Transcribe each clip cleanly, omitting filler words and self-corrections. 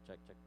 Check, check.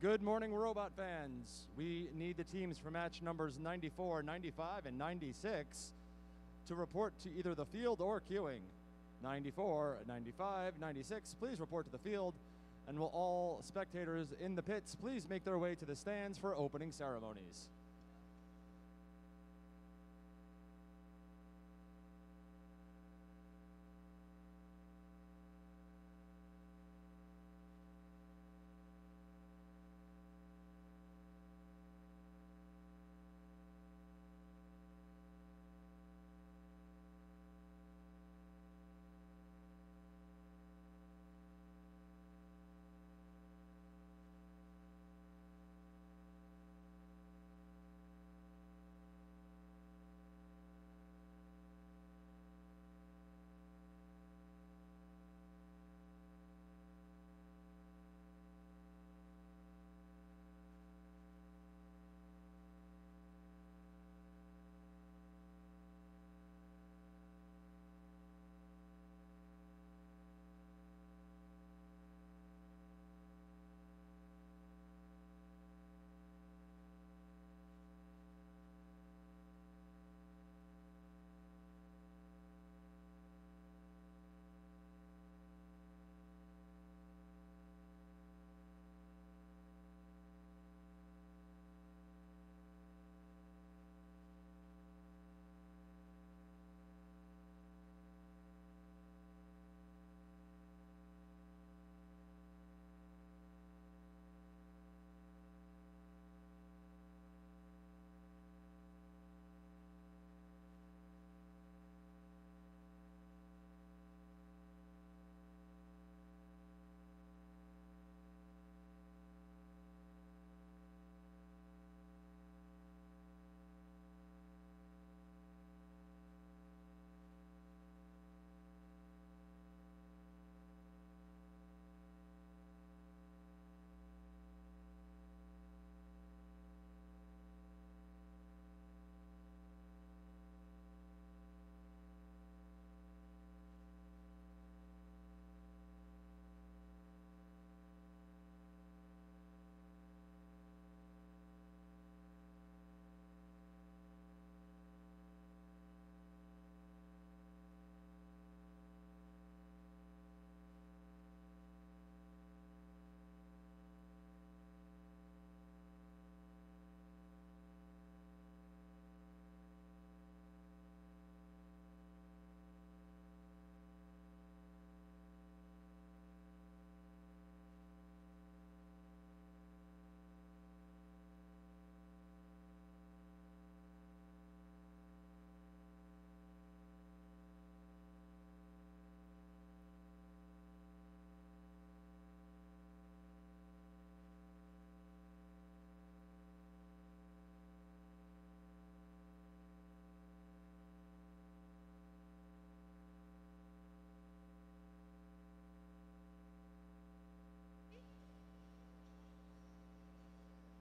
Good morning, robot fans. We need the teams for match numbers 94, 95, and 96 to report to either the field or queuing. 94, 95, 96, please report to the field, and will all spectators in the pits please make their way to the stands for opening ceremonies.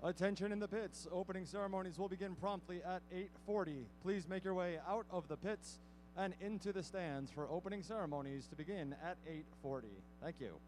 Attention in the pits. Opening ceremonies will begin promptly at 8:40. Please make your way out of the pits and into the stands for opening ceremonies to begin at 8:40. Thank you.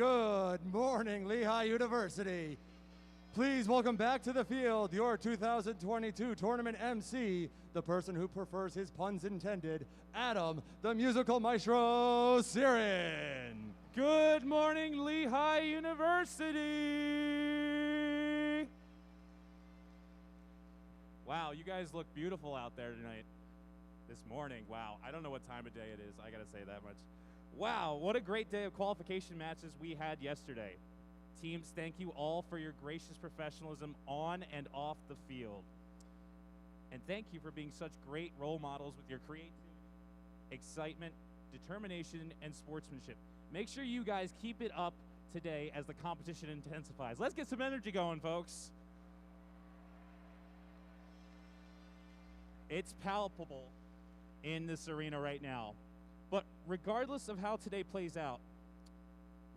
Good morning, Lehigh University. Please welcome back to the field your 2022 tournament MC, the person who prefers his puns intended, Adam, the musical maestro, Siren. Good morning, Lehigh University. Wow, you guys look beautiful out there tonight. This morning, wow. I don't know what time of day it is. I gotta say that much. Wow, what a great day of qualification matches we had yesterday. Teams, thank you all for your gracious professionalism on and off the field. And thank you for being such great role models with your creativity, excitement, determination, and sportsmanship. Make sure you guys keep it up today as the competition intensifies. Let's get some energy going, folks. It's palpable in this arena right now. But regardless of how today plays out,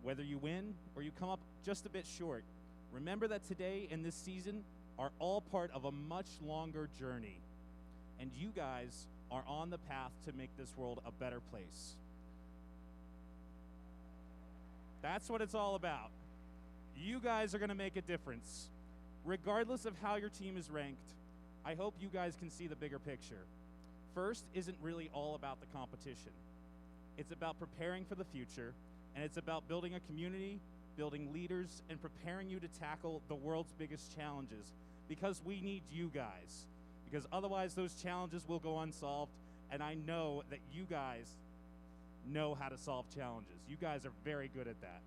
whether you win or you come up just a bit short, remember that today and this season are all part of a much longer journey. And you guys are on the path to make this world a better place. That's what it's all about. You guys are going to make a difference. Regardless of how your team is ranked, I hope you guys can see the bigger picture. First isn't really all about the competition. It's about preparing for the future, and it's about building a community, building leaders, and preparing you to tackle the world's biggest challenges, because we need you guys. Because otherwise those challenges will go unsolved, and I know that you guys know how to solve challenges. You guys are very good at that.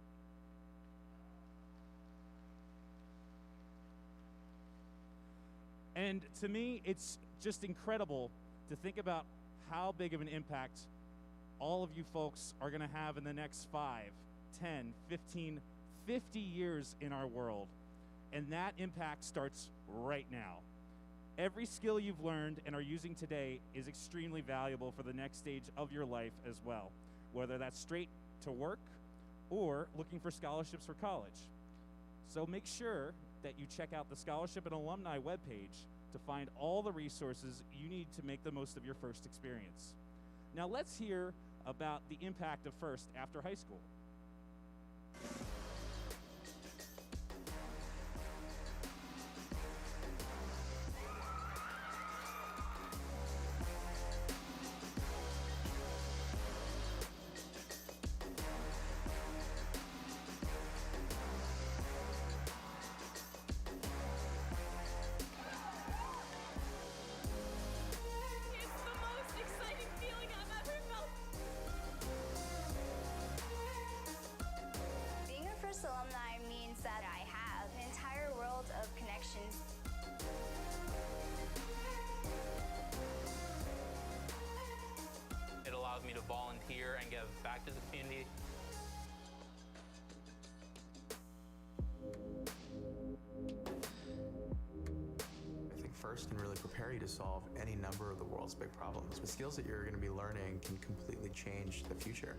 And to me, it's just incredible to think about how big of an impact all of you folks are going to have in the next 5, 10, 15, 50 years in our world. And that impact starts right now. Every skill you've learned and are using today is extremely valuable for the next stage of your life as well, whether that's straight to work or looking for scholarships for college. So make sure that you check out the Scholarship and Alumni webpage to find all the resources you need to make the most of your first experience. Now let's hear about the impact of FIRST after high school. Alumni means that I have an entire world of connections. It allows me to volunteer and give back to the community. I think FIRST can really prepare you to solve any number of the world's big problems. The skills that you're going to be learning can completely change the future.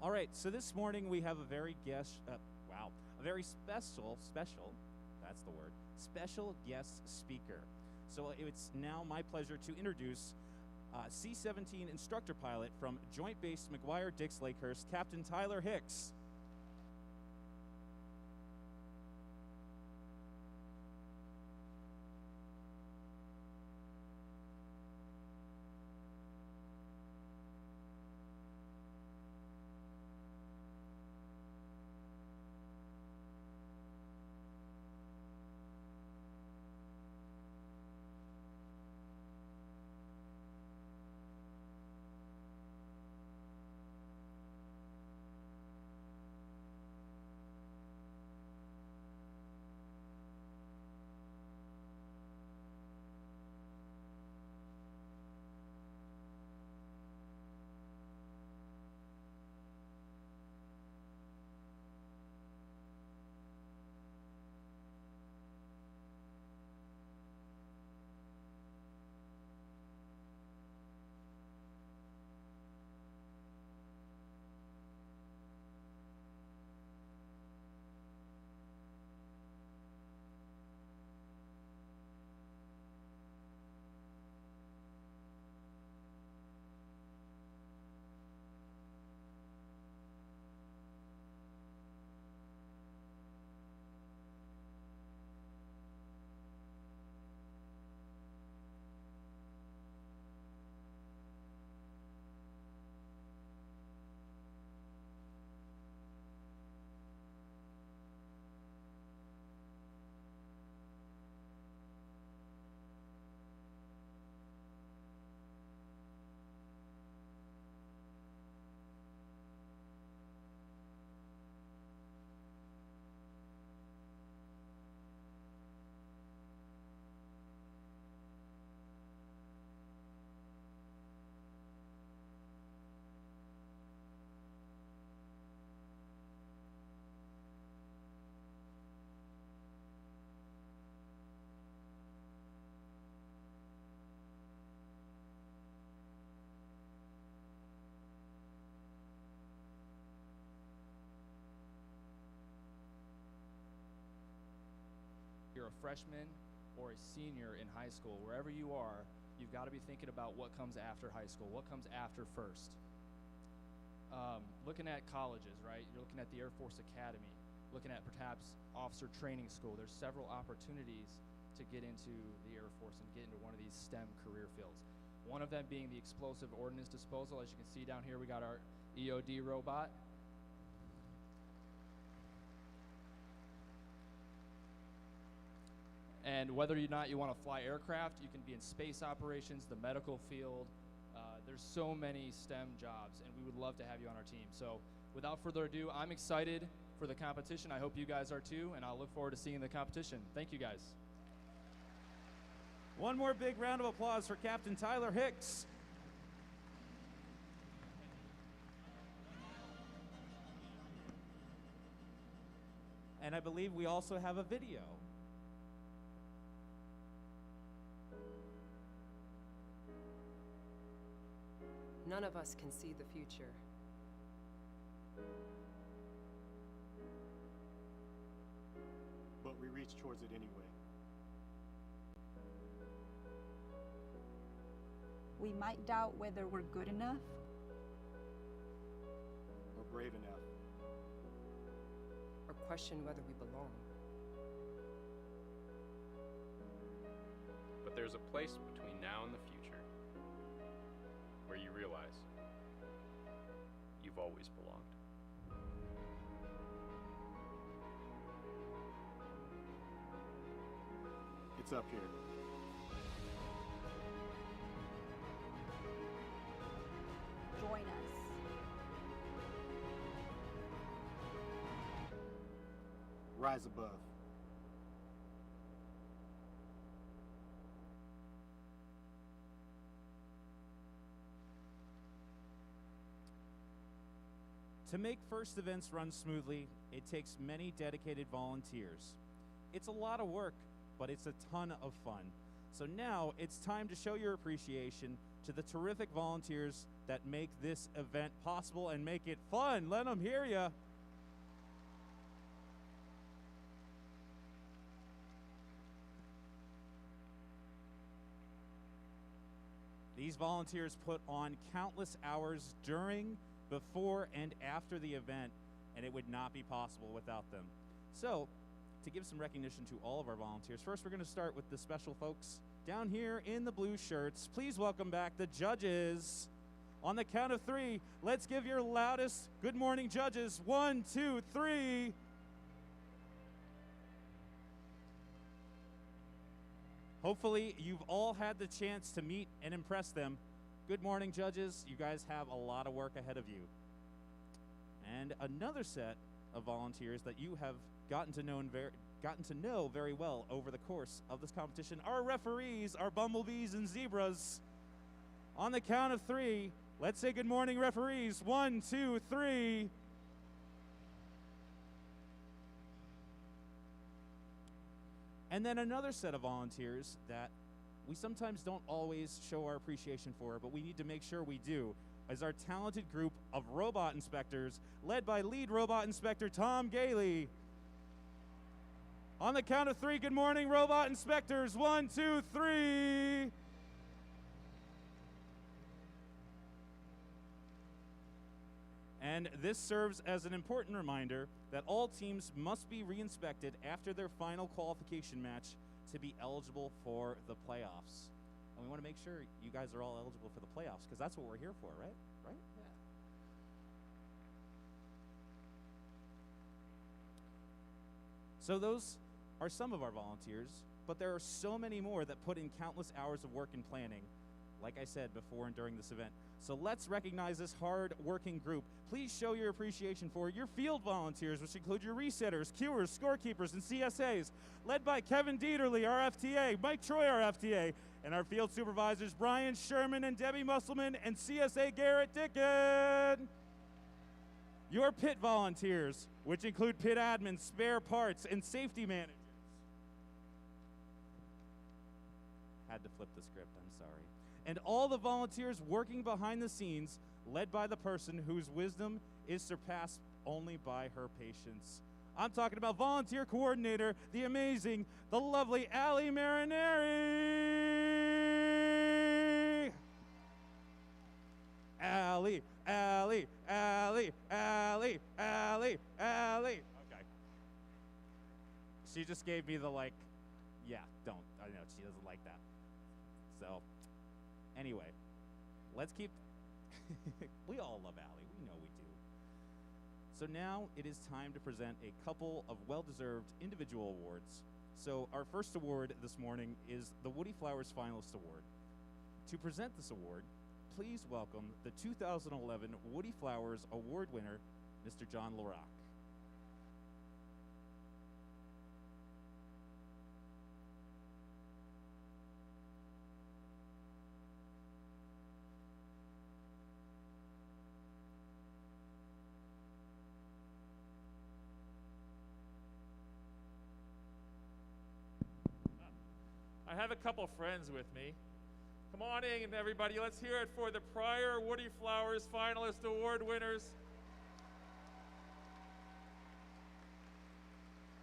All right, so this morning we have a very special guest speaker. So it's now my pleasure to introduce C-17 instructor pilot from Joint Base McGuire-Dix Lakehurst, Captain Tyler Hicks. a freshman or a senior in high school, wherever you are, you've got to be thinking about what comes after high school, what comes after first. Looking at colleges, right? You're looking at the Air Force Academy, looking at perhaps officer training school. There's several opportunities to get into the Air Force and get into one of these STEM career fields. One of them being the explosive ordnance disposal. As you can see down here, we got our EOD robot. And whether or not you want to fly aircraft, you can be in space operations, the medical field. There's so many STEM jobs, and we would love to have you on our team. So without further ado, I'm excited for the competition. I hope you guys are too, and I'll look forward to seeing the competition. Thank you, guys. One more big round of applause for Captain Tyler Hicks. And I believe we also have a video. None of us can see the future. But we reach towards it anyway. We might doubt whether we're good enough Or brave enough. or question whether we belong. But there's a place between now and the future where you realize you've always belonged. It's up here. join us. Rise above. To make first events run smoothly, it takes many dedicated volunteers. It's a lot of work, but it's a ton of fun. So now it's time to show your appreciation to the terrific volunteers that make this event possible and make it fun. Let them hear ya. These volunteers put on countless hours during, before, and after the event, and it would not be possible without them. So, to give some recognition to all of our volunteers, first we're going to start with the special folks down here in the blue shirts. Please welcome back the judges. On the count of three, let's give your loudest good morning, judges. 1, 2, 3. Hopefully, you've all had the chance to meet and impress them. Good morning, judges. You guys have a lot of work ahead of you. And another set of volunteers that you have gotten to know very well over the course of this competition, our referees, our bumblebees and zebras. On the count of three, let's say good morning, referees. 1, 2, 3. And then another set of volunteers that we sometimes don't always show our appreciation for, but we need to make sure we do, is our talented group of robot inspectors, led by lead robot inspector Tom Gailey. On the count of three, good morning, robot inspectors. 1, 2, 3. And this serves as an important reminder that all teams must be re-inspected after their final qualification match to be eligible for the playoffs. And we want to make sure you guys are all eligible for the playoffs, because that's what we're here for, right? Right? Yeah. So those are some of our volunteers, but there are so many more that put in countless hours of work and planning, like I said before and during this event. So let's recognize this hard-working group. Please show your appreciation for your field volunteers, which include your resetters, cuers, scorekeepers, and CSAs, led by Kevin Dieterle, our FTA, Mike Troy, our FTA, and our field supervisors, Brian Sherman and Debbie Musselman, and CSA Garrett Dickon. Your pit volunteers, which include pit admins, spare parts, and safety managers. Had to flip the script, I'm sorry. And all the volunteers working behind the scenes, led by the person whose wisdom is surpassed only by her patience. I'm talking about volunteer coordinator, the amazing, the lovely Allie Marineri. Allie, Allie, Allie, Allie, Allie, Allie. Okay. She just gave me the like, yeah, don't. I know she doesn't like that. So, anyway, let's keep. We all love Allie. We know we do. So now it is time to present a couple of well-deserved individual awards. So our first award this morning is the Woody Flowers Finalist Award. To present this award, please welcome the 2011 Woody Flowers Award winner, Mr. John LaRock. I have a couple friends with me. Come on in, everybody. Let's hear it for the prior Woody Flowers Finalist Award winners.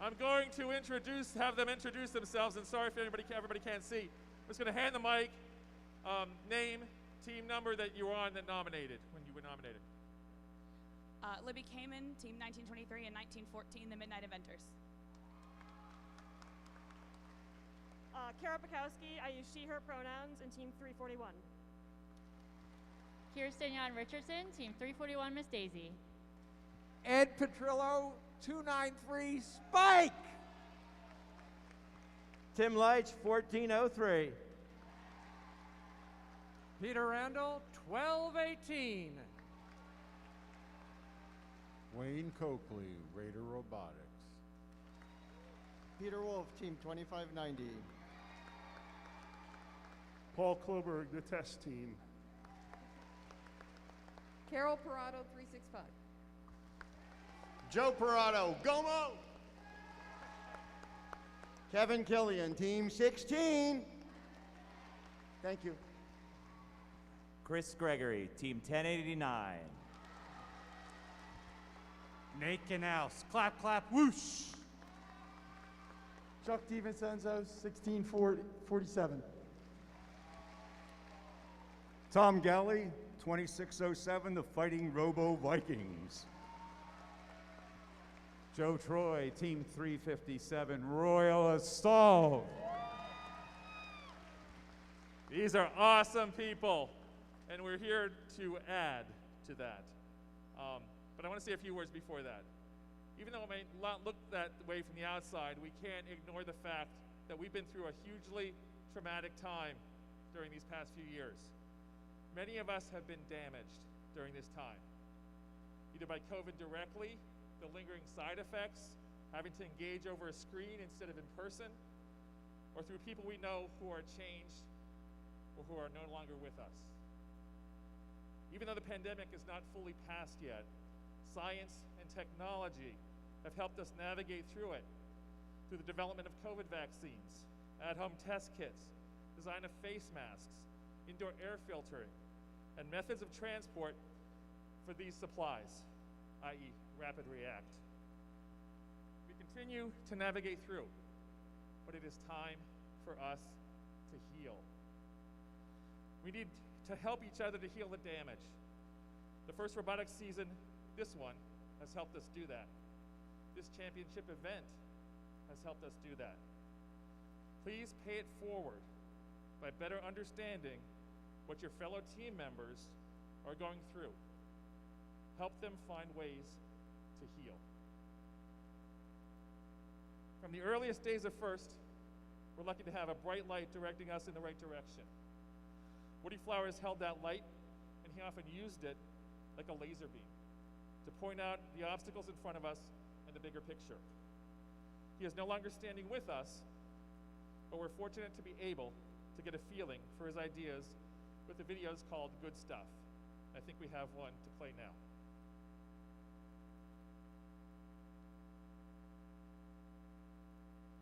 I'm going to have them introduce themselves, and sorry if everybody can't see. I'm just going to hand the mic, name, team number that you were on that nominated, when you were nominated. Libby Kamen, Team 1923 and 1914, the Midnight Inventors. Kara Pekowski, I use she, her pronouns, in Team 341. Kirsten Jan Richardson, Team 341, Miss Daisy. Ed Petrillo, 293, Spike! Tim Leitch, 1403. Peter Randall, 1218. Wayne Coakley, Raider Robotics. Peter Wolf, Team 2590. Paul Kloberg, the test team. Carol Parado, 365. Joe Parado, Gomo! Kevin Killian, Team 16. Thank you. Chris Gregory, Team 1089. Nate Canals, clap, clap, whoosh. Chuck DiVincenzo, 1647. Tom Galley, 2607, the Fighting Robo Vikings. Joe Troy, Team 357, Royal Assault. These are awesome people, and we're here to add to that. But I want to say a few words before that. Even though it may not look that way from the outside, we can't ignore the fact that we've been through a hugely traumatic time during these past few years. Many of us have been damaged during this time, either by COVID directly, the lingering side effects, having to engage over a screen instead of in person, or through people we know who are changed or who are no longer with us. Even though the pandemic is not fully past yet, science and technology have helped us navigate through it through the development of COVID vaccines, at-home test kits, design of face masks, indoor air filtering, and methods of transport for these supplies, i.e. Rapid React. We continue to navigate through, but it is time for us to heal. We need to help each other to heal the damage. The first robotics season, this one, has helped us do that. This championship event has helped us do that. Please pay it forward by better understanding what your fellow team members are going through. Help them find ways to heal. From the earliest days of FIRST, we're lucky to have a bright light directing us in the right direction. Woody Flowers held that light, and he often used it like a laser beam to point out the obstacles in front of us and the bigger picture. He is no longer standing with us, but we're fortunate to be able to get a feeling for his ideas with the videos called Good Stuff. I think we have one to play now.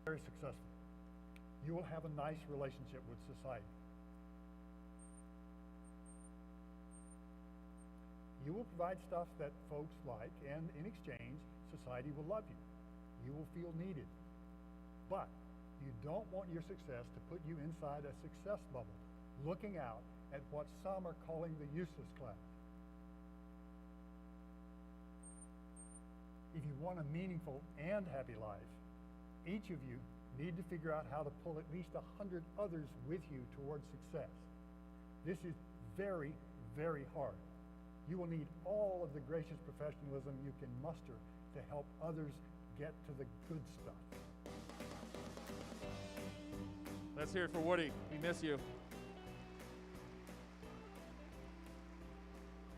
Very successful. You will have a nice relationship with society. You will provide stuff that folks like, and in exchange, society will love you. you will feel needed. But you don't want your success to put you inside a success bubble, looking out at what some are calling the useless class. If you want a meaningful and happy life, each of you need to figure out how to pull at least 100 others with you towards success. This is very, very hard. You will need all of the gracious professionalism you can muster to help others get to the good stuff. Let's hear it for Woody. We miss you.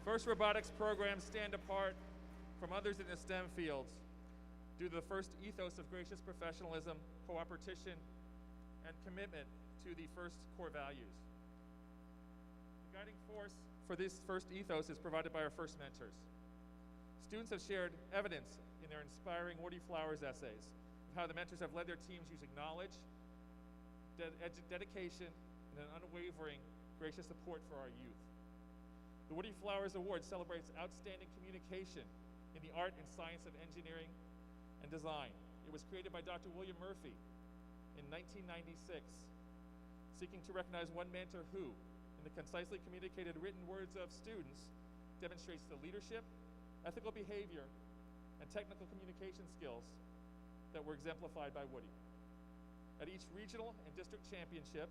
First robotics programs stand apart from others in the STEM fields due to the first ethos of gracious professionalism, cooperation, and commitment to the first core values. The guiding force for this first ethos is provided by our first mentors. Students have shared evidence in their inspiring Woody Flowers essays of how the mentors have led their teams using knowledge, dedication, and an unwavering gracious support for our youth. The Woody Flowers Award celebrates outstanding communication in the art and science of engineering and design. It was created by Dr. William Murphy in 1996, seeking to recognize one mentor who, in the concisely communicated written words of students, demonstrates the leadership, ethical behavior, and technical communication skills that were exemplified by Woody. At each regional and district championship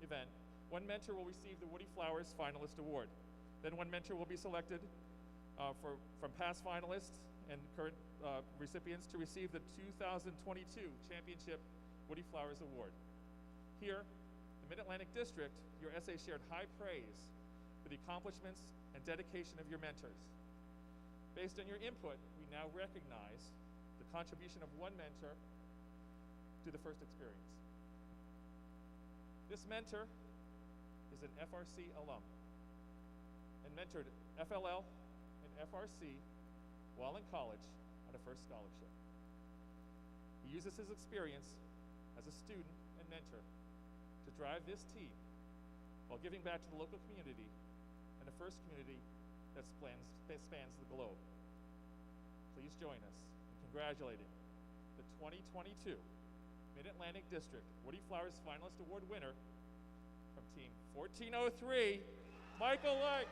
event, one mentor will receive the Woody Flowers Finalist Award. Then one mentor will be selected from past finalists and current recipients to receive the 2022 Championship Woody Flowers Award. Here, the Mid-Atlantic District, your essay shared high praise for the accomplishments and dedication of your mentors. Based on your input, we now recognize the contribution of one mentor to the first experience. This mentor is an FRC alum and mentored FLL and FRC while in college on a first scholarship. He uses his experience as a student and mentor to drive this team while giving back to the local community and a first community that spans the globe. Please join us in congratulating the 2022 Mid-Atlantic District Woody Flowers Finalist Award winner from Team 1403, Michael Lake.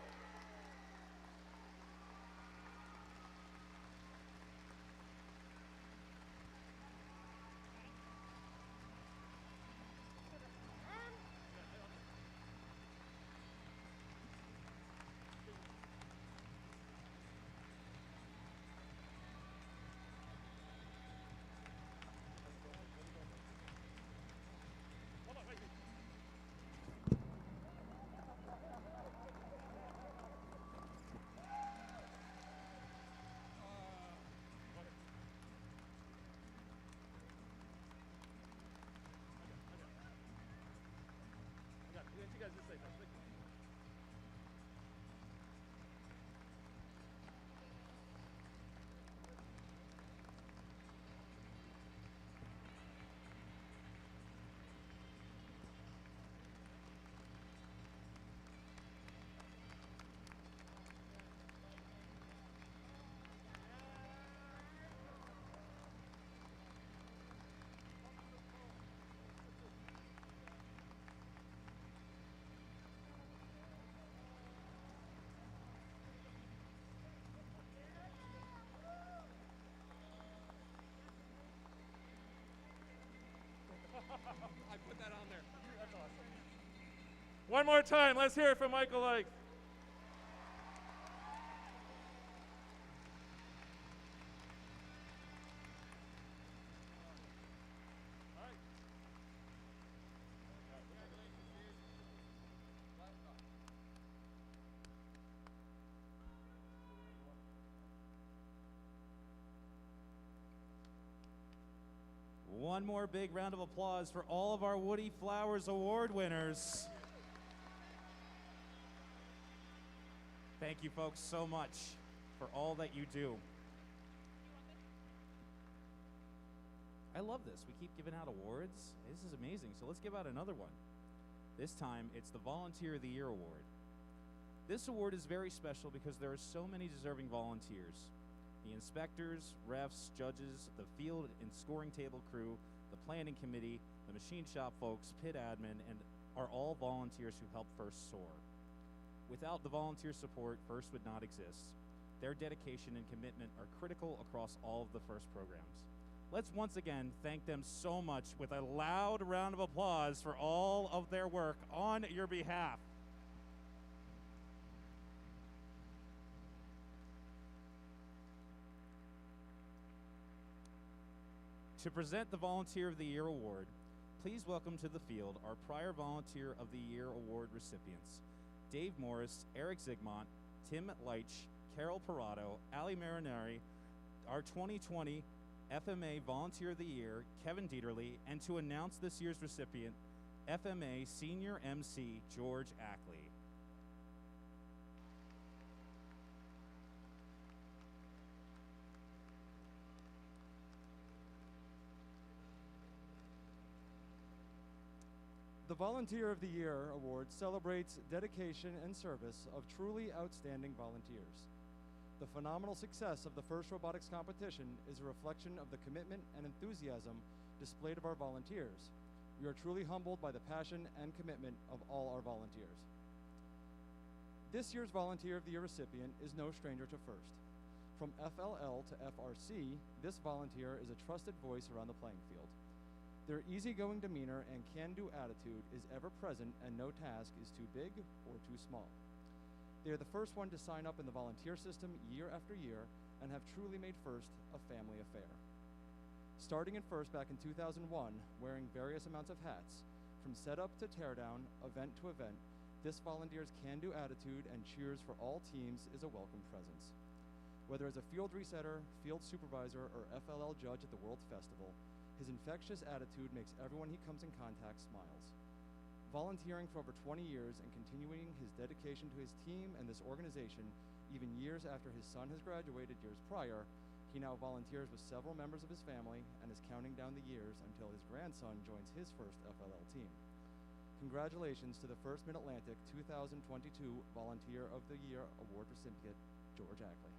I put that on there. That's awesome. One more time, let's hear it from Michael Lake. One more big round of applause for all of our Woody Flowers Award winners. Thank you folks so much for all that you do. I love this. We keep giving out awards. This is amazing. So let's give out another one. This time it's the Volunteer of the Year Award. This award is very special because there are so many deserving volunteers. The inspectors, refs, judges, the field and scoring table crew, the planning committee, the machine shop folks, pit admin, and are all volunteers who help First soar. Without the volunteer support, First would not exist. Their dedication and commitment are critical across all of the First programs. Let's once again thank them so much with a loud round of applause for all of their work on your behalf. To present the Volunteer of the Year Award, please welcome to the field our prior Volunteer of the Year Award recipients, Dave Morris, Eric Zigmont, Tim Leitch, Carol Parado, Ali Marinari, our 2020 FMA Volunteer of the Year, Kevin Dieterle, and to announce this year's recipient, FMA Senior MC, George Ackley. The Volunteer of the Year Award celebrates dedication and service of truly outstanding volunteers. The phenomenal success of the first robotics competition is a reflection of the commitment and enthusiasm displayed of our volunteers. We are truly humbled by the passion and commitment of all our volunteers. This year's Volunteer of the Year recipient is no stranger to First. From FLL to FRC, this volunteer is a trusted voice around the playing field. Their easygoing demeanor and can-do attitude is ever present, and no task is too big or too small. They are the first one to sign up in the volunteer system year after year and have truly made First a family affair. Starting in First back in 2001, wearing various amounts of hats, from setup to teardown, event to event, this volunteer's can-do attitude and cheers for all teams is a welcome presence. Whether as a field resetter, field supervisor, or FLL judge at the World Festival, his infectious attitude makes everyone he comes in contact smiles. Volunteering for over 20 years and continuing his dedication to his team and this organization, even years after his son has graduated years prior, he now volunteers with several members of his family and is counting down the years until his grandson joins his first FLL team. Congratulations to the First Mid-Atlantic 2022 Volunteer of the Year Award recipient, George Ackley.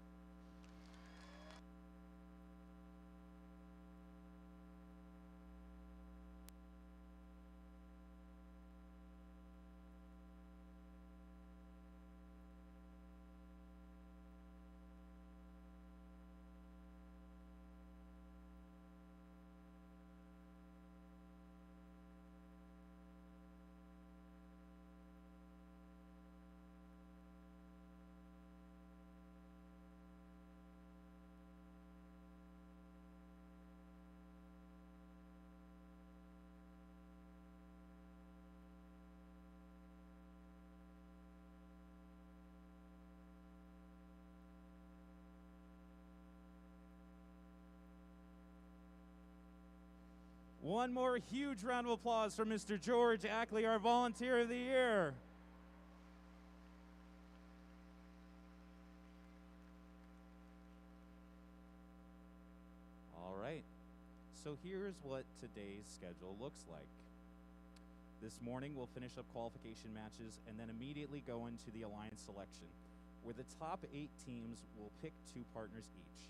One more huge round of applause for Mr. George Ackley, our Volunteer of the Year. All right, so here's what today's schedule looks like. This morning we'll finish up qualification matches and then immediately go into the alliance selection, where the top 8 teams will pick 2 partners each.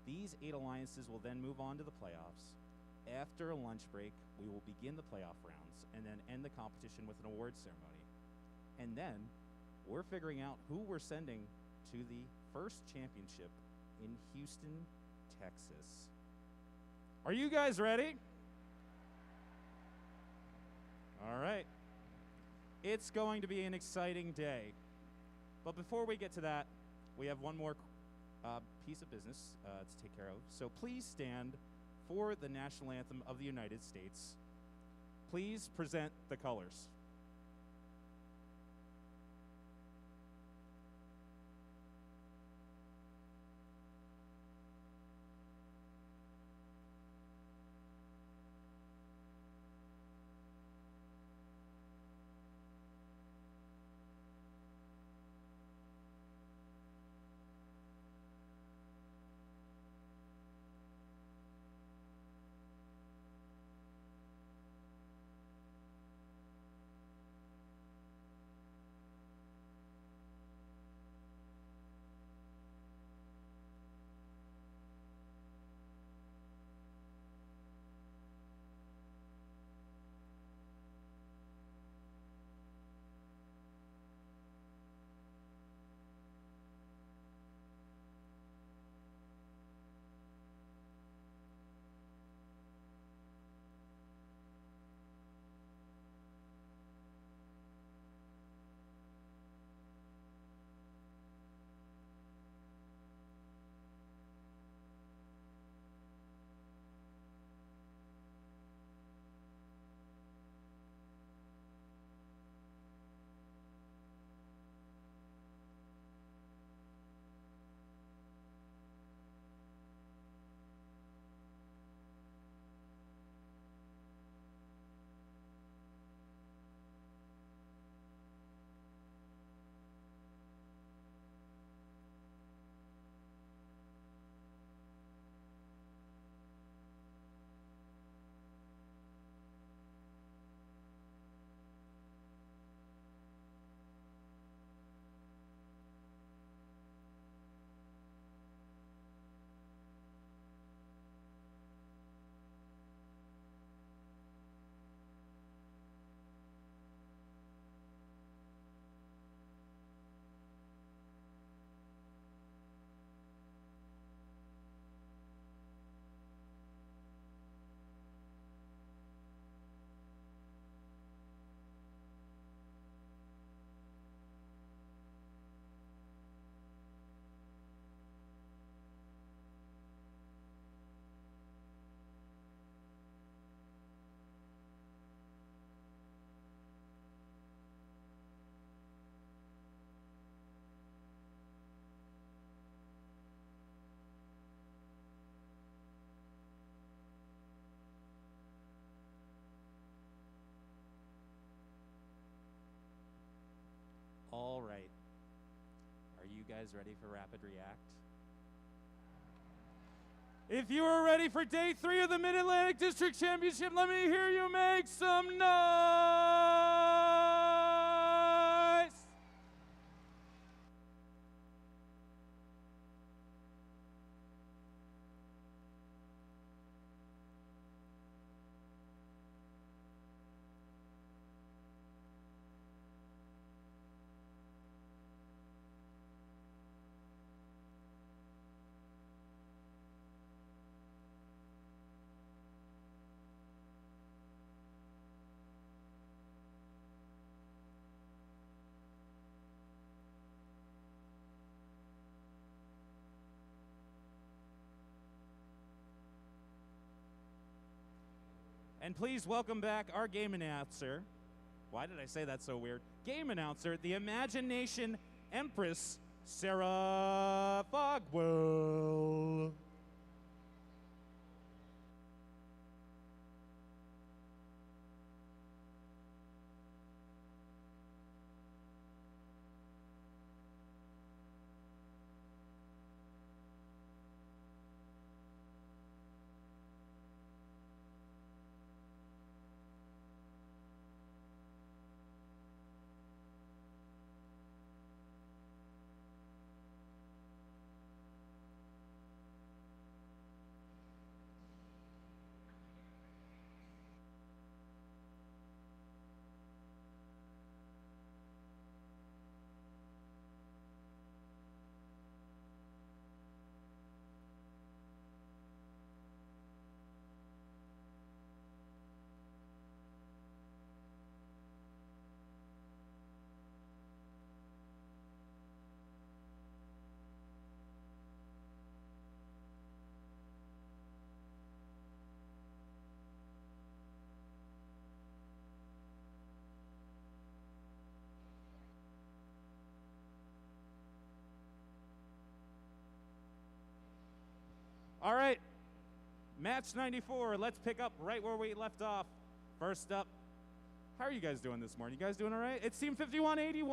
These 8 alliances will then move on to the playoffs. After a lunch break, we will begin the playoff rounds and then end the competition with an award ceremony. And then we're figuring out who we're sending to the first championship in Houston, Texas. Are you guys ready? All right. It's going to be an exciting day. But before we get to that, we have one more piece of business to take care of. So please stand for the national anthem of the United States. Please present the colors. All right. Are you guys ready for Rapid React? If you are ready for day 3 of the Mid-Atlantic District Championship, let me hear you make some noise! And please welcome back our game announcer. Why did I say that so weird? Game announcer, the Imagination Empress, Sarah Fogwell. All right, match 94. Let's pick up right where we left off. First up, how are you guys doing this morning? You guys doing all right? It's Team 5181.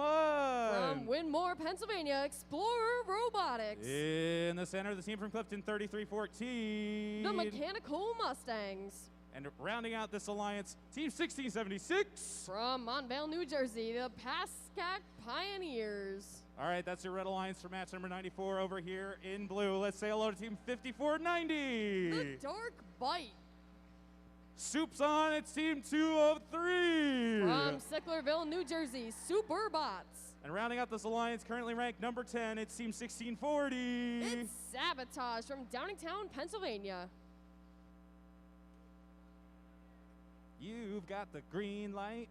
From Winmore, Pennsylvania, Explorer Robotics. In the center, the team from Clifton, 3314. The Mechanical Mustangs. And rounding out this alliance, Team 1676. From Montvale, New Jersey, the Pascack Pioneers. All right, that's your red alliance for match number 94 over here in blue. Let's say hello to Team 5490. The Dark Bite. Soup's on, it's Team 203. From Sicklerville, New Jersey, Superbots. And rounding out this alliance, currently ranked number 10, it's Team 1640. It's Sabotage from Downingtown, Pennsylvania. You've got the green light.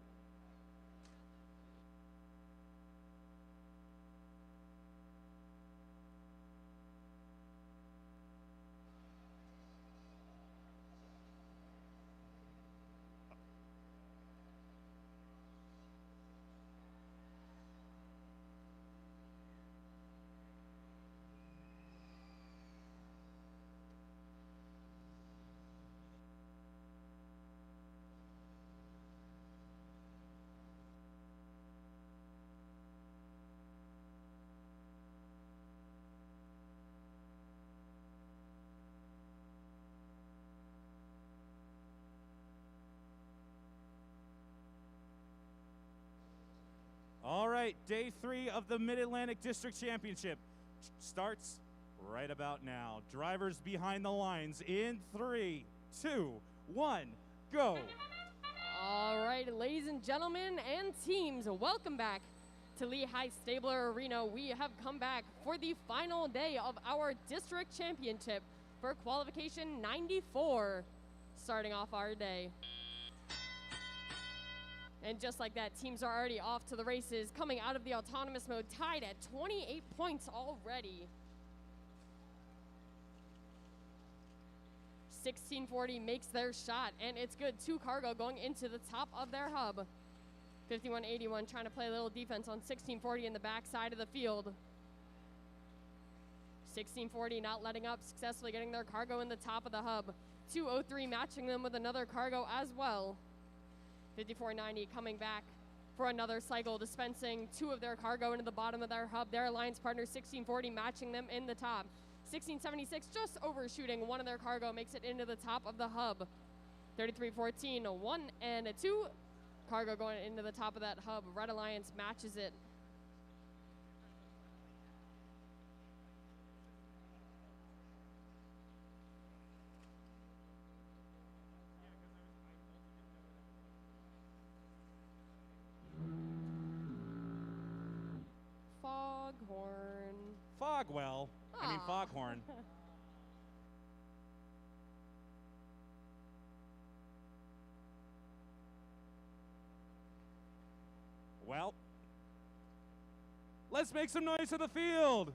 All right, day 3 of the Mid-Atlantic District Championship starts right about now. Drivers behind the lines in 3, 2, 1, go. All right, ladies and gentlemen and teams, welcome back to Lehigh Stabler Arena. We have come back for the final day of our district championship for qualification 94, starting off our day. And just like that, teams are already off to the races, coming out of the autonomous mode, tied at 28 points already. 1640 makes their shot, and it's good. 2 cargo going into the top of their hub. 5181 trying to play a little defense on 1640 in the back side of the field. 1640 not letting up, successfully getting their cargo in the top of the hub. 203 matching them with another cargo as well. 5490 coming back for another cycle, dispensing 2 of their cargo into the bottom of their hub. Their alliance partner 1640 matching them in the top. 1676 just overshooting 1 of their cargo, makes it into the top of the hub. 3314, 1 and 2 cargo going into the top of that hub. Red Alliance matches it. Foghorn. Fogwell. I mean Foghorn. Well, let's make some noise to the field.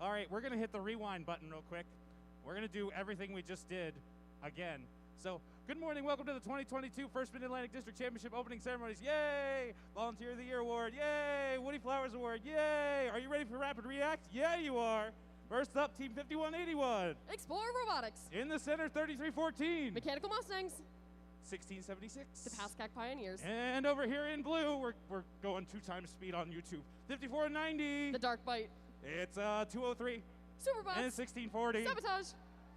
All right, we're going to hit the rewind button real quick. We're going to do everything we just did again. So, good morning. Welcome to the 2022 First Mid-Atlantic District Championship opening ceremonies. Yay! Volunteer of the Year Award. Yay! Woody Flowers Award. Yay! Are you ready for Rapid React? Yeah, you are. First up, Team 5181. Explore Robotics. In the center, 3314. Mechanical Mustangs. 1676. The Pascack Pioneers. And over here in blue, we're going 2 times speed on YouTube. 5490. The Dark Bite. It's 203. Superbots. And 1640. Sabotage.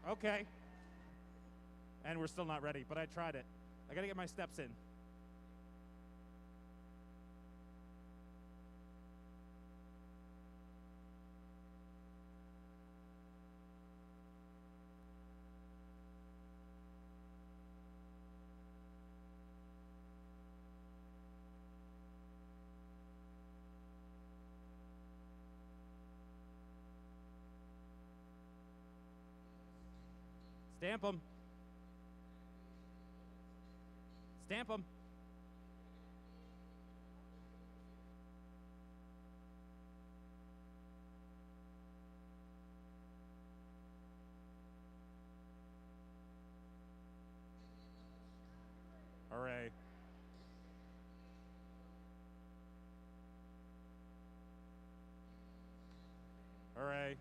Okay. And we're still not ready, but I tried it. I gotta get my steps in. Stamp them. Stamp them. Hooray. Hooray.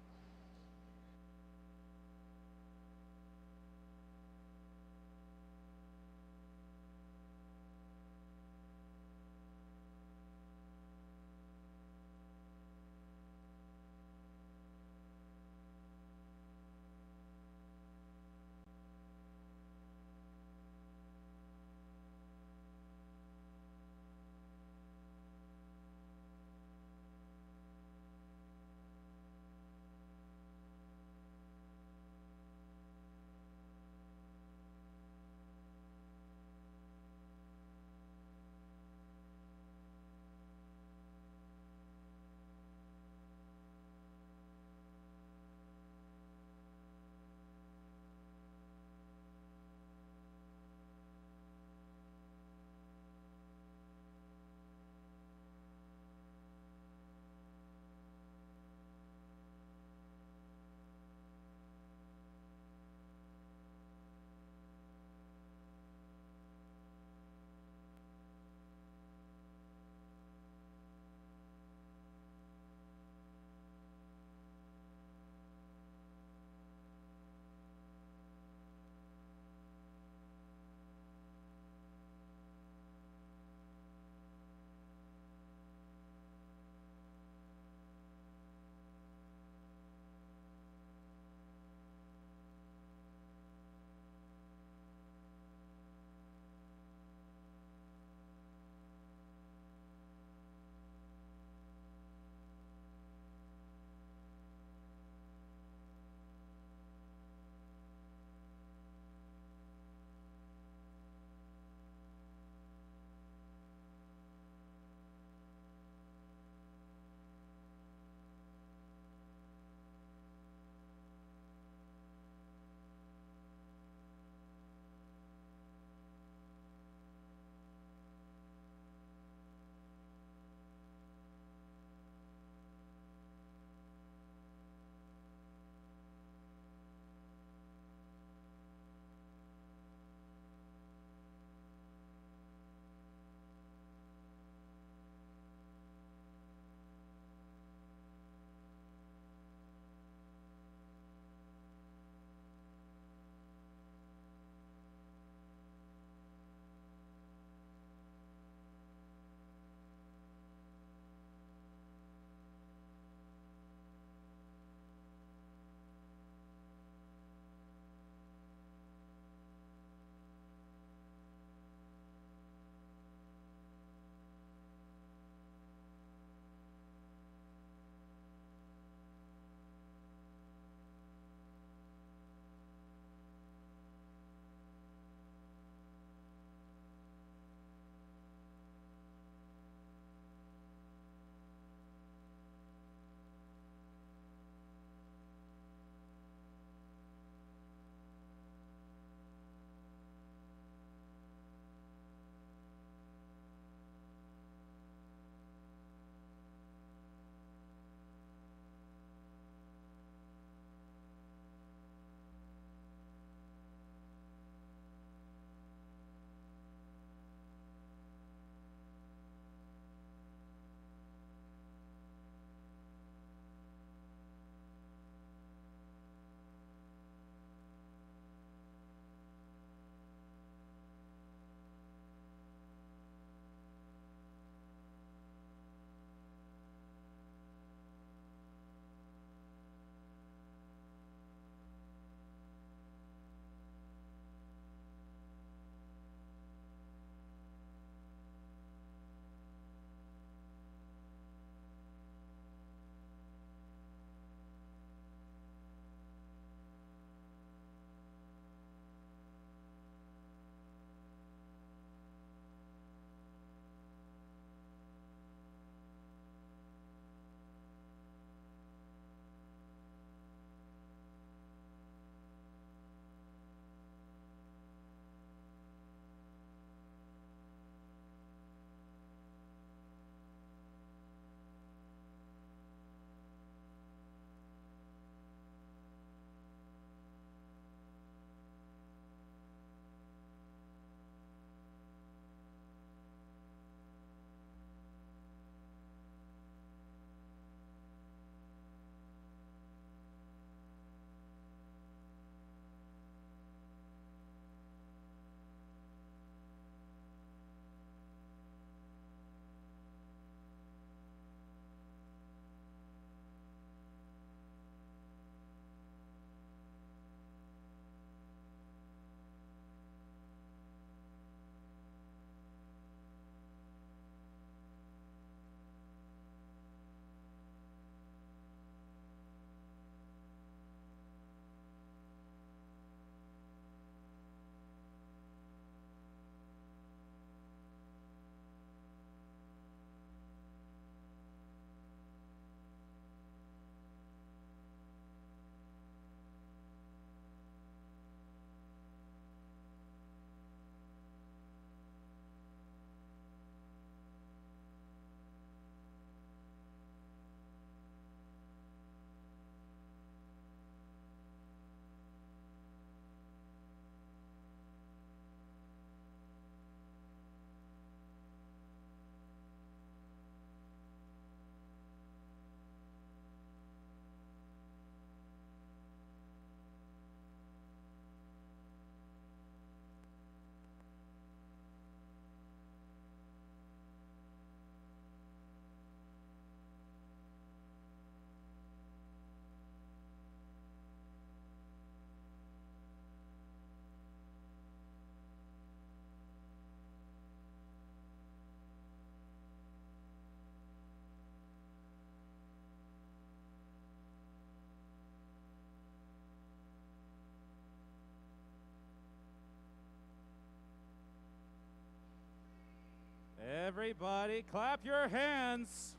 Everybody clap your hands.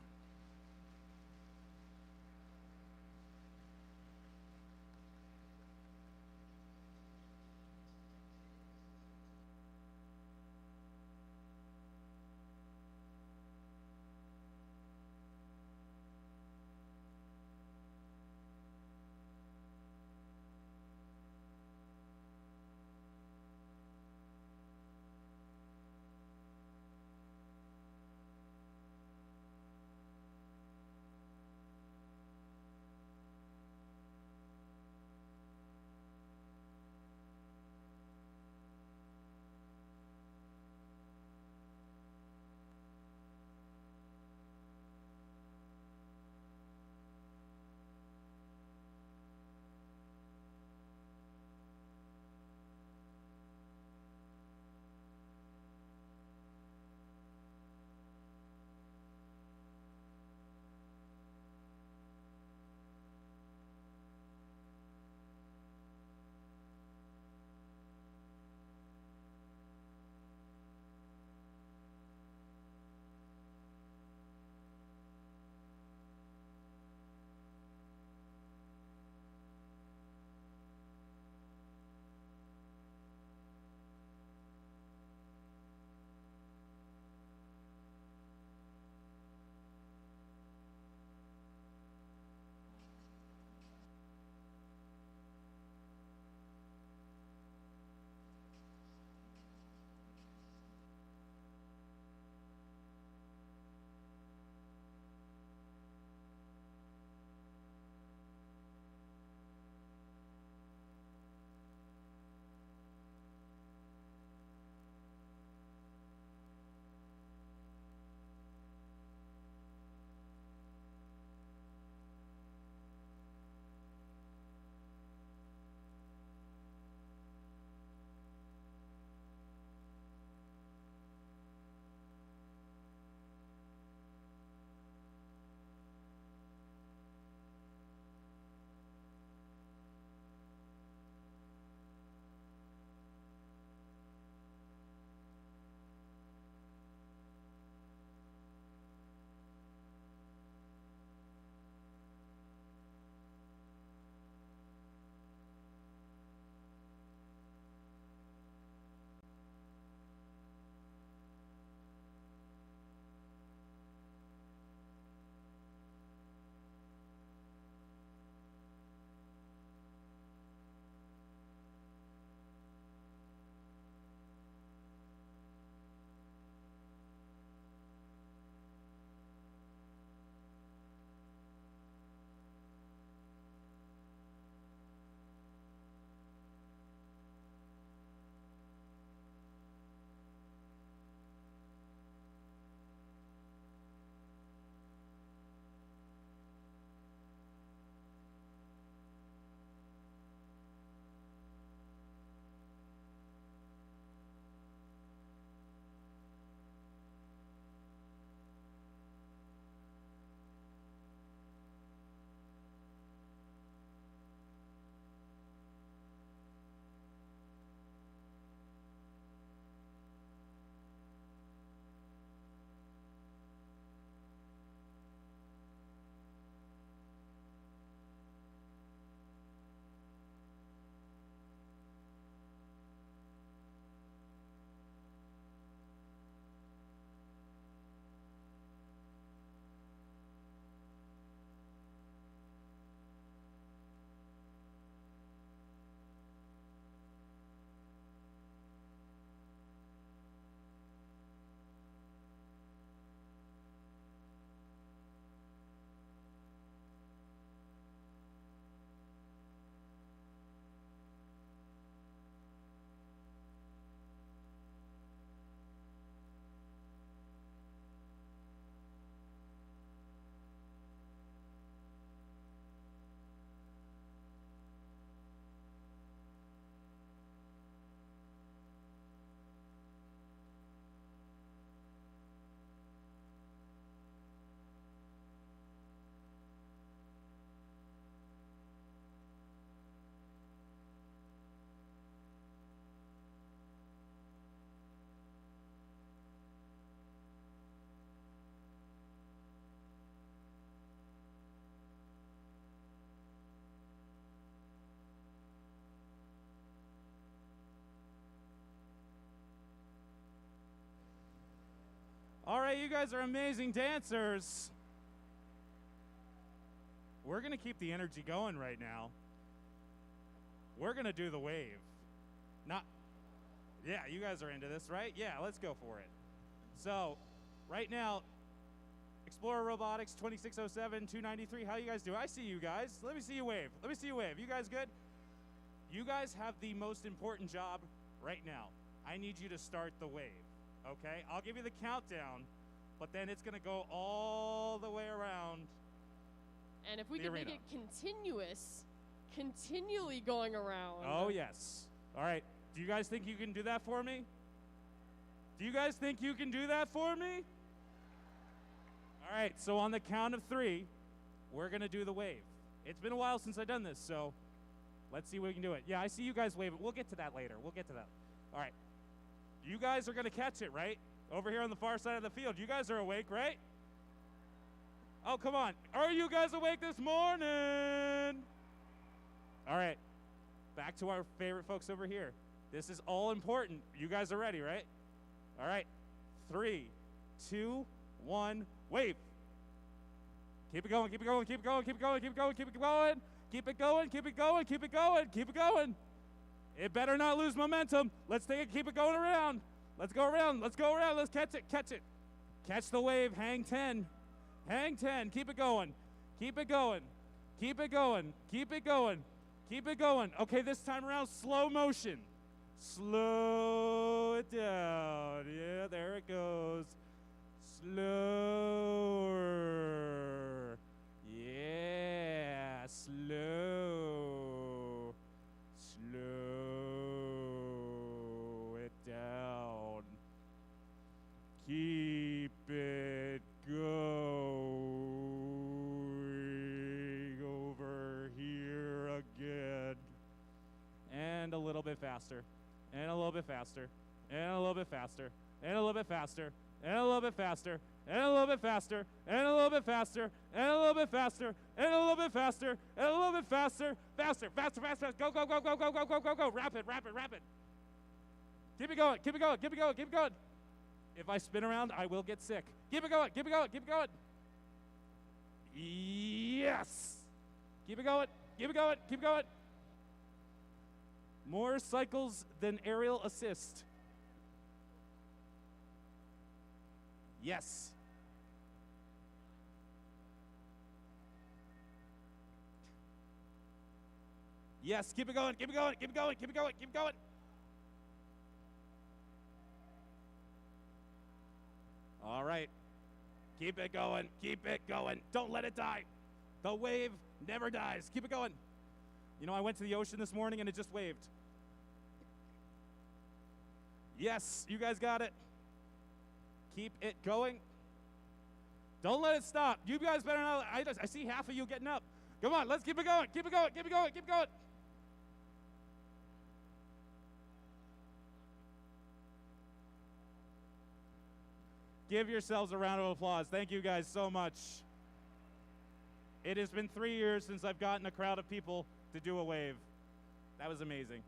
All right, you guys are amazing dancers. We're going to keep the energy going right now. We're going to do the wave. Yeah, you guys are into this, right? Yeah, let's go for it. So, right now, Explorer Robotics 2607, 293. How you guys do? I see you guys. Let me see you wave. Let me see you wave. You guys good? You guys have the most important job right now. I need you to start the wave, okay? I'll give you the countdown, but then it's going to go all the way around. And if we can make it continuous, continually going around. Oh, yes. All right. Do you guys think you can do that for me? Do you guys think you can do that for me? All right, so on the count of 3, we're going to do the wave. It's been a while since I've done this, so let's see if we can do it. Yeah, I see you guys waving. We'll get to that later. We'll get to that. All right. You guys are going to catch it, right? Over here on the far side of the field. You guys are awake, right? Oh, come on. Are you guys awake this morning? All right. Back to our favorite folks over here. This is all important. You guys are ready, right? All right. 3, 2, 1, wave. Keep it going, keep it going, keep it going, keep it going, keep it going, keep it going. Keep it going, keep it going, keep it going, keep it going. It better not lose momentum. Let's take it, keep it going around. Let's go around, let's go around, let's catch it, catch it. Catch the wave, hang 10. Hang 10, keep it going. Keep it going. Keep it going. Keep it going. Keep it going. Okay, this time around, slow motion. Slow it down. Yeah, there it goes. Slower. Yeah, slow. Slow it down. Keep it going over here again. And a little bit faster. And a little bit faster. And a little bit faster. And a little bit faster. And a little bit faster. And a little bit faster. And a little bit faster. And a little bit faster. And a little bit faster. And a little bit faster. Faster, faster, faster. Go, go, go, go, go, go, go, go, go. Rapid, rapid, rapid. Keep it going. Keep it going. Keep it going. Keep it going. If I spin around, I will get sick. Keep it going. Keep it going. Keep it going. Yes. Keep it going. Keep it going. Keep it going. More cycles than aerial assist. Yes. Yes, keep it going, keep it going, keep it going, keep it going, keep it going. All right. Keep it going, keep it going. Don't let it die. The wave never dies. Keep it going. You know, I went to the ocean this morning and it just waved. Yes, you guys got it. Keep it going. Don't let it stop. You guys better not. I see half of you getting up. Come on, let's keep it going. Keep it going. Keep it going. Keep it going. Give yourselves a round of applause. Thank you guys so much. It has been 3 years since I've gotten a crowd of people to do a wave. That was amazing.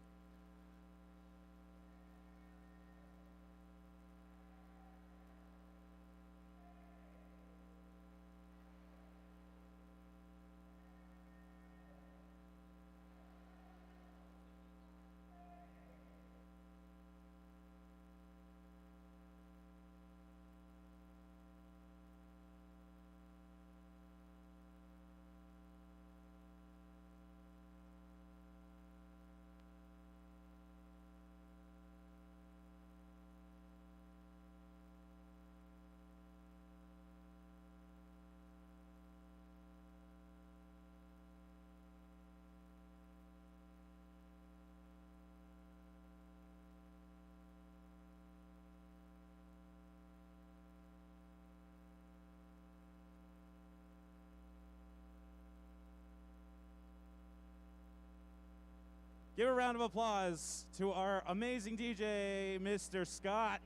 Give a round of applause to our amazing DJ, Mr. Scott.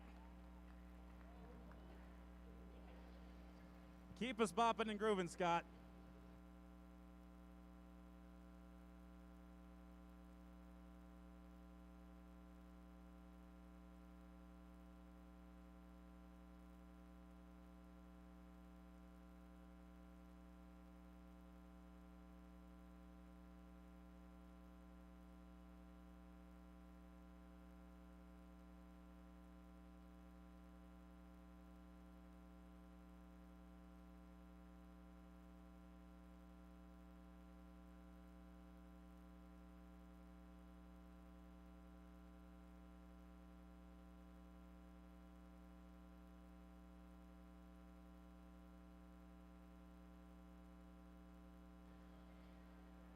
Keep us bopping and grooving, Scott.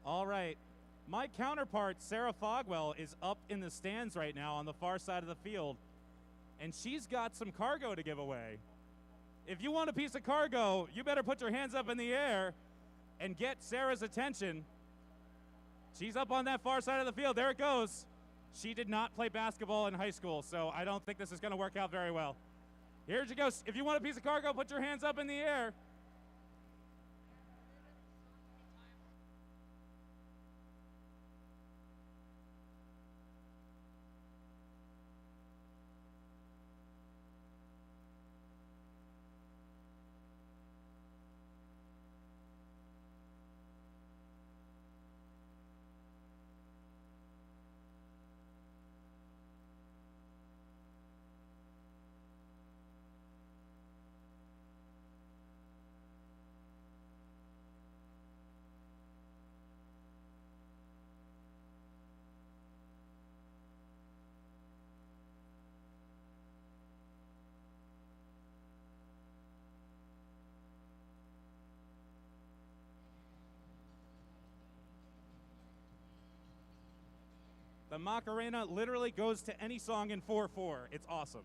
All right. My counterpart, Sarah Fogwell, is up in the stands right now on the far side of the field, and she's got some cargo to give away. If you want a piece of cargo, you better put your hands up in the air and get Sarah's attention. She's up on that far side of the field. There it goes. She did not play basketball in high school, so I don't think this is going to work out very well. Here she goes. If you want a piece of cargo, put your hands up in the air. The Macarena literally goes to any song in 4/4. It's awesome.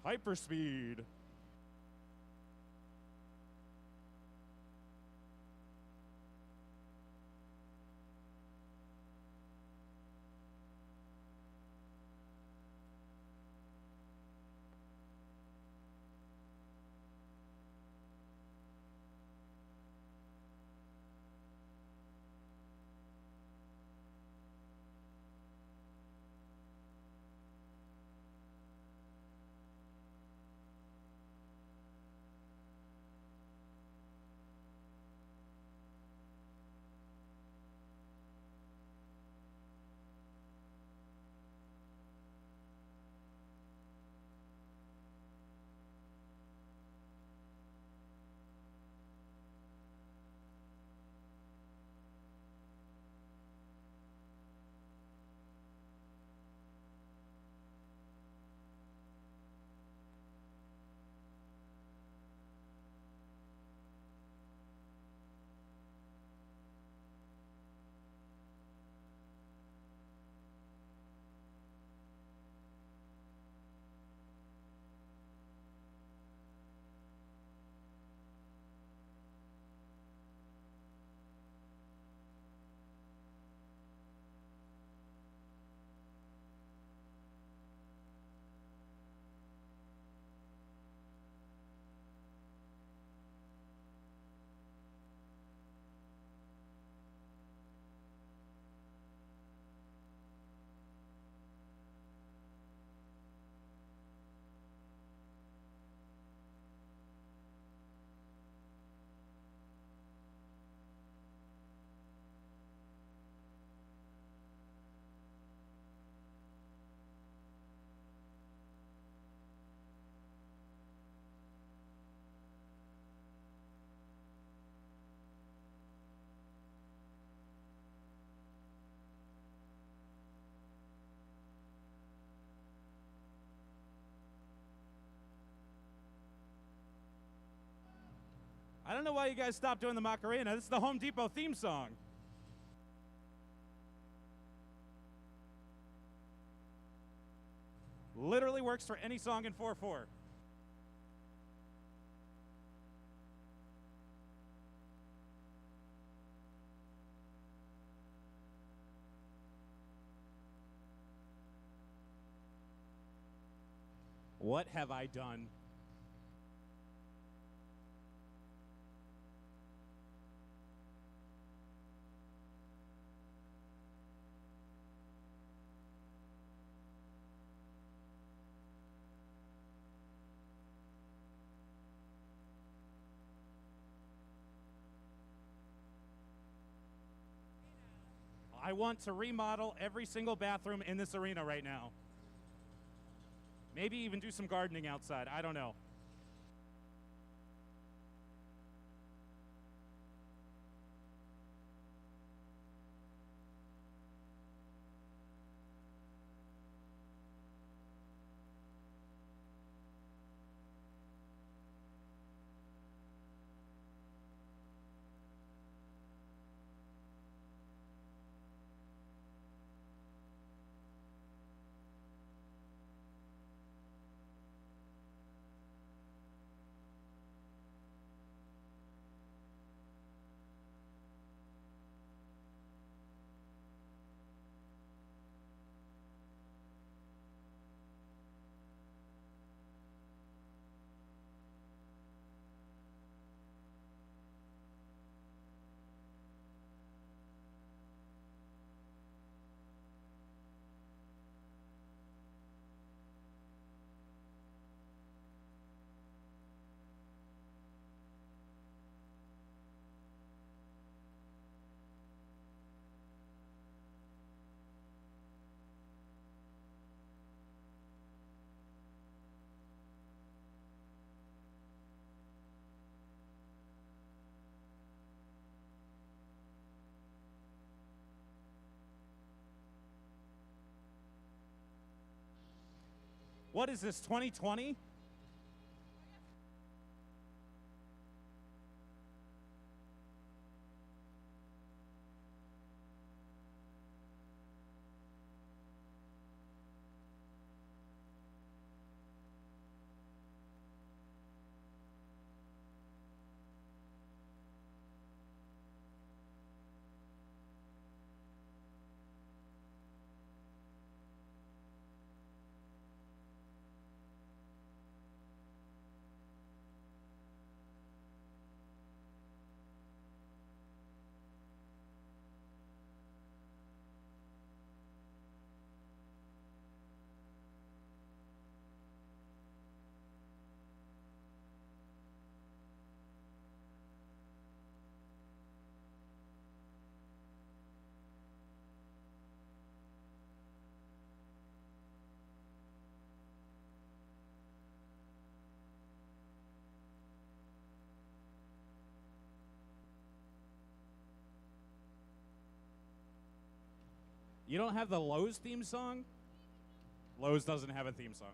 Hyperspeed. I don't know why you guys stopped doing the Macarena. This is the Home Depot theme song. Literally works for any song in 4/4. What have I done? I want to remodel every single bathroom in this arena right now. Maybe even do some gardening outside. I don't know. What is this, 2020? You don't have the Lowe's theme song? Lowe's doesn't have a theme song.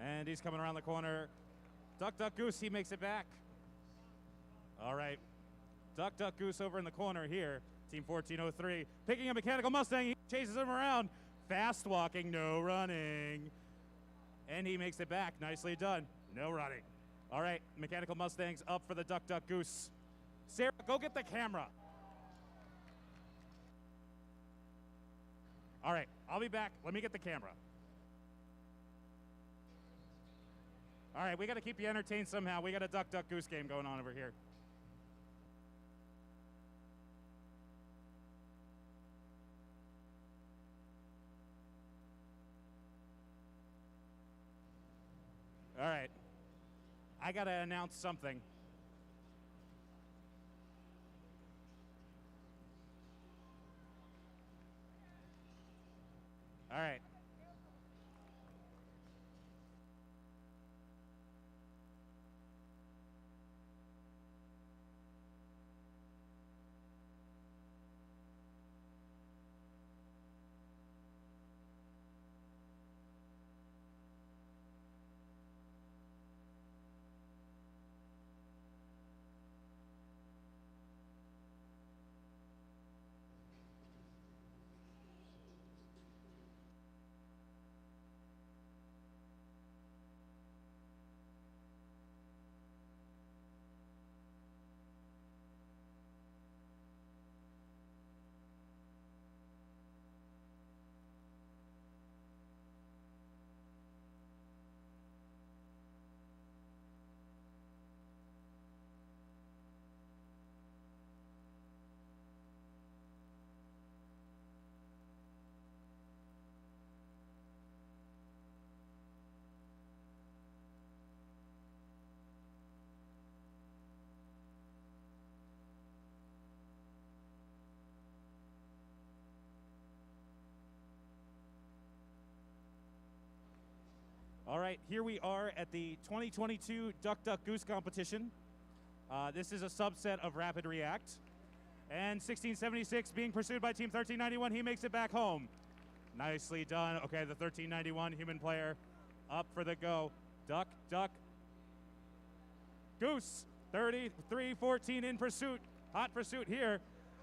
And he's coming around the corner. Duck, duck, goose, he makes it back. All right. Duck, duck, goose over in the corner here. Team 1403 picking a mechanical Mustang. He chases him around. Fast walking, no running. And he makes it back. Nicely done. No running. All right. Mechanical Mustang's up for the duck, duck, goose. Sarah, go get the camera. All right. I'll be back. Let me get the camera. All right, we got to keep you entertained somehow. We got a duck, duck, goose game going on over here. All right, I got to announce something. All right. All right, here we are at the 2022 Duck Duck Goose competition. This is a subset of Rapid React. And 1676 being pursued by Team 1391. He makes it back home. Nicely done. Okay, the 1391 human player up for the go. Duck, duck. Goose, 33-14 in pursuit. Hot pursuit here.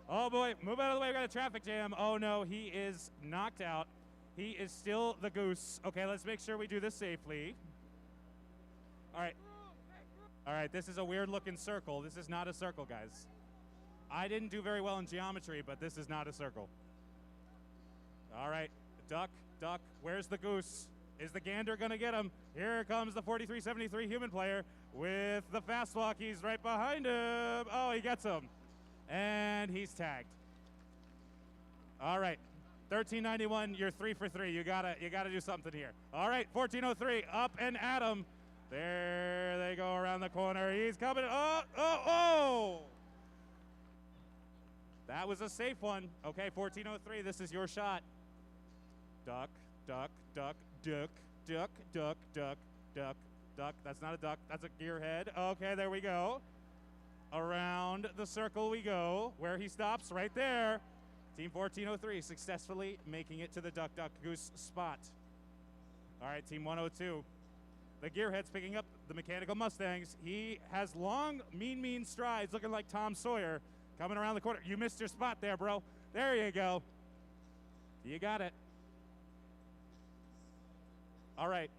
Oh boy, move out of the way, we got a traffic jam. Oh no, he is knocked out. He is still the goose. Okay, let's make sure we do this safely. All right. All right, this is a weird looking circle. This is not a circle, guys. I didn't do very well in geometry, but this is not a circle. All right, duck, duck, where's the goose? Is the gander gonna get him? Here comes the 43-73 human player with the fast walk. He's right behind him. Oh, he gets him. And he's tagged. All right, 1391, you're 3 for 3. You gotta do something here. All right, 1403, up and at him. There they go around the corner. He's coming. Oh, oh, oh! That was a safe one. Okay, 1403, this is your shot. Duck, duck, duck, duck, duck, duck, duck, duck, duck. That's not a duck, that's a gearhead. Okay, there we go. Around the circle we go. Where he stops, right there. Team 1403 successfully making it to the duck, duck, goose spot. All right, Team 102. The gearhead's picking up the mechanical Mustangs. He has long, mean strides, looking like Tom Sawyer, coming around the corner. You missed your spot there, bro. There you go. You got it. All right.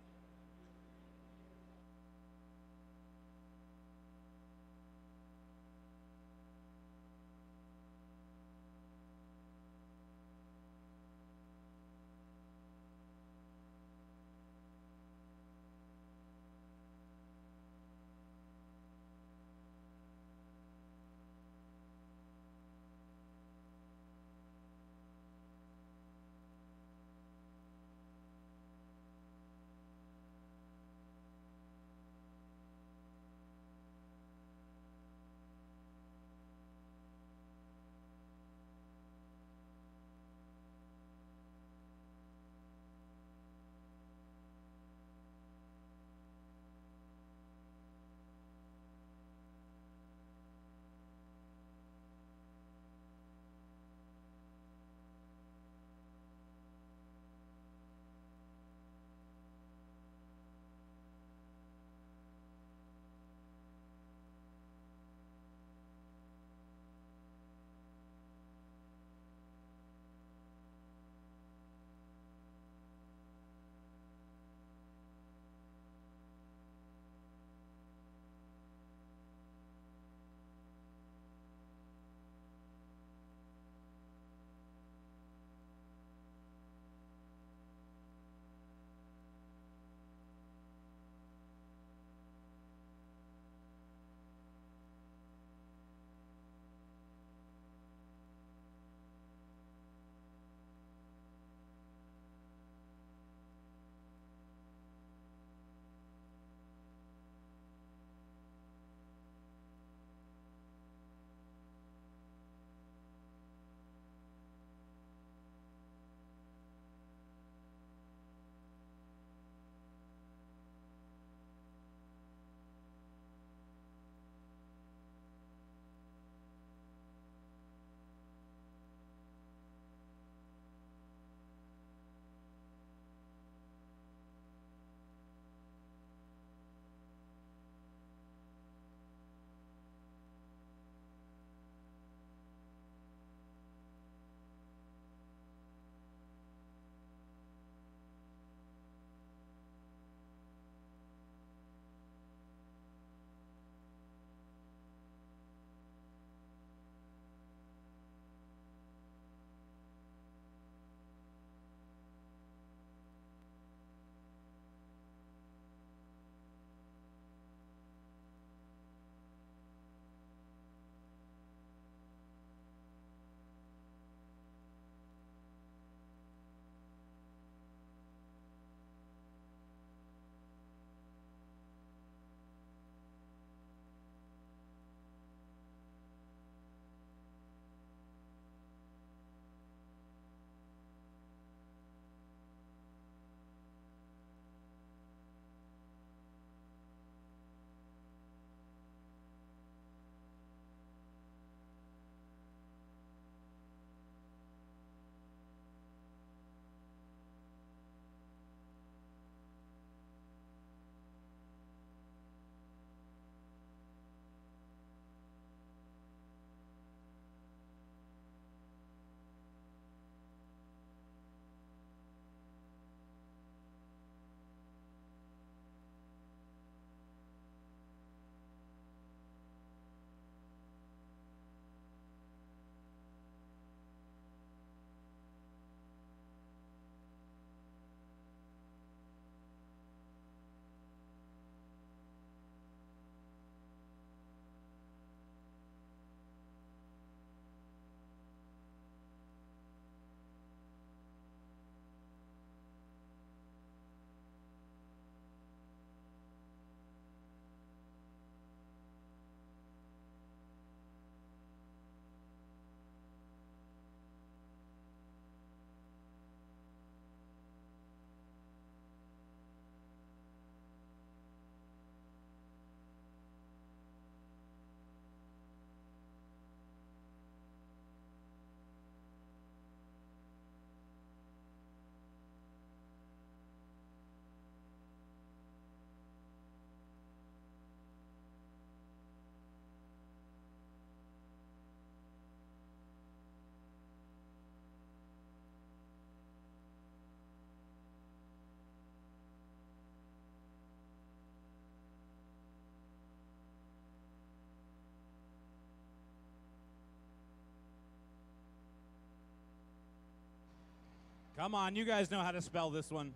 Come on, you guys know how to spell this one.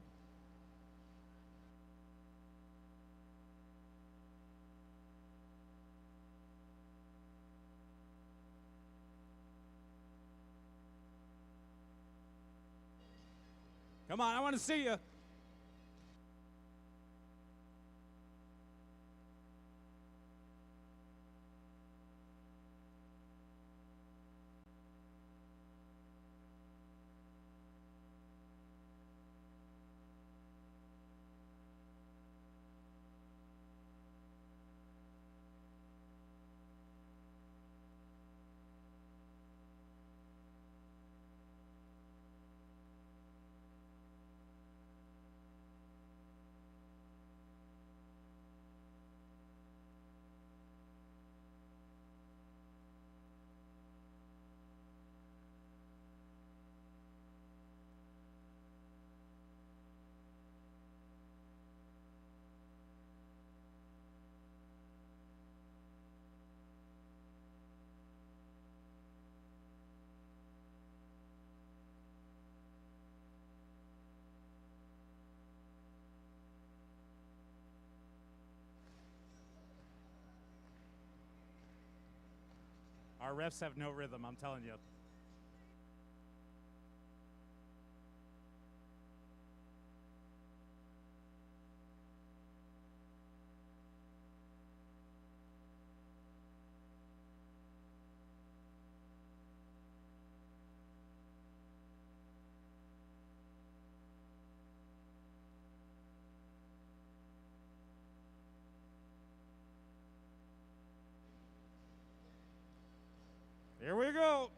Come on, I want to see you. Our refs have no rhythm, I'm telling you. Here we go.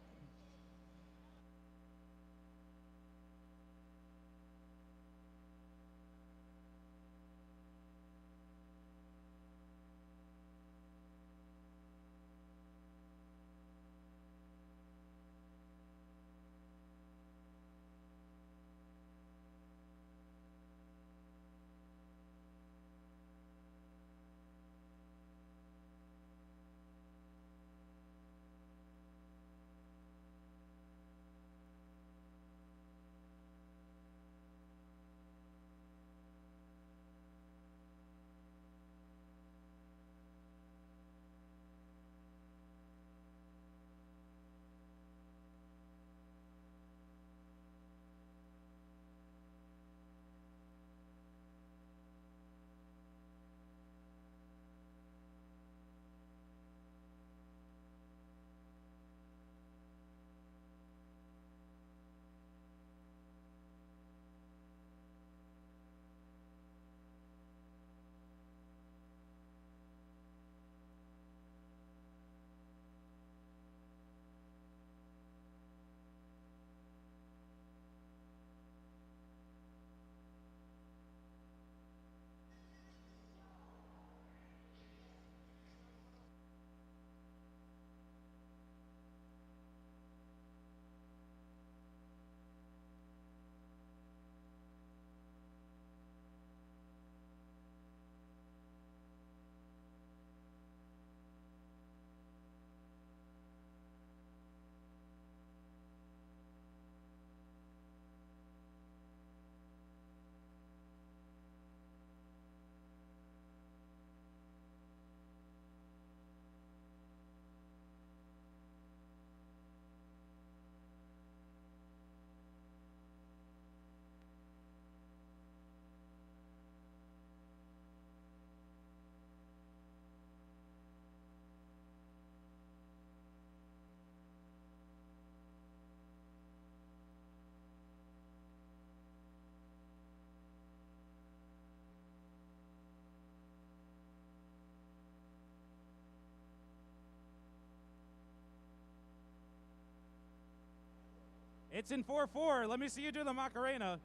It's in 4-4. Let me see you do the Macarena.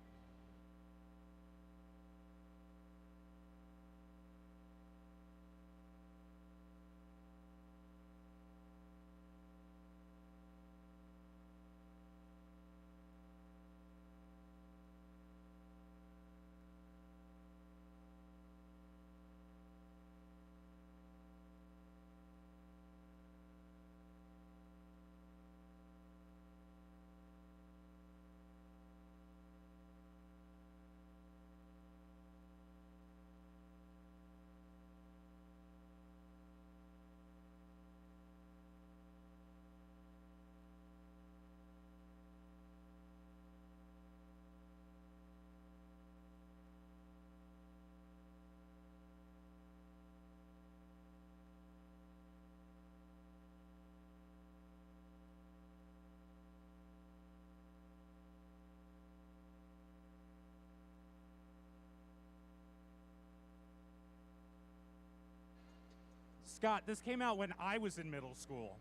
Scott, this came out when I was in middle school.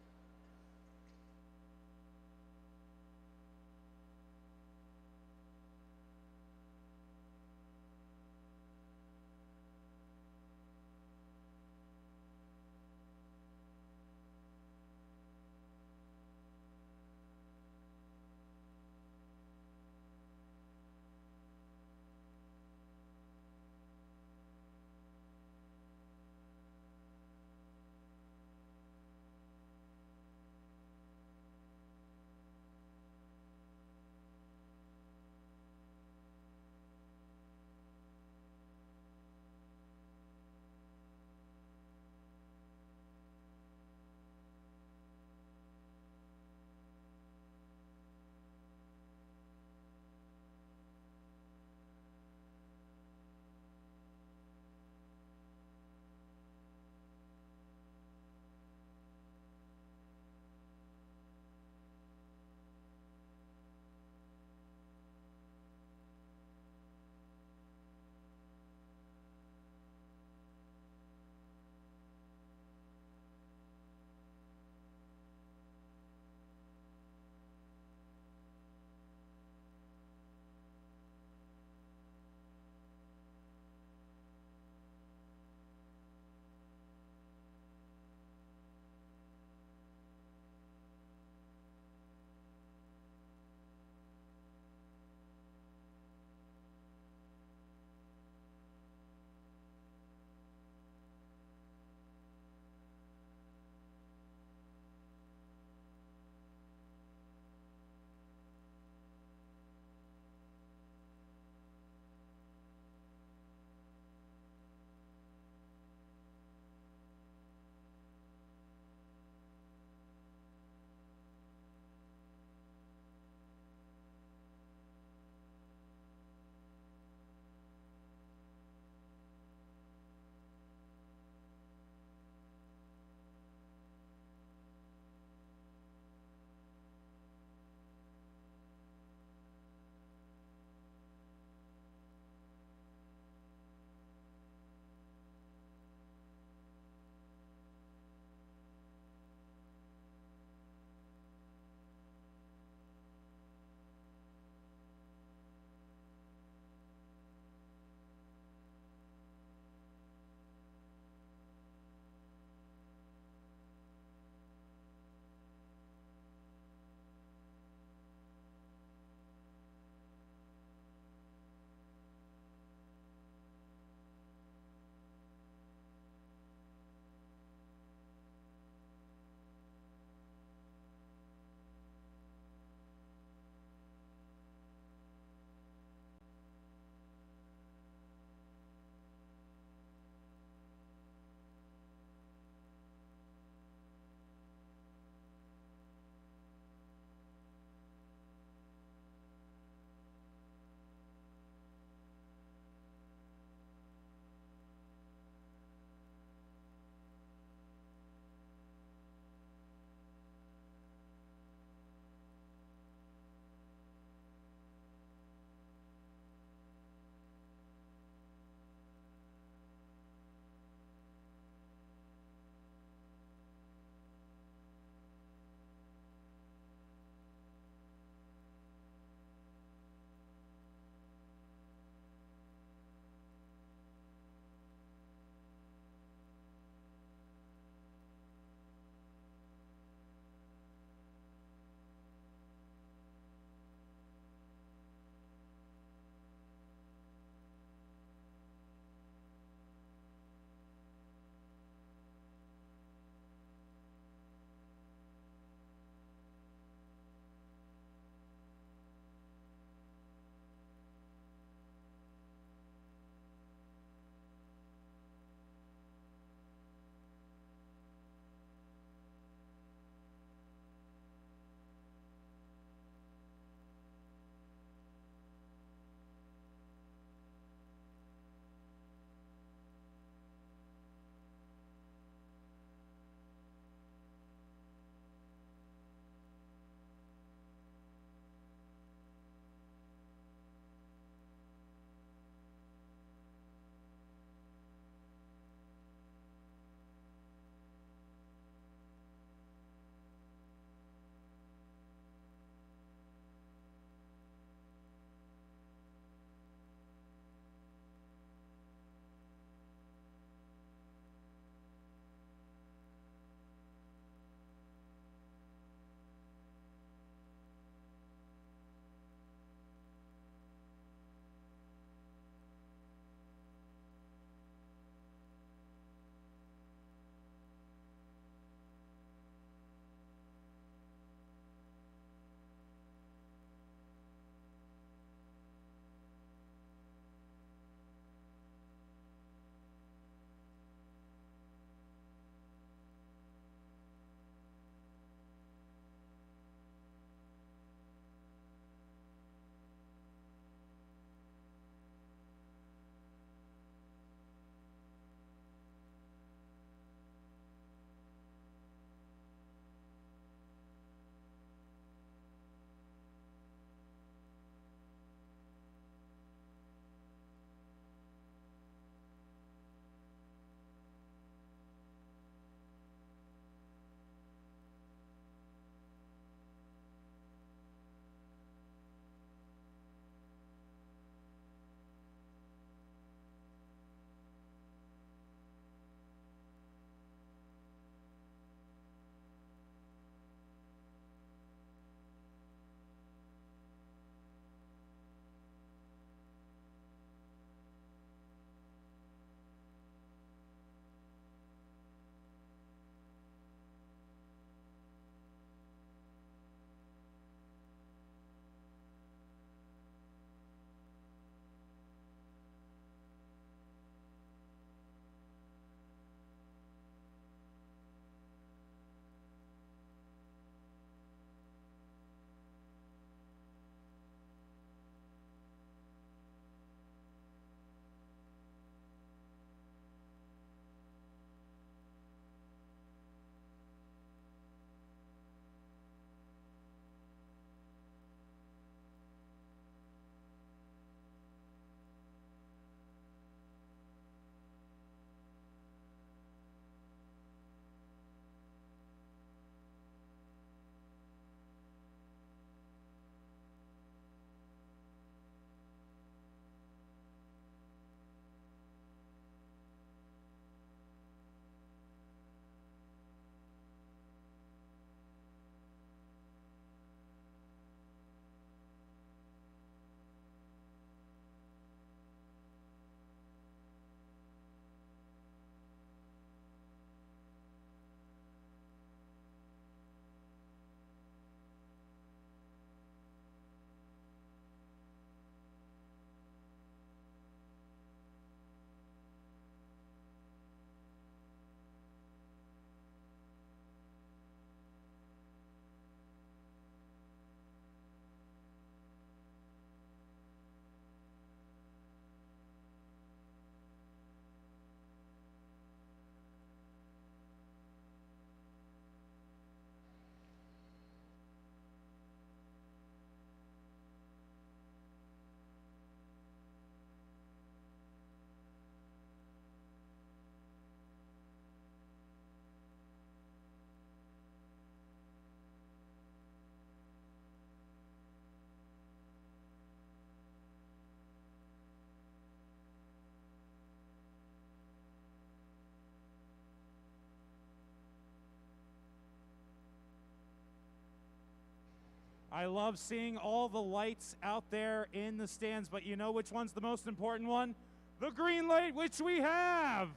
I love seeing all the lights out there in the stands, but you know which one's the most important one? The green light, which we have.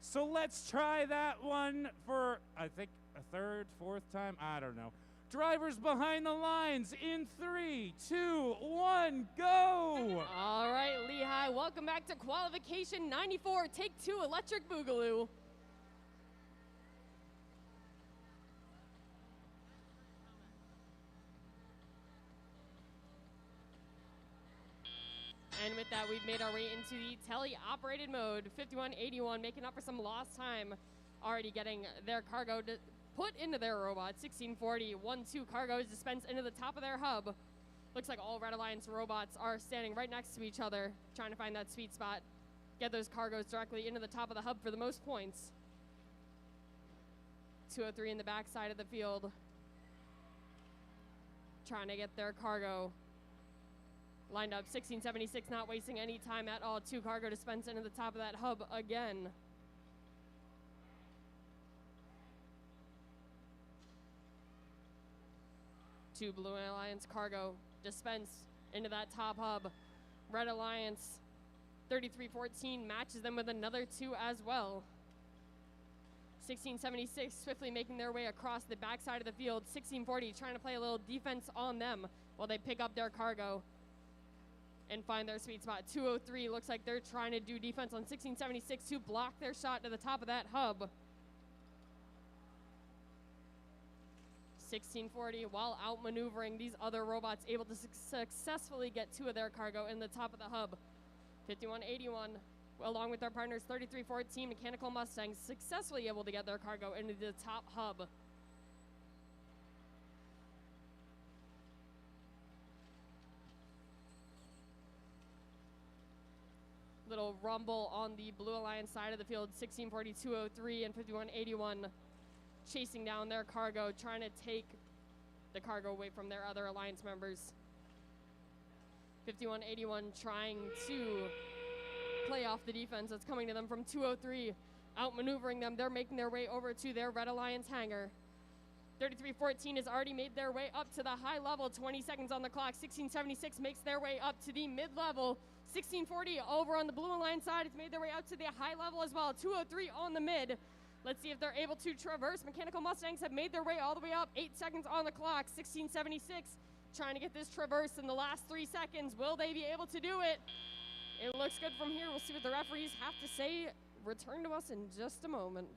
So let's try that one for, I think, a third, fourth time, I don't know. Drivers behind the lines in 3, 2, 1, go! All right, Lehigh, welcome back to Qualification 94, Take 2, Electric Boogaloo. And with that, we've made our way into the tele-operated mode. 5181 making up for some lost time, already getting their cargo put into their robot. 1640, 1-2 cargo is dispensed into the top of their hub. Looks like all Red Alliance robots are standing right next to each other, trying to find that sweet spot, get those cargoes directly into the top of the hub for the most points. 203 in the back side of the field, trying to get their cargo lined up. 1676 not wasting any time at all. 2 cargo dispensed into the top of that hub again. Two Blue Alliance cargo dispensed into that top hub. Red Alliance 3314 matches them with another 2 as well. 1676 swiftly making their way across the backside of the field. 1640 trying to play a little defense on them while they pick up their cargo and find their sweet spot. 203 looks like they're trying to do defense on 1676 to block their shot to the top of that hub. 1640, while outmaneuvering these other robots, able to successfully get 2 of their cargo in the top of the hub. 5181, along with their partners 3314 Mechanical Mustangs, successfully able to get their cargo into the top hub. Little rumble on the Blue Alliance side of the field. 1640, 203 and 5181 chasing down their cargo, trying to take the cargo away from their other Alliance members. 5181 trying to play off the defense that's coming to them from 203, outmaneuvering them. They're making their way over to their Red Alliance hangar. 3314 has already made their way up to the high level. 20 seconds on the clock. 1676 makes their way up to the mid-level. 1640 over on the Blue Alliance side has made their way up to the high level as well. 203 on the mid. Let's see if they're able to traverse. Mechanical Mustangs have made their way all the way up. 8 seconds on the clock. 1676 trying to get this traverse in the last 3 seconds. Will they be able to do it? It looks good from here. We'll see what the referees have to say. Return to us in just a moment.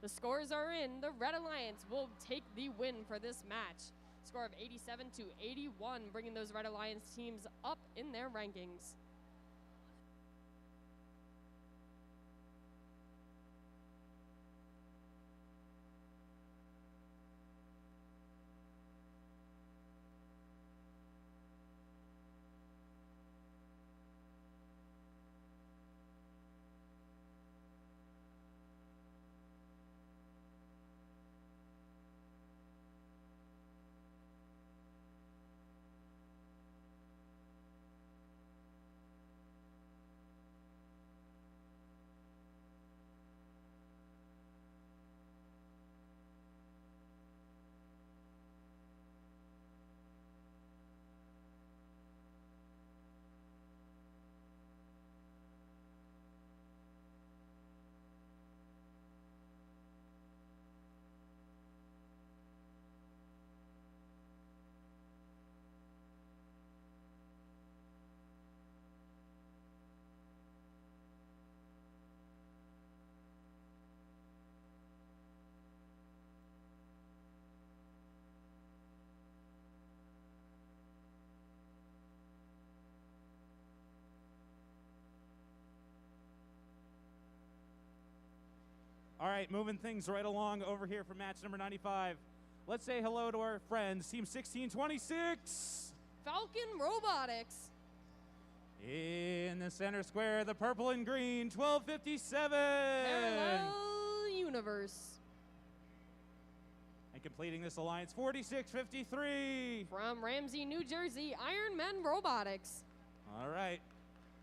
The scores are in. The Red Alliance will take the win for this match. Score of 87-81, bringing those Red Alliance teams up in their rankings. All right, moving things right along over here for match number 95. Let's say hello to our friends, Team 1626. Falcon Robotics. In the center square, the purple and green, 1257. Parallel Universe. And completing this alliance, 4653. From Ramsey, New Jersey, Iron Men Robotics. All right.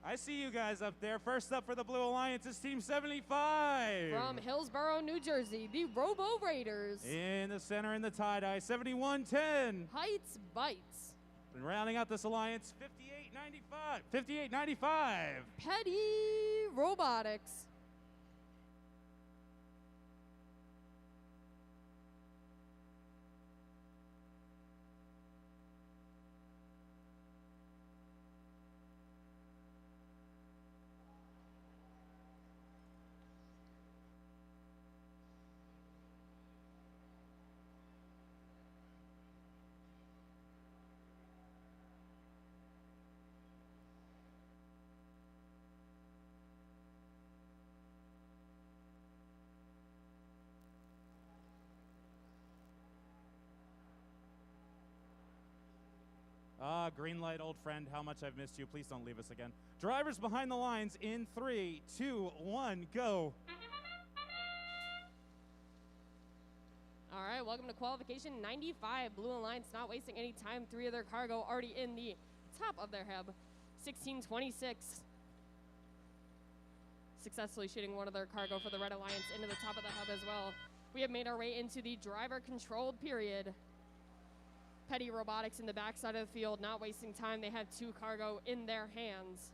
I see you guys up there. First up for the Blue Alliance is Team 75. From Hillsborough, New Jersey, the Robo Raiders. In the center in the tie-dye, 7110. Heights Bites. And rounding out this alliance, 5895. 5895. Petty Robotics. Green light, old friend, how much I've missed you. Please don't leave us again. Drivers behind the lines in 3, 2, 1, go. All right, welcome to qualification 95. Blue Alliance not wasting any time. 3 of their cargo already in the top of their hub. 1626. Successfully shooting one of their cargo for the Red Alliance into the top of the hub as well. We have made our way into the driver-controlled period. Petty Robotics in the backside of the field, not wasting time. They have 2 cargo in their hands,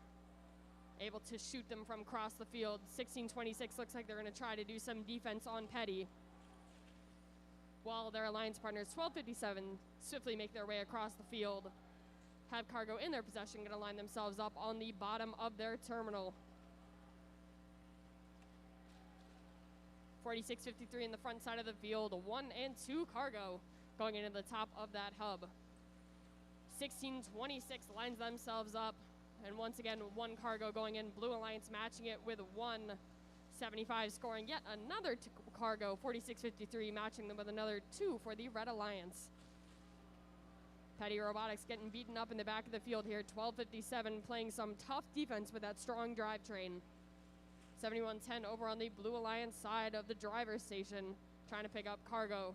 able to shoot them from across the field. 1626 looks like they're going to try to do some defense on Petty, while their alliance partners 1257 swiftly make their way across the field, have cargo in their possession, going to line themselves up on the bottom of their terminal. 4653 in the front side of the field, 1 and 2 cargo going into the top of that hub. 1626 lines themselves up, and once again, 1 cargo going in. Blue Alliance matching it with 175, scoring yet another cargo. 4653 matching them with another 2 for the Red Alliance. Petty Robotics getting beaten up in the back of the field here. 1257 playing some tough defense with that strong drivetrain. 7110 over on the Blue Alliance side of the driver's station, trying to pick up cargo.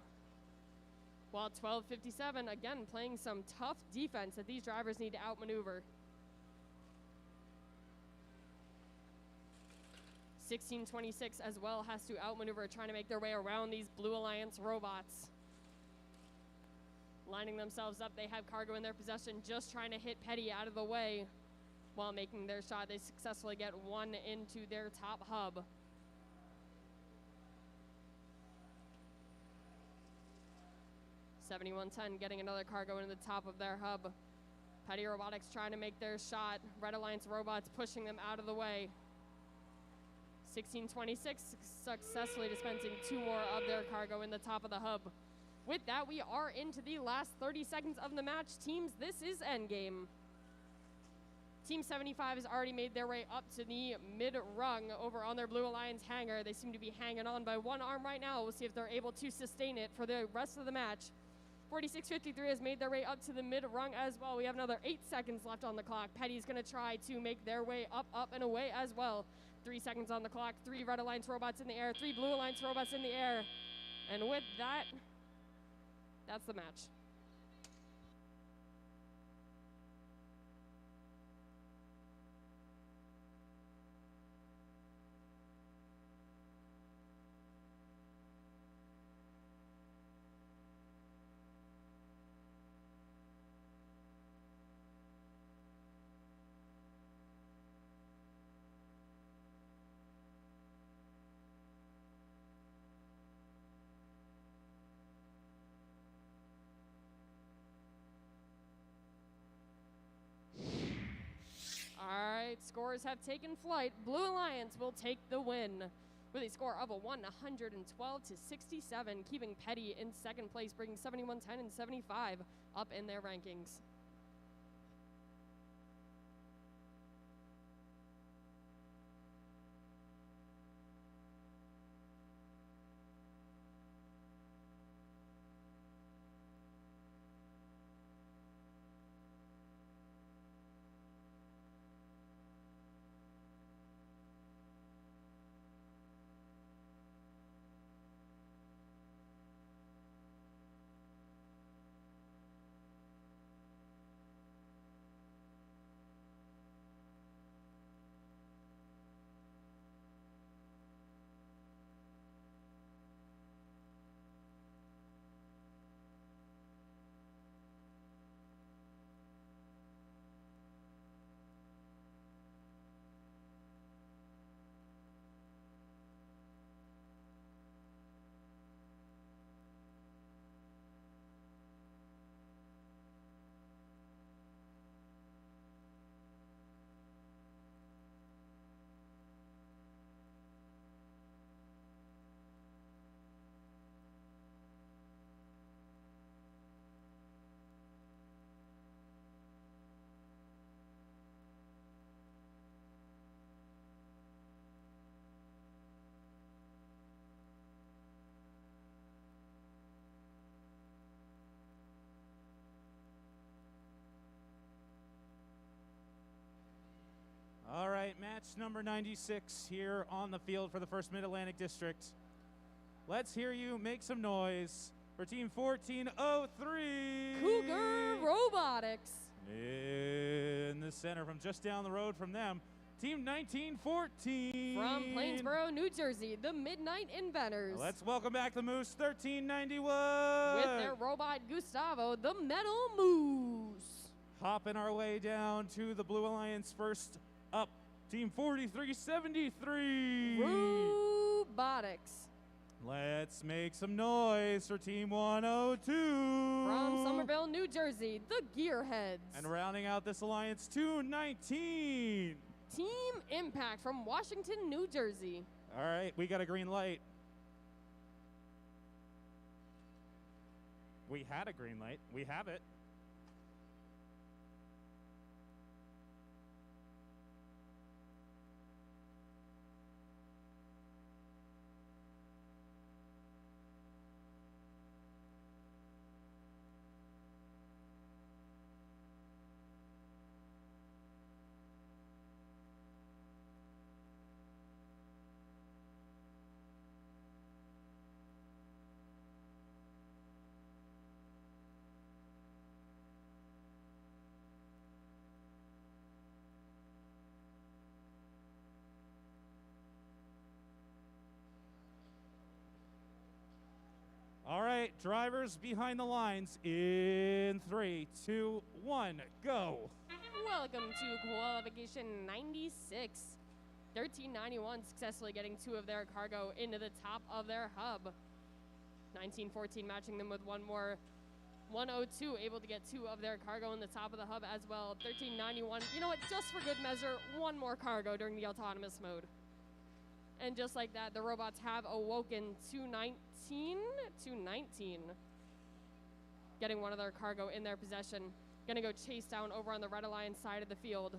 While 1257, again, playing some tough defense that these drivers need to outmaneuver. 1626 as well has to outmaneuver, trying to make their way around these Blue Alliance robots. Lining themselves up, they have cargo in their possession, just trying to hit Petty out of the way while making their shot. They successfully get 1 into their top hub. $7110 getting another cargo into the top of their hub. Petty Robotics trying to make their shot. Red Alliance robots pushing them out of the way. 1626 successfully dispensing 2 more of their cargo in the top of the hub. With that, we are into the last 30 seconds of the match. Teams, this is endgame. Team 75 has already made their way up to the mid-rung over on their Blue Alliance hangar. They seem to be hanging on by 1 arm right now. We'll see if they're able to sustain it for the rest of the match. 4653 has made their way up to the mid-rung as well. We have another 8 seconds left on the clock. Petty's going to try to make their way up, and away as well. 3 seconds on the clock. 3 Red Alliance robots in the air. 3 Blue Alliance robots in the air. And with that, that's the match. Scores have taken flight. Blue Alliance will take the win with a score of a 112-67, keeping Petty in second place, bringing 7110 and 75 up in their rankings. right, match number 96 here on the field for the First Mid-Atlantic District. Let's hear you make some noise for Team 1403. Cougar Robotics. In the center from just down the road from them, Team 1914. From Plainsboro, New Jersey, the Midnight Inventors. Let's welcome back the Moose 1391. With their robot Gustavo, the Metal Moose. Hopping our way down to the Blue Alliance first up, Team 4373. Robotics. Let's make some noise for Team 102. From Somerville, New Jersey, the Gearheads. And rounding out this alliance, 219. Team Impact from Washington, New Jersey. All right, we got a green light. We had a green light. We have it. All right, drivers behind the lines in 3, 2, 1, go. Welcome to qualification 96. 1391 successfully getting 2 of their cargo into the top of their hub. 1914 matching them with one more. 102 able to get 2 of their cargo in the top of the hub as well. 1391, you know what, just for good measure, 1 more cargo during the autonomous mode. And just like that, the robots have awoken 219, getting 1 of their cargo in their possession. Gonna go chase down over on the Red Alliance side of the field.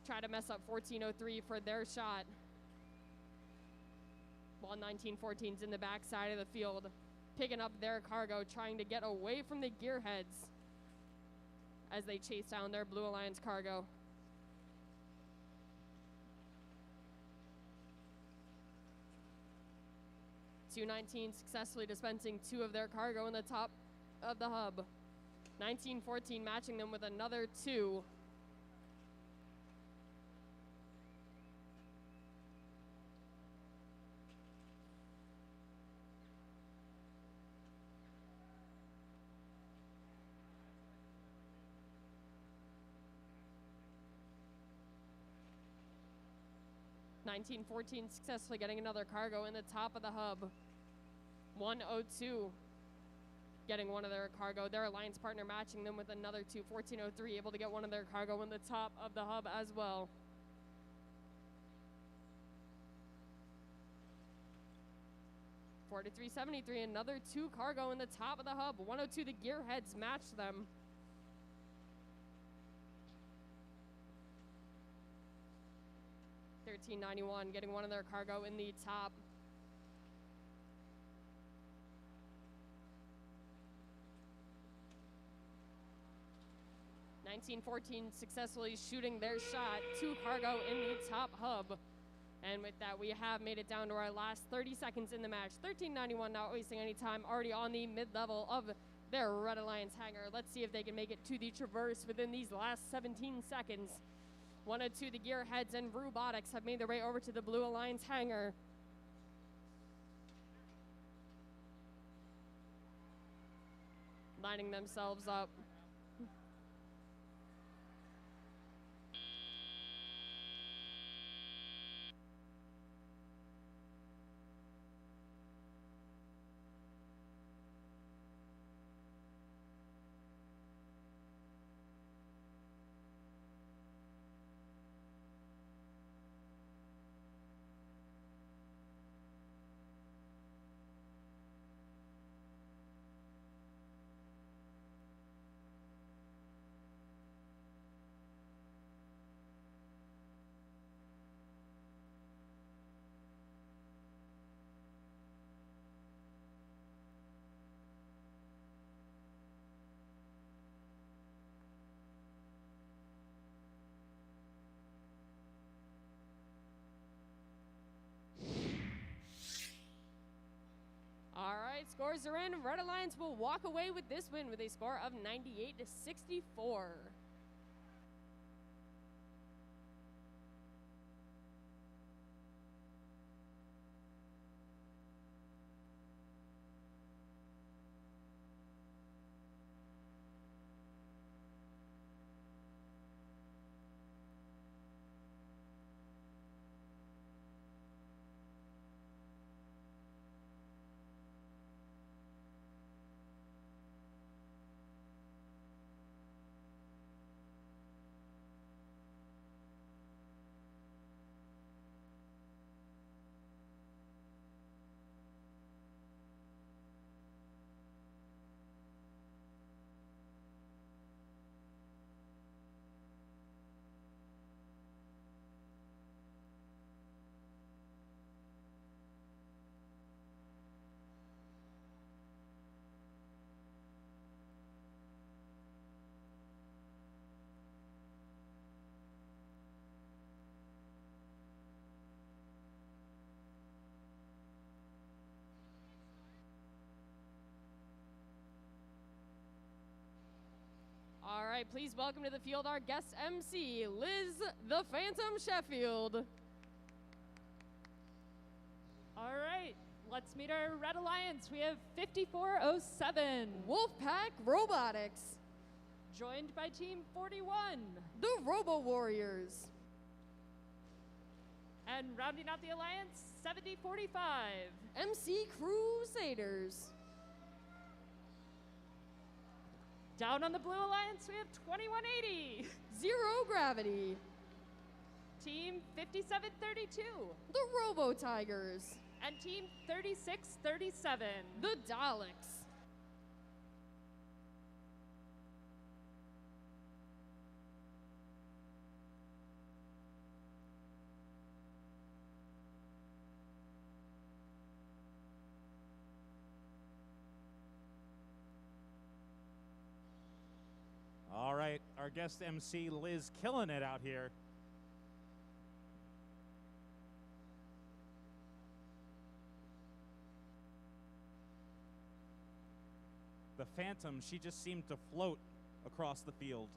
Try to mess up 1403 for their shot. While 1914's in the back side of the field, picking up their cargo, trying to get away from the Gearheads as they chase down their Blue Alliance cargo. .219 successfully dispensing 2 of their cargo in the top of the hub. 1914 matching them with another 2. .1914 successfully getting another cargo in the top of the hub. 102 getting 1 of their cargo. Their alliance partner matching them with another 2. 1403 able to get 1 of their cargo in the top of the hub as well. .4373 another 2 cargo in the top of the hub. 102 the Gearheads matched them. .1391 getting 1 of their cargo in the top. .1914 successfully shooting their shot. 2 cargo in the top hub. And with that, we have made it down to our last 30 seconds in the match. .1391 not wasting any time, already on the mid-level of their Red Alliance hangar. Let's see if they can make it to the traverse within these last 17 seconds. 102 the Gearheads and Robotics have made their way over to the Blue Alliance hangar. Lining themselves up. Our Zoran Red Alliance will walk away with this win with a score of 98-64. All right, please welcome to the field our guest MC, Liz the Phantom Sheffield. All right, let's meet our Red Alliance. We have 5407. Wolfpack Robotics. Joined by Team 41. The Robo Warriors. And rounding out the alliance, 7045. MC Crusaders. Down on the Blue Alliance, we have 2180. Zero Gravity. Team 5732. The Robo Tigers. And Team 3637. The Daleks. All right, our guest MC, Liz, killing it out here. The Phantom, she just seemed to float across the field.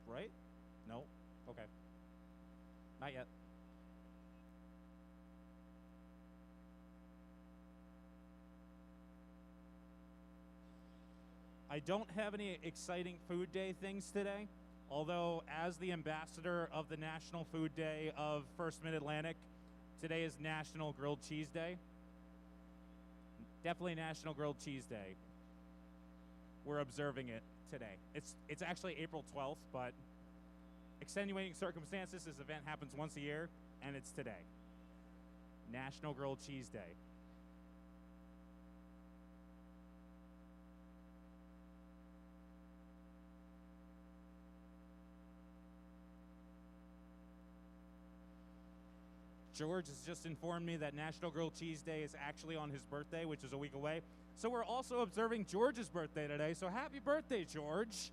Right? No? Okay. Not yet. I don't have any exciting Food Day things today, although as the ambassador of the National Food Day of First Mid-Atlantic, today is National Grilled Cheese Day. Definitely National Grilled Cheese Day. We're observing it today. It's actually April 12th, but extenuating circumstances, this event happens once a year, and it's today. National Grilled Cheese Day. George has just informed me that National Grilled Cheese Day is actually on his birthday, which is a week away. So we're also observing George's birthday today, so happy birthday, George.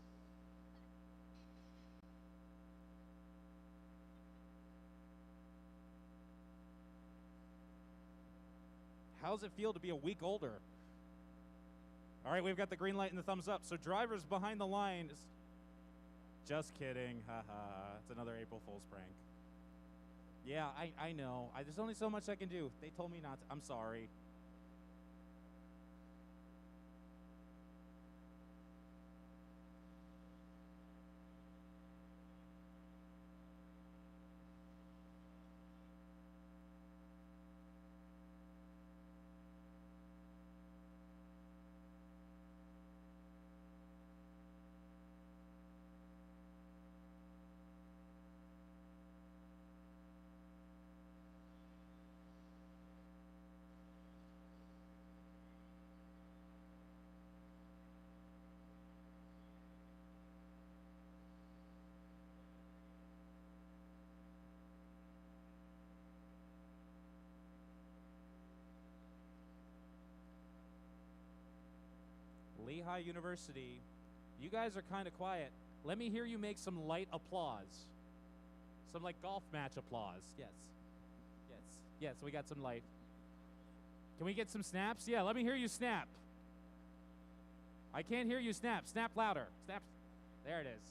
How's it feel to be a week older? All right, we've got the green light and the thumbs up. So drivers behind the line. Just kidding. Haha. It's another April Fool's prank. Yeah, I know. There's only so much I can do. They told me not to. I'm sorry. Lehigh University, you guys are kind of quiet. Let me hear you make some light applause. Some like golf match applause. Yes. Yes. Yes, we got some light. Can we get some snaps? Yeah, let me hear you snap. I can't hear you snap. Snap louder. Snap. There it is.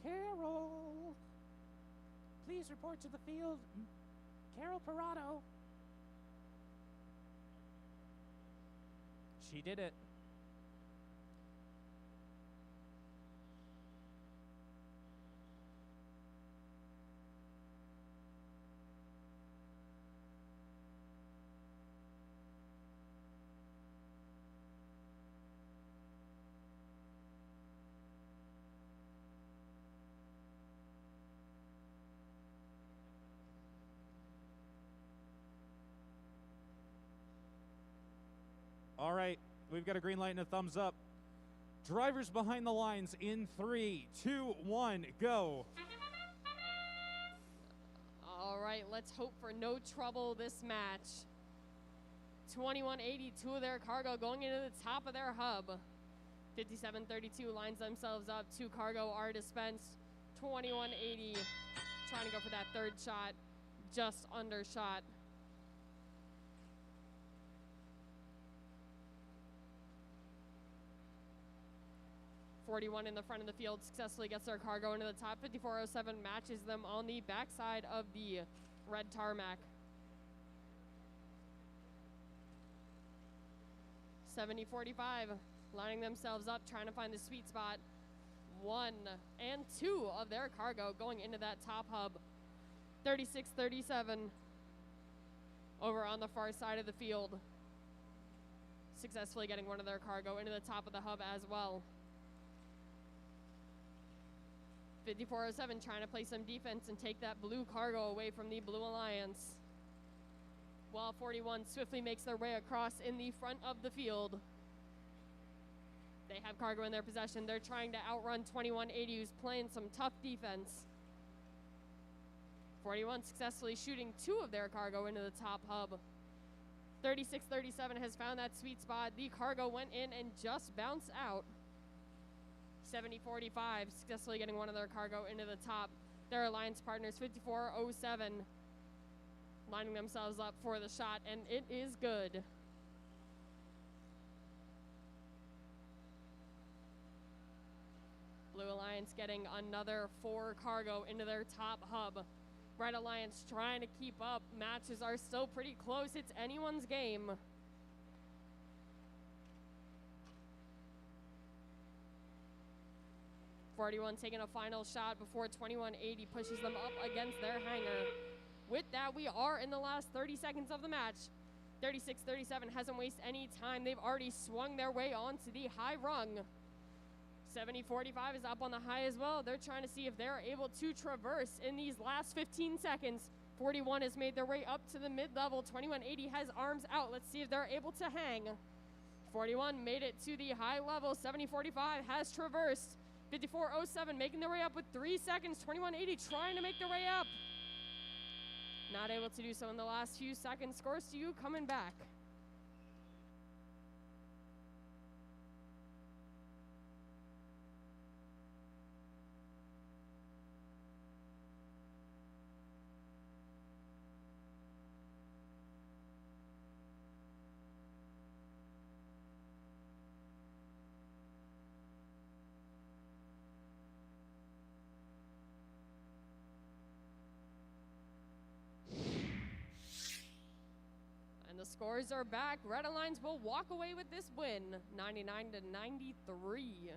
Carol, please report to the field. Carol Parado. She did it. All right, we've got a green light and a thumbs up. Drivers behind the lines in 3, 2, 1, go. All right, let's hope for no trouble this match. 2182 of their cargo going into the top of their hub. 5732 lines themselves up. 2 cargo are dispensed. 2180 trying to go for that third shot, just undershot. .41 in the front of the field successfully gets their cargo into the top. 5407 matches them on the backside of the red tarmac. 7045 lining themselves up, trying to find the sweet spot. 1 and 2 of their cargo going into that top hub. 3637 over on the far side of the field, successfully getting one of their cargo into the top of the hub as well. 5407 trying to play some defense and take that blue cargo away from the Blue Alliance. While 41 swiftly makes their way across in the front of the field. They have cargo in their possession. They're trying to outrun 2180, who's playing some tough defense. 41 successfully shooting 2 of their cargo into the top hub. 3637 has found that sweet spot. The cargo went in and just bounced out. 7045 successfully getting one of their cargo into the top. Their alliance partners 5407 lining themselves up for the shot, and it is good. Blue Alliance getting another 4 cargo into their top hub. Red Alliance trying to keep up. Matches are still pretty close. It's anyone's game. .41 taking a final shot before 2180 pushes them up against their hangar. With that, we are in the last 30 seconds of the match. 3637 hasn't wasted any time. They've already swung their way onto the high rung. 7045 is up on the high as well. They're trying to see if they're able to traverse in these last 15 seconds. 41 has made their way up to the mid-level. 2180 has arms out. Let's see if they're able to hang. 41 made it to the high level. 7045 has traversed. 5407 making their way up with 3 seconds. 2180 trying to make their way up. Not able to do so in the last few seconds. Scores to you coming back. The scores are back. Red Alliance will walk away with this win, 99-93.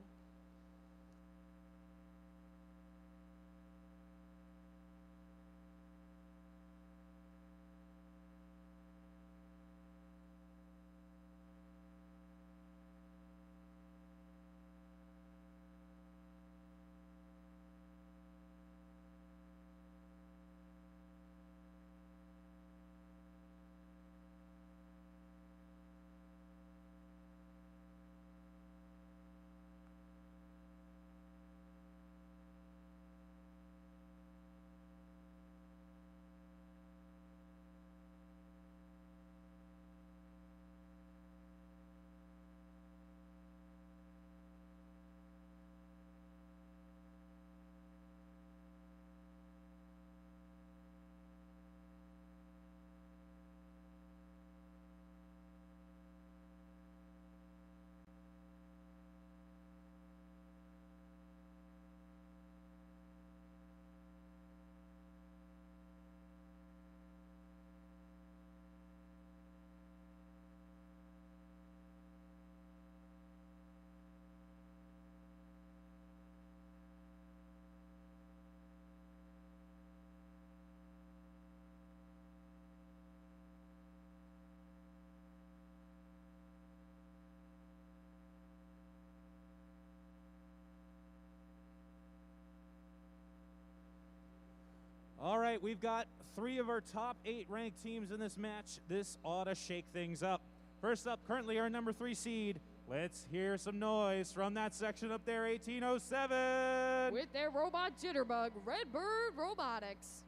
All right, we've got 3 of our top 8 ranked teams in this match. This ought to shake things up. First up, currently our number 3 seed. Let's hear some noise from that section up there, 1807. With their robot Jitterbug, Redbird Robotics.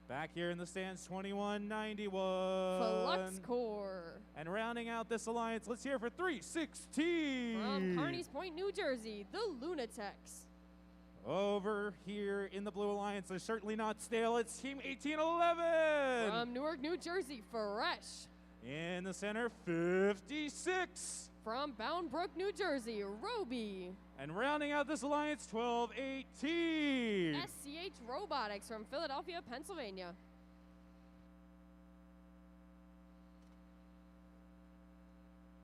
Back here in the stands, 2191. Flux Core. And rounding out this alliance, let's hear for 316. From Carneys Point, New Jersey, the Lunatics. Over here in the Blue Alliance, they're certainly not stale. It's Team 1811. From Newark, New Jersey, Fresh. In the center, 56. From Bound Brook, New Jersey, Roby. And rounding out this alliance, 1218. SCH Robotics from Philadelphia, Pennsylvania.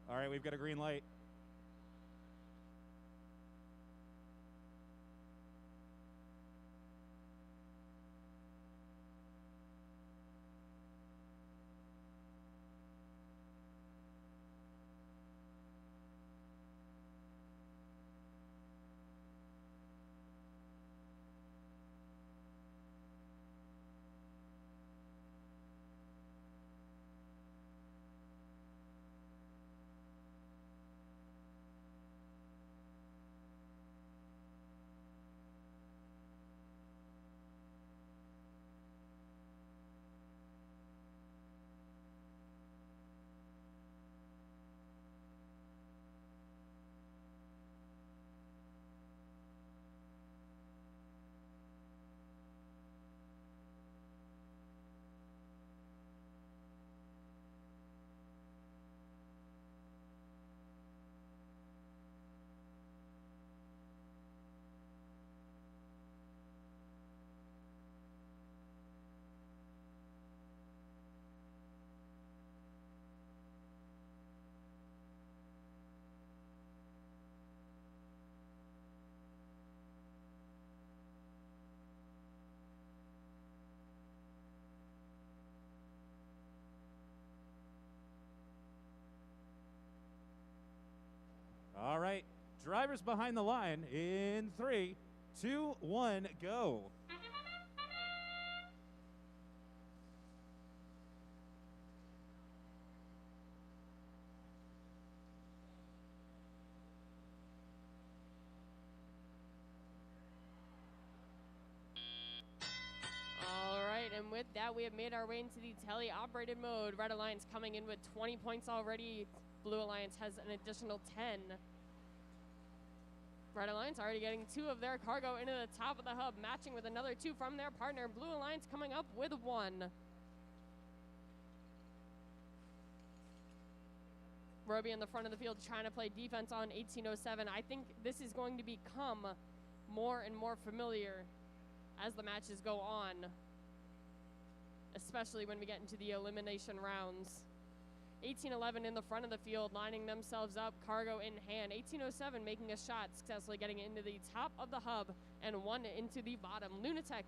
All right, we've got a green light. All right, drivers behind the line in 3, 2, 1, go. And with that, we have made our way into the tele-operated mode. Red Alliance coming in with 20 points already. Blue Alliance has an additional 10. Red Alliance already getting 2 of their cargo into the top of the hub, matching with another 2 from their partner. Blue Alliance coming up with 1. Roby in the front of the field trying to play defense on 1807. I think this is going to become more and more familiar as the matches go on, especially when we get into the elimination rounds. 1811 in the front of the field, lining themselves up, cargo in hand. 1807 making a shot, successfully getting into the top of the hub and 1 into the bottom. Lunatex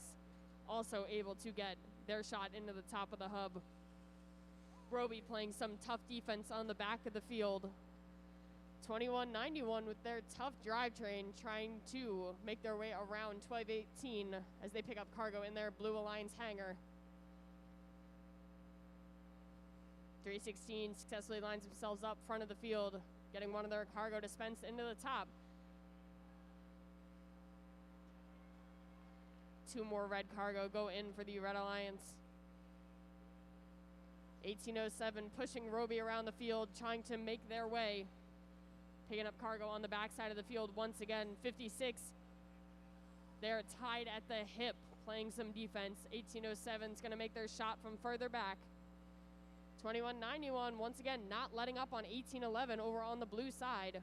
also able to get their shot into the top of the hub. Roby playing some tough defense on the back of the field. 2191 with their tough drivetrain trying to make their way around 1218 as they pick up cargo in their Blue Alliance hangar. 316 successfully lines themselves up front of the field, getting 1 of their cargo dispensed into the top. 2 more red cargo go in for the Red Alliance. 1807 pushing Roby around the field, trying to make their way. Picking up cargo on the backside of the field once again. 56, they're tied at the hip, playing some defense. 1807 is going to make their shot from further back. 2191 once again not letting up on 1811 over on the blue side.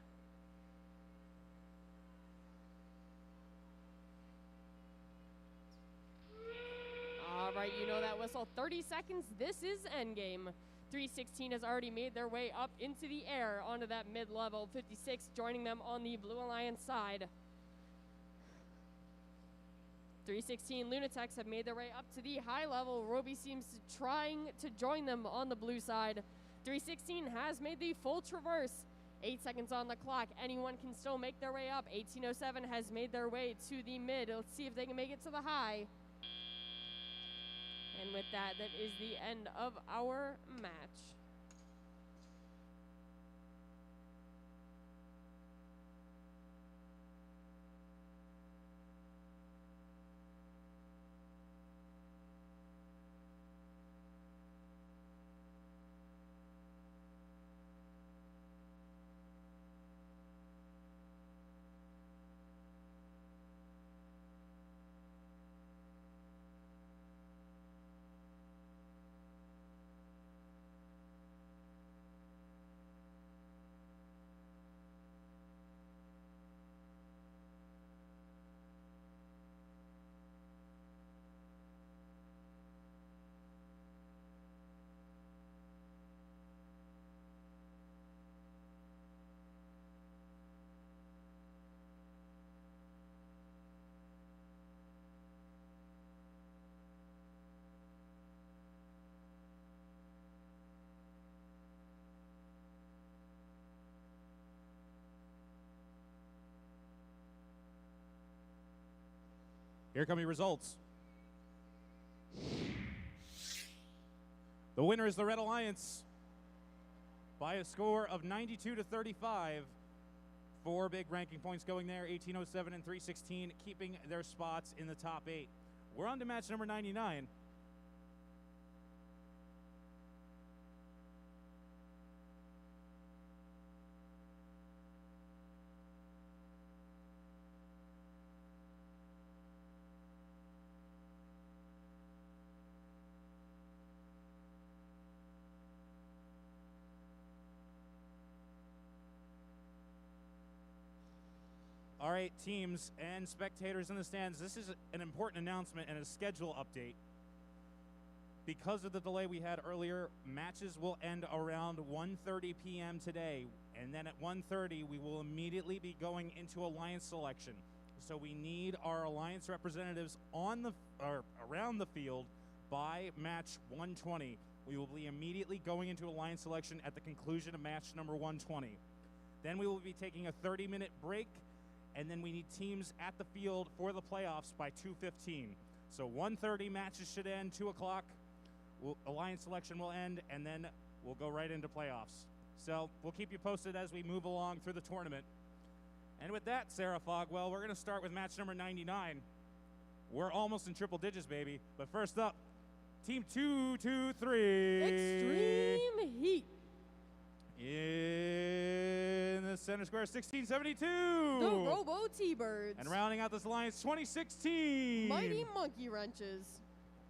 All right, you know that whistle. 30 seconds, this is endgame. 316 has already made their way up into the air onto that mid-level. 56 joining them on the Blue Alliance side. 316 Lunatex have made their way up to the high level. Roby seems trying to join them on the blue side. 316 has made the full traverse. 8 seconds on the clock. Anyone can still make their way up. 1807 has made their way to the mid. Let's see if they can make it to the high. And with that, that is the end of our match. Here come your results. The winner is the Red Alliance by a score of 92-35. 4 big ranking points going there, 1807 and 316, keeping their spots in the top 8. We're on to match number 99. All right, teams and spectators in the stands, this is an important announcement and a schedule update. Because of the delay we had earlier, matches will end around 1:30 p.m. today, and then at 1:30 we will immediately be going into alliance selection. So we need our alliance representatives on the or around the field by match 120. We will be immediately going into alliance selection at the conclusion of match number 120. Then we will be taking a 30-minute break, and then we need teams at the field for the playoffs by 2:15. So 1:30 matches should end, 2 o'clock. Alliance selection will end, and then we'll go right into playoffs. So we'll keep you posted as we move along through the tournament. And with that, Sarah Fogwell, we're going to start with match number 99. We're almost in triple digits, baby. But first up, Team 223. Extreme Heat. In the center square, 1672. The Robo T-Birds. And rounding out this alliance, 2016. Mighty Monkey Wrenches.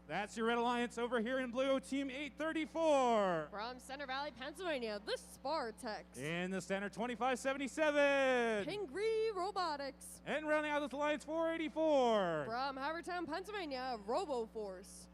That's your Red Alliance over here in blue, Team 834. From Center Valley, Pennsylvania, the Spartex. In the center, 2577. Pingree Robotics. And rounding out this alliance, 484. From Havertown, Pennsylvania, RoboForce.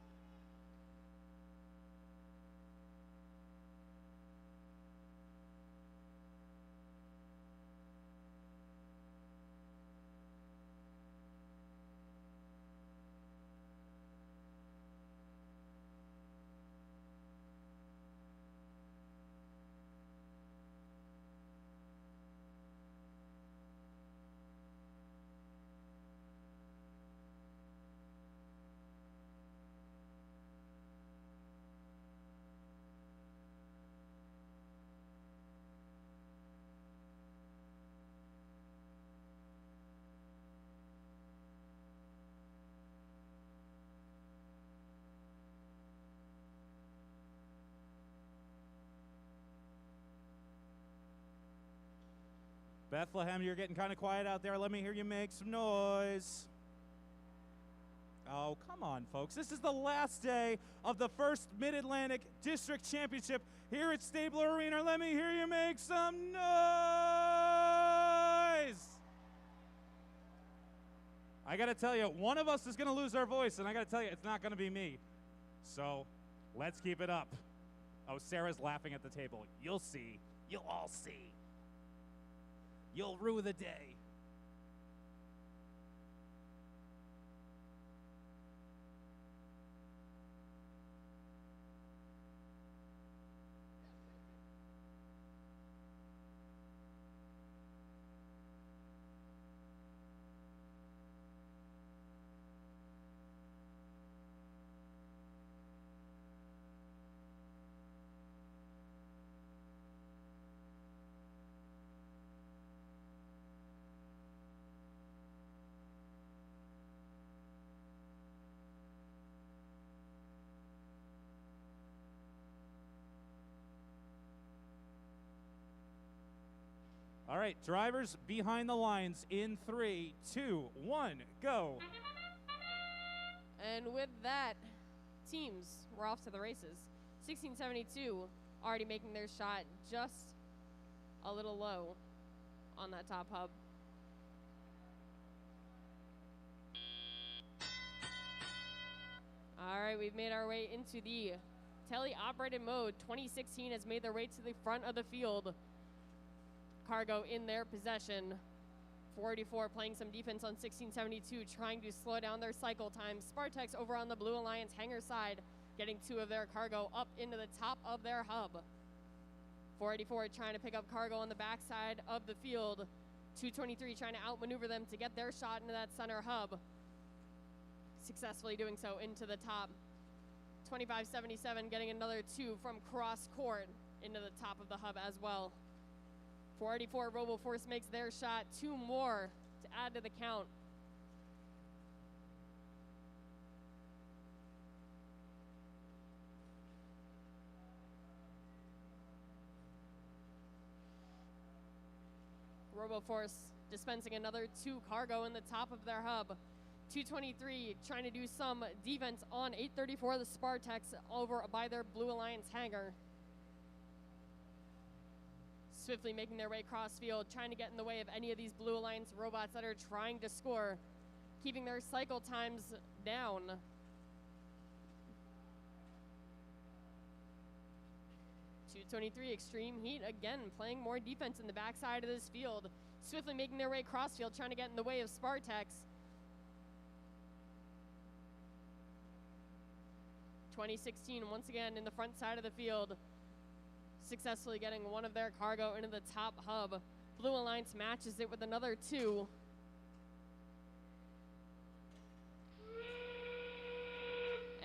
Bethlehem, you're getting kind of quiet out there. Let me hear you make some noise. Oh, come on, folks. This is the last day of the first Mid-Atlantic District Championship here at Stabler Arena. Let me hear you make some noise. I got to tell you, one of us is going to lose our voice, and I got to tell you, it's not going to be me. So let's keep it up. Oh, Sarah's laughing at the table. You'll see. You'll all see. You'll rue the day. All right, drivers behind the lines in 3, 2, 1, go. And with that, teams were off to the races. 1672 already making their shot just a little low on that top hub. All right, we've made our way into the tele-operated mode. 2016 has made their way to the front of the field. Cargo in their possession. 484 playing some defense on 1672, trying to slow down their cycle time. Spartex over on the Blue Alliance hangar side, getting 2 of their cargo up into the top of their hub. 484 trying to pick up cargo on the backside of the field. 223 trying to outmaneuver them to get their shot into that center hub. Successfully doing so into the top. 2577 getting another 2 from cross court into the top of the hub as well. 484 RoboForce makes their shot, 2 more to add to the count. RoboForce dispensing another 2 cargo in the top of their hub. 223 trying to do some defense on 834, the Spartex, over by their Blue Alliance hangar. Swiftly making their way across field, trying to get in the way of any of these Blue Alliance robots that are trying to score, keeping their cycle times down. .223 Extreme Heat again playing more defense in the backside of this field, swiftly making their way across field, trying to get in the way of Spartex. 2016 once again in the front side of the field, successfully getting one of their cargo into the top hub. Blue Alliance matches it with another 2.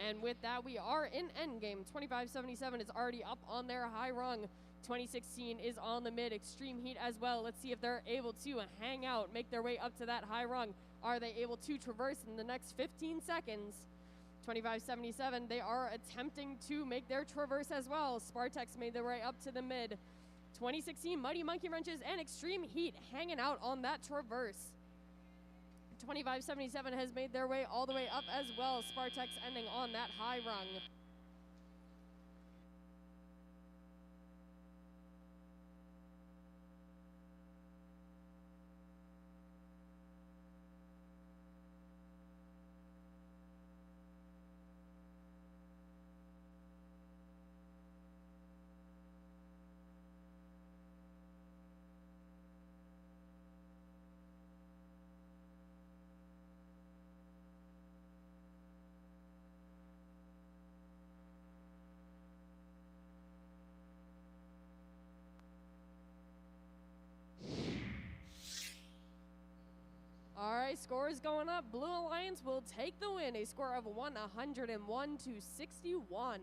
And with that, we are in endgame. 2577 is already up on their high rung. 2016 is on the mid. Extreme Heat as well. Let's see if they're able to hang out, make their way up to that high rung. Are they able to traverse in the next 15 seconds? 2577, they are attempting to make their traverse as well. Spartex made their way up to the mid. 2016 Mighty Monkey Wrenches and Extreme Heat hanging out on that traverse. 2577 has made their way all the way up as well. Spartex ending on that high rung. All right, score is going up. Blue Alliance will take the win. A score of 101 to 61.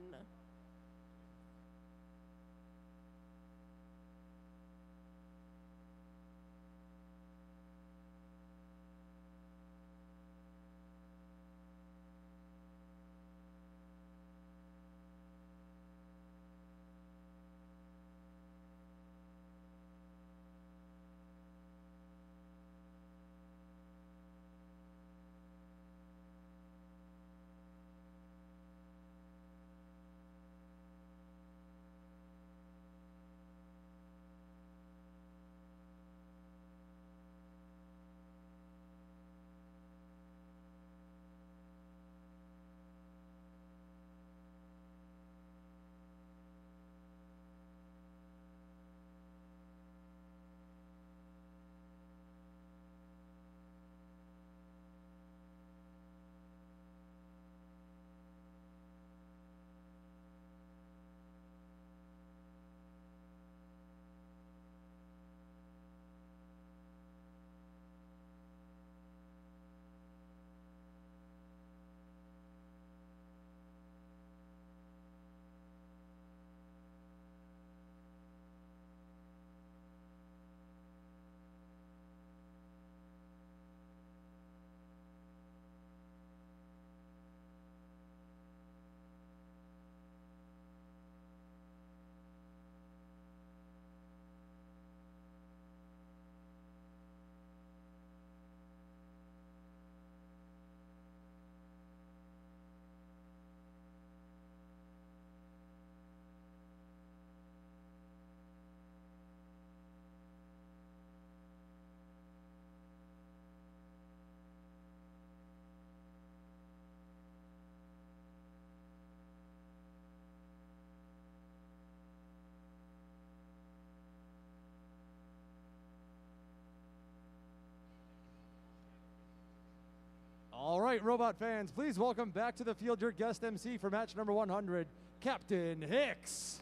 All right, Robot fans, please welcome back to the field your guest MC for match number 100, Captain Hicks.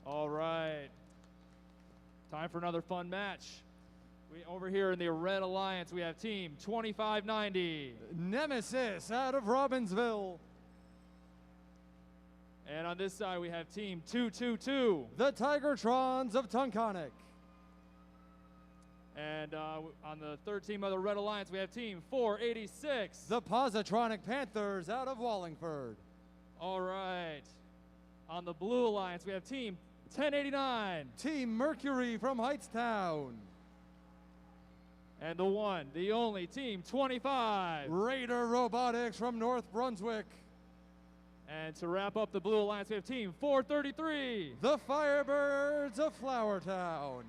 All right. Time for another fun match. Over here in the Red Alliance, we have team 2590. Nemesis out of Robbinsville. And on this side, we have team 222. The Tigertrons of Tunkhannock. And on the third team of the Red Alliance, we have team 486. The Positronic Panthers out of Wallingford. All right. On the Blue Alliance, we have team 1089. Team Mercury from Heightstown. And the one, the only, team 25. Raider Robotics from North Brunswick. And to wrap up the Blue Alliance, we have team 433. The Firebirds of Flowertown.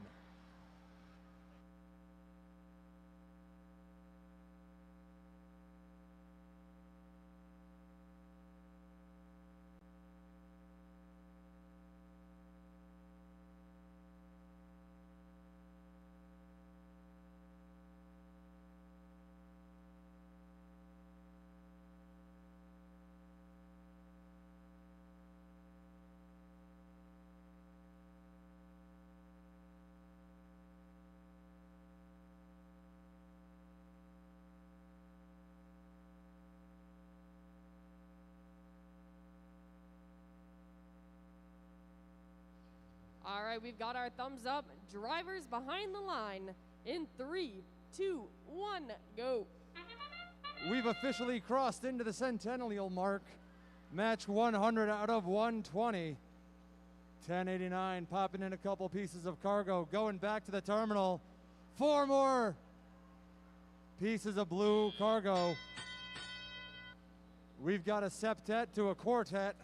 right, we've got our thumbs up. Drivers behind the line in 3, 2, 1, go. We've officially crossed into the centennial mark. Match 100 out of 120. 1089 popping in a couple pieces of cargo, going back to the terminal. 4 more pieces of blue cargo. We've got a septet to a quartet.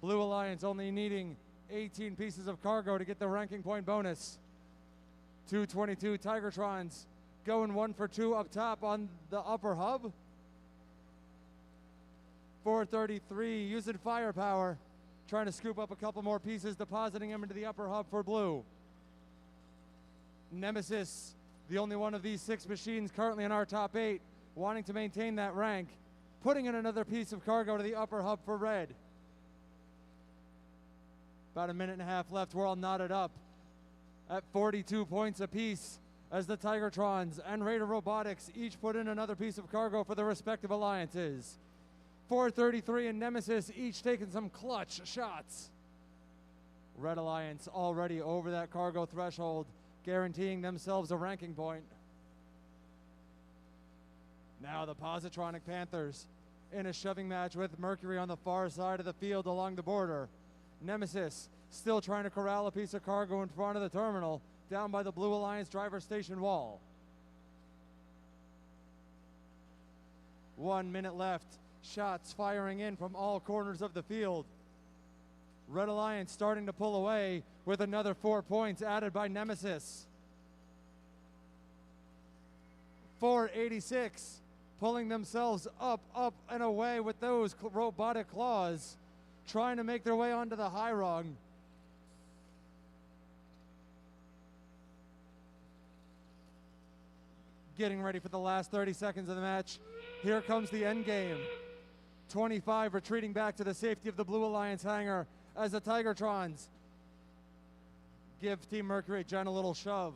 Blue Alliance only needing 18 pieces of cargo to get the ranking point bonus. 222 Tigertrons going 1 for 2 up top on the upper hub. 433 using firepower, trying to scoop up a couple more pieces, depositing them into the upper hub for blue. Nemesis, the only one of these 6 machines currently in our top 8, wanting to maintain that rank, putting in another piece of cargo to the upper hub for red. About a minute and a half left. We're all knotted up at 42 points apiece as the Tigertrons and Raider Robotics each put in another piece of cargo for their respective alliances. 433 and Nemesis each taking some clutch shots. Red Alliance already over that cargo threshold, guaranteeing themselves a ranking point. Now the Positronic Panthers in a shoving match with Mercury on the far side of the field along the border. Nemesis still trying to corral a piece of cargo in front of the terminal down by the Blue Alliance driver station wall. 1 minute left. Shots firing in from all corners of the field. Red Alliance starting to pull away with another 4 points added by Nemesis. 486 pulling themselves up, and away with those robotic claws, trying to make their way onto the high rung. Getting ready for the last 30 seconds of the match. Here comes the end game. 25 retreating back to the safety of the Blue Alliance hangar as the Tigertrons give Team Mercury a little shove.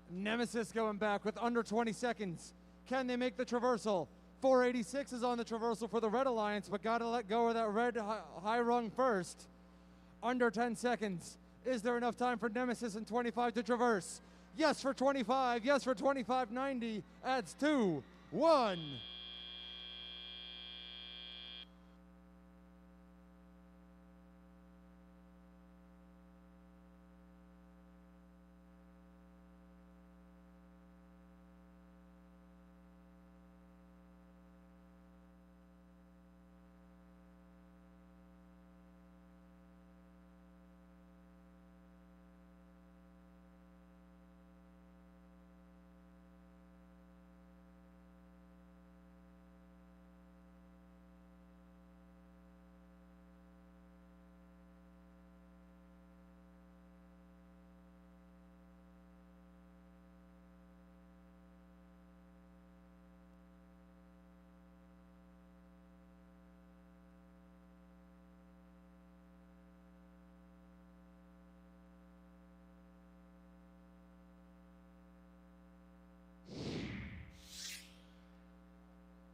Nemesis going back with under 20 seconds. Can they make the traversal? 486 is on the traversal for the Red Alliance, but got to let go of that red high rung first. Under 10 seconds. Is there enough time for Nemesis and 25 to traverse? Yes for 25. Yes for 25.90. Adds 2, 1.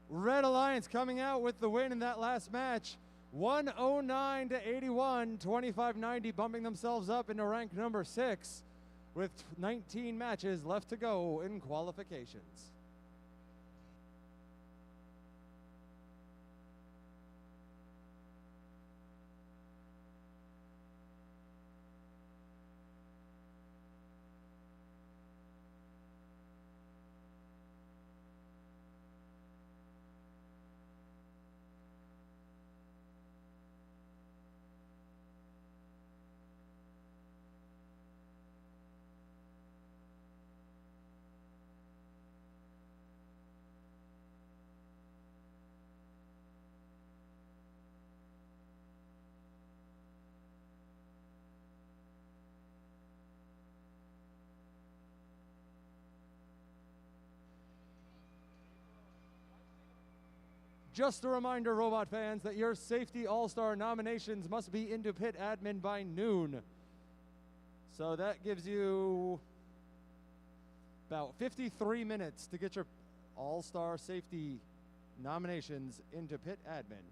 Red Alliance coming out with the win in that last match. 109 to 81, 25.90, bumping themselves up into rank number 6 with 19 matches left to go in qualifications. Just a reminder, Robot fans, that your Safety All-Star nominations must be into pit admin by noon. So that gives you about 53 minutes to get your All-Star Safety nominations into pit admin.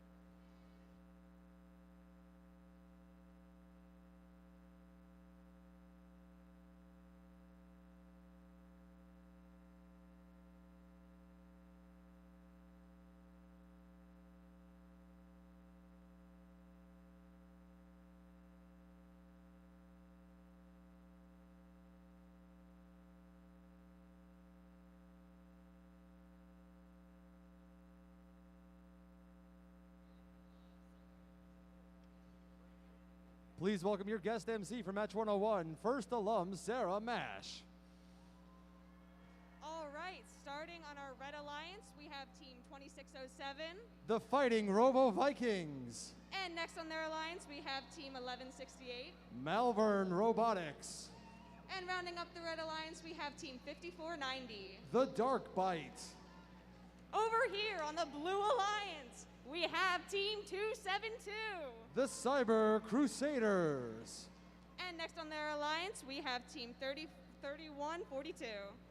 Please welcome your guest MC for Match 101, first alum Sarah Mash. All right, starting on our Red Alliance, we have Team 2607. The Fighting Robo Vikings. And next on their alliance, we have Team 1168. Malvern Robotics. And rounding up the Red Alliance, we have Team 5490. The Dark Bite. Over here on the Blue Alliance, we have Team 272. The Cyber Crusaders. And next on their alliance, we have Team 3142.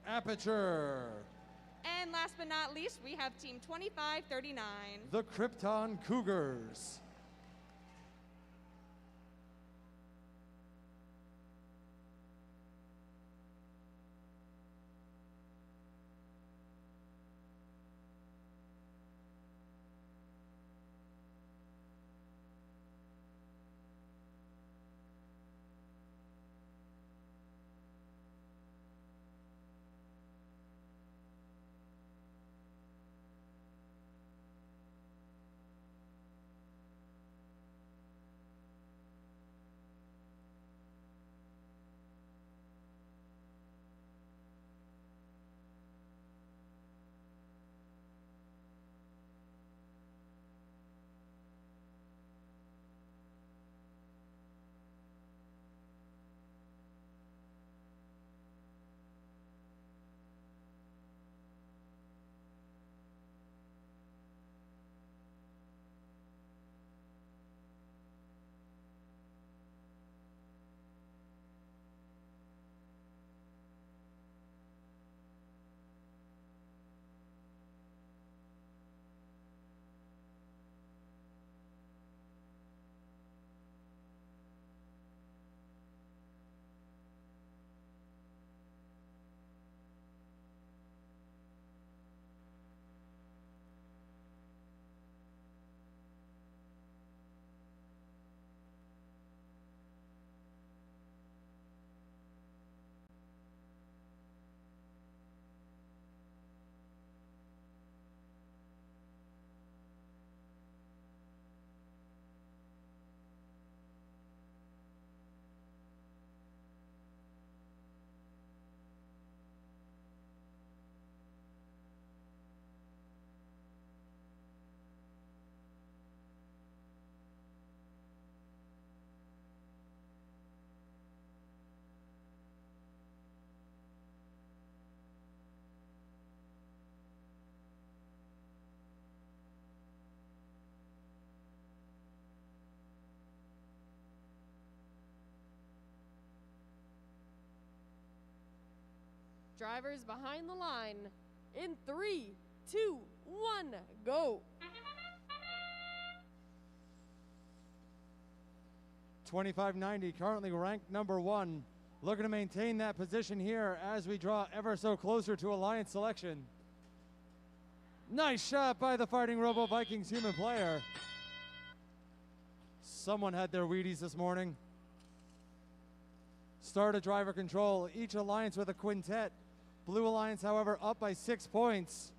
Aperture. And last but not least, we have Team 2539. The Krypton Cougars. Drivers behind the line in 3, 2, 1, go. 2590 currently ranked number 1. Looking to maintain that position here as we draw ever so closer to alliance selection. Nice shot by the Fighting Robo Vikings human player. Someone had their Wheaties this morning. Start of driver control, each alliance with a quintet. Blue Alliance, however, up by 6 points.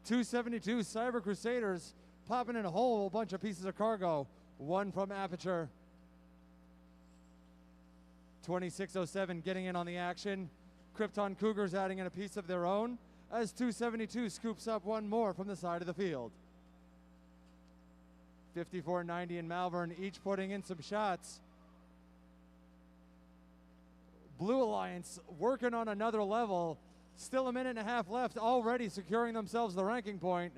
272 Cyber Crusaders popping in a whole bunch of pieces of cargo. 1 from Aperture. 2607 getting in on the action. Krypton Cougars adding in a piece of their own as 272 scoops up 1 more from the side of the field. 5490 and Malvern each putting in some shots. Blue Alliance working on another level. Still a minute and a half left, already securing themselves the ranking point.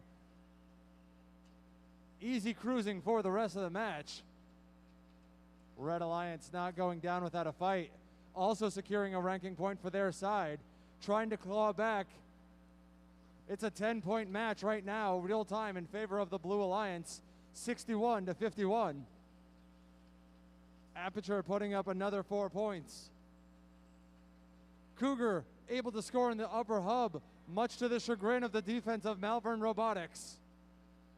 Easy cruising for the rest of the match. Red Alliance not going down without a fight. Also securing a ranking point for their side. Trying to claw back. It's a 10-point match right now, real time in favor of the Blue Alliance. 61-51. Aperture putting up another 4 points. Cougar able to score in the upper hub, much to the chagrin of the defense of Malvern Robotics.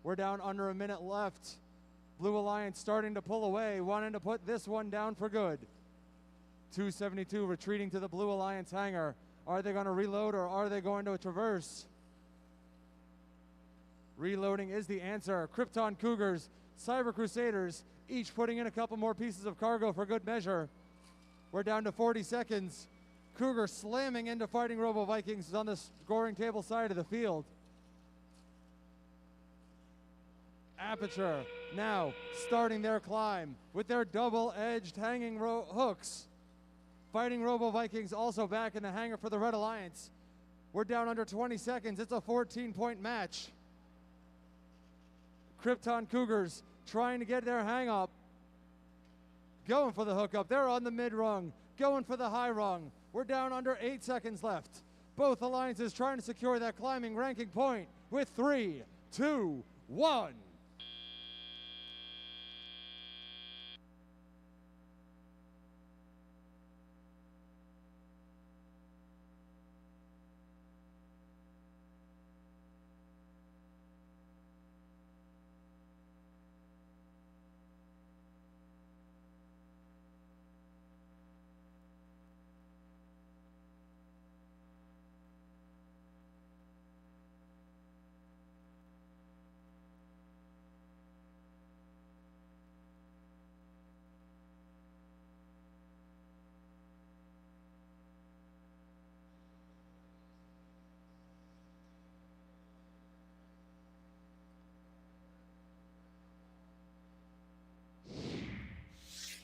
We're down under a minute left. Blue Alliance starting to pull away, wanting to put this one down for good. 272 retreating to the Blue Alliance hangar. Are they going to reload or are they going to traverse? Reloading is the answer. Krypton Cougars, Cyber Crusaders, each putting in a couple more pieces of cargo for good measure. We're down to 40 seconds. Cougar slamming into Fighting Robo Vikings on the scoring table side of the field. Aperture now starting their climb with their double-edged hanging hooks. Fighting Robo Vikings also back in the hangar for the Red Alliance. We're down under 20 seconds. It's a 14-point match. Krypton Cougars trying to get their hang up. Going for the hookup. They're on the mid rung. Going for the high rung. We're down under 8 seconds left. Both alliances trying to secure that climbing ranking point with 3, 2, 1.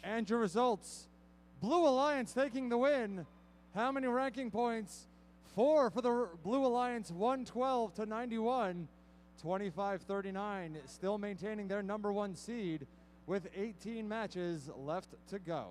And your results. Blue Alliance taking the win. How many ranking points? 4 for the Blue Alliance, 112 to 91. 25-39, still maintaining their number 1 seed with 18 matches left to go.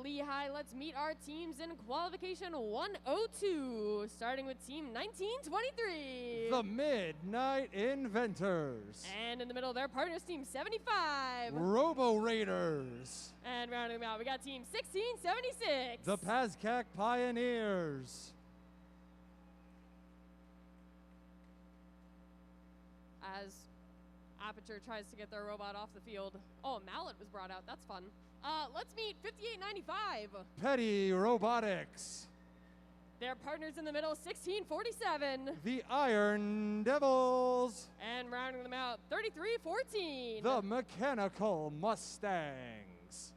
Lehigh, let's meet our teams in qualification 102, starting with team 1923. The Midnight Inventors. And in the middle, their partners, team 75. Robo Raiders. And rounding them out, we got team 1676. The Pazcac Pioneers. As Aperture tries to get their robot off the field. Oh, a mallet was brought out. That's fun. Let's meet 5895. Petty Robotics. Their partners in the middle, 1647. The Iron Devils. And rounding them out, 3314. The Mechanical Mustangs.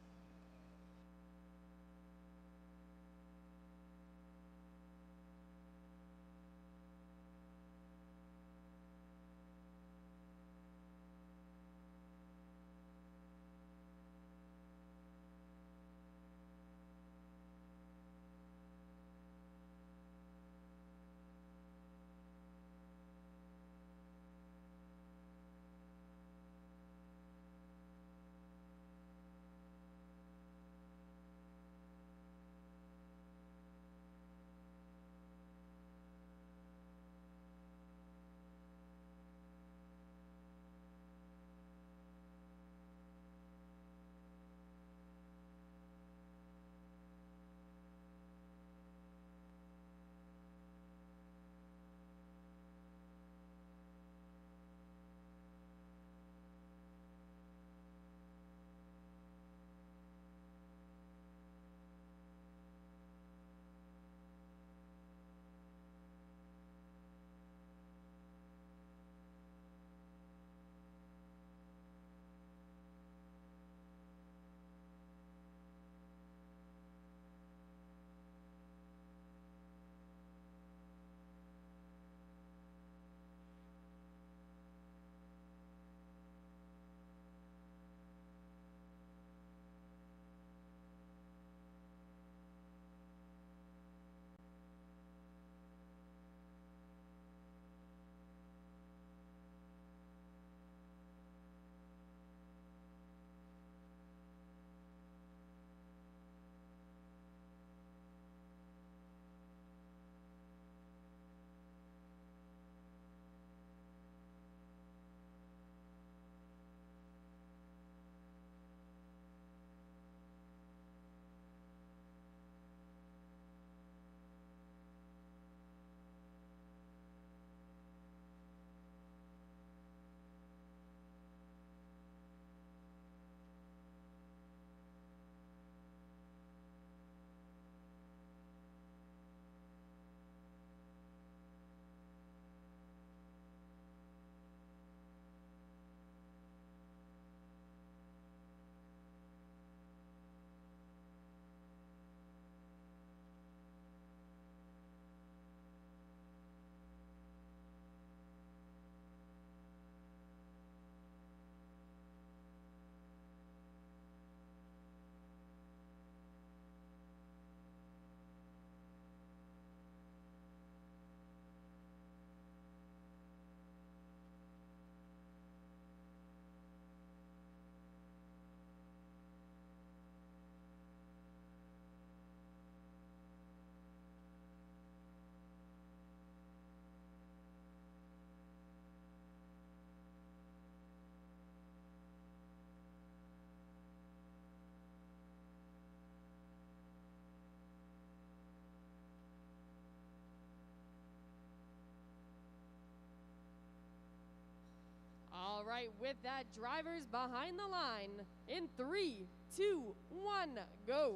right, with that, drivers behind the line in 3, 2, 1, go.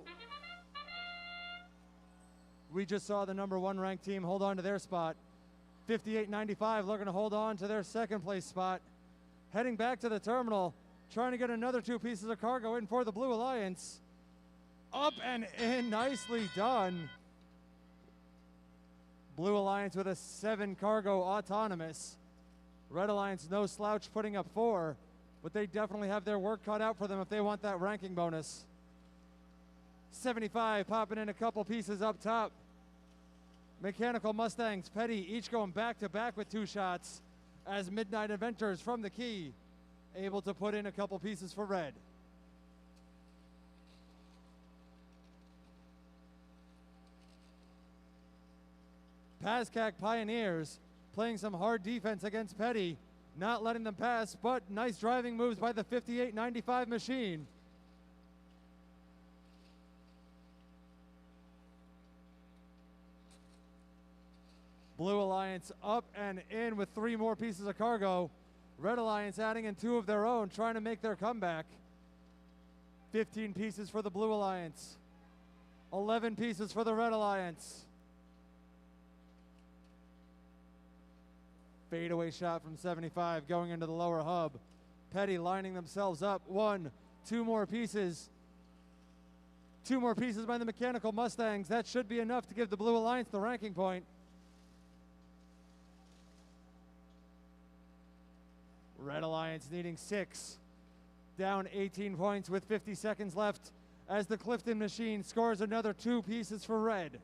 We just saw the number 1 ranked team hold on to their spot. 58.95 looking to hold on to their second place spot. Heading back to the terminal, trying to get another 2 pieces of cargo in for the Blue Alliance. Up and in, nicely done. Blue Alliance with a 7 cargo autonomous. Red Alliance no slouch putting up 4, but they definitely have their work cut out for them if they want that ranking bonus. 75 popping in a couple pieces up top. Mechanical Mustangs, Petty, each going back to back with 2 shots as Midnight Adventures from the key able to put in a couple pieces for red. Pascack Pioneers playing some hard defense against Petty, not letting them pass, but nice driving moves by the 58.95 machine. Blue Alliance up and in with 3 more pieces of cargo. Red Alliance adding in 2 of their own, trying to make their comeback. 15 pieces for the Blue Alliance. 11 pieces for the Red Alliance. Fadeaway shot from 75 going into the lower hub. Petty lining themselves up. 1, 2 more pieces. 2 more pieces by the Mechanical Mustangs. That should be enough to give the Blue Alliance the ranking point. Red Alliance needing 6. Down 18 points with 50 seconds left as the Clifton machine scores another 2 pieces for red.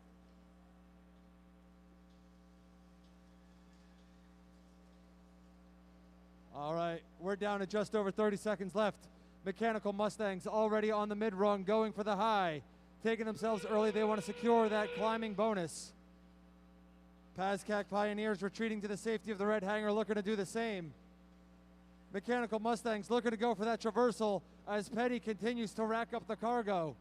All right, we're down to just over 30 seconds left. Mechanical Mustangs already on the mid-rung, going for the high. Taking themselves early, they want to secure that climbing bonus. Pascack Pioneers retreating to the safety of the red hangar, looking to do the same. Mechanical Mustangs looking to go for that traversal as Petty continues to rack up the cargo.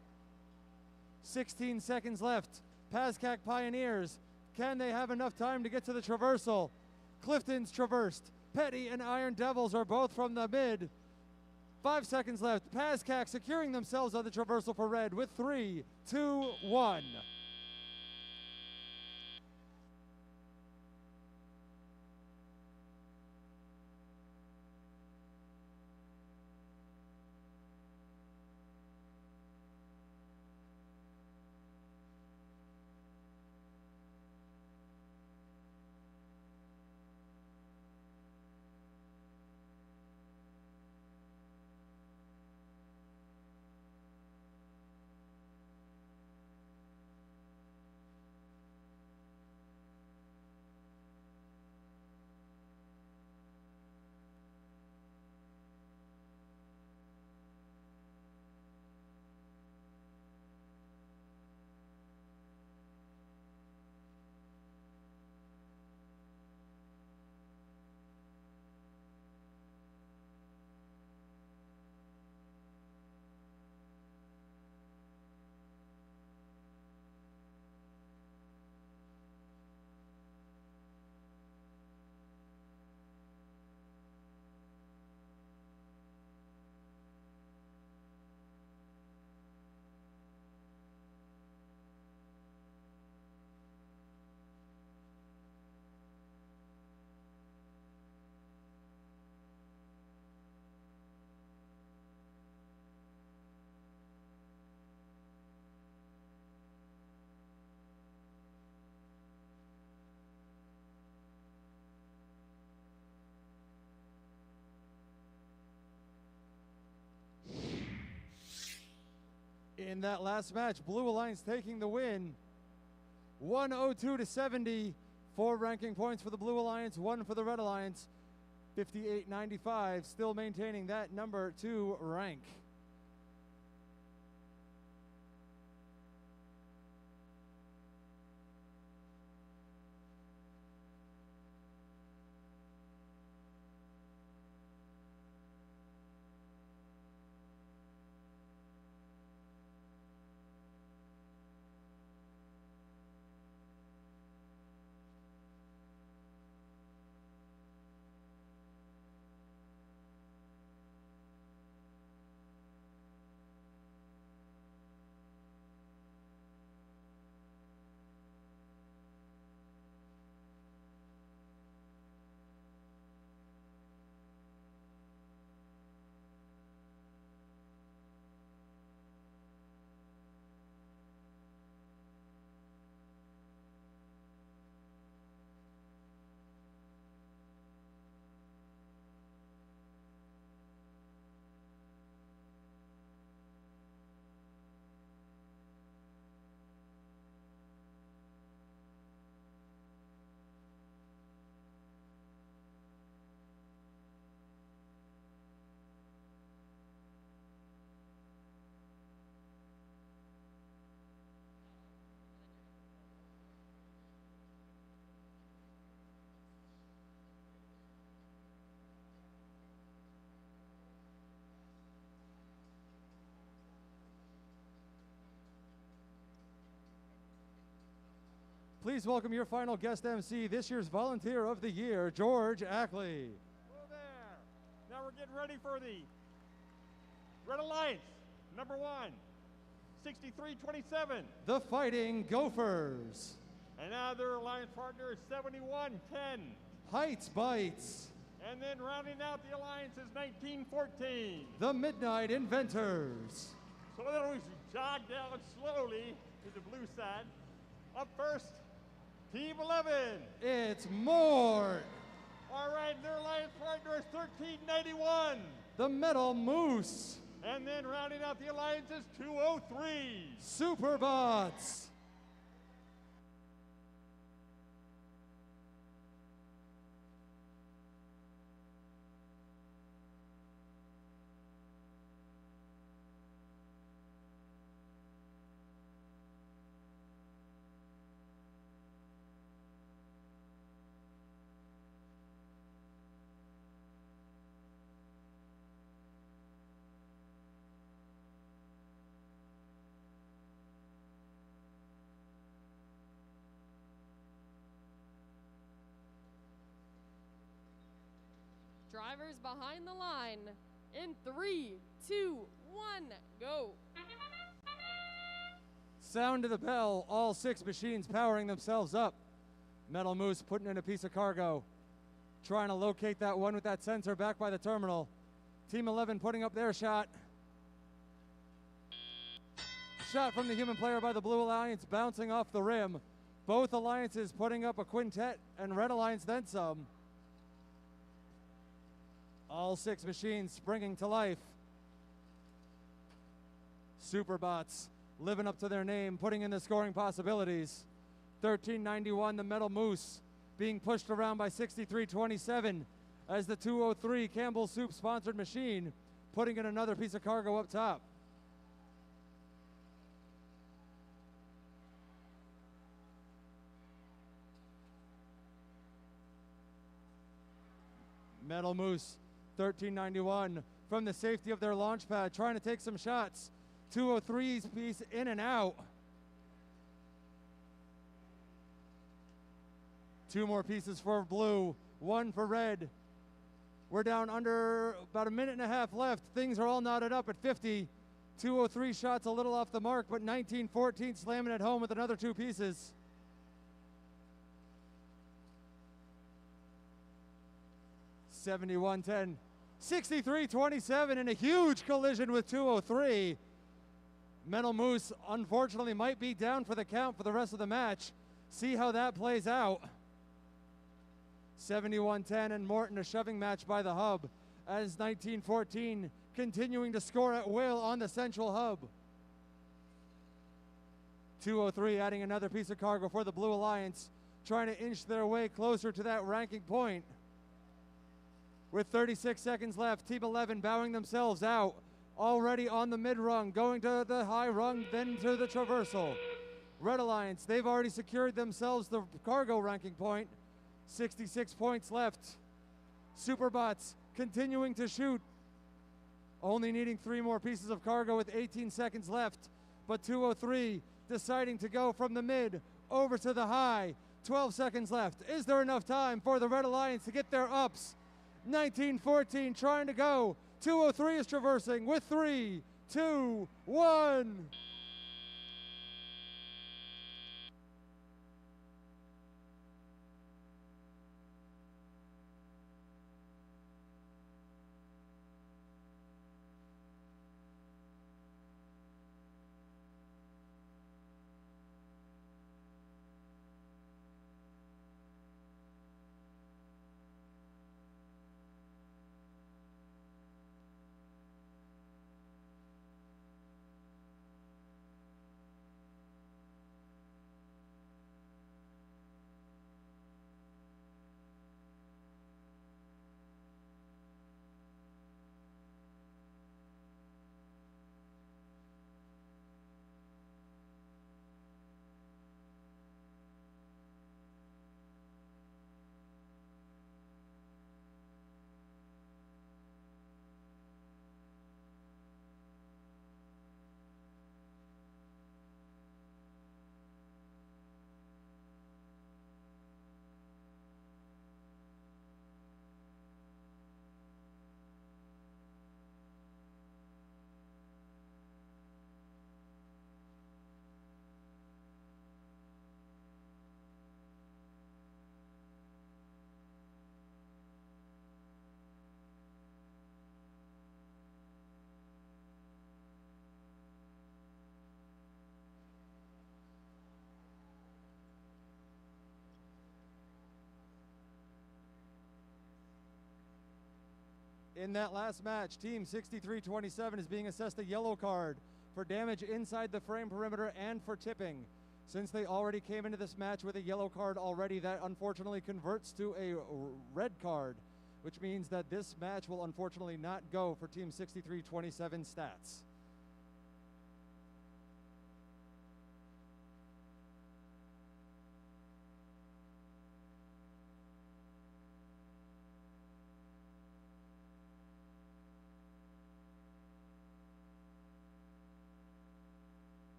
16 seconds left. Pascack Pioneers, can they have enough time to get to the traversal? Clifton's traversed. Petty and Iron Devils are both from the mid. 5 seconds left. Pascack securing themselves on the traversal for red with 3, 2, 1. In that last match, Blue Alliance taking the win. 102 to 70. 4 ranking points for the Blue Alliance, 1 for the Red Alliance. 58.95, still maintaining that number 2 rank. Please welcome your final guest MC, this year's Volunteer of the Year, George Ackley. Hello there. Now we're getting ready for the Red Alliance, number 1, 6327. The Fighting Gophers. And now their alliance partner is 7110. Heights Bites. And then rounding out the alliance is 1914. The Midnight Inventors. So then we jog down slowly to the blue side. Up first, Team 11. It's Mort. All right, their alliance partner is 1391. The Metal Moose. And then rounding out the alliance is 203. Superbots. Drivers behind the line in 3, 2, 1, go. Sound of the bell, all 6 machines powering themselves up. Metal Moose putting in a piece of cargo. Trying to locate that one with that sensor back by the terminal. Team 11 putting up their shot. Shot from the human player by the Blue Alliance bouncing off the rim. Both alliances putting up a quintet and Red Alliance then some. All 6 machines springing to life. Superbots living up to their name, putting in the scoring possibilities. 1391, the Metal Moose being pushed around by 6327 as the 203 Campbell Soup sponsored machine putting in another piece of cargo up top. Metal Moose 1391 from the safety of their launch pad trying to take some shots. 203's piece in and out. 2 more pieces for blue, 1 for red. We're down under about a minute and a half left. Things are all knotted up at 50. 203 shots a little off the mark, but 1914 slamming it home with another 2 pieces. $71.10. 63-27 in a huge collision with 203. Metal Moose unfortunately might be down for the count for the rest of the match. See how that plays out. 71-10 and Morton a shoving match by the hub as 1914 continuing to score at will on the central hub. 203 adding another piece of cargo for the Blue Alliance, trying to inch their way closer to that ranking point. With 36 seconds left, Team 11 bowing themselves out. Already on the mid-rung, going to the high rung, then to the traversal. Red Alliance, they've already secured themselves the cargo ranking point. 66 points left. Superbots continuing to shoot. Only needing 3 more pieces of cargo with 18 seconds left. But 203 deciding to go from the mid over to the high. 12 seconds left. Is there enough time for the Red Alliance to get their ups? 1914 trying to go. 203 is traversing with 3, 2, 1. In that last match, Team 6327 is being assessed a yellow card for damage inside the frame perimeter and for tipping. Since they already came into this match with a yellow card already, that unfortunately converts to a red card, which means that this match will unfortunately not go for Team 6327 stats.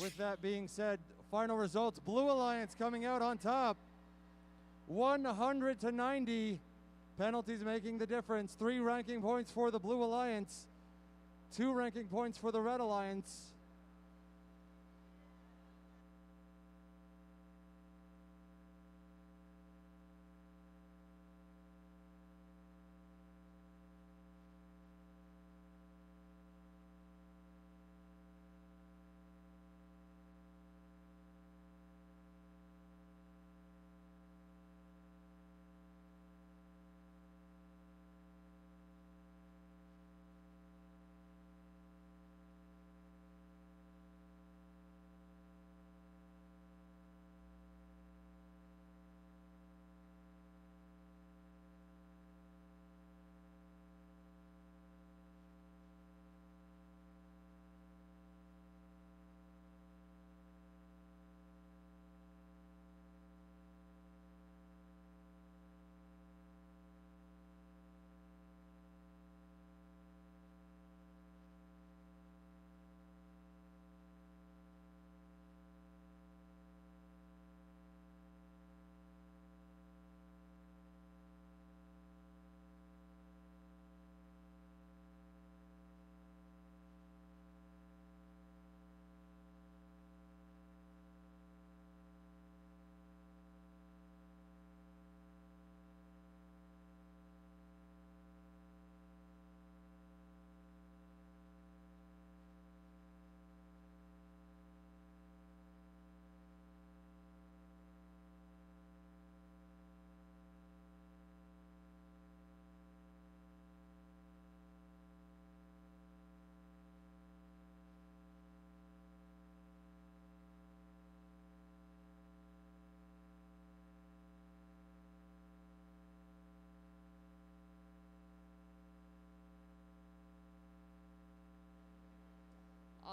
With that being said, final results, Blue Alliance coming out on top, 100 to 90. Penalties making the difference. 3 ranking points for the Blue Alliance, 2 ranking points for the Red Alliance.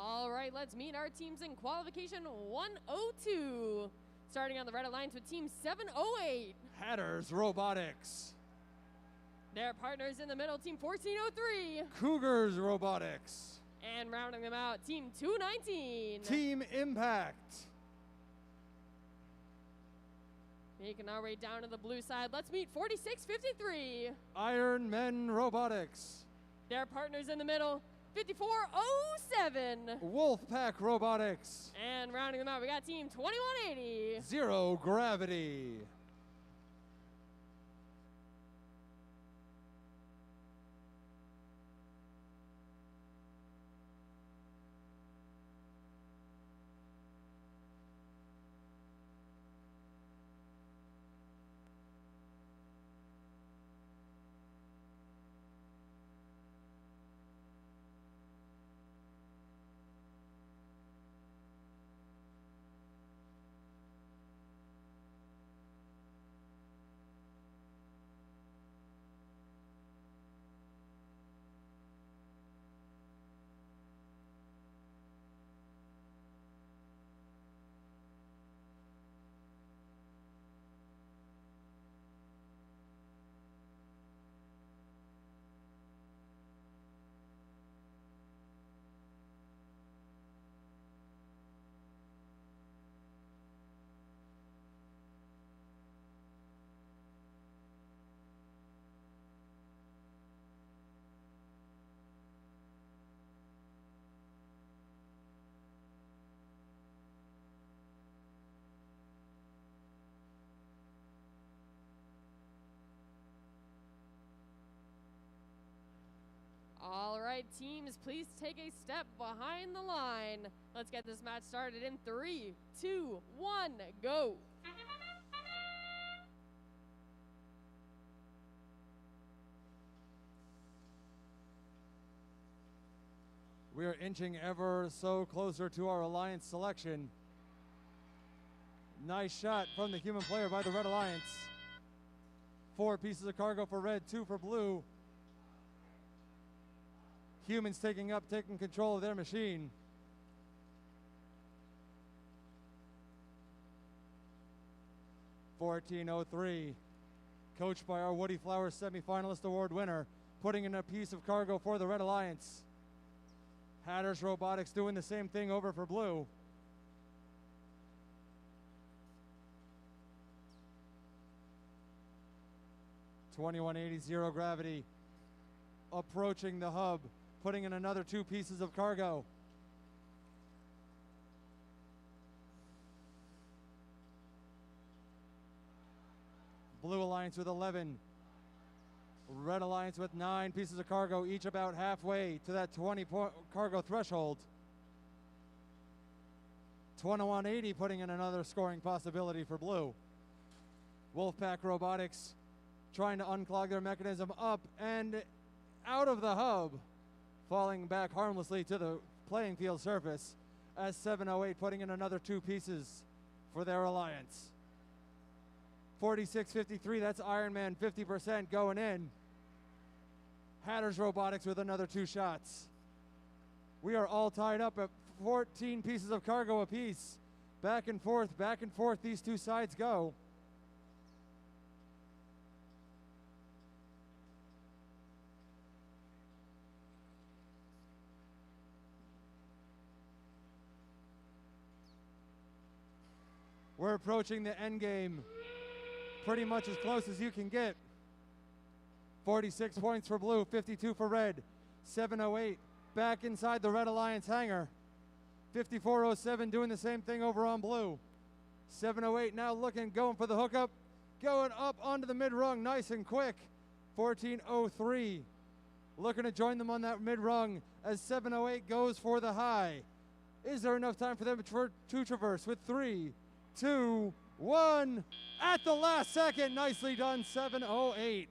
All right, let's meet our teams in qualification 102. Starting on the Red Alliance with Team 708. Hatters Robotics. Their partners in the middle, Team 1403. Cougars Robotics. And rounding them out, Team 219. Team Impact. Making our way down to the blue side, let's meet 4653. Iron Men Robotics. Their partners in the middle, 5407. Wolfpack Robotics. And rounding them out, we got Team 2180. Zero Gravity. right, teams, please take a step behind the line. Let's get this match started in 3, 2, 1, go. We are inching ever so closer to our alliance selection. Nice shot from the human player by the Red Alliance. 4 pieces of cargo for red, 2 for blue. Humans taking control of their machine. $14.03. Coached by our Woody Flowers semifinalist award winner, putting in a piece of cargo for the Red Alliance. Hatters Robotics doing the same thing over for blue. $21.80 zero gravity. Approaching the hub, putting in another 2 pieces of cargo. Blue Alliance with 11. Red Alliance with 9 pieces of cargo, each about halfway to that 20 cargo threshold. 21.80 putting in another scoring possibility for blue. Wolfpack Robotics trying to unclog their mechanism up and out of the hub, falling back harmlessly to the playing field surface as 7.08 putting in another 2 pieces for their alliance. 46.53, that's Iron Man 50% going in. Hatters Robotics with another 2 shots. We are all tied up at 14 pieces of cargo apiece. Back and forth, these 2 sides go. We're approaching the end game pretty much as close as you can get. 46 points for blue, 52 for red. 7.08 back inside the Red Alliance hangar. 54.07 doing the same thing over on blue. 7.08 now going for the hookup. Going up onto the mid-rung nice and quick. 14.03 looking to join them on that mid-rung as 7.08 goes for the high. Is there enough time for them to traverse with 3, 2, 1 at the last second? Nicely done, 7.08.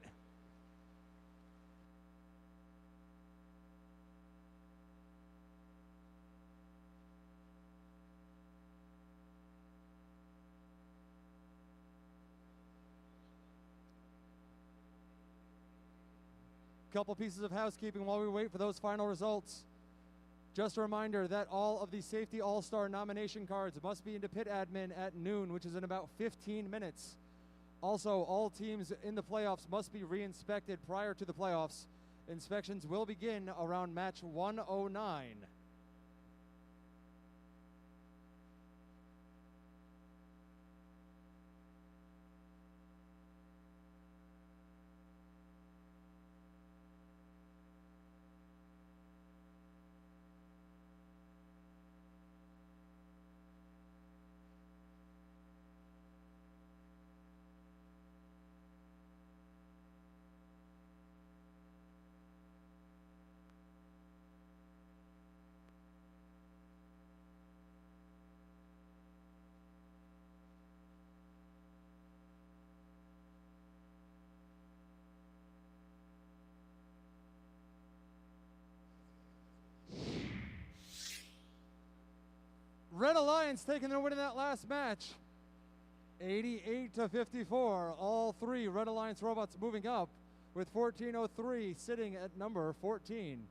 Couple pieces of housekeeping while we wait for those final results. Just a reminder that all of the Safety All-Star nomination cards must be into pit admin at noon, which is in about 15 minutes. Also, all teams in the playoffs must be re-inspected prior to the playoffs. Inspections will begin around match 109. Red Alliance taking their win in that last match. 88-54. All 3 Red Alliance robots moving up with 14.03 sitting at number 14.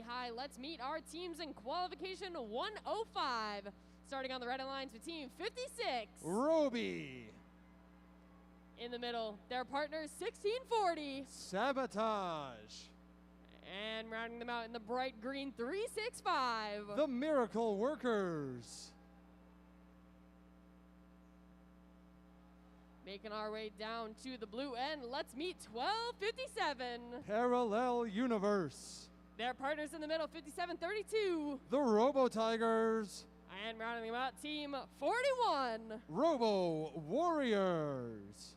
Lehigh. Let's meet our teams in qualification 105. Starting on the Red Alliance with team 56. Roby. In the middle, their partners 1640. Sabotage. And rounding them out in the bright green 365. The Miracle Workers. Making our way down to the blue end, let's meet 1257. Parallel Universe. Their partners in the middle, 5732. The Robo Tigers. And rounding them out, team 41. Robo Warriors.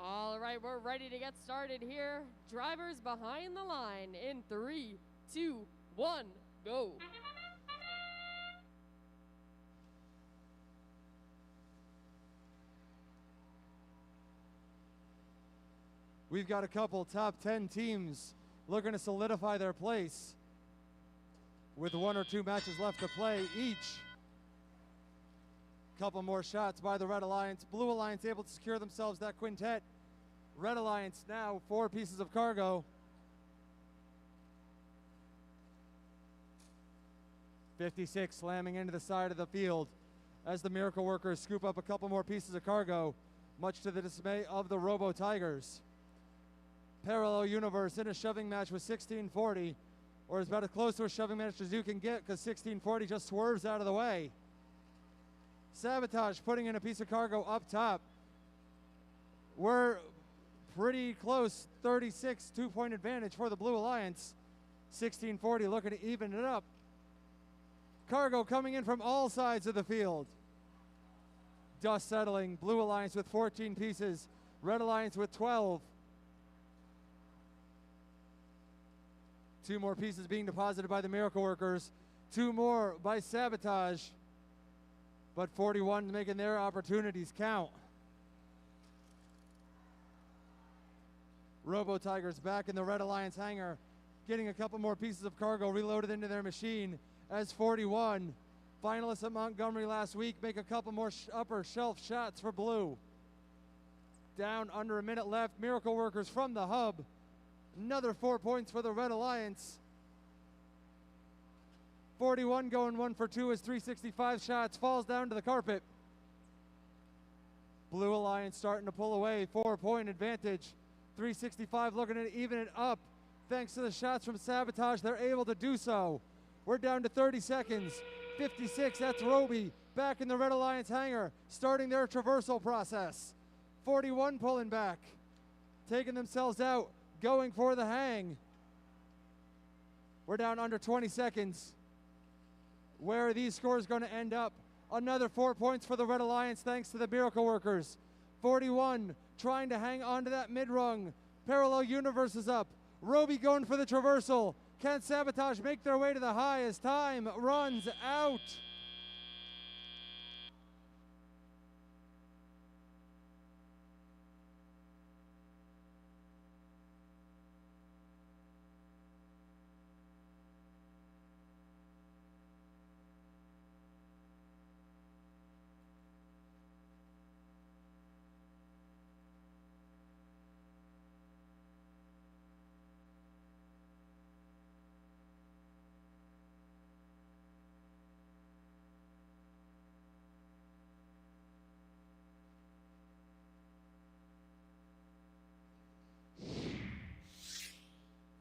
All right, we're ready to get started here. Drivers behind the line in 3, 2, 1, go. We've got a couple top 10 teams looking to solidify their place with 1 or 2 matches left to play each. Couple more shots by the Red Alliance. Blue Alliance able to secure themselves that quintet. Red Alliance now 4 pieces of cargo. 56 slamming into the side of the field as the Miracle Workers scoop up a couple more pieces of cargo, much to the dismay of the Robo Tigers. Parallel Universe in a shoving match with 1640, or is about as close to a shoving match as you can get because 1640 just swerves out of the way. Sabotage putting in a piece of cargo up top. We're pretty close, 36, 2-point advantage for the Blue Alliance. 1640 looking to even it up. Cargo coming in from all sides of the field. Dust settling, Blue Alliance with 14 pieces, Red Alliance with 12. 2 more pieces being deposited by the Miracle Workers, 2 more by Sabotage, but 41 making their opportunities count. Robo Tigers back in the Red Alliance hangar, getting a couple more pieces of cargo reloaded into their machine as 41, finalists at Montgomery last week, make a couple more upper shelf shots for Blue. Down under a minute left, Miracle Workers from the hub. Another 4 points for the Red Alliance. 41 going 1 for 2 as 365 shots falls down to the carpet. Blue Alliance starting to pull away, 4-point advantage. 365 looking to even it up. Thanks to the shots from Sabotage, they're able to do so. We're down to 30 seconds. 56, that's Roby, back in the Red Alliance hangar, starting their traversal process. 41 pulling back, taking themselves out, going for the hang. We're down under 20 seconds. Where are these scores going to end up? Another 4 points for the Red Alliance thanks to the Miracle Workers. 41 trying to hang on to that mid-rung. Parallel Universe is up. Roby going for the traversal. Can Sabotage make their way to the high as time runs out?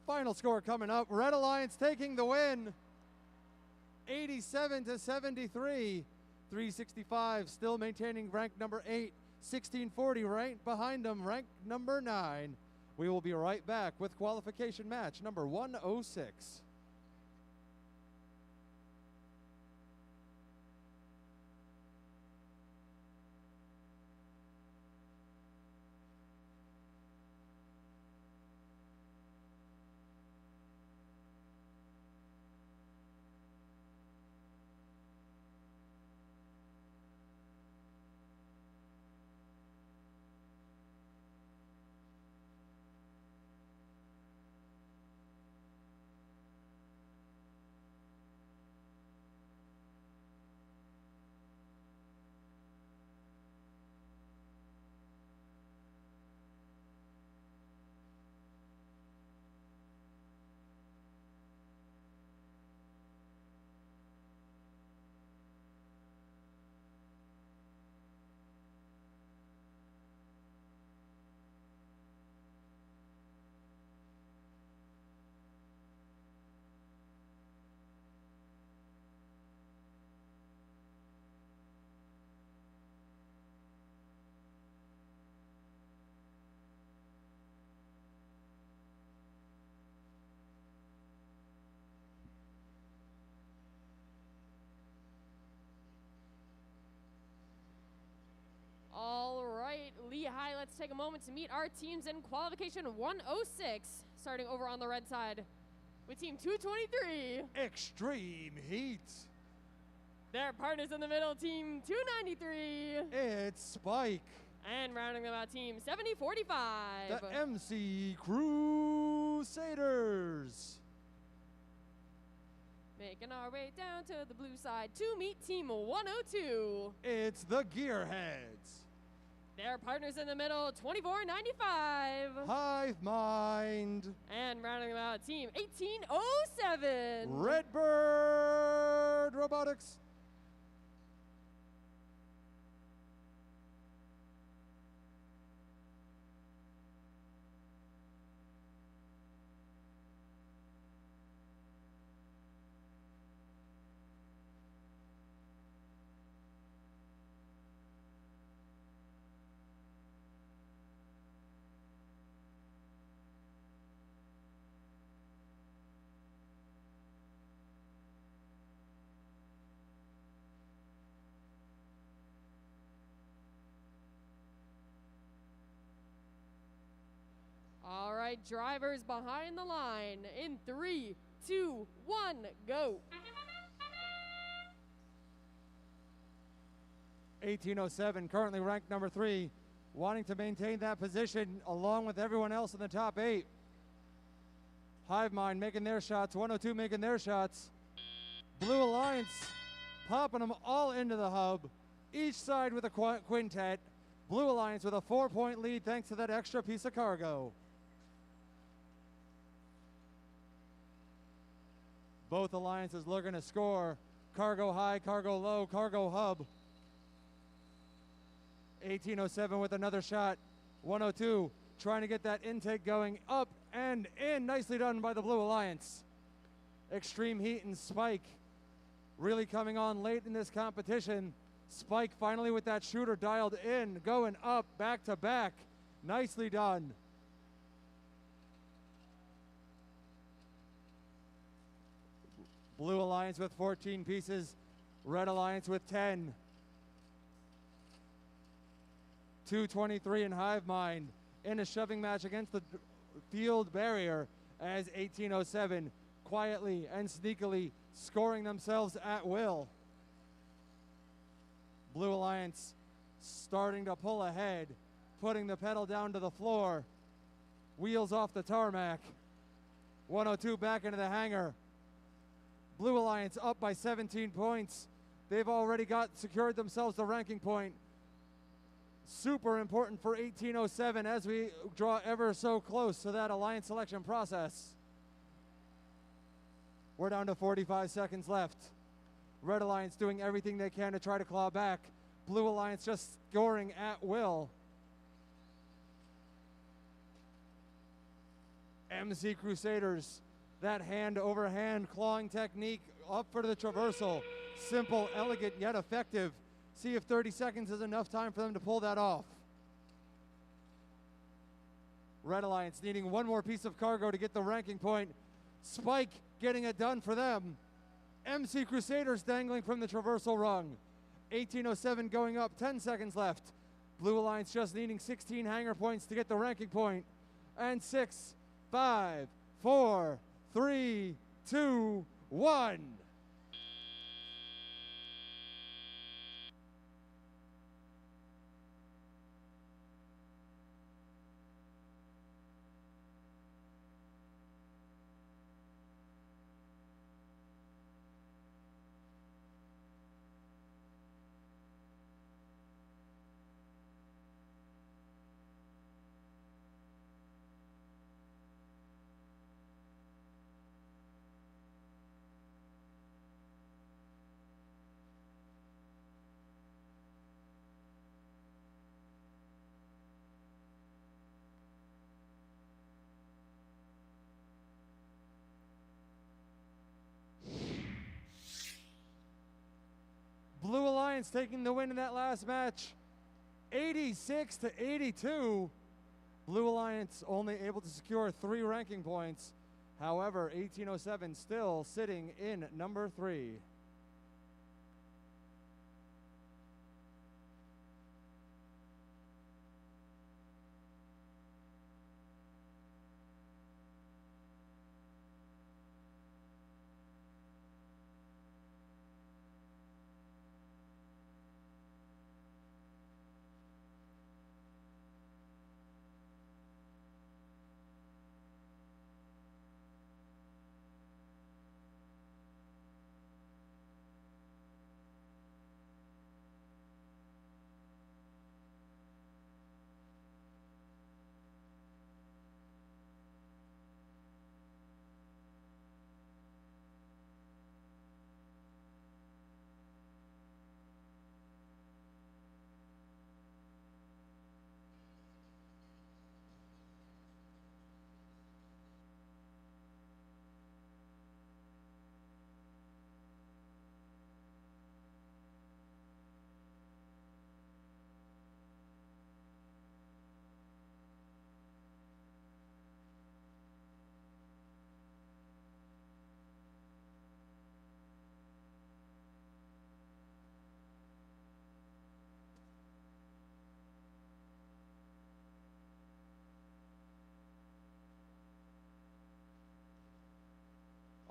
Final score coming up. Red Alliance taking the win. 87-73. 365 still maintaining rank number 8. 1640 right behind them, rank number 9. We will be right back with qualification match number 106. let's take a moment to meet our teams in qualification 106, starting over on the red side with team 223. Extreme Heat. Their partners in the middle, team 293. It's Spike. And rounding them out, team 7045. The MC Crusaders. Making our way down to the blue side to meet team 102. It's the Gearheads. Their partners in the middle, 2495. Hive Mind. And rounding them out, team 1807. Redbird Robotics. All right, drivers behind the line in 3, 2, 1, go. 1807, currently ranked number 3, wanting to maintain that position along with everyone else in the top 8. Hive Mind making their shots, 102 making their shots. Blue Alliance popping them all into the hub, each side with a quintet. Blue Alliance with a 4-point lead thanks to that extra piece of cargo. Both alliances looking to score. Cargo high, cargo low, cargo hub. 1807 with another shot. 102 trying to get that intake going up and in. Nicely done by the Blue Alliance. Extreme Heat and Spike really coming on late in this competition. Spike finally with that shooter dialed in, going up back to back. Nicely done. Blue Alliance with 14 pieces. Red Alliance with 10. 223 in Hive Mind in a shoving match against the field barrier as 1807 quietly and sneakily scoring themselves at will. Blue Alliance starting to pull ahead, putting the pedal down to the floor. Wheels off the tarmac. 102 back into the hangar. Blue Alliance up by 17 points. They've already secured themselves the ranking point. Super important for 1807 as we draw ever so close to that alliance selection process. We're down to 45 seconds left. Red Alliance doing everything they can to try to claw back. Blue Alliance just scoring at will. MC Crusaders, that hand-over-hand clawing technique up for the traversal. Simple, elegant, yet effective. See if 30 seconds is enough time for them to pull that off. Red Alliance needing one more piece of cargo to get the ranking point. Spike getting it done for them. MC Crusaders dangling from the traversal rung. 1807 going up, 10 seconds left. Blue Alliance just needing 16 hanger points to get the ranking point. And 6, 5, 4, 3, 2, 1. Blue Alliance taking the win in that last match, 86 to 82. Blue Alliance only able to secure 3 ranking points. However, 1807 still sitting in number 3.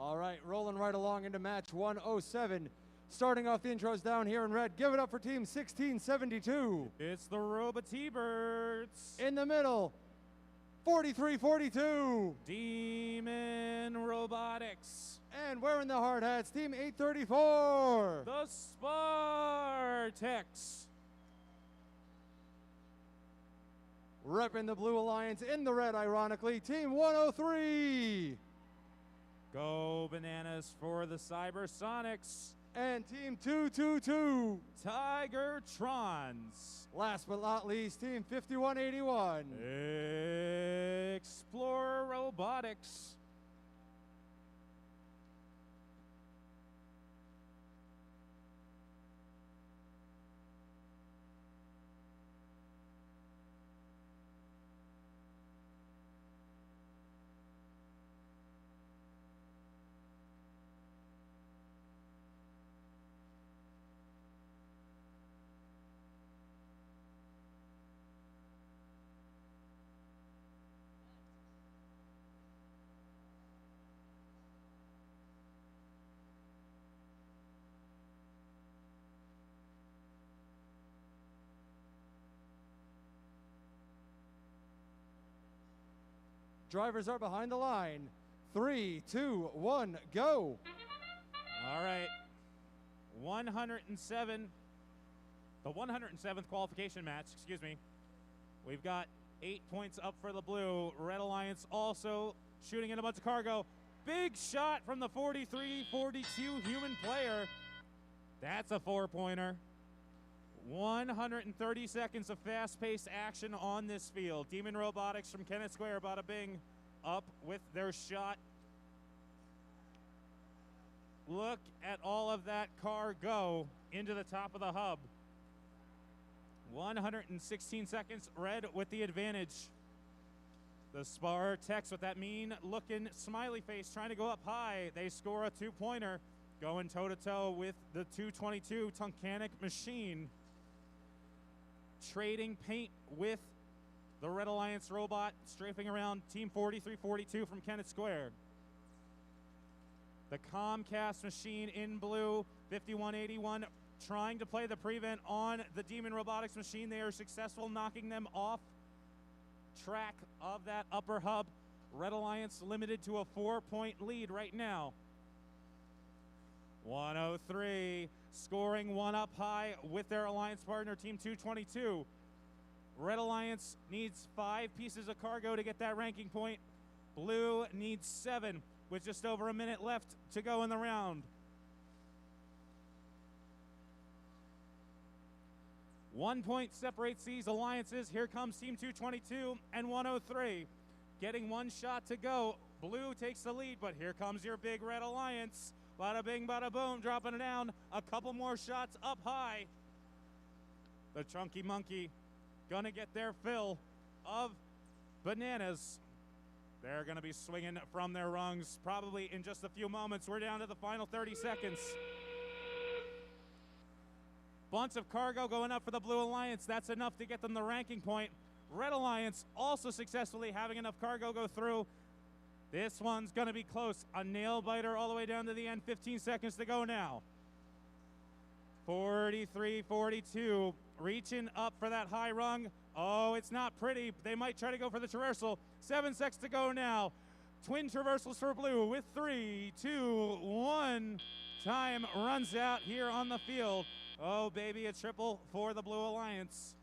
All right, rolling right along into match 107. Starting off the intros down here in red. Give it up for team 1672. It's the Roba T-Birds. In the middle, 4342. Demon Robotics. And wearing the hard hats, team 834. The Spartex. Repping the Blue Alliance in the red, ironically, team 103. Go Bananas for the Cybersonics. And team 222. Tigertrons. Last but not least, team 5181. Explorer Robotics. Drivers are behind the line. 3, 2, 1, go. All right. 107. The 107th qualification match, excuse me. We've got 8 points up for the blue. Red Alliance also shooting in a bunch of cargo. Big shot from the 43-42 human player. That's a 4-pointer. 130 seconds of fast-paced action on this field. Demon Robotics from Kennett Square, bada bing, up with their shot. Look at all of that car go into the top of the hub. 116 seconds, red with the advantage. The Spartex with that mean-looking smiley face trying to go up high. They score a 2-pointer, going toe-to-toe with the 222 Tunkanic machine. Trading paint with the Red Alliance robot, strafing around Team 4342 from Kennett Square. The Comcast machine in blue, 5181, trying to play the prevent on the Demon Robotics machine. They are successful, knocking them off track of that upper hub. Red Alliance limited to a 4-point lead right now. 103, scoring one up high with their alliance partner, Team 222. Red Alliance needs 5 pieces of cargo to get that ranking point. Blue needs 7, with just over a minute left to go in the round. 1 point separates these alliances. Here comes Team 222 and 103. Getting one shot to go. Blue takes the lead, but here comes your big Red Alliance. Bada bing, bada boom, dropping it down. A couple more shots up high. The Chunky Monkey gonna get their fill of bananas. They're gonna be swinging from their rungs probably in just a few moments. We're down to the final 30 seconds. Bunch of cargo going up for the Blue Alliance. That's enough to get them the ranking point. Red Alliance also successfully having enough cargo go through. This one's going to be close. A nail biter all the way down to the end. 15 seconds to go now. 43-42, reaching up for that high rung. Oh, it's not pretty. They might try to go for the traversal. 7 seconds to go now. Twin traversals for blue with 3, 2, 1. Time runs out here on the field. Oh, baby, a triple for the Blue Alliance.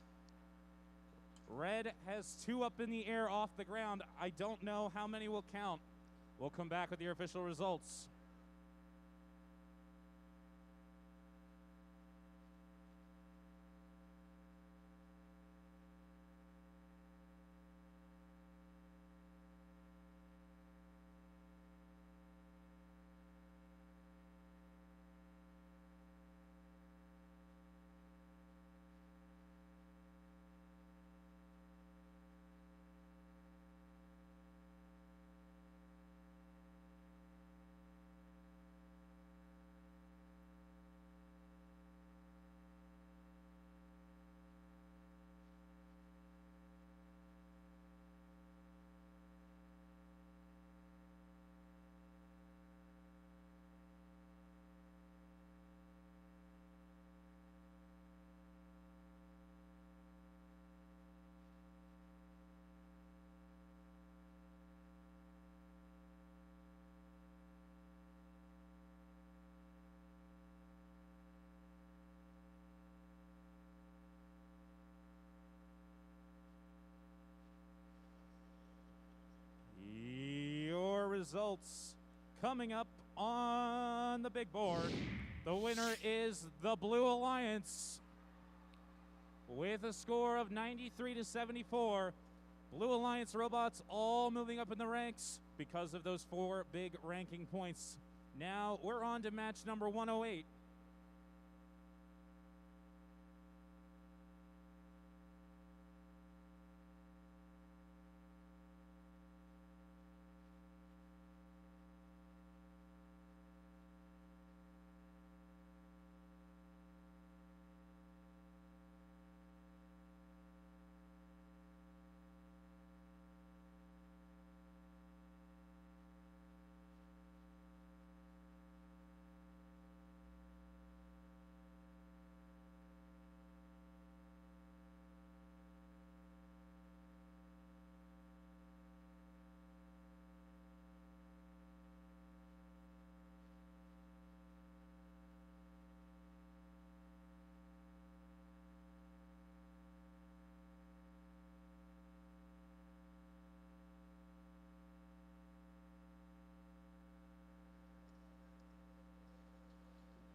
Red has 2 up in the air off the ground. I don't know how many will count. We'll come back with your official results. results coming up on the big board. The winner is the Blue Alliance with a score of 93-74. Blue Alliance robots all moving up in the ranks because of those 4 big ranking points. Now we're on to match number 108.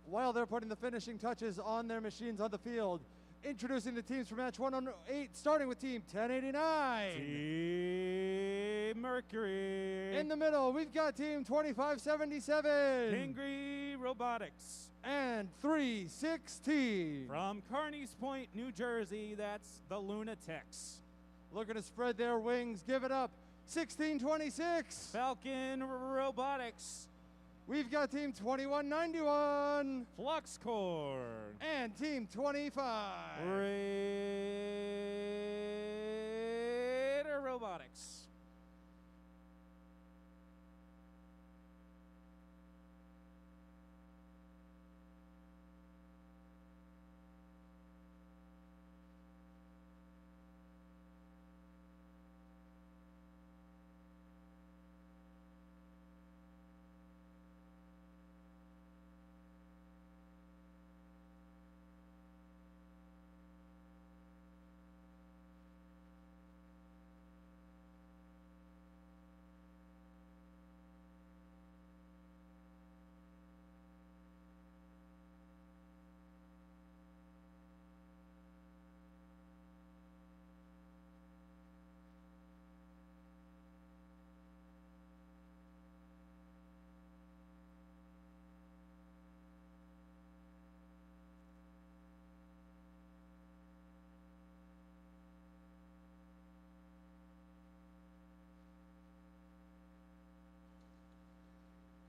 While they're putting the finishing touches on their machines on the field, introducing the teams for match 108, starting with team 1089. Team Mercury. In the middle, we've got team 2577. Pingree Robotics. And 316. From Carneys Point, New Jersey, that's the Lunatics. Looking to spread their wings, give it up. 1626. Falcon Robotics. We've got team 2191. Flux Core. And team 25. Raider Robotics.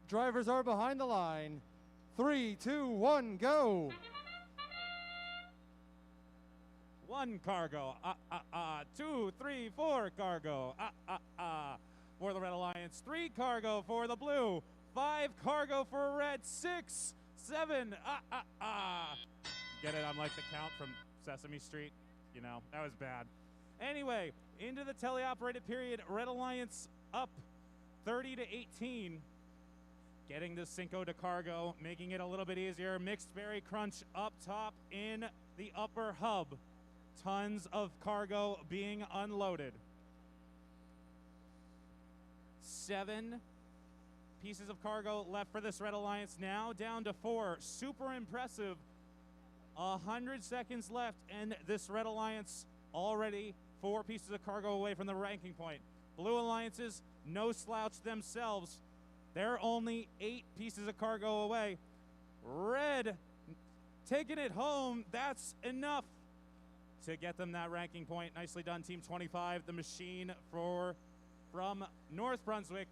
Drivers are behind the line. 3, 2, 1, go. 1 cargo. 2, 3, 4 cargo. For the Red Alliance. 3 cargo for the Blue. 5 cargo for Red. 6, 7. Get it? I'm like the Count from Sesame Street. You know, that was bad. Anyway, into the teleoperated period. Red Alliance up 30-18. Getting the Cinco de Cargo, making it a little bit easier. Mixed Berry Crunch up top in the upper hub. Tons of cargo being unloaded. 7 pieces of cargo left for this Red Alliance, now down to 4. Super impressive. 100 seconds left, and this Red Alliance already 4 pieces of cargo away from the ranking point. Blue Alliances, no slouch themselves. They're only 8 pieces of cargo away. Red taking it home. That's enough to get them that ranking point. Nicely done, Team 25. The machine from North Brunswick.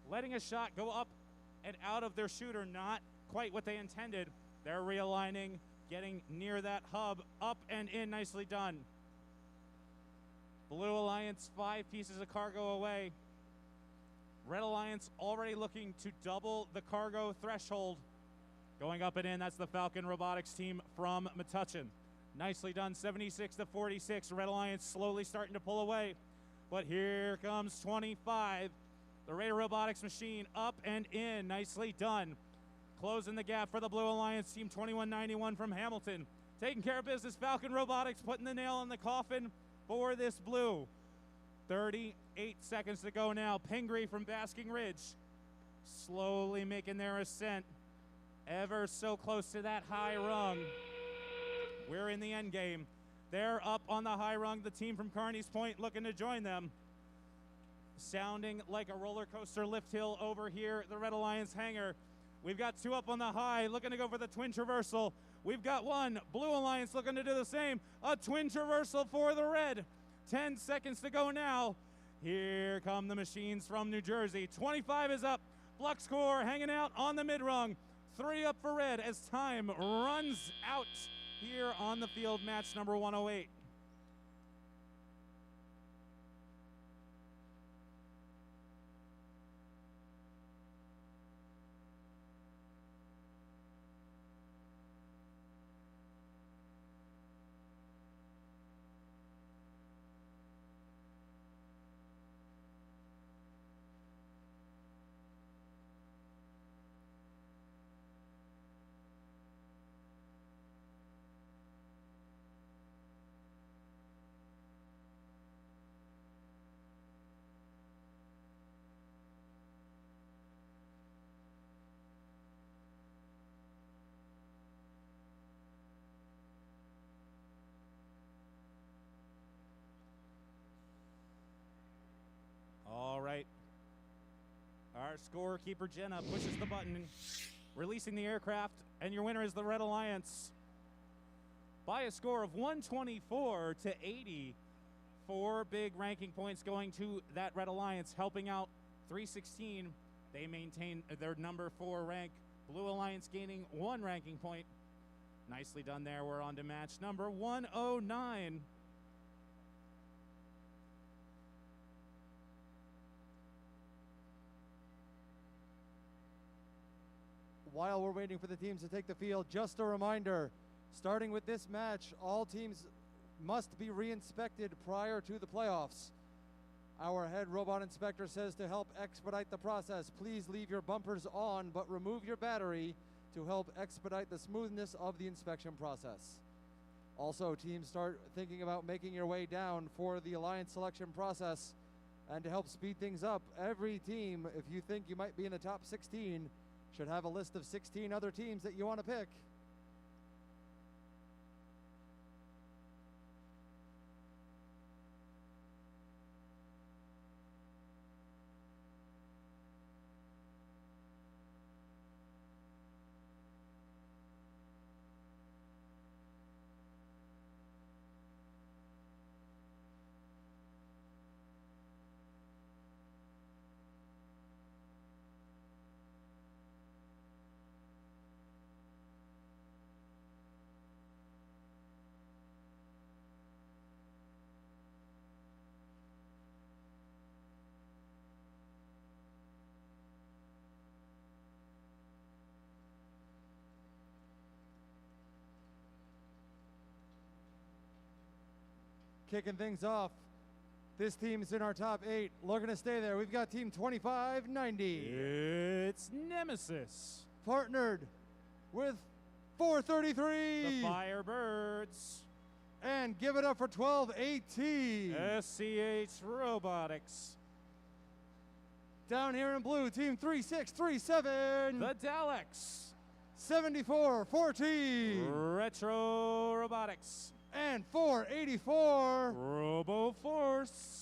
Letting a shot go up and out of their shooter. Not quite what they intended. They're realigning, getting near that hub. Up and in. Nicely done. Blue Alliance, 5 pieces of cargo away. Red Alliance already looking to double the cargo threshold. Going up and in, that's the Falcon Robotics team from Metuchen. Nicely done, 76-46. Red Alliance slowly starting to pull away. But here comes 25. The Raider Robotics machine up and in, nicely done. Closing the gap for the Blue Alliance team, 2191 from Hamilton. Taking care of business, Falcon Robotics putting the nail in the coffin for this Blue. 38 seconds to go now. Pingree from Basking Ridge slowly making their ascent ever so close to that high rung. We're in the end game. They're up on the high rung. The team from Carney's Point looking to join them. Sounding like a roller coaster lift hill over here at the Red Alliance hangar. We've got two up on the high looking to go for the twin traversal. We've got one. Blue Alliance looking to do the same. A twin traversal for the red. 10 seconds to go now. Here come the machines from New Jersey. 25 is up. Flux Core hanging out on the mid-rung. 3 up for red as time runs out here on the field, match number 108. All right. Our scorekeeper, Jenna, pushes the button, releasing the aircraft, and your winner is the Red Alliance by a score of 124 to 80. 4 big ranking points going to that Red Alliance, helping out 316. They maintain their number 4 rank. Blue Alliance gaining 1 ranking point. Nicely done there. We're on to match number 109. While we're waiting for the teams to take the field, just a reminder, starting with this match, all teams must be re-inspected prior to the playoffs. Our head robot inspector says to help expedite the process, please leave your bumpers on but remove your battery to help expedite the smoothness of the inspection process. Also, teams start thinking about making your way down for the alliance selection process. And to help speed things up, every team, if you think you might be in the top 16, should have a list of 16 other teams that you want to pick. Kicking things off, this team's in our top 8. Looking to stay there. We've got team 2590. It's Nemesis. Partnered with 433. The Firebirds. And give it up for 1218. SCH Robotics. Down here in blue, team 3637. The Daleks. 7414. Retro Robotics. And 484. Robo Force.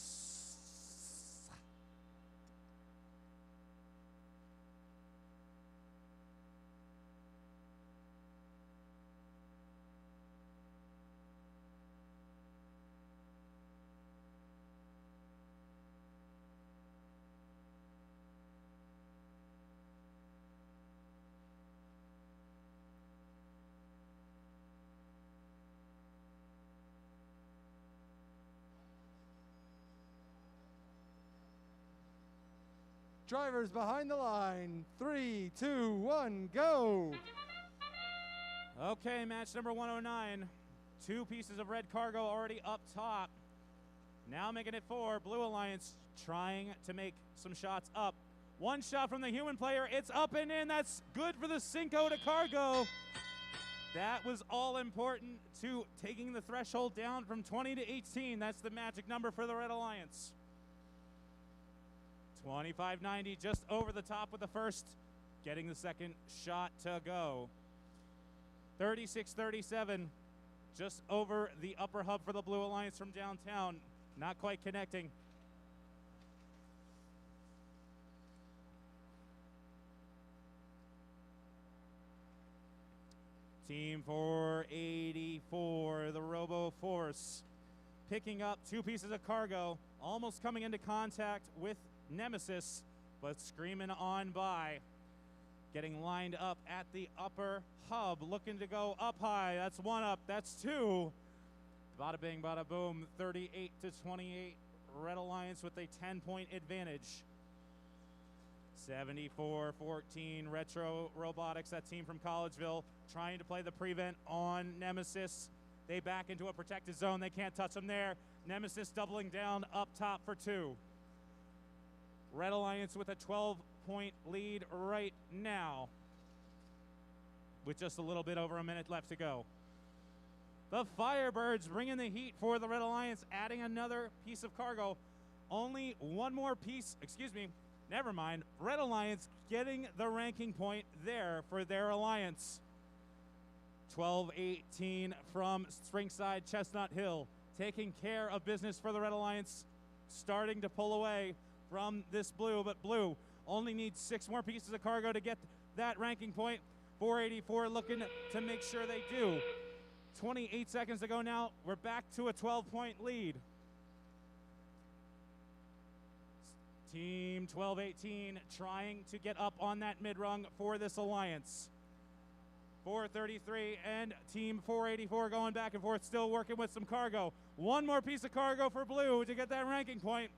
Drivers behind the line. 3, 2, 1, go. Okay, match number 109. 2 pieces of red cargo already up top. Now making it 4. Blue Alliance trying to make some shots up. 1 shot from the human player. It's up and in. That's good for the Cinco de Cargo. That was all important to taking the threshold down from 20 to 18. That's the magic number for the Red Alliance. 2590 just over the top with the first, getting the second shot to go. 3637 just over the upper hub for the Blue Alliance from downtown, not quite connecting. Team 484, the Robo Force, picking up two pieces of cargo, almost coming into contact with Nemesis, but screaming on by. Getting lined up at the upper hub, looking to go up high. That's one up, that's two. Bada bing, bada boom, 38-28, Red Alliance with a 10-point advantage. 74-14, Retro Robotics, that team from Collegeville, trying to play the prevent on Nemesis. They back into a protected zone. They can't touch them there. Nemesis doubling down up top for two. Red Alliance with a 12-point lead right now, with just a little bit over a minute left to go. The Firebirds bringing the heat for the Red Alliance, adding another piece of cargo. Only one more piece, excuse me, never mind. Red Alliance getting the ranking point there for their alliance. 12-18 from Springside Chestnut Hill, taking care of business for the Red Alliance, starting to pull away from this Blue, but Blue only needs 6 more pieces of cargo to get that ranking point. 484 looking to make sure they do. 28 seconds to go now. We're back to a 12-point lead. Team 1218 trying to get up on that mid-rung for this alliance. 433 and Team 484 going back and forth, still working with some cargo. One more piece of cargo for Blue to get that ranking point.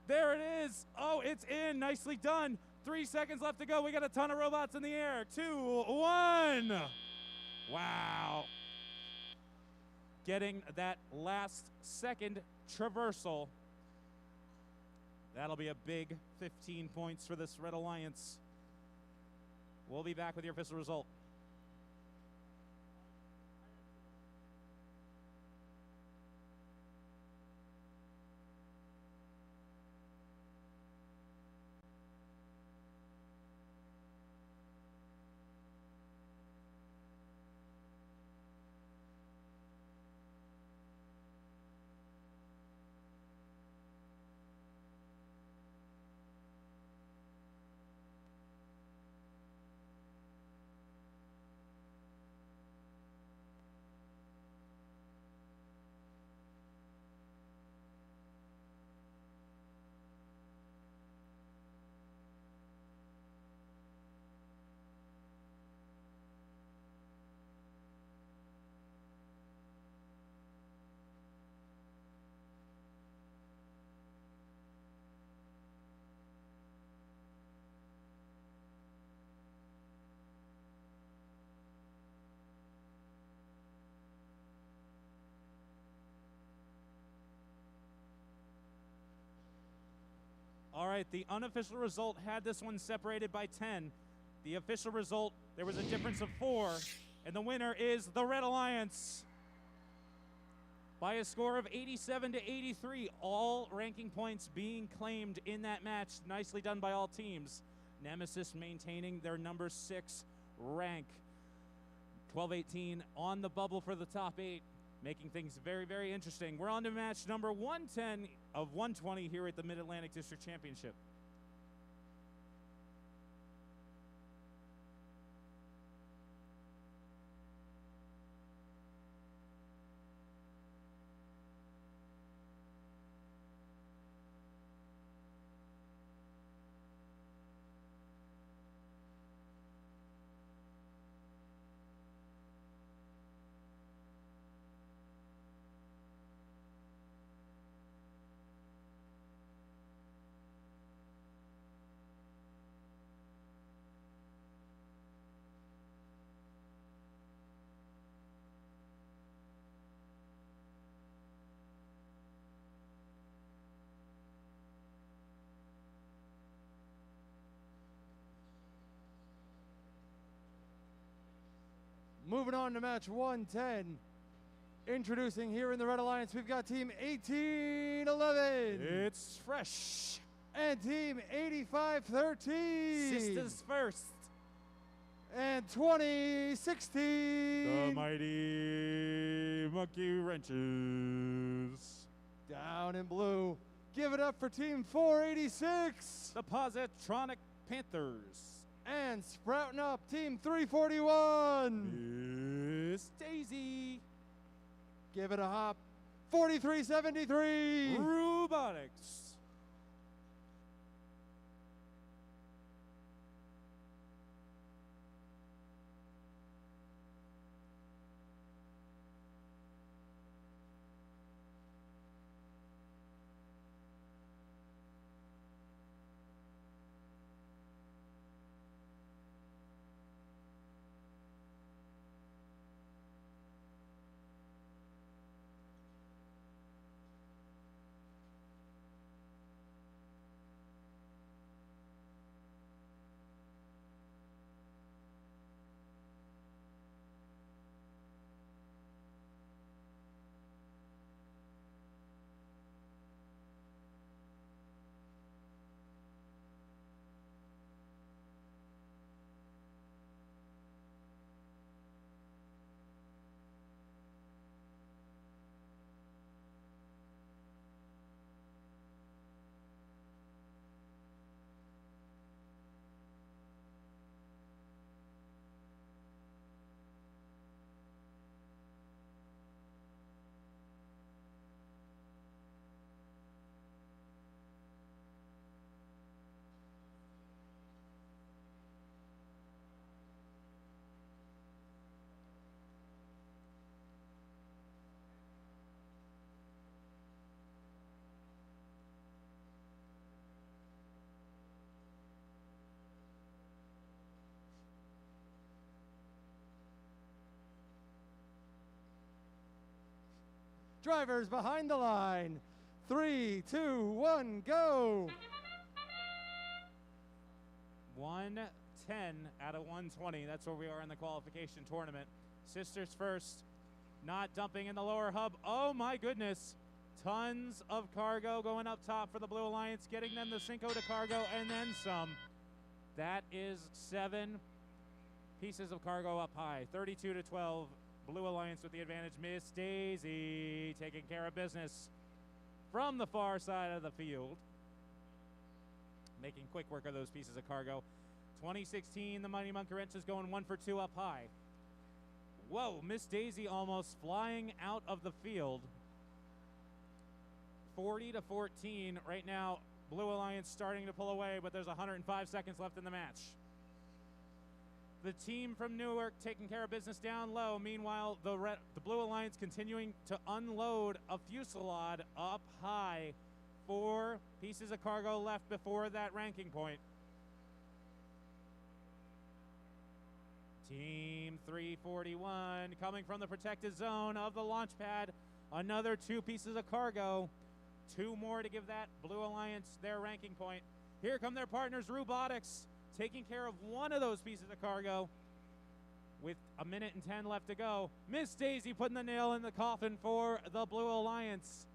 There it is. Oh, it's in. Nicely done. 3 seconds left to go. We got a ton of robots in the air. 2, 1. Wow. Getting that last second traversal. That'll be a big 15 points for this Red Alliance. We'll be back with your official result. All right, the unofficial result had this one separated by 10. The official result, there was a difference of 4, and the winner is the Red Alliance by a score of 87-83. All ranking points being claimed in that match. Nicely done by all teams. Nemesis maintaining their number 6 rank. 12-18 on the bubble for the top 8. Making things very, very interesting. We're on to match number 110 of 120 here at the Mid-Atlantic District Championship. Moving on to match 110. Introducing here in the Red Alliance, we've got Team 1811. It's fresh. And Team 8513. Sisters first. And 2016. The mighty Monkey Wrenches. Down in blue. Give it up for Team 486. The Positronic Panthers. And sprouting up, Team 341. Miss Daisy. Give it a hop. 4373. Robotics. Drivers behind the line. 3, 2, 1, go. 110 out of 120. That's where we are in the qualification tournament. Sisters first, not dumping in the lower hub. Oh my goodness. Tons of cargo going up top for the Blue Alliance, getting them the Cinco de Cargo and then some. That is 7 pieces of cargo up high. 32-12. Blue Alliance with the advantage. Miss Daisy taking care of business from the far side of the field. Making quick work of those pieces of cargo. 2016, the Mighty Monkey Wrench is going 1 for 2 up high. Whoa, Miss Daisy almost flying out of the field. 40-14 right now. Blue Alliance starting to pull away, but there's 105 seconds left in the match. The team from Newark taking care of business down low. Meanwhile, the Blue Alliance continuing to unload a fuselage up high. 4 pieces of cargo left before that ranking point. Team 341 coming from the protected zone of the launch pad. Another 2 pieces of cargo. 2 more to give that Blue Alliance their ranking point. Here come their partners, Robotics, taking care of 1 of those pieces of cargo with 1 minute and 10 left to go. Miss Daisy putting the nail in the coffin for the Blue Alliance.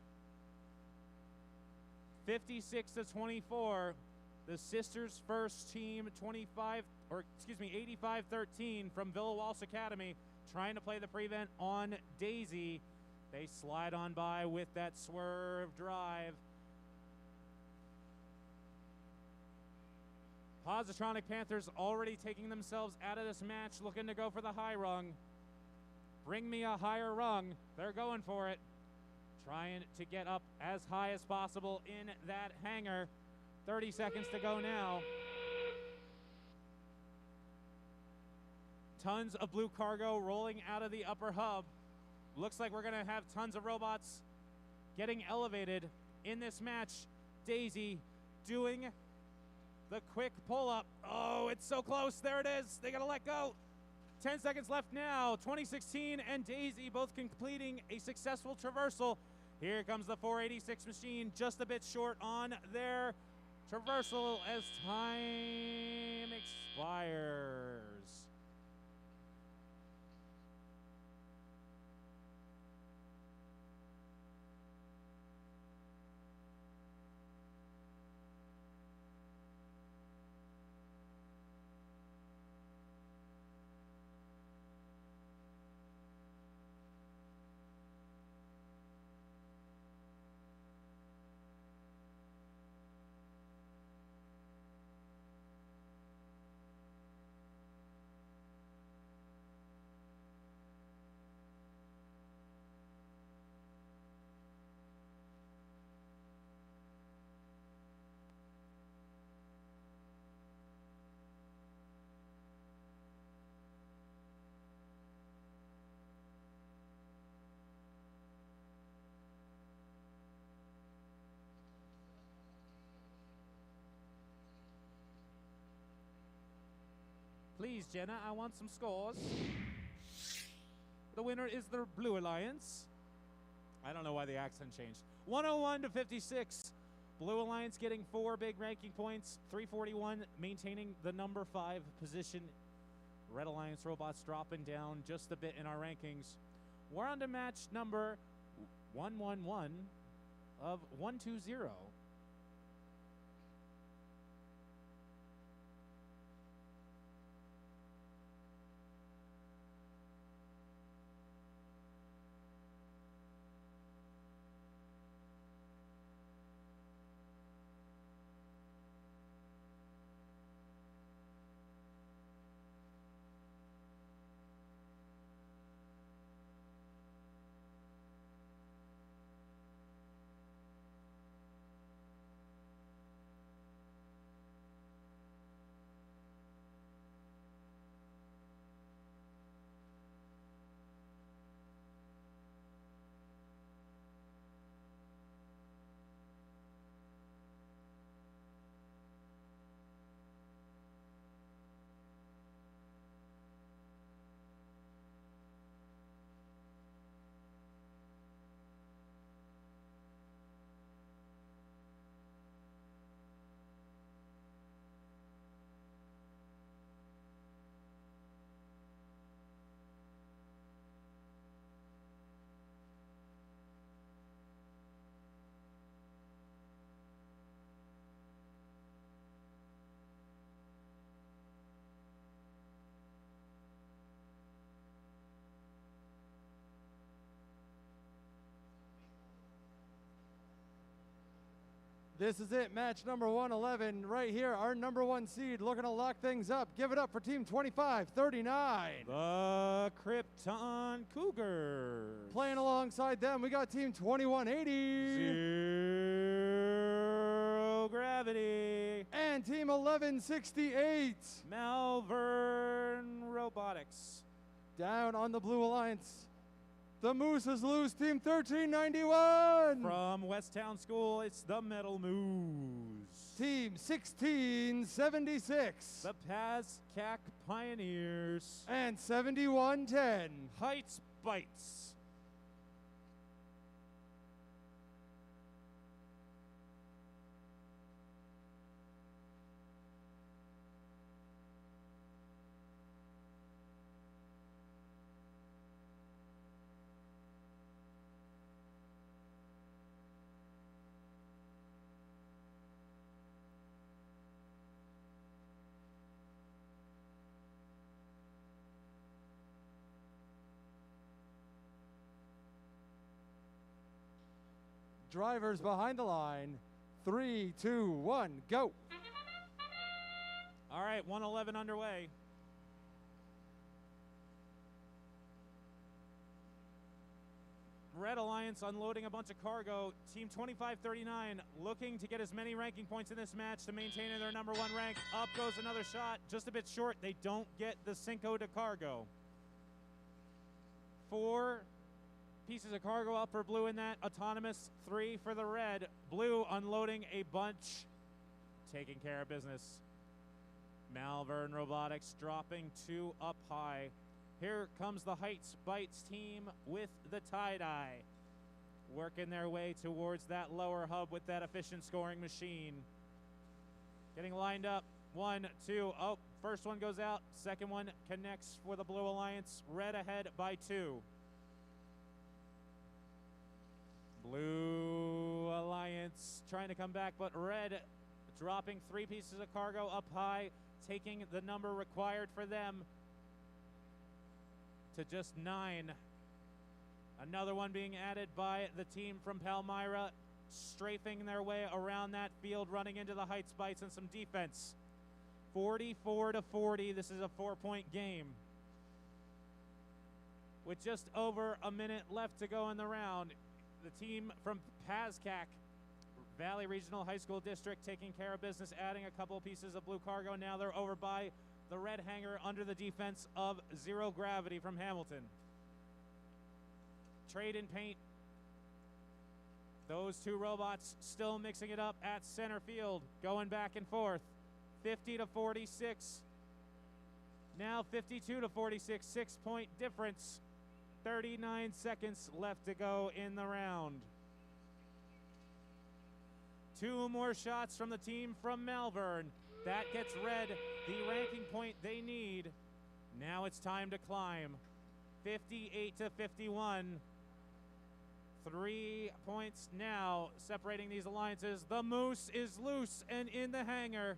56-24. The Sisters first, team 85-13 from Villa Walsh Academy, trying to play the prevent on Daisy. They slide on by with that swerve drive. Positronic Panthers already taking themselves out of this match, looking to go for the high rung. Bring me a higher rung. They're going for it. Trying to get up as high as possible in that hangar. 30 seconds to go now. Tons of blue cargo rolling out of the upper hub. Looks like we're going to have tons of robots getting elevated in this match. Daisy doing the quick pull-up. Oh, it's so close. There it is. They got to let go. 10 seconds left now. 2016 and Daisy both completing a successful traversal. Here comes the 486 machine, just a bit short on their traversal as time expires. Please, Jenna, I want some scores. The winner is the Blue Alliance. I don't know why the accent changed. 101 to 56. Blue Alliance getting 4 big ranking points. 341 maintaining the number 5 position. Red Alliance robots dropping down just a bit in our rankings. We're on to match number 111 of 120. This is it, match number 111. Right here, our number 1 seed looking to lock things up. Give it up for team 2539. The Krypton Cougars. Playing alongside them, we got team 2180. Zero Gravity. And team 1168. Malvern Robotics. Down on the Blue Alliance, the Mooses lose, team 1391. From Westtown School, it's the Metal Moose. Team 1676. The Pazcac Pioneers. And 7110. Heights Bites. Drivers behind the line. 3, 2, 1, go. All right, 111 underway. Red Alliance unloading a bunch of cargo. Team 2539 looking to get as many ranking points in this match to maintain their number 1 rank. Up goes another shot, just a bit short. They don't get the Cinco de Cargo. 4 pieces of cargo up for Blue in that. Autonomous, 3 for the Red. Blue unloading a bunch, taking care of business. Malvern Robotics dropping 2 up high. Here comes the Heights Bites team with the tie-dye, working their way towards that lower hub with that efficient scoring machine. Getting lined up. 1, 2, oh, first one goes out. Second one connects for the Blue Alliance. Red ahead by 2. Blue Alliance trying to come back, but Red dropping 3 pieces of cargo up high, taking the number required for them to just 9. Another one being added by the team from Palmyra, strafing their way around that field, running into the Heights Bites and some defense. 44 to 40, this is a 4-point game. With just over a minute left to go in the round, the team from Pazcac, Valley Regional High School District, taking care of business, adding a couple pieces of blue cargo. Now they're over by the red hangar under the defense of Zero Gravity from Hamilton. Trade in paint. Those 2 robots still mixing it up at center field, going back and forth. 50 to 46. Now 52 to 46, 6-point difference. 39 seconds left to go in the round. 2 more shots from the team from Malvern. That gets Red the ranking point they need. Now it's time to climb. 58 to 51. 3 points now separating these alliances. The Moose is loose and in the hangar.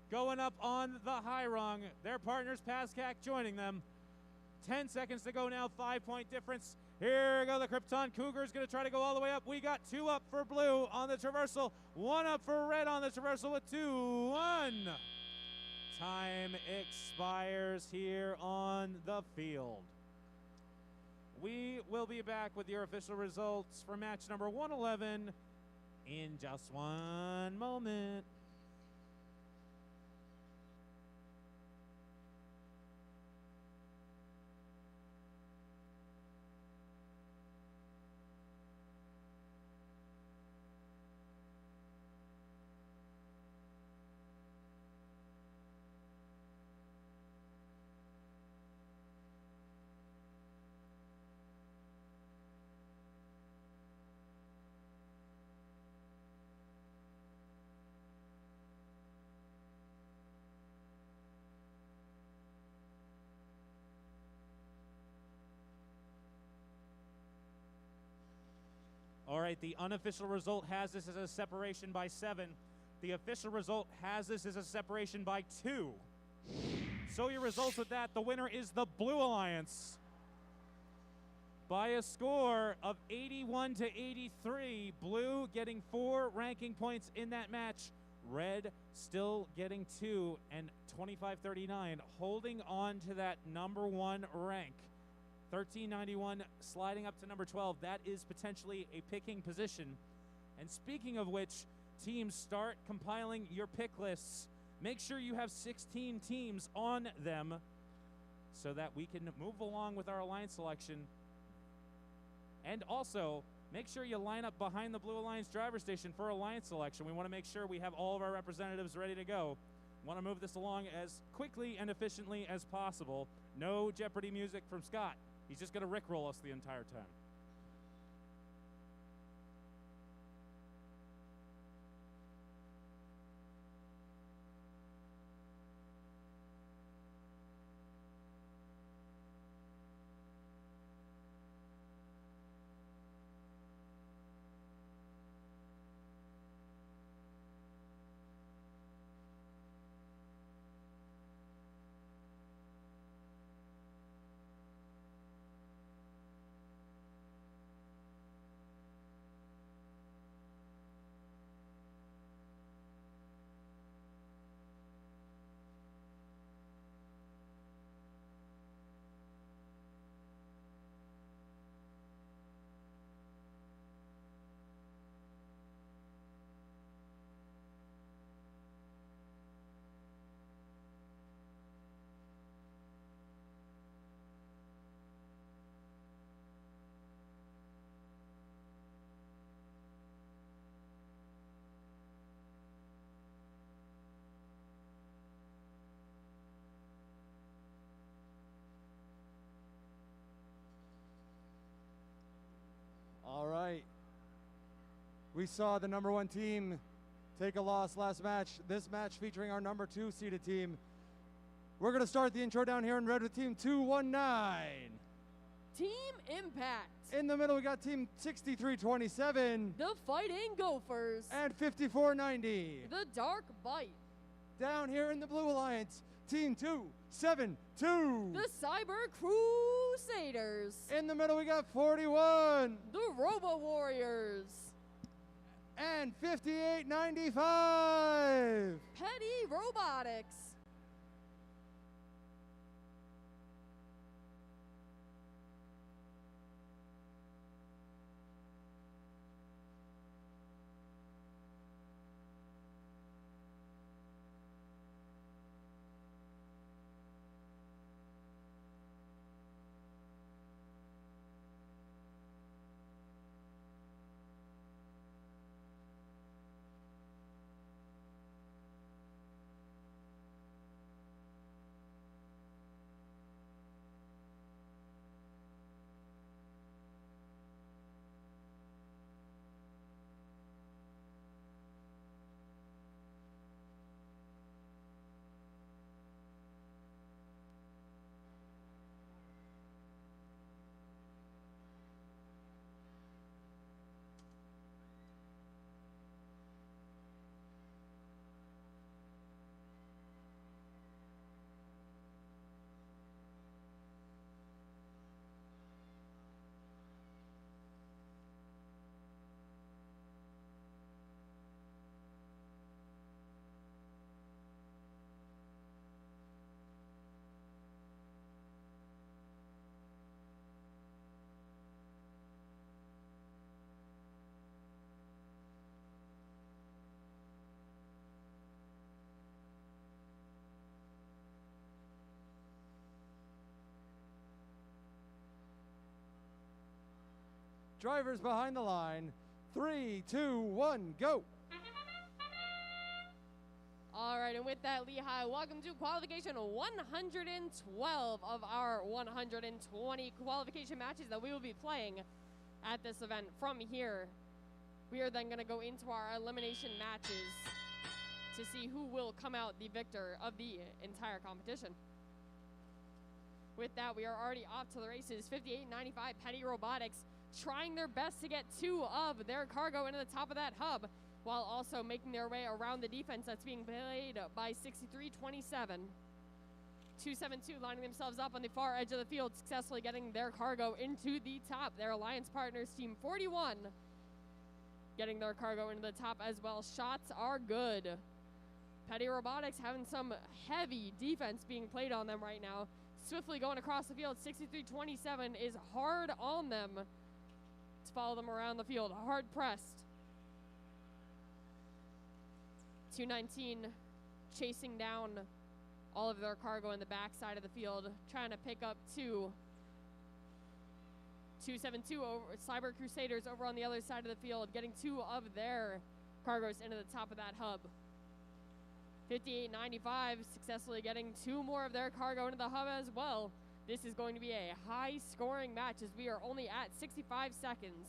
Going up on the high rung. Their partners, Pascack, joining them. 10 seconds to go now, 5-point difference. Here go the Krypton Cougars, going to try to go all the way up. We got 2 up for blue on the traversal, 1 up for red on the traversal with 2-1. Time expires here on the field. We will be back with your official results for match number 111 in just one moment. All right, the unofficial result has this as a separation by 7. The official result has this as a separation by 2. So your results with that, the winner is the Blue Alliance by a score of 81 to 83. Blue getting 4 ranking points in that match. Red still getting 2 and 25-39, holding on to that number 1 rank. 1391 sliding up to number 12. That is potentially a picking position. And speaking of which, teams, start compiling your pick lists. Make sure you have 16 teams on them so that we can move along with our alliance selection. And also, make sure you line up behind the Blue Alliance driver station for alliance selection. We want to make sure we have all of our representatives ready to go. Want to move this along as quickly and efficiently as possible. No Jeopardy music from Scott. He's just going to rickroll us the entire time. All right. We saw the number 1 team take a loss last match. This match featuring our number 2 seeded team. We're going to start the intro down here in red with team 219. Team Impact. In the middle, we got team 6327. The Fighting Gophers. And 5490. The Dark Bite. Down here in the Blue Alliance, team 272. The Cyber Crusaders. In the middle, we got 41. The Robo Warriors. And 5895. Petty Robotics. Drivers behind the line. 3, 2, 1, go. All right, and with that, Lehigh, welcome to qualification 112 of our 120 qualification matches that we will be playing at this event. From here, we are then going to go into our elimination matches to see who will come out the victor of the entire competition. With that, we are already off to the races. 5895 Petty Robotics trying their best to get 2 of their cargo into the top of that hub, while also making their way around the defense that's being played by 6327. 272 lining themselves up on the far edge of the field, successfully getting their cargo into the top. Their alliance partners, Team 41, getting their cargo into the top as well. Shots are good. Petty Robotics having some heavy defense being played on them right now. Swiftly going across the field, 6327 is hard on them to follow them around the field, hard pressed. 219 chasing down all of their cargo in the back side of the field, trying to pick up 2. 272 over Cyber Crusaders over on the other side of the field, getting 2 of their cargoes into the top of that hub. 5895 successfully getting 2 more of their cargo into the hub as well. This is going to be a high scoring match as we are only at 65 seconds.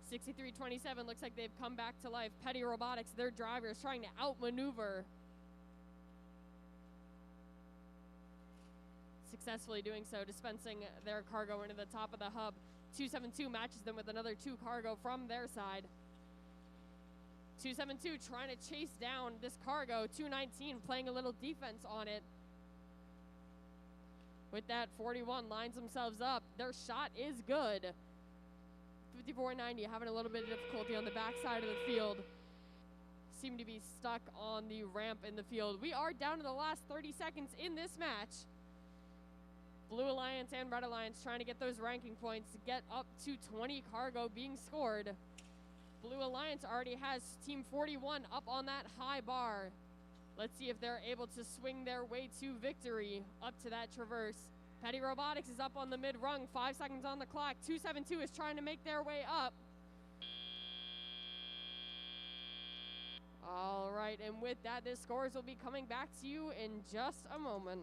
6327 looks like they've come back to life. Petty Robotics, their drivers, trying to outmaneuver. Successfully doing so, dispensing their cargo into the top of the hub. 272 matches them with another 2 cargo from their side. 272 trying to chase down this cargo. 219 playing a little defense on it. With that, 41 lines themselves up. Their shot is good. 5490 having a little bit of difficulty on the backside of the field. Seem to be stuck on the ramp in the field. We are down to the last 30 seconds in this match. Blue Alliance and Red Alliance trying to get those ranking points to get up to 20 cargo being scored. Blue Alliance already has Team 41 up on that high bar. Let's see if they're able to swing their way to victory up to that traverse. Petty Robotics is up on the mid-rung, 5 seconds on the clock. 272 is trying to make their way up. All right, and with that, the scores will be coming back to you in just a moment.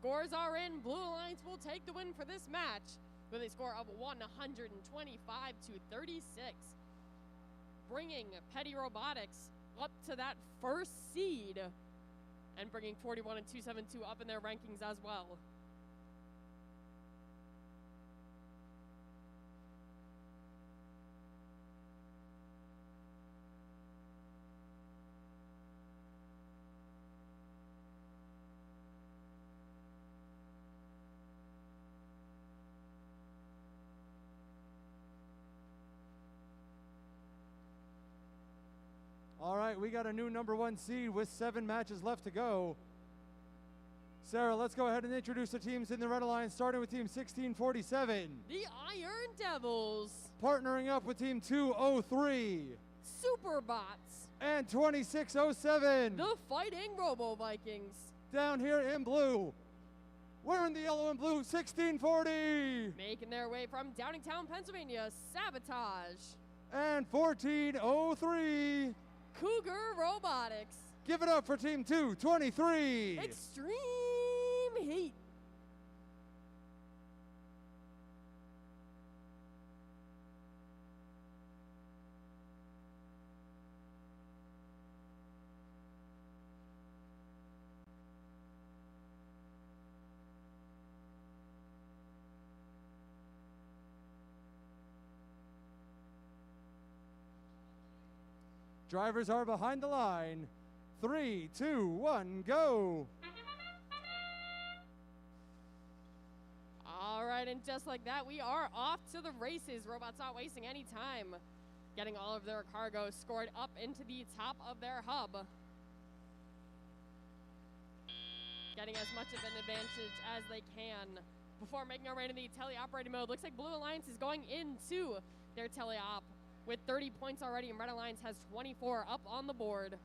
scores are in. Blue Alliance will take the win for this match with a score of 125 to 36, bringing Petty Robotics up to that first seed and bringing 41 and 272 up in their rankings as well. All right, we got a new #1 seed with 7 matches left to go. Sarah, let's go ahead and introduce the teams in the Red Alliance, starting with Team 1647. The Iron Devils. Partnering up with Team 203. Superbots. And 2607. The Fighting Robo Vikings. Down here in blue, wearing the yellow and blue, 1640. Making their way from Downingtown, Pennsylvania, Sabotage. And 1403. Cougar Robotics. Give it up for Team 223. Extreme Heat. Drivers are behind the line. 3, 2, 1, go. All right, and just like that, we are off to the races. Robots not wasting any time, getting all of their cargo scored up into the top of their hub. Getting as much of an advantage as they can before making our way into the teleoperating mode. Looks like Blue Alliance is going into their teleop with 30 points already, and Red Alliance has 24 up on the board.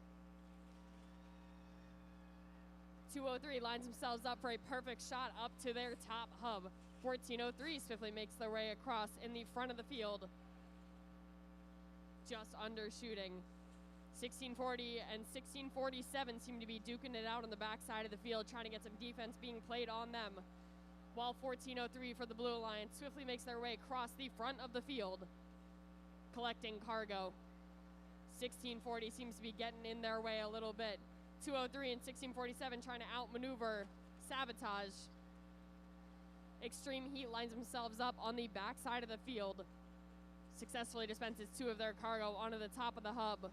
203 lines themselves up for a perfect shot up to their top hub. 1403 swiftly makes their way across in the front of the field, just undershooting. 1640 and 1647 seem to be duking it out on the backside of the field, trying to get some defense being played on them, while 1403 for the Blue Alliance swiftly makes their way across the front of the field, collecting cargo. 1640 seems to be getting in their way a little bit. 203 and 1647 trying to outmaneuver Sabotage. Extreme Heat lines themselves up on the backside of the field, successfully dispenses 2 of their cargo onto the top of the hub.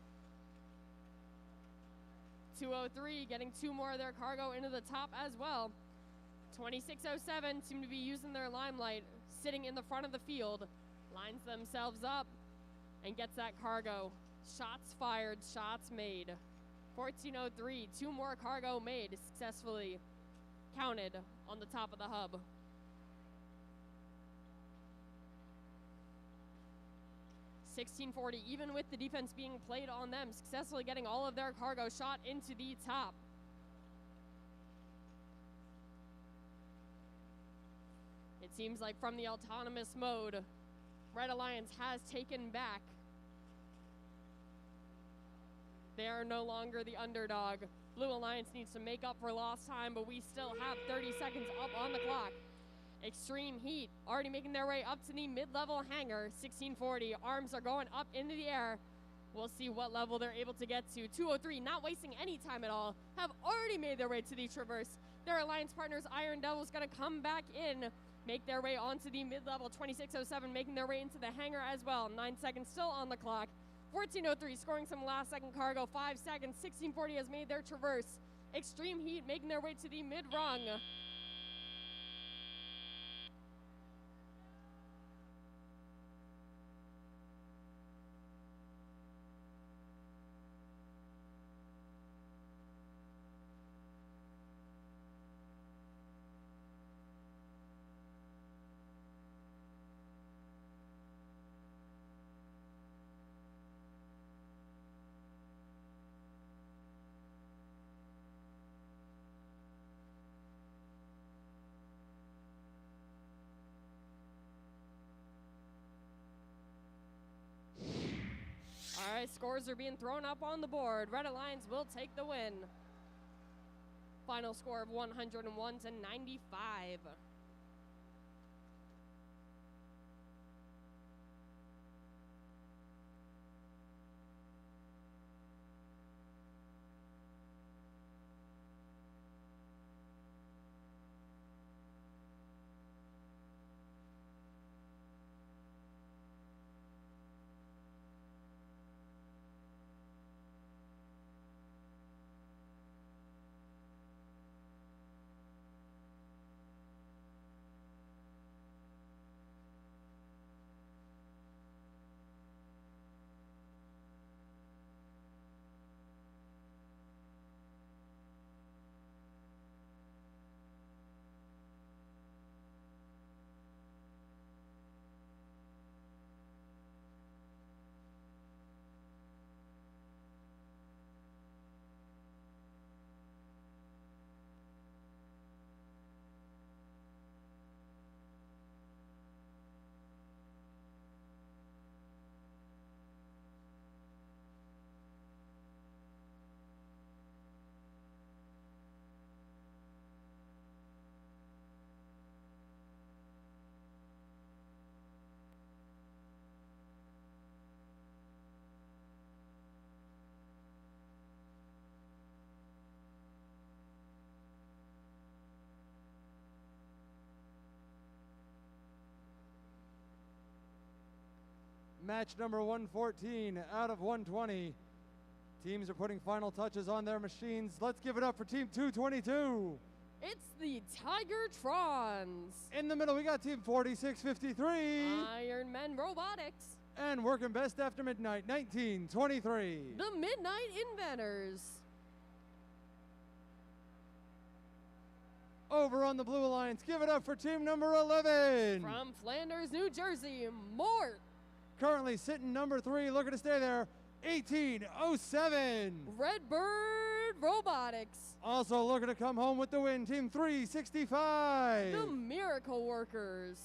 203 getting 2 more of their cargo into the top as well. 2607 seem to be using their limelight, sitting in the front of the field, lines themselves up and gets that cargo. Shots fired, shots made. 1403, 2 more cargo made, successfully counted on the top of the hub. $16.40, even with the defense being played on them, successfully getting all of their cargo shot into the top. It seems like from the autonomous mode, Red Alliance has taken back. They are no longer the underdog. Blue Alliance needs to make up for lost time, but we still have 30 seconds up on the clock. Extreme Heat already making their way up to the mid-level hangar. 1640, arms are going up into the air. We'll see what level they're able to get to. 203, not wasting any time at all, have already made their way to the traverse. Their alliance partners, Iron Devils, gonna come back in, make their way onto the mid-level. 2607 making their way into the hangar as well. 9 seconds still on the clock. 1403 scoring some last-second cargo. 5 seconds. 1640 has made their traverse. Extreme Heat making their way to the mid-rung. All right, scores are being thrown up on the board. Red Alliance will take the win. Final score of 101 to 95. Match number 114 out of 120. Teams are putting final touches on their machines. Let's give it up for Team 222. It's the Tigertrons. In the middle, we got Team 4653. Iron Men Robotics. And working best after midnight, 1923. The Midnight Inventors. Over on the Blue Alliance, give it up for team number 11. From Flanders, New Jersey, Mort. Currently sitting number 3, looking to stay there, 1807. Redbird Robotics. Also looking to come home with the win, team 365. The Miracle Workers.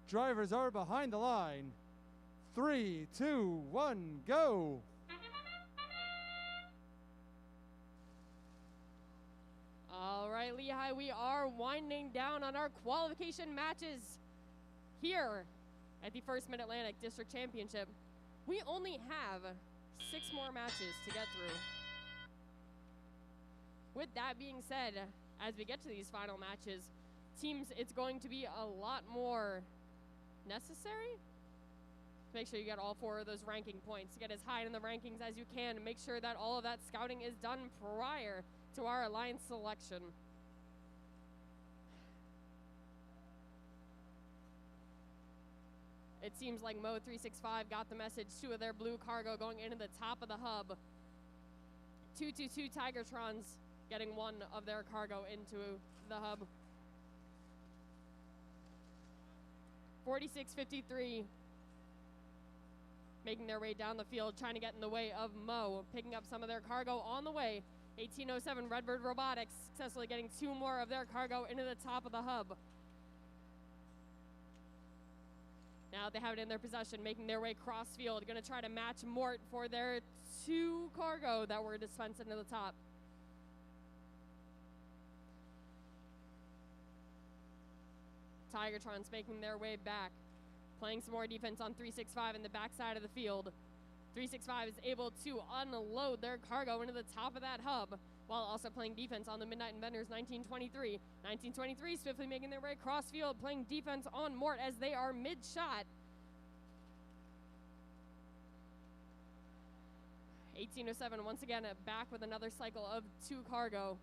Drivers are behind the line. 3, 2, 1, go. All right, Lehigh, we are winding down on our qualification matches here at the First Mid-Atlantic District Championship. We only have 6 more matches to get through. With that being said, as we get to these final matches, teams, it's going to be a lot more necessary to make sure you get all 4 of those ranking points, to get as high in the rankings as you can, and make sure that all of that scouting is done prior to our alliance selection. It seems like Mo 365 got the message. 2 of their blue cargo going into the top of the hub. 222 Tigertrons getting 1 of their cargo into the hub. 4653 making their way down the field, trying to get in the way of Mo, picking up some of their cargo on the way. 1807 Redbird Robotics successfully getting 2 more of their cargo into the top of the hub. Now they have it in their possession, making their way cross field, going to try to match Mort for their 2 cargo that were dispensed into the top. Tigertrons making their way back, playing some more defense on 365 in the backside of the field. 365 is able to unload their cargo into the top of that hub while also playing defense on the Midnight Inventors 1923. 1923 swiftly making their way across field, playing defense on Mort as they are mid-shot. 1807 once again back with another cycle of 2 cargo.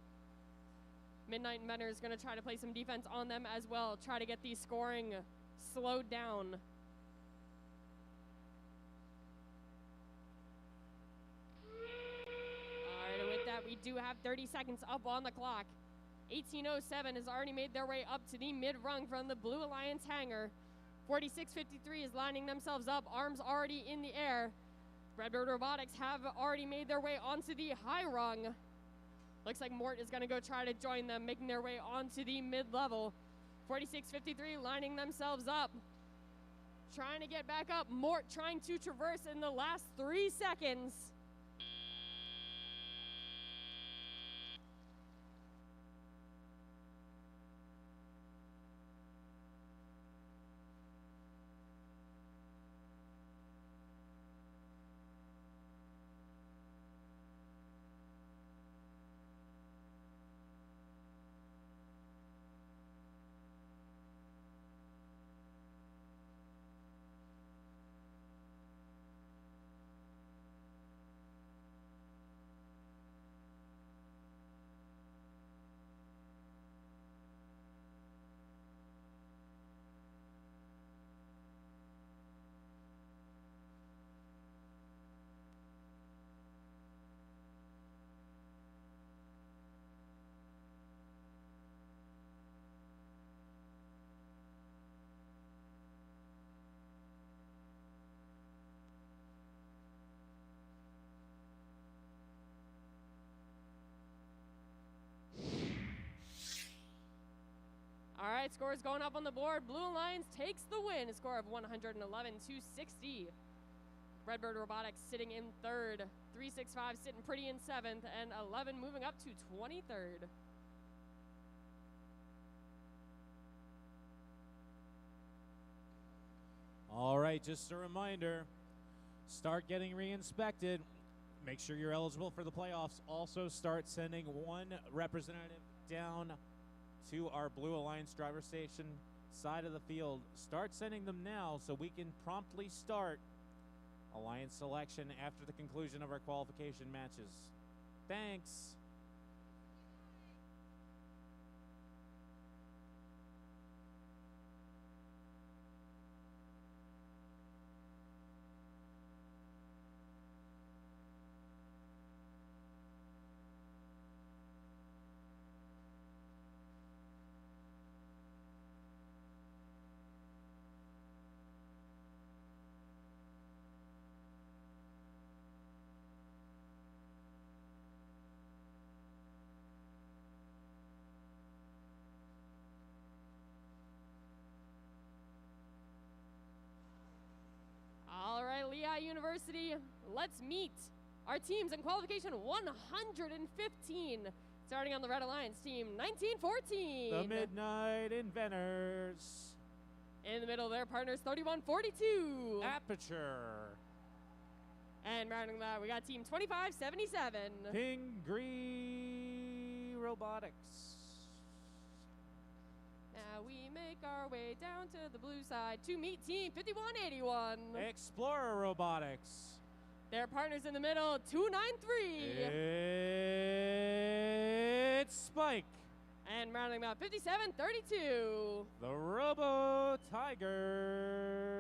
Midnight Inventor is going to try to play some defense on them as well, try to get the scoring slowed down. All right, and with that, we do have 30 seconds up on the clock. 1807 has already made their way up to the mid-rung from the Blue Alliance hangar. 4653 is lining themselves up, arms already in the air. Redbird Robotics have already made their way onto the high rung. Looks like Mort is going to go try to join them, making their way onto the mid-level. 4653 lining themselves up, trying to get back up. Mort trying to traverse in the last 3 seconds. All right, scores going up on the board. Blue Alliance takes the win, a score of 111 to 60. Redbird Robotics sitting in 3rd, 365 sitting pretty in 7th, and 11 moving up to 23rd. All right, just a reminder, start getting re-inspected. Make sure you're eligible for the playoffs. Also start sending one representative down to our Blue Alliance driver station side of the field. Start sending them now so we can promptly start Alliance selection after the conclusion of our qualification matches. Thanks. All right, Lehigh University, let's meet our teams in qualification 115. Starting on the Red Alliance team, 1914. The Midnight Inventors. In the middle, their partners, 3142. Aperture. And rounding that, we got team 2577. Pingree Robotics. Now we make our way down to the blue side to meet team 5181. Explorer Robotics. Their partners in the middle, 293. It's Spike. And rounding out 5732. The Robo Tiger.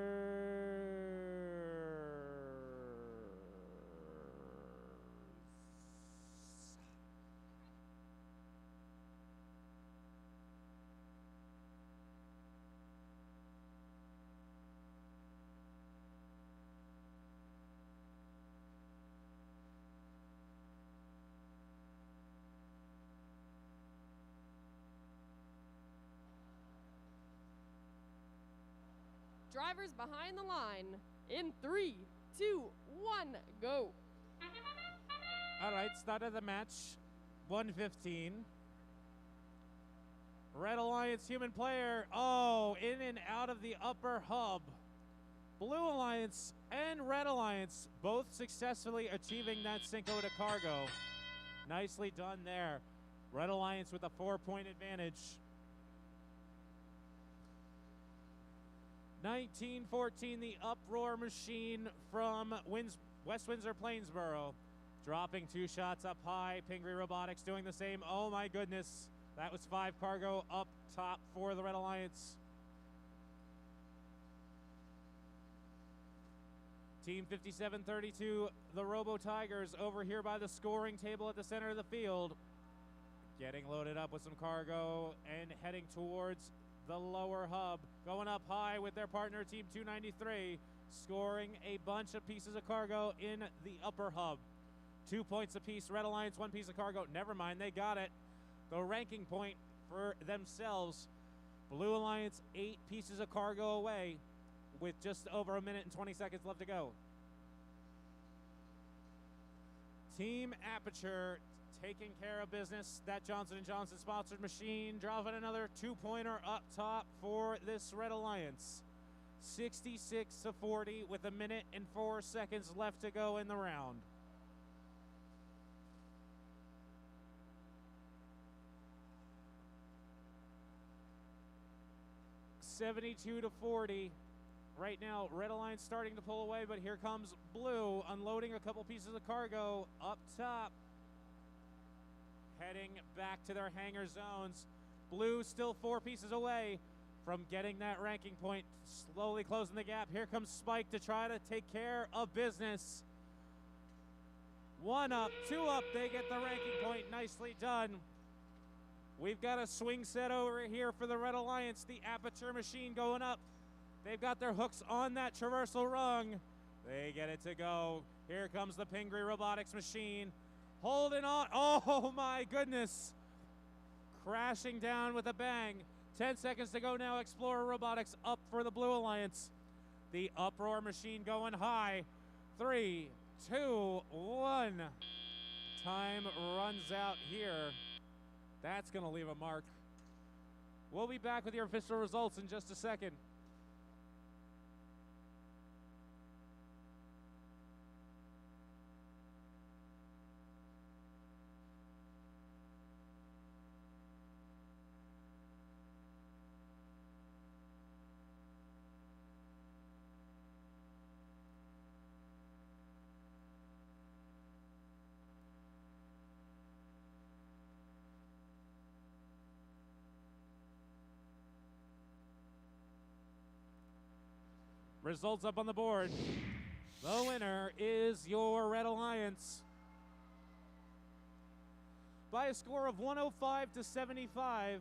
Drivers behind the line in 3, 2, 1, go. All right, start of the match, 115. Red Alliance human player, in and out of the upper hub. Blue Alliance and Red Alliance both successfully achieving that Cinco de Cargo. Nicely done there. Red Alliance with a 4-point advantage. 1914, the Uproar machine from West Windsor, Plainsboro. Dropping 2 shots up high. Pingree Robotics doing the same. Oh my goodness. That was 5 cargo up top for the Red Alliance. Team 5732, the Robo Tigers, over here by the scoring table at the center of the field. Getting loaded up with some cargo and heading towards the lower hub. Going up high with their partner, Team 293, scoring a bunch of pieces of cargo in the upper hub. 2 points apiece, Red Alliance, 1 piece of cargo. Never mind, they got it. The ranking point for themselves. Blue Alliance, 8 pieces of cargo away with just over 1 minute and 20 seconds left to go. Team Aperture taking care of business. That Johnson & Johnson sponsored machine dropping another 2-pointer up top for this Red Alliance. 66-40 with 1 minute and 4 seconds left to go in the round. $72-40. Right now, Red Alliance starting to pull away, but here comes Blue unloading a couple pieces of cargo up top. Heading back to their hangar zones. Blue still 4 pieces away from getting that ranking point, slowly closing the gap. Here comes Spike to try to take care of business. 1 up, 2 up, they get the ranking point. Nicely done. We've got a swing set over here for the Red Alliance. The Aperture machine going up. They've got their hooks on that traversal rung. They get it to go. Here comes the Pingree Robotics machine. Holding on. Oh my goodness. Crashing down with a bang. 10 seconds to go now. Explorer Robotics up for the Blue Alliance. The Uproar machine going high. 3, 2, 1. Time runs out here. That's going to leave a mark. We'll be back with your official results in just a second. Results up on the board. The winner is your Red Alliance by a score of 105-75.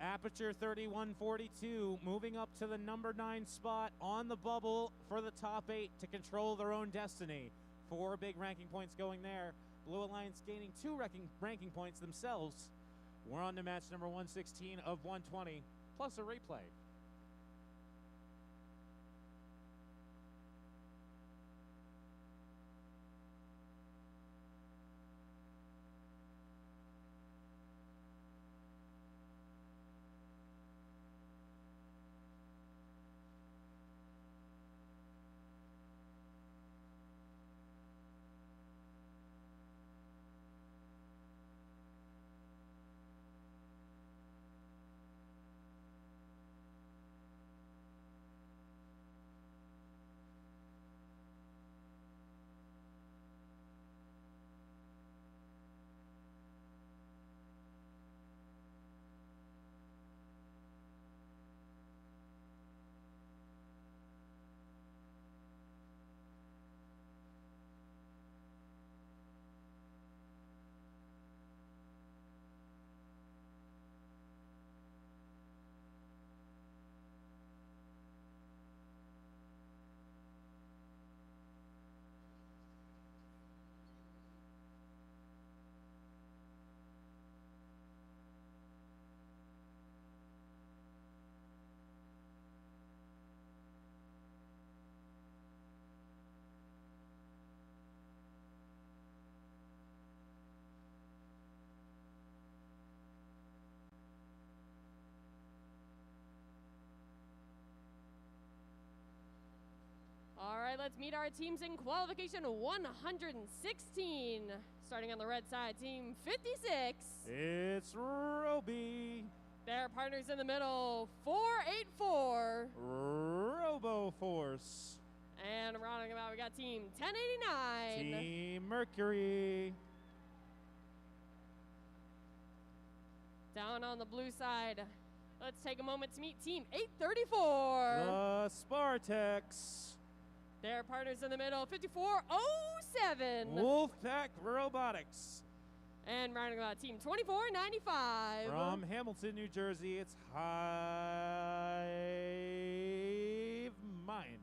Aperture 31-42, moving up to the number 9 spot on the bubble for the top 8 to control their own destiny. 4 big ranking points going there. Blue Alliance gaining 2 ranking points themselves. We're on to match number 116 of 120, plus a replay. All right, let's meet our teams in qualification 116. Starting on the red side, team 56. It's Roby. Their partners in the middle, 484. Robo Force. And rounding about, we got Team 1089. Team Mercury. Down on the blue side, let's take a moment to meet Team 834. The Spartex. Their partners in the middle, 5407. Wolfpack Robotics. And rounding about Team 2495. From Hamilton, New Jersey, it's Hive Mind.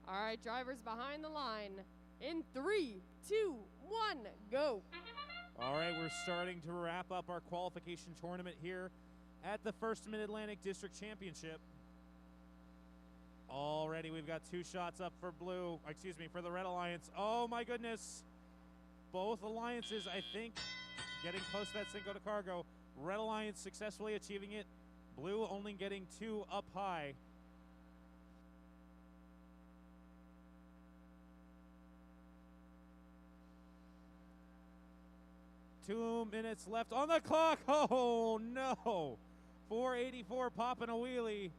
All right, drivers behind the line. In 3, 2, 1, go. All right, we're starting to wrap up our qualification tournament here at the First Mid-Atlantic District Championship. Already we've got 2 shots up for for the Red Alliance. Oh my goodness. Both alliances, I think, getting close to that Cinco de Cargo. Red Alliance successfully achieving it. Blue only getting 2 up high. Two minutes left on the clock. Oh no. 484 popping a wheelie.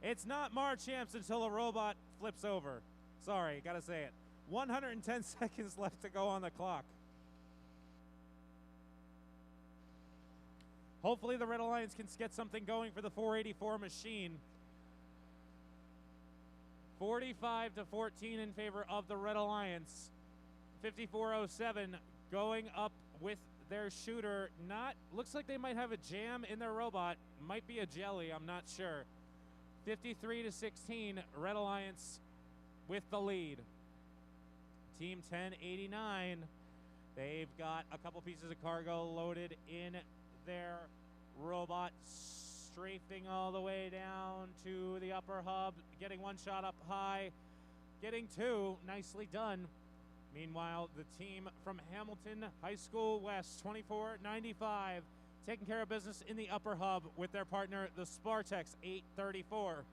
It's not Marchamps until a robot flips over. Sorry, gotta say it. 110 seconds left to go on the clock. Hopefully the Red Alliance can get something going for the 484 machine. 45-14 in favor of the Red Alliance. 5407 going up with their shooter. Looks like they might have a jam in their robot. Might be a jelly, I'm not sure. 53-16, Red Alliance with the lead. Team 1089, they've got a couple pieces of cargo loaded in their robot, strafing all the way down to the upper hub, getting 1 shot up high, getting 2, nicely done. Meanwhile, the team from Hamilton High School West, 2495, taking care of business in the upper hub with their partner, the Spartex, 834.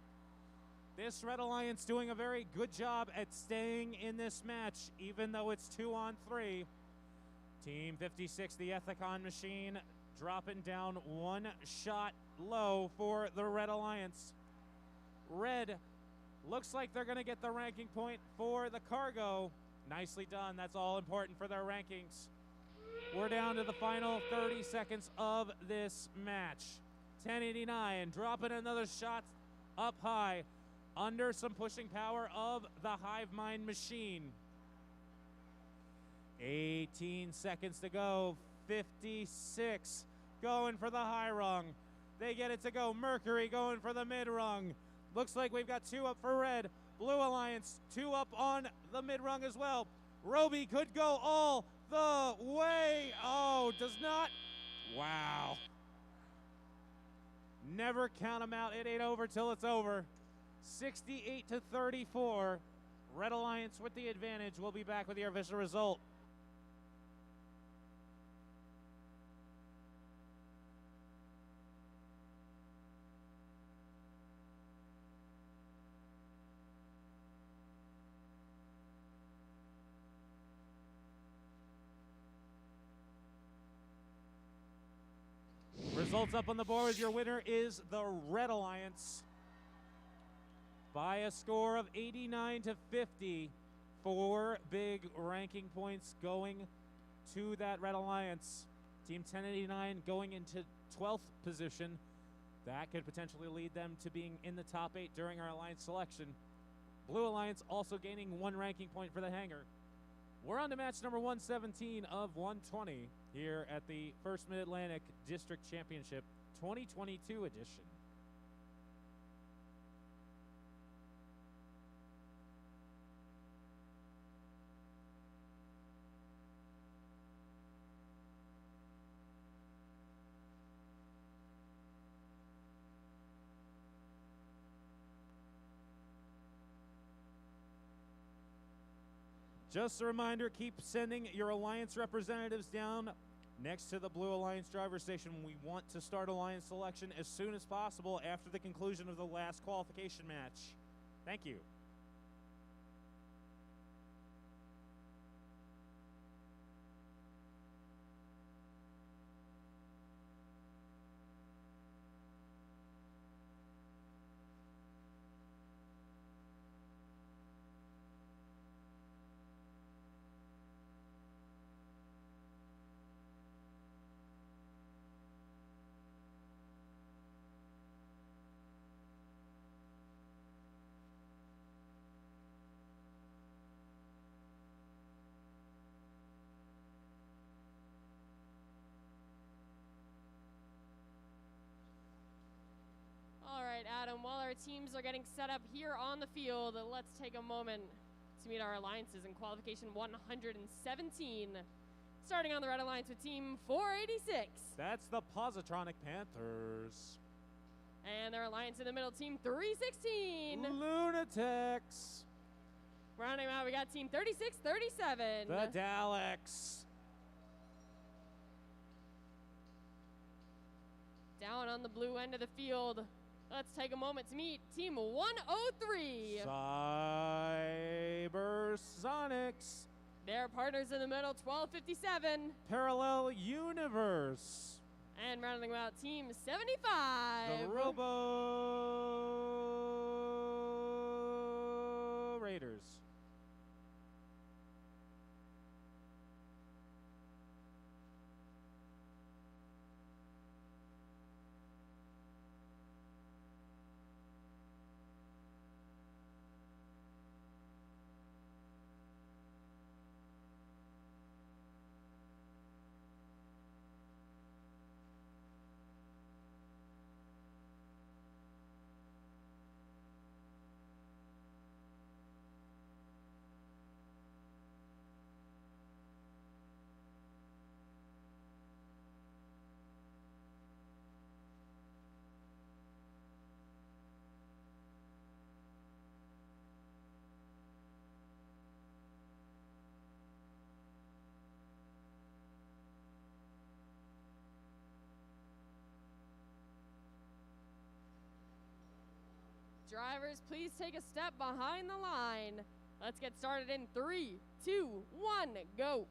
This Red Alliance doing a very good job at staying in this match, even though it's 2-on-3. Team 56, the Ethicon machine, dropping down 1 shot low for the Red Alliance. Red looks like they're going to get the ranking point for the cargo. Nicely done. That's all important for their rankings. We're down to the final 30 seconds of this match. 1089 dropping another shot up high under some pushing power of the Hive Mind machine. 18 seconds to go. 56 going for the high rung. They get it to go. Mercury going for the mid rung. Looks like we've got 2 up for Red. Blue Alliance, 2 up on the mid-rung as well. Roby could go all the way. Oh, does not. Wow. Never count them out. It ain't over till it's over. 68-34. Red Alliance with the advantage. We'll be back with your official result. Results up on the board. Your winner is the Red Alliance by a score of 89-50. 4 big ranking points going to that Red Alliance. Team 1089 going into 12th position. That could potentially lead them to being in the top 8 during our alliance selection. Blue Alliance also gaining 1 ranking point for the hangar. We're on to match number 117 of 120 here at the First Mid-Atlantic District Championship 2022 edition. Just a reminder, keep sending your Alliance representatives down next to the Blue Alliance driver station. We want to start Alliance selection as soon as possible after the conclusion of the last qualification match. Thank you. All right, Adam, while our teams are getting set up here on the field, let's take a moment to meet our alliances in qualification 117. Starting on the Red Alliance with team 486. That's the Positronic Panthers. And their alliance in the middle, team 316. Lunatics. Rounding out, we got team 3637. The Daleks. Down on the blue end of the field, let's take a moment to meet team 103. Cybersonics. Their partners in the middle, 1257. Parallel Universe. And rounding out team 75. The Robo Raiders. Drivers, please take a step behind the line. Let's get started in 3, 2, 1, go.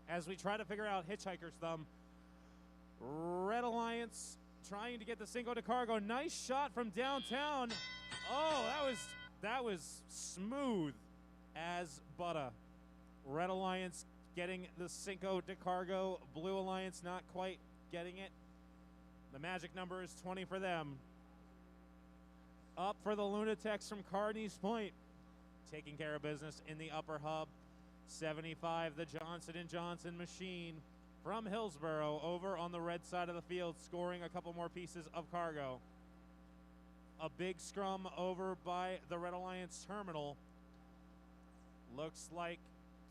As we try to figure out Hitchhiker's Thumb, Red Alliance trying to get the Cinco de Cargo. Nice shot from downtown. Oh, that was smooth as butter. Red Alliance getting the Cinco de Cargo. Blue Alliance not quite getting it. The magic number is 20 for them. Up for the Lunatics from Carneys Point. Taking care of business in the upper hub. 75, the Johnson & Johnson machine from Hillsborough over on the red side of the field, scoring a couple more pieces of cargo. A big scrum over by the Red Alliance terminal. Looks like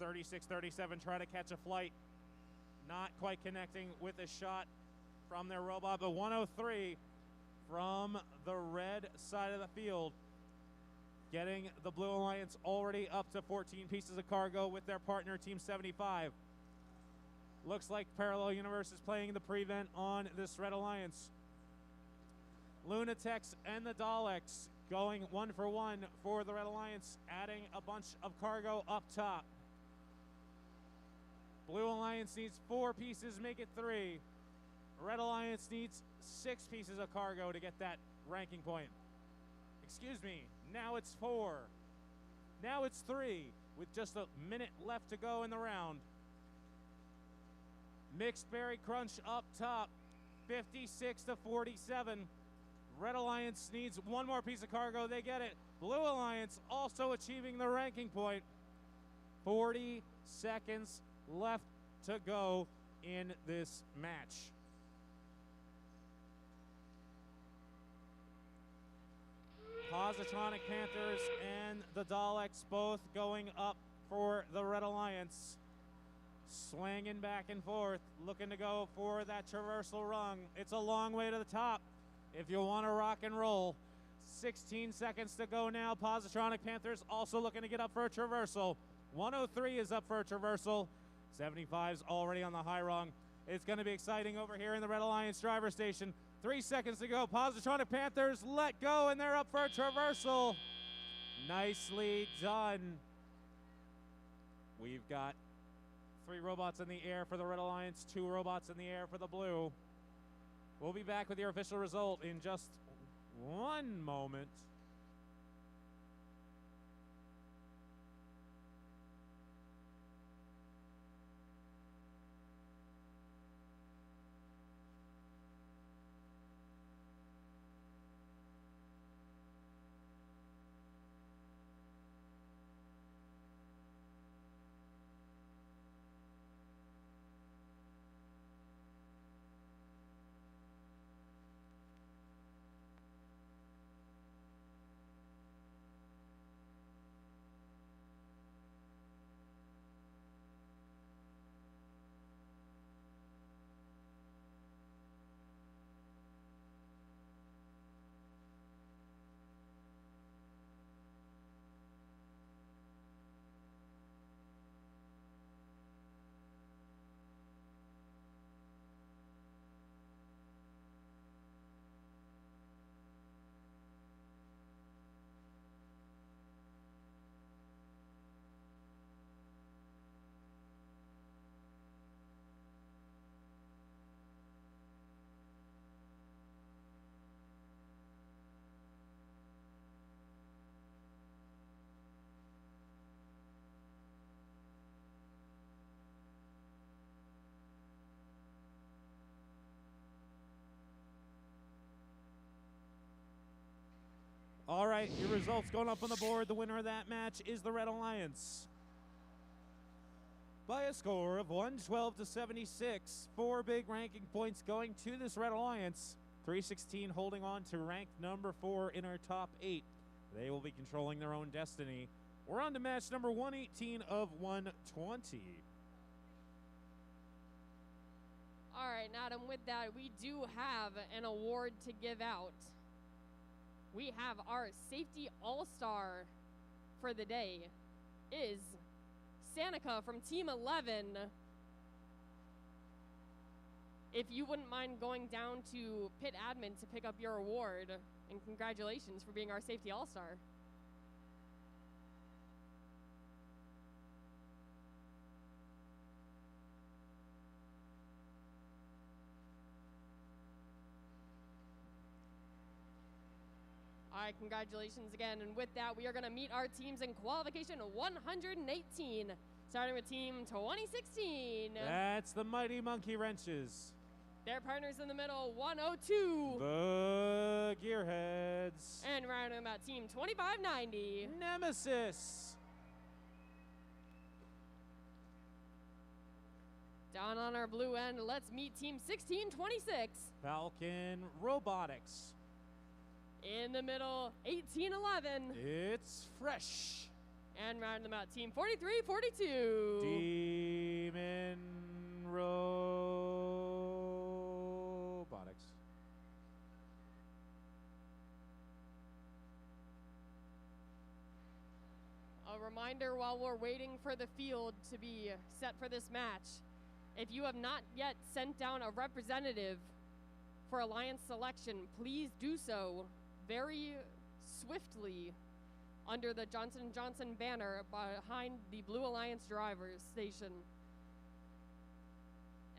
36-37 try to catch a flight. Not quite connecting with a shot from their robot, but 103 from the red side of the field. Getting the Blue Alliance already up to 14 pieces of cargo with their partner, Team 75. Looks like Parallel Universe is playing the prevent on this Red Alliance. Lunatics and the Daleks going 1 for 1 for the Red Alliance, adding a bunch of cargo up top. Blue Alliance needs 4 pieces, make it 3. Red Alliance needs 6 pieces of cargo to get that ranking point. Excuse me, now it's 4. Now it's 3 with just a minute left to go in the round. Mixed Berry Crunch up top, 56-47. Red Alliance needs 1 more piece of cargo, they get it. Blue Alliance also achieving the ranking point. 40 seconds left to go in this match. Positronic Panthers and the Daleks both going up for the Red Alliance. Swinging back and forth, looking to go for that traversal rung. It's a long way to the top. if you want to rock and roll. 16 seconds to go now. Positronic Panthers also looking to get up for a traversal. 103 is up for a traversal. 75's already on the high rung. It's going to be exciting over here in the Red Alliance driver station. 3 seconds to go. Positronic Panthers let go, and they're up for a traversal. Nicely done. We've got 3 robots in the air for the Red Alliance, 2 robots in the air for the blue. We'll be back with your official result in just one moment. All right, your results going up on the board. The winner of that match is the Red Alliance by a score of 112 to 76. 4 big ranking points going to this Red Alliance. 316 holding on to ranked number 4 in our top 8. They will be controlling their own destiny. We're on to match number 118 of 120. All right, Adam, with that, we do have an award to give out. We have our safety all-star for the day is Sanica from Team 11. If you wouldn't mind going down to pit admin to pick up your award, and congratulations for being our safety all-star. All right, congratulations again. And with that, we are going to meet our teams in qualification 118, starting with Team 2016. That's the Mighty Monkey Wrenches. Their partners in the middle, 102. The Gearheads. And rounding about Team 2590. Nemesis. Down on our blue end, let's meet Team 1626. Falcon Robotics. In the middle, 1811. It's Fresh. And rounding them out, Team 4342. Demon Robotics. A reminder while we're waiting for the field to be set for this match, if you have not yet sent down a representative for Alliance selection, please do so very swiftly under the Johnson & Johnson banner behind the Blue Alliance drivers station.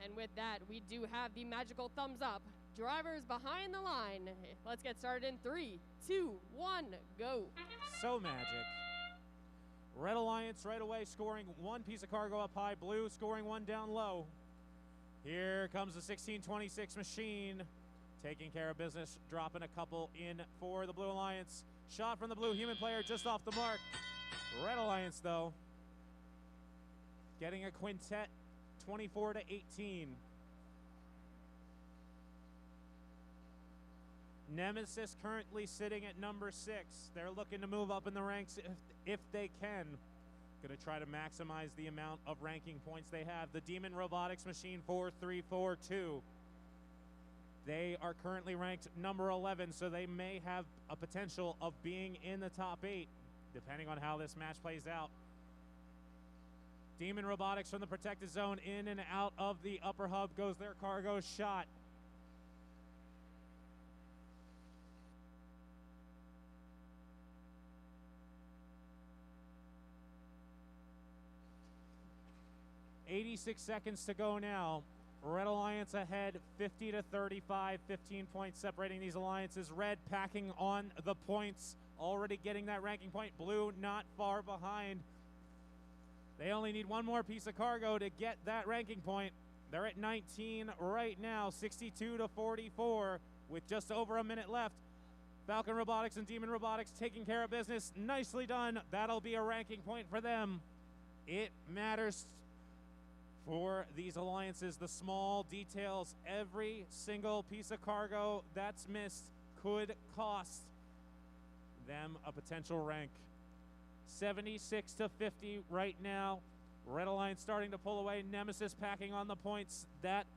And with that, we do have the magical thumbs up. Drivers behind the line. Let's get started in 3, 2, 1, go. So magic. Red Alliance right away scoring 1 piece of cargo up high. Blue scoring 1 down low. Here comes the 1626 machine. Taking care of business, dropping a couple in for the Blue Alliance. Shot from the blue human player just off the mark. Red Alliance, though, getting a quintet, 24 to 18. Nemesis currently sitting at number 6. They're looking to move up in the ranks if they can. Going to try to maximize the amount of ranking points they have. The Demon Robotics machine 4342. They are currently ranked number 11, so they may have a potential of being in the top 8, depending on how this match plays out. Demon Robotics from the protected zone, in and out of the upper hub goes their cargo shot. .86 seconds to go now. Red Alliance ahead, 50 to 35, 15 points separating these alliances. Red packing on the points, already getting that ranking point. Blue not far behind. They only need one more piece of cargo to get that ranking point. They're at 19 right now, 62 to 44, with just over a minute left. Falcon Robotics and Demon Robotics taking care of business. Nicely done. That'll be a ranking point for them. It matters for these alliances, the small details. Every single piece of cargo that's missed could cost them a potential rank. 76 to 50 right now. Red Alliance starting to pull away. Nemesis packing on the points. That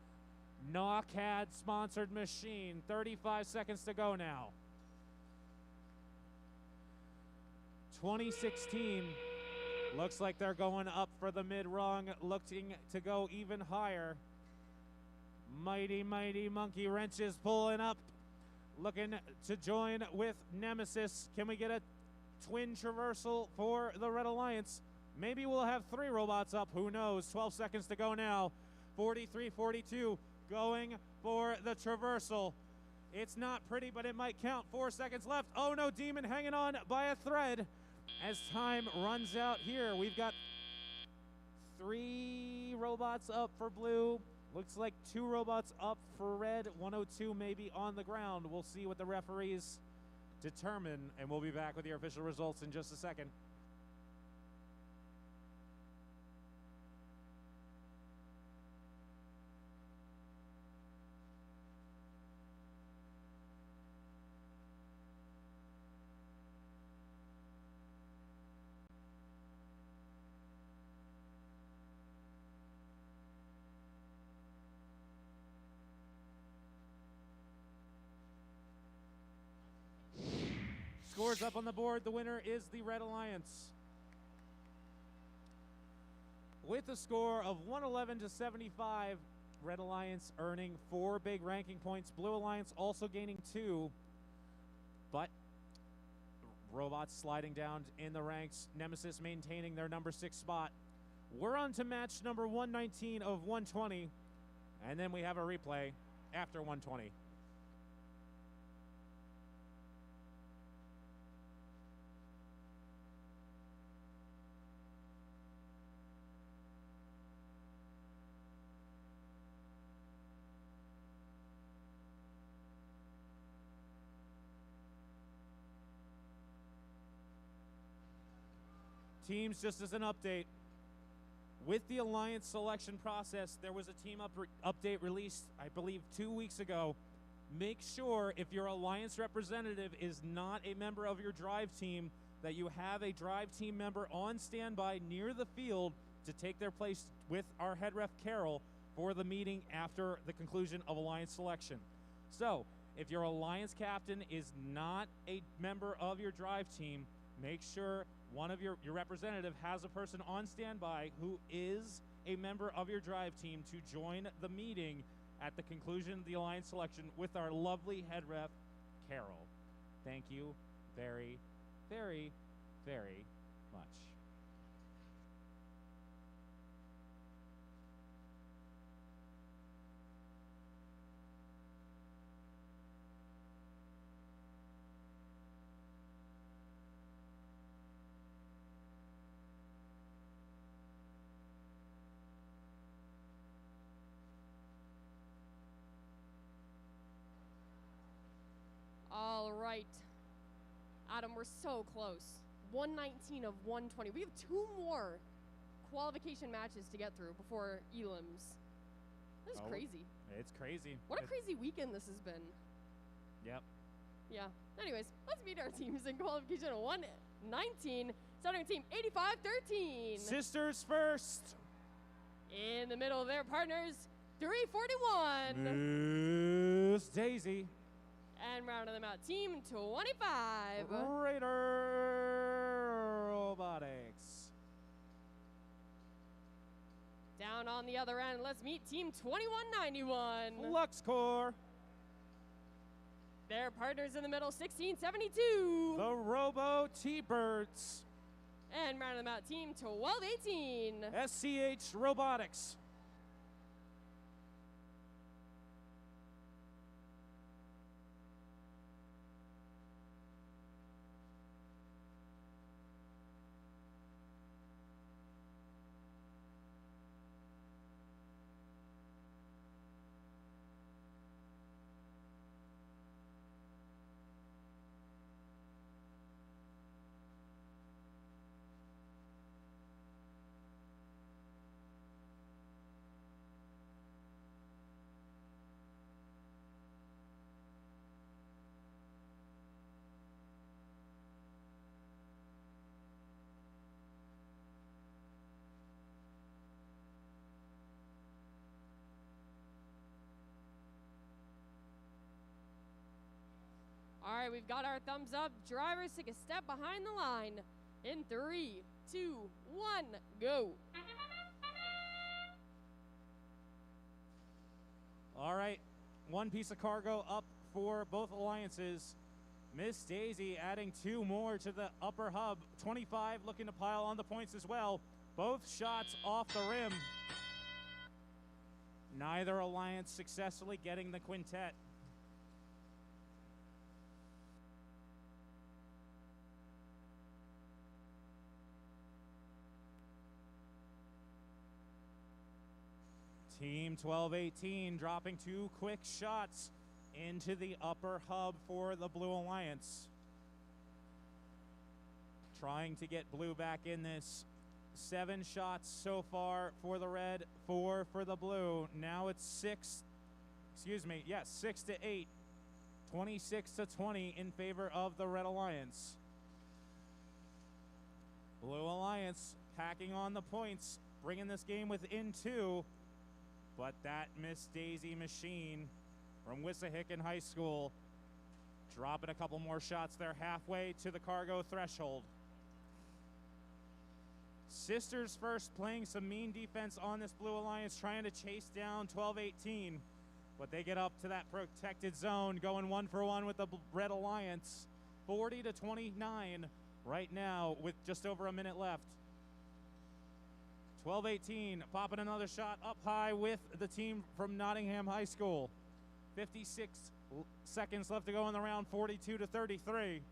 NOCAD sponsored machine. 35 seconds to go now. 2016. Looks like they're going up for the mid-rung, looking to go even higher. Mighty, mighty monkey wrenches pulling up, looking to join with Nemesis. Can we get a twin traversal for the Red Alliance? Maybe we'll have 3 robots up, who knows? 12 seconds to go now. 43-42, going for the traversal. It's not pretty, but it might count. 4 seconds left. Oh no, Demon hanging on by a thread. As time runs out here, we've got 3 robots up for Blue. Looks like 2 robots up for Red. 102 maybe on the ground. We'll see what the referees determine, and we'll be back with your official results in just a second. Scores up on the board. The winner is the Red Alliance, with a score of 111 to 75. Red Alliance earning 4 big ranking points. Blue Alliance also gaining 2, but robots sliding down in the ranks. Nemesis maintaining their number 6 spot. We're on to match number 119 of 120, and then we have a replay after 120. Teams, just as an update, with the Alliance selection process, there was a team update released, I believe, 2 weeks ago. Make sure if your Alliance representative is not a member of your drive team, that you have a drive team member on standby near the field to take their place with our head ref, Carol, for the meeting after the conclusion of Alliance selection. So, if your Alliance captain is not a member of your drive team, make sure one of your representative has a person on standby who is a member of your drive team to join the meeting at the conclusion of the Alliance selection with our lovely head ref, Carol. Thank you very, very, very much. All right. Adam, we're so close. 119 of 120. We have 2 more qualification matches to get through before elims. This is crazy. It's crazy. What a crazy weekend this has been. Yep. Yeah. Anyways, let's meet our teams in qualification 119. Starting team 85-13. Sisters first. In the middle of their partners, 341. Miss Daisy. And rounding them out, Team 25. Raider Robotics. Down on the other end, let's meet Team 2191. LuxCore. Their partners in the middle, 1672. The Robo T-Birds. And rounding them out, Team 1218. SCH Robotics. All right, we've got our thumbs up. Drivers take a step behind the line. In 3, 2, 1, go. All right, one piece of cargo up for both alliances. Miss Daisy adding 2 more to the upper hub. 25 looking to pile on the points as well. Both shots off the rim. Neither alliance successfully getting the quintet. Team 1218 dropping 2 quick shots into the upper hub for the Blue Alliance. Trying to get blue back in this. 7 shots so far for the red, 4 for the blue. Now it's 6 to 8. 26 to 20 in favor of the Red Alliance. Blue Alliance packing on the points, bringing this game within 2. But that Miss Daisy machine from Wissahickon High School dropping a couple more shots there halfway to the cargo threshold. Sisters first playing some mean defense on this Blue Alliance, trying to chase down 1218. But they get up to that protected zone, going 1-for-1 with the Red Alliance. 40 to 29 right now with just over a minute left. 12-18, popping another shot up high with the team from Nottingham High School. 56 seconds left to go in the round, 42 to 33.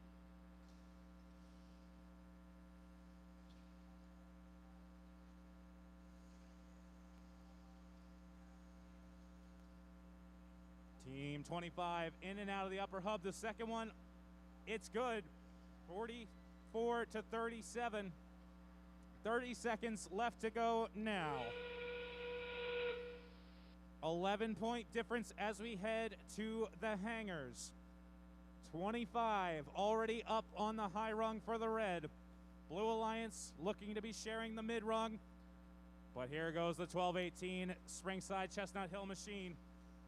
Team 25 in and out of the upper hub. The second one, it's good. 44 to 37. 30 seconds left to go now. 11-point difference as we head to the hangars. 25 already up on the high rung for the red. Blue Alliance looking to be sharing the mid rung. But here goes the 12-18 Springside Chestnut Hill machine.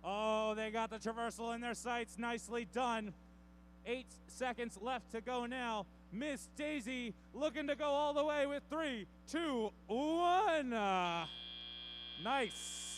Oh, they got the traversal in their sights. Nicely done. 8 seconds left to go now. Miss Daisy looking to go all the way with 3, 2, 1. Nice.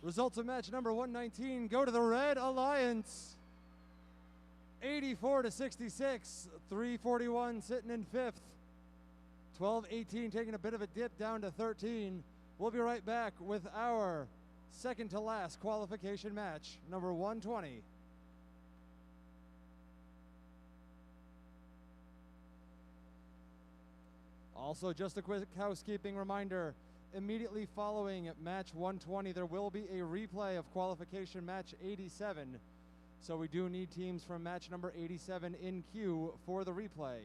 Results of match number 119 go to the Red Alliance. 84 to 66, 341 sitting in 5th. 12-18 taking a bit of a dip down to 13. We'll be right back with our second to last qualification match, number 120. Also, just a quick housekeeping reminder, immediately following match 120, there will be a replay of qualification match 87. So we do need teams from match number 87 in queue for the replay.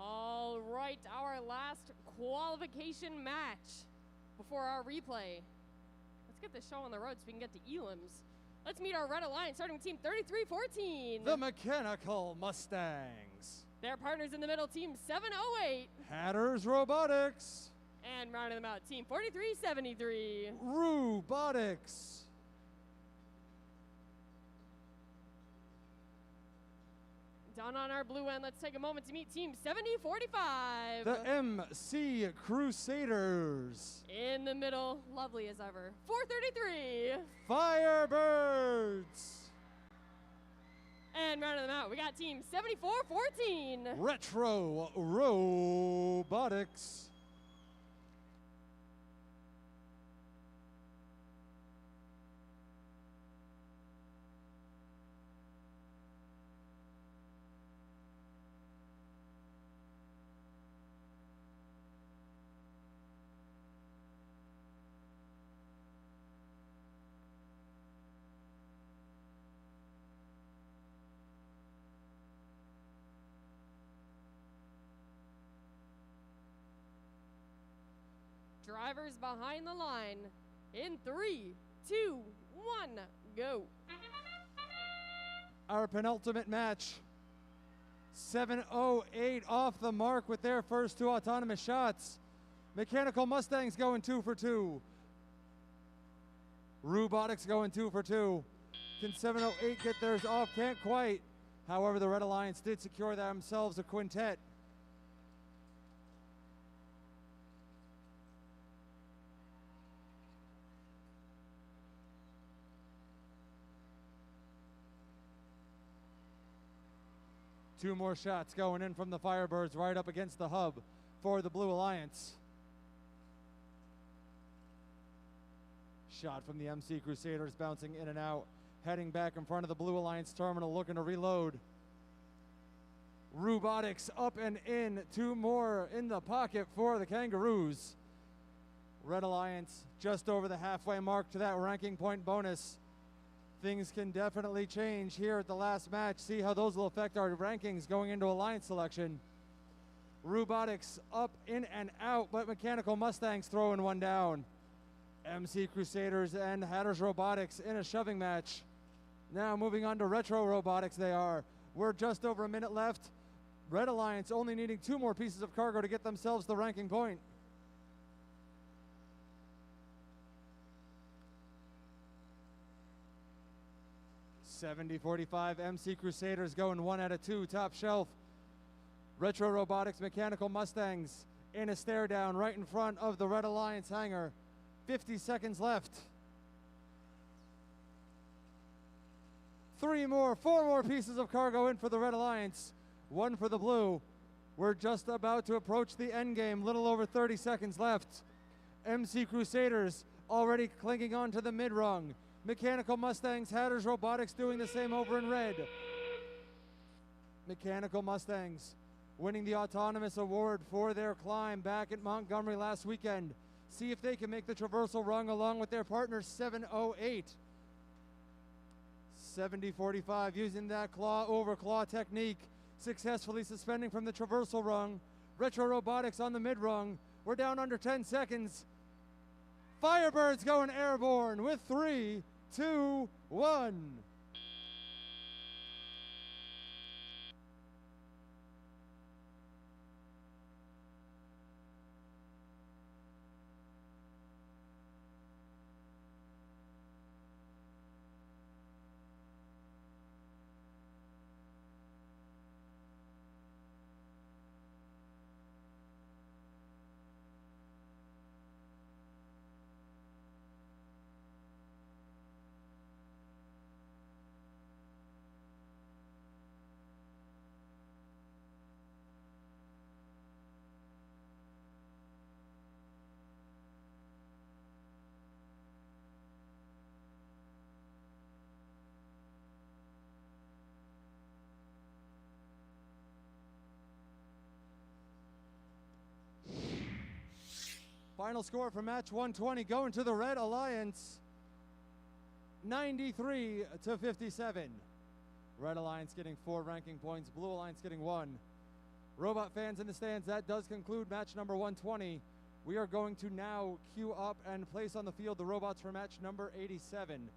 All right, our last qualification match before our replay. Let's get this show on the road so we can get to Elims. Let's meet our Red Alliance, starting with team 3314. The Mechanical Mustangs. Their partners in the middle, team 708. Hatters Robotics. And rounding them out, team 4373. Robotics. Down on our blue end, let's take a moment to meet team 7045. The MC Crusaders. In the middle, lovely as ever, 433. Firebirds. And rounding them out, we got team 7414. Retro Robotics. Drivers behind the line in 3, 2, 1, go. Our penultimate match. 708 off the mark with their first two autonomous shots. Mechanical Mustangs going 2 for 2. Robotics going 2 for 2. Can 708 get theirs off? Can't quite. However, the Red Alliance did secure themselves a quintet. Two more shots going in from the Firebirds right up against the hub for the Blue Alliance. Shot from the MC Crusaders bouncing in and out, heading back in front of the Blue Alliance terminal looking to reload. Robotics up and in, two more in the pocket for the Kangaroos. Red Alliance just over the halfway mark to that ranking point bonus. Things can definitely change here at the last match. See how those will affect our rankings going into Alliance selection. Robotics up, in, and out, but Mechanical Mustangs throwing one down. MC Crusaders and Hatters Robotics in a shoving match. Now moving on to Retro Robotics they are. We're just over a minute left. Red Alliance only needing 2 more pieces of cargo to get themselves the ranking point. $70-45 MC Crusaders going 1 out of 2 top shelf. Retro Robotics Mechanical Mustangs in a stare down right in front of the Red Alliance hangar. 50 seconds left. 4 more pieces of cargo in for the Red Alliance. 1 for the Blue. We're just about to approach the end game. Little over 30 seconds left. MC Crusaders already clinging on to the mid rung. Mechanical Mustangs, Hatters Robotics doing the same over in red. Mechanical Mustangs winning the autonomous award for their climb back at Montgomery last weekend. See if they can make the traversal rung along with their partner 708. 70-45 using that claw over claw technique, successfully suspending from the traversal rung. Retro Robotics on the mid rung. We're down under 10 seconds. Firebirds going airborne with 3, 2, 1. Final score for match 120 going to the Red Alliance, 93 to 57. Red Alliance getting 4 ranking points, Blue Alliance getting 1. Robot fans in the stands, that does conclude match number 120. We are going to now queue up and place on the field the robots for match number 87.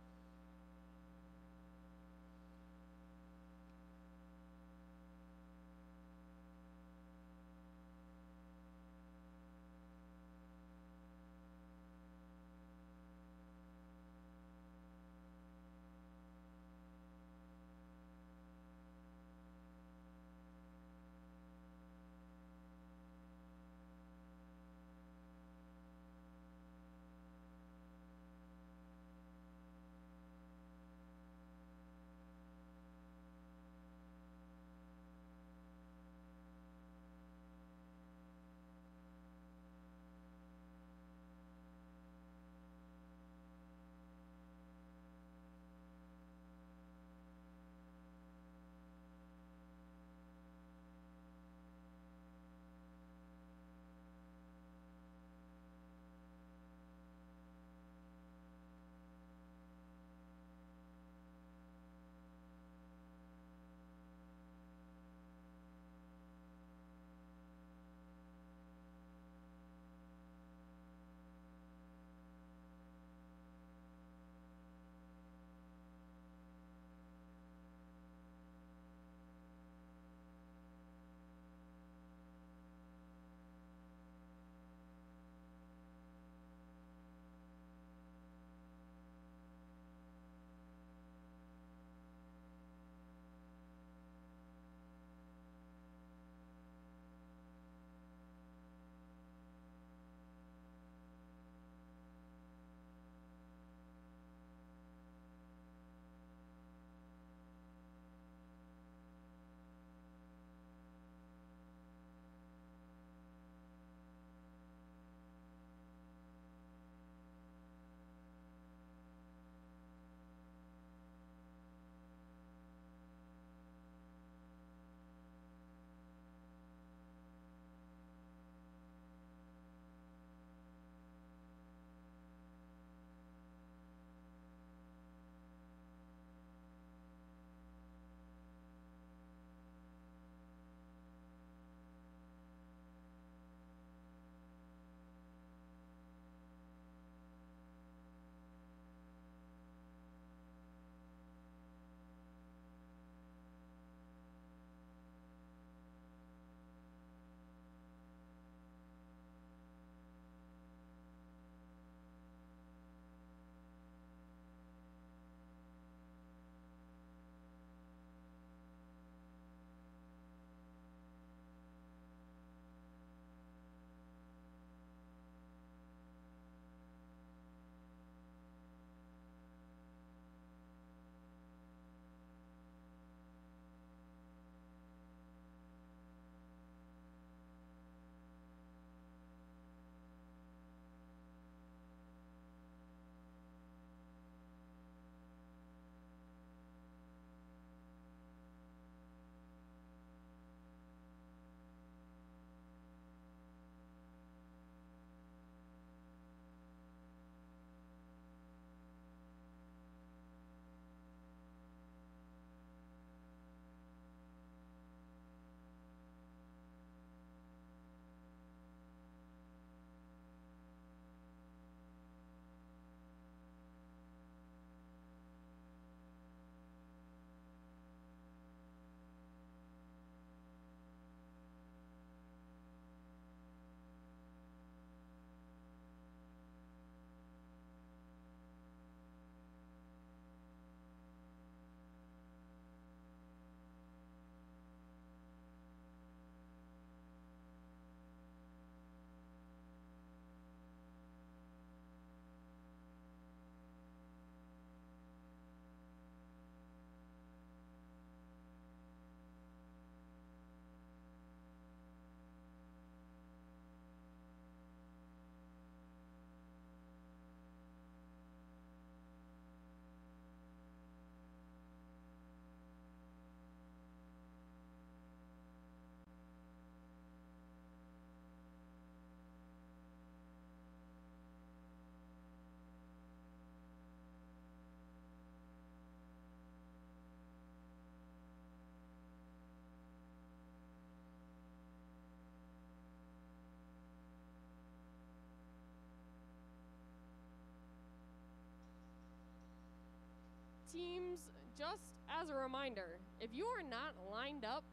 just as a reminder, if you are not lined up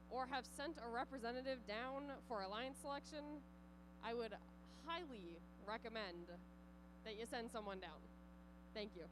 or have sent a representative down for alliance selection, I would highly recommend that you send someone down. Thank you.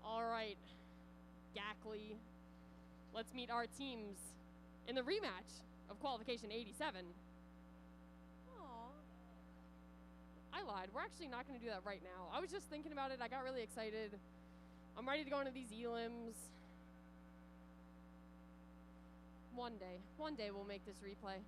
All right, Gackley, let's meet our teams in the rematch of Qualification 87. Aw, I lied. We're actually not going to do that right now. I was just thinking about it. I got really excited. I'm ready to go into these elims. One day we'll make this replay.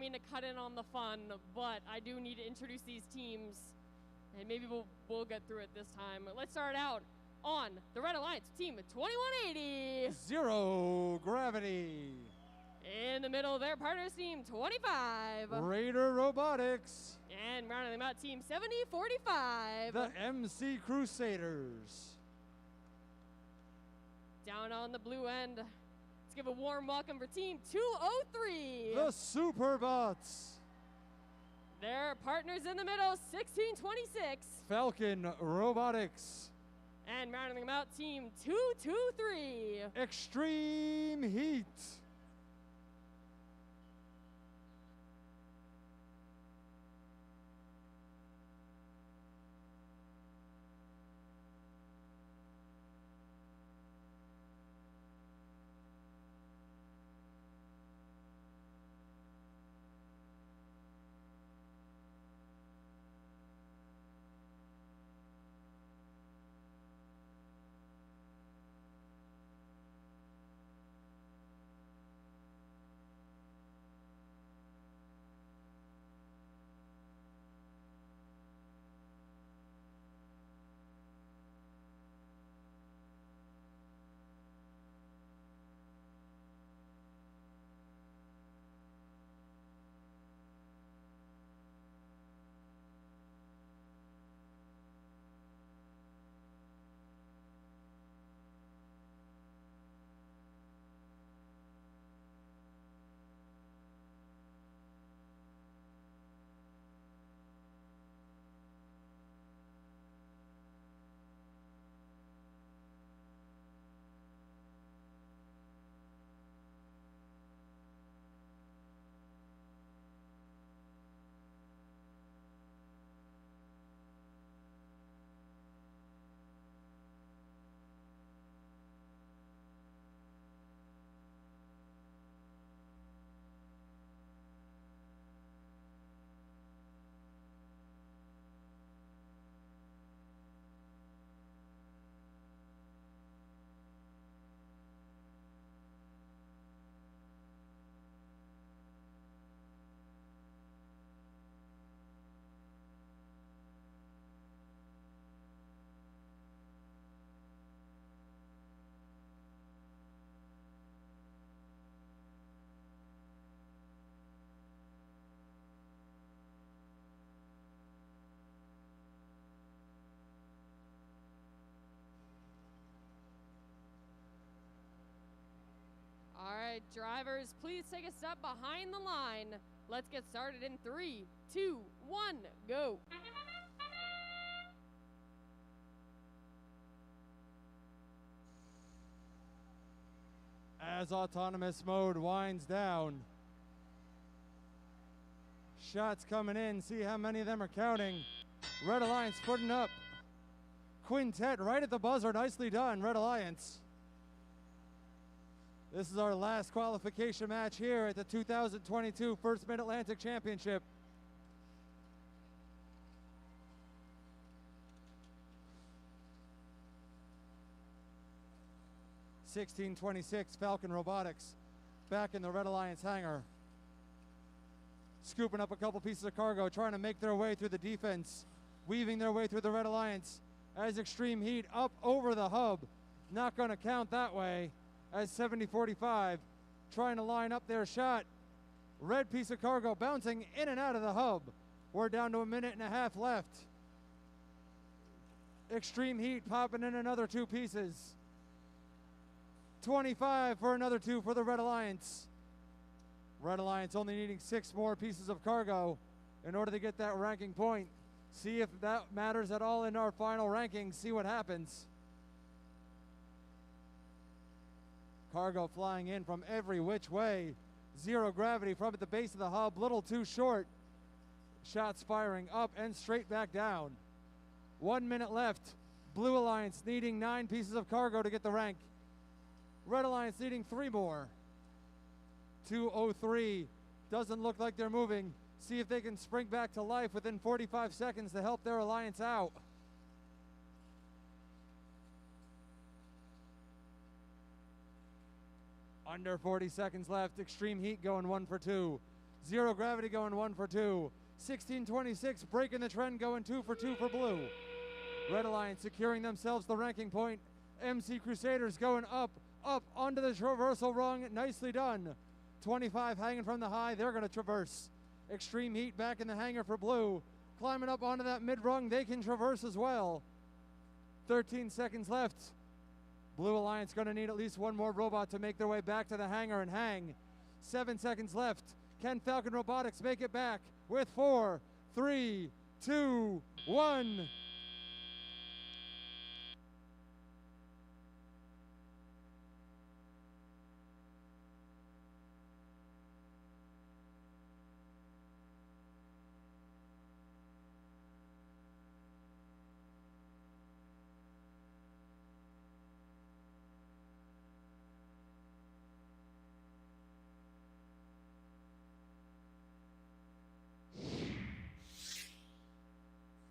mean to cut in on the fun, but I do need to introduce these teams, and maybe we'll get through it this time. Let's start out on the Red Alliance, team 2180. Zero Gravity. In the middle, their partners, team 25. Raider Robotics. And rounding them out, team 7045. The MC Crusaders. Down on the blue end, let's give a warm welcome for team 203. The Superbots. Their partners in the middle, 1626. Falcon Robotics. And rounding them out, team 223. Extreme Heat. All right, drivers, please take a step behind the line. Let's get started in 3, 2, 1, go. As autonomous mode winds down, shots coming in. See how many of them are counting. Red Alliance putting up. Quintet right at the buzzer. Nicely done, Red Alliance. This is our last qualification match here at the 2022 First Mid-Atlantic Championship. (1626) Falcon Robotics back in the Red Alliance hangar. Scooping up a couple pieces of cargo, trying to make their way through the defense, weaving their way through the Red Alliance as Extreme Heat up over the hub. Not going to count that way as 7045 trying to line up their shot. Red piece of cargo bouncing in and out of the hub. We're down to a minute and a half left. Extreme Heat popping in another 2 pieces. 25 for another 2 for the Red Alliance. Red Alliance only needing 6 more pieces of cargo in order to get that ranking point. See if that matters at all in our final rankings. See what happens. Cargo flying in from every which way. Zero gravity from at the base of the hub, little too short. Shots firing up and straight back down. 1 minute left. Blue Alliance needing 9 pieces of cargo to get the rank. Red Alliance needing 3 more. 2:03. Doesn't look like they're moving. See if they can spring back to life within 45 seconds to help their alliance out. Under 40 seconds left. Extreme Heat going 1 for 2. Zero Gravity going 1 for 2. 1626 breaking the trend, going 2 for 2 for blue. Red Alliance securing themselves the ranking point. MC Crusaders going up onto the traversal rung. Nicely done. 25 hanging from the high. They're going to traverse. Extreme Heat back in the hangar for blue. Climbing up onto that mid rung. They can traverse as well. 13 seconds left. Blue Alliance going to need at least one more robot to make their way back to the hangar and hang. 7 seconds left. Can Falcon Robotics make it back with 4, 3, 2, 1.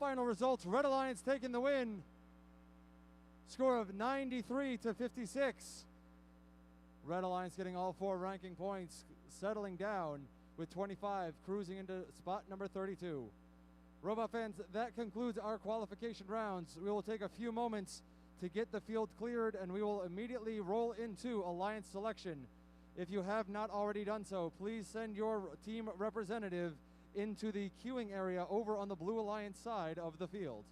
Final results, Red Alliance taking the win. Score of 93 to 56. Red Alliance getting all 4 ranking points, settling down with 25, cruising into spot number 32. Robot fans, that concludes our qualification rounds. We will take a few moments to get the field cleared, and we will immediately roll into Alliance selection. If you have not already done so, please send your team representative into the queuing area over on the Blue Alliance side of the field.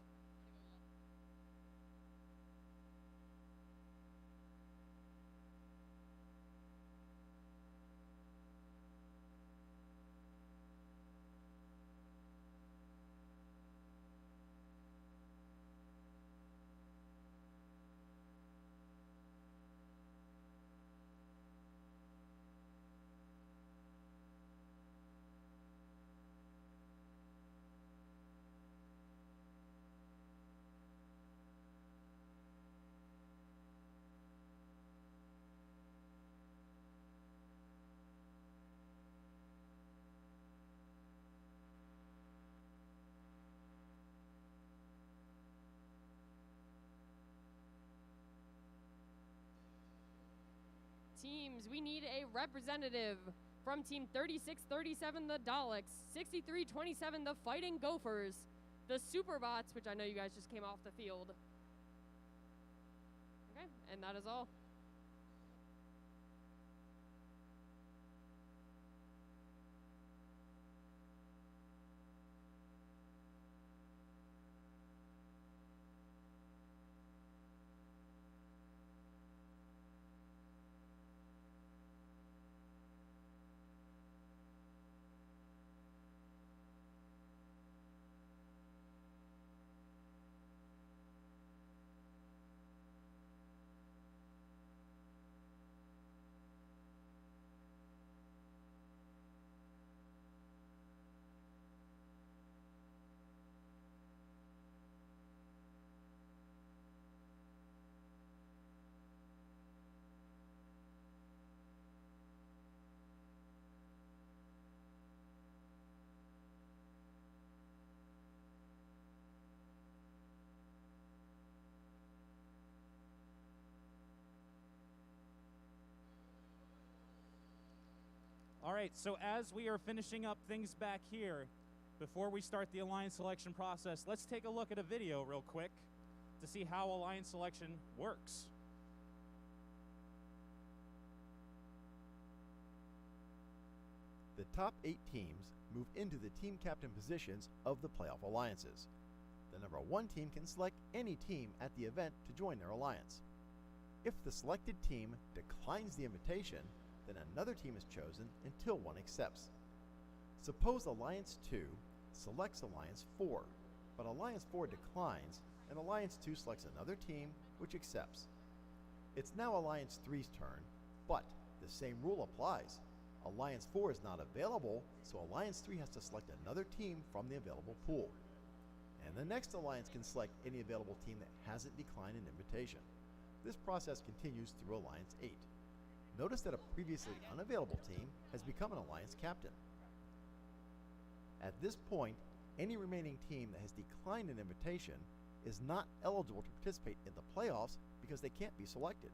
Teams, we need a representative from Team 3637, the Daleks, 6327, the Fighting Gophers, the Superbots, which I know you guys just came off the field. Okay, and that is all. All right, so as we are finishing up things back here, before we start the Alliance selection process, let's take a look at a video real quick to see how Alliance selection works. The top 8 teams move into the team captain positions of the playoff alliances. The number 1 team can select any team at the event to join their alliance. If the selected team declines the invitation, then another team is chosen until one accepts. Suppose Alliance 2 selects Alliance 4, but Alliance 4 declines, and Alliance 2 selects another team which accepts. It's now Alliance 3's turn, but the same rule applies. Alliance 4 is not available, so Alliance 3 has to select another team from the available pool. And the next alliance can select any available team that hasn't declined an invitation. This process continues through Alliance 8. Notice that a previously unavailable team has become an alliance captain. At this point, any remaining team that has declined an invitation is not eligible to participate in the playoffs because they can't be selected.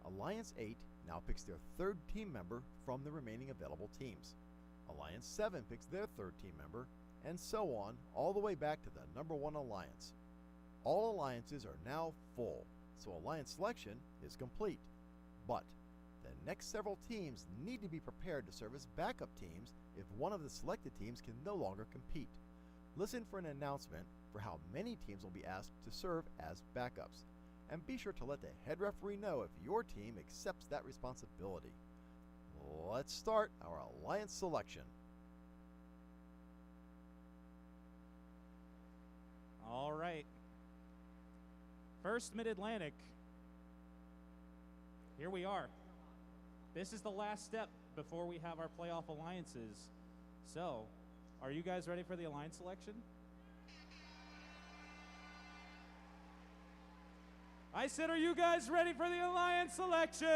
Alliance 8 now picks their 3rd team member from the remaining available teams. Alliance 7 picks their third team member, and so on, all the way back to the number 1 alliance. All alliances are now full, so alliance selection is complete. But the next several teams need to be prepared to serve as backup teams if one of the selected teams can no longer compete. Listen for an announcement for how many teams will be asked to serve as backups, and be sure to let the head referee know if your team accepts that responsibility. Let's start our alliance selection. All right. First Mid-Atlantic. Here we are. This is the last step before we have our playoff alliances. So, are you guys ready for the alliance selection? I said, are you guys ready for the alliance selection?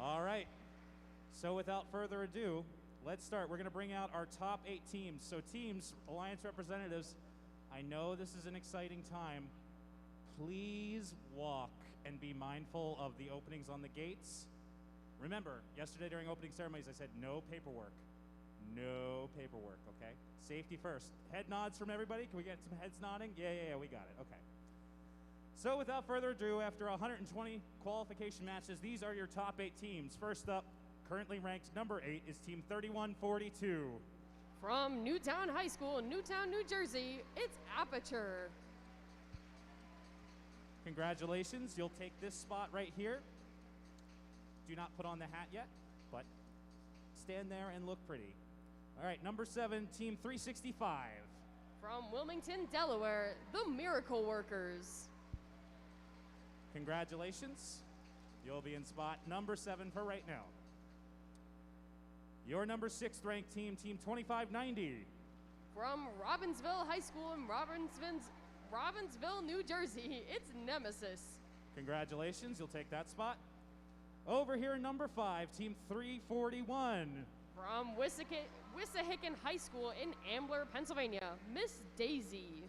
All right. So without further ado, let's start. We're going to bring out our top 8 teams. So teams, alliance representatives, I know this is an exciting time. Please walk and be mindful of the openings on the gates. Remember, yesterday during opening ceremonies, I said no paperwork. No paperwork, okay? Safety first. Head nods from everybody. Can we get some heads nodding? Yeah, we got it. Okay. So without further ado, after 120 qualification matches, these are your top 8 teams. First up, currently ranked number 8 is Team 3142. From Newtown High School, Newtown, New Jersey, it's Aperture. Congratulations, you'll take this spot right here. Do not put on the hat yet, but stand there and look pretty. All right, number 7, Team 365. From Wilmington, Delaware, the Miracle Workers. Congratulations. You'll be in spot number 7 for right now. Your number 6th ranked team, Team 2590. From Robbinsville High School in Robbinsville, New Jersey, it's Nemesis. Congratulations, you'll take that spot. Over here, number 5, Team 341. From Wissahickon High School in Ambler, Pennsylvania, Miss Daisy.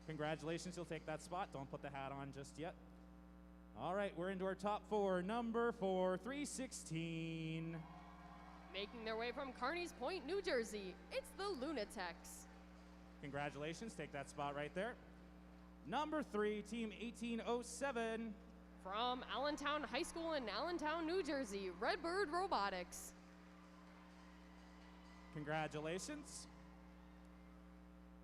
Congratulations, you'll take that spot. Don't put the hat on just yet. All right, we're into our top 4. Number 4, 316. Making their way from Carneys Point, New Jersey, it's the Lunatics. Congratulations, take that spot right there. Number 3, Team 1807. From Allentown High School in Allentown, New Jersey, Redbird Robotics. Congratulations.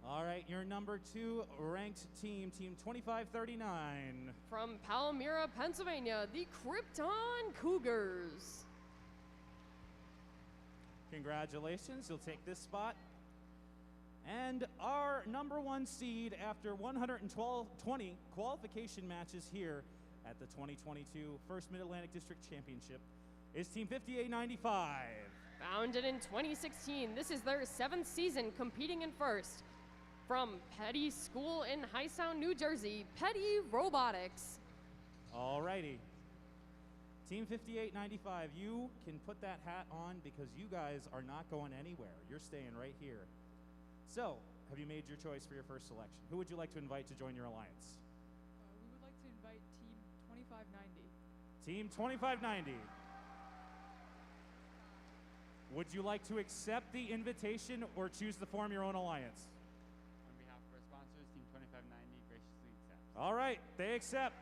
All right, your number 2 ranked team, Team 2539. From Palmyra, Pennsylvania, the Krypton Cougars. Congratulations, you'll take this spot. And our number 1 seed after 120 qualification matches here at the 2022 First Mid-Atlantic District Championship is Team 5895. Founded in 2016, this is their 7th season competing in first. From Petty School in Hightown, New Jersey, Petty Robotics. All righty. Team 5895, you can put that hat on because you guys are not going anywhere. You're staying right here. So, have you made your choice for your first selection? Who would you like to invite to join your alliance? We would like to invite Team 2590. Team 2590. Would you like to accept the invitation or choose to form your own alliance? On behalf of our sponsors, Team 2590 graciously accepts. All right, they accept.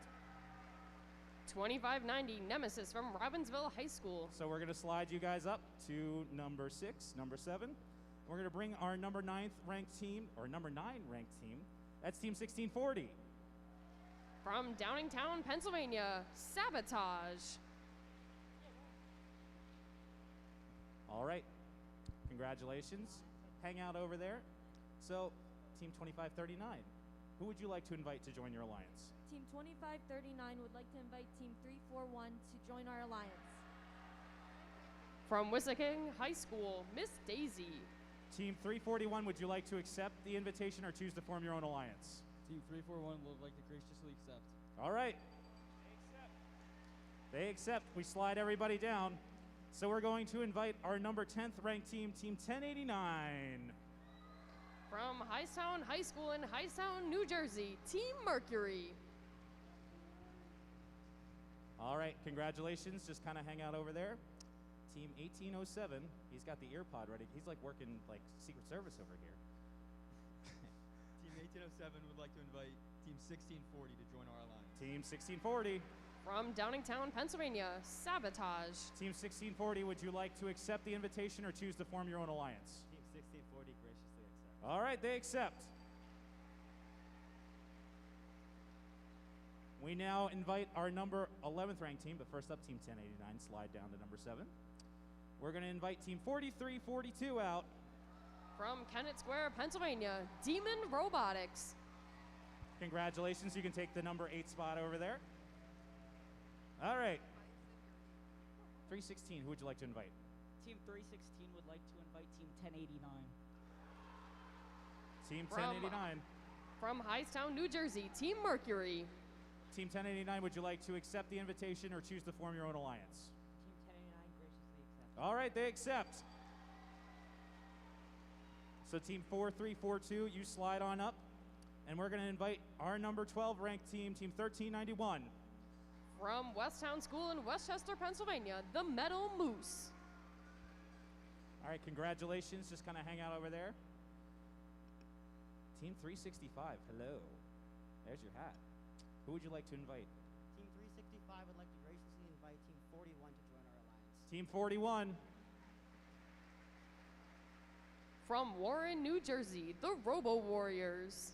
2590 Nemesis from Robbinsville High School. So we're going to slide you guys up to number 6, number 7. We're going to bring our number 9 ranked team, or number 9 ranked team. That's Team 1640. From Downingtown, Pennsylvania, Sabotage. All right, congratulations. Hang out over there. So, Team 2539, who would you like to invite to join your alliance? Team 2539 would like to invite Team 341 to join our alliance. From Wissahickon High School, Miss Daisy. Team 341, would you like to accept the invitation or choose to form your own alliance? Team 341 would like to graciously accept. All right. They accept. We slide everybody down. So we're going to invite our number 10th ranked team, Team 1089. From Hightown High School in Hightown, New Jersey, Team Mercury. All right, congratulations. Just kind of hang out over there. Team 1807, he's got the ear pod ready. He's like working like Secret Service over here. Team 1807 would like to invite Team 1640 to join our alliance. Team 1640. From Downingtown, Pennsylvania, Sabotage. Team 1640, would you like to accept the invitation or choose to form your own alliance? Team 1640 graciously accepts. All right, they accept. We now invite our number 11th ranked team, but first up, Team 1089, slide down to number 7. We're going to invite Team 4342 out. From Kennett Square, Pennsylvania, Demon Robotics. Congratulations, you can take the number 8 spot over there. All right. 316, who would you like to invite? Team 316 would like to invite Team 1089. Team 1089. From Hightstown, New Jersey, Team Mercury. Team 1089, would you like to accept the invitation or choose to form your own alliance? Team 1089 graciously accepts. All right, they accept. So Team 4342, you slide on up, and we're going to invite our number 12 ranked team, Team 1391. From Westtown School in Westchester, Pennsylvania, the Metal Moose. All right, congratulations. Just kind of hang out over there. Team 365, hello. There's your hat. Who would you like to invite? Team 365 would like to graciously invite Team 41 to join our alliance. Team 41. From Warren, New Jersey, the Robo Warriors.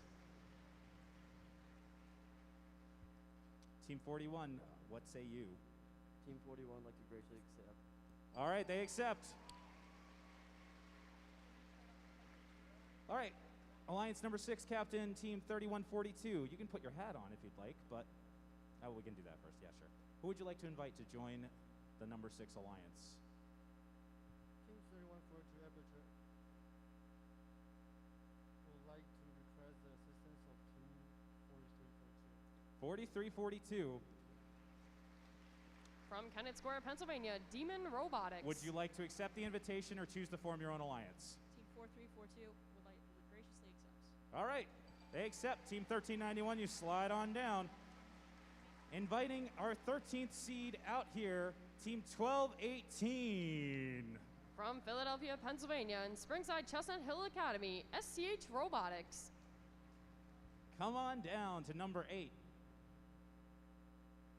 Team 41, what say you? Team 41 would like to graciously accept. All right, they accept. All right, Alliance number 6, Captain, Team 3142. You can put your hat on if you'd like, but we can do that first. Yeah, sure. Who would you like to invite to join the number 6 Alliance? Team 3142 Aperture would like to request the assistance of Team 4342. 4342. From Kennett Square, Pennsylvania, Demon Robotics. Would you like to accept the invitation or choose to form your own alliance? Team 4342 would graciously accept. All right, they accept. Team 1391, you slide on down. Inviting our 13th seed out here, Team 1218. From Philadelphia, Pennsylvania, and Springside Chestnut Hill Academy, SCH Robotics. Come on down to number 8.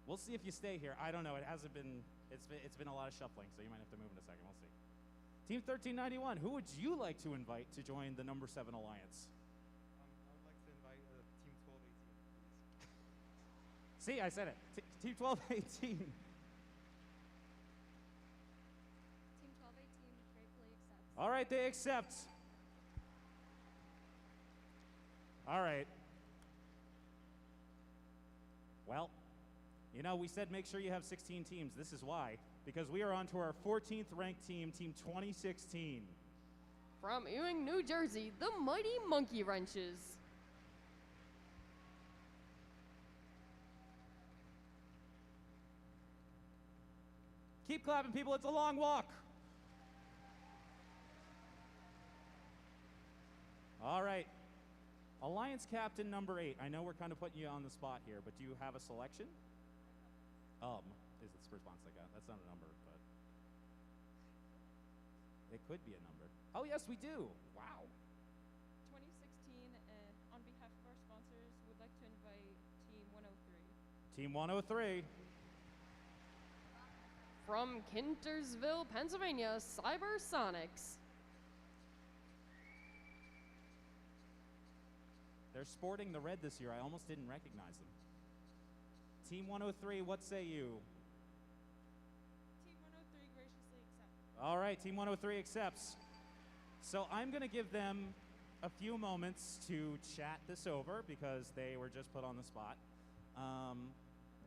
We'll see if you stay here. I don't know. It's been a lot of shuffling, so you might have to move in a second. We'll see. Team 1391, who would you like to invite to join the number 7 Alliance? I would like to invite Team 1218, please. See, I said it. Team 1218. Team 1218 gratefully accepts. All right, they accept. All right. Well, you know, we said make sure you have 16 teams. This is why. Because we are on to our 14th ranked team, Team 2016. From Ewing, New Jersey, the Mighty Monkey Wrenches. Keep clapping, people. It's a long walk. All right. Alliance Captain number 8. I know we're kind of putting you on the spot here, but do you have a selection? Is the response I got. That's not a number, but it could be a number. Oh, yes, we do. Wow. 2016, on behalf of our sponsors, would like to invite Team 103. Team 103. From Kintersville, Pennsylvania, Cybersonics. They're sporting the red this year. I almost didn't recognize them. Team 103, what say you? Team 103 graciously accepts. All right, Team 103 accepts. So I'm going to give them a few moments to chat this over because they were just put on the spot.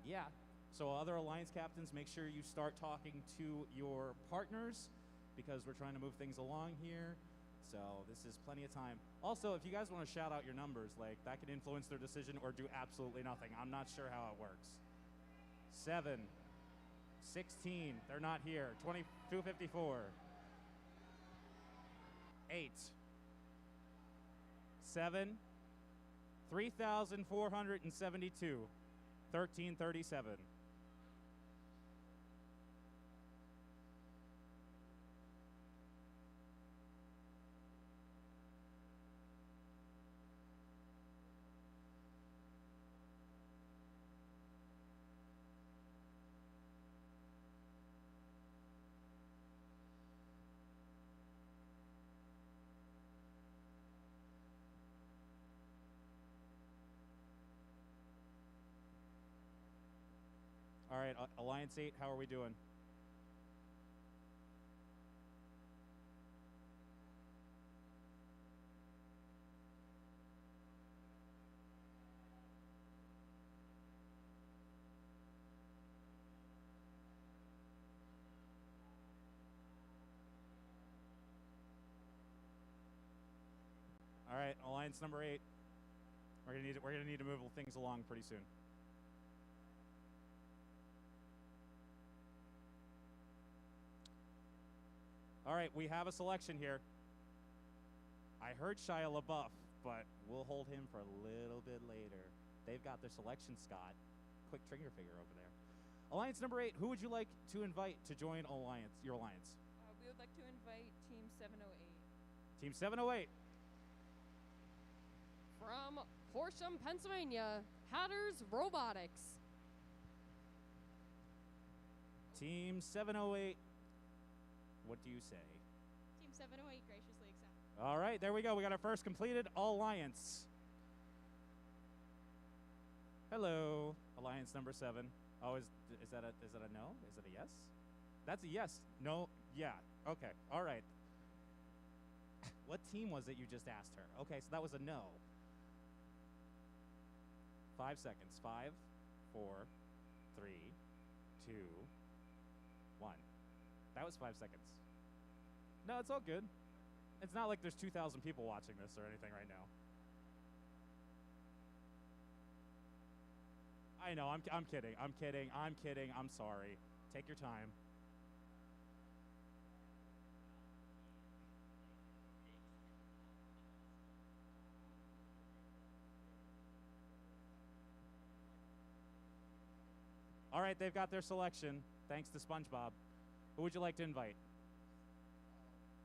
Yeah, so other Alliance captains, make sure you start talking to your partners because we're trying to move things along here. So this is plenty of time. Also, if you guys want to shout out your numbers, like that could influence their decision or do absolutely nothing. I'm not sure how it works. 7, 16, they're not here. 2254. 8, 7, 3,472, 1337. right, Alliance 8, how are we doing? All right, Alliance number 8. We're gonna need to move things along pretty soon. All right, we have a selection here. I heard Shia LaBeouf, but we'll hold him for a little bit later. They've got their selection, Scott. Quick trigger figure over there. Alliance number 8, who would you like to invite to join your alliance? We would like to invite Team 708. Team 708. From Horsham, Pennsylvania, Hatters Robotics. Team 708, what do you say? Team 708 graciously accept. All right, there we go. We got our first completed alliance. Hello, Alliance number 7. Oh, is that a no? Is it a yes? That's a yes. No, yeah. Okay, all right. What team was it you just asked her? Okay, so that was a no. 5 seconds. 5, 4, 3, 2, 1. That was 5 seconds. No, it's all good. It's not like there's 2,000 people watching this or anything right now. I know, I'm kidding. I'm kidding. I'm kidding. I'm sorry. Take your time. All right, they've got their selection, thanks to SpongeBob. Who would you like to invite?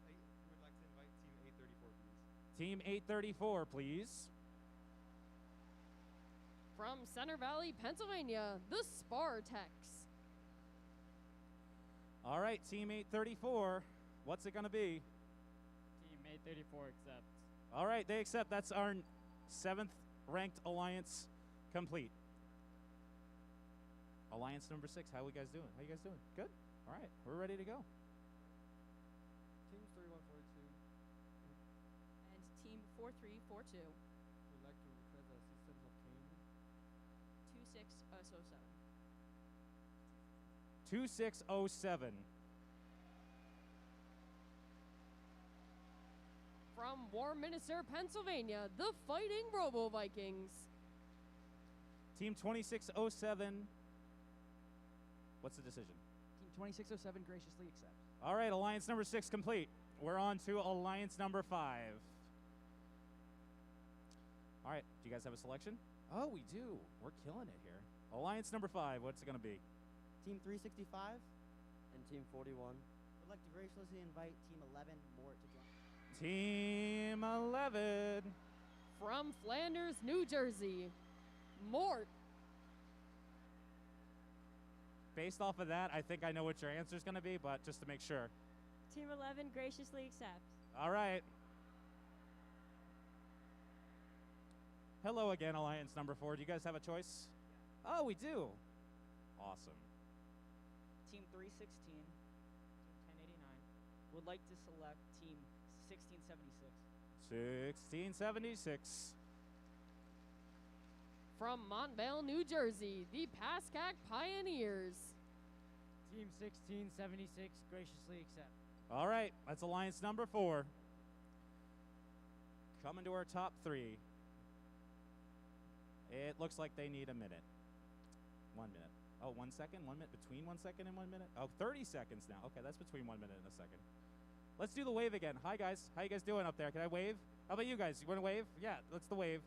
We would like to invite Team Team 834, please. 834, please. From Center Valley, Pennsylvania, the Spartex. All right, Team 834, what's it going to be? Team 834 accepts. All right, they accept. That's our 7th ranked alliance complete. Alliance number 6, how are you guys doing? How you guys doing? Good? All right, we're ready to go. Team 3142 And Team 4342. would like to request the assistance of team 2607. 2607. From Warminster, Pennsylvania, the Fighting Robo Vikings. Team 2607. What's the decision? Team 2607 graciously accepts. All right, alliance number 6 complete. We're on to alliance number 5. All right, do you guys have a selection? Oh, we do. We're killing it here. Alliance number 5, what's it going to be? Team 365 and Team 41. would like to graciously invite Team 11 Mort to join. Team 11. From Flanders, New Jersey, Mort. Based off of that, I think I know what your answer is going to be, but just to make sure. Team 11 graciously accepts. All right. Hello again, alliance number 4. Do you guys have a choice? Oh, we do. Awesome. Team 316, Team 1089, would like to select Team 1676. 1676. From Montvale, New Jersey, the Pascack Pioneers. Team 1676 graciously accept. All right, that's alliance number 4. Coming to our top 3. It looks like they need a minute. 1 minute. Oh, 1 second? 1 minute? Between 1 second and 1 minute? Oh, 30 seconds now. Okay, that's between 1 minute and a second. Let's do the wave again. Hi, guys. How you guys doing up there? Can I wave? How about you guys? You want to wave? Yeah, that's the wave.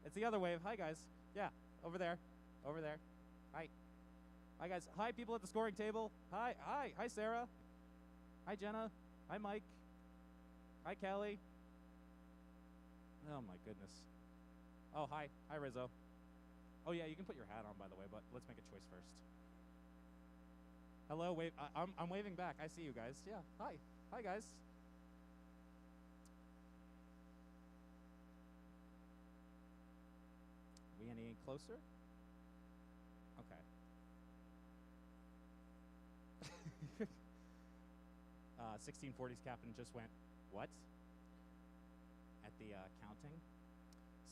It's the other wave. Hi, guys. Yeah, over there. Over there. Hi. Hi, guys. Hi, people at the scoring table. Hi. Hi. Hi, Sarah. Hi, Jenna. Hi, Mike. Hi, Kelly. Oh, my goodness. Oh, hi. Hi, Rizzo. Oh, yeah, you can put your hat on, by the way, but let's make a choice first. Hello, wave. I'm waving back. I see you guys. Yeah, hi. Hi, guys. We any closer? Okay. 1640's captain just went, what? At the counting.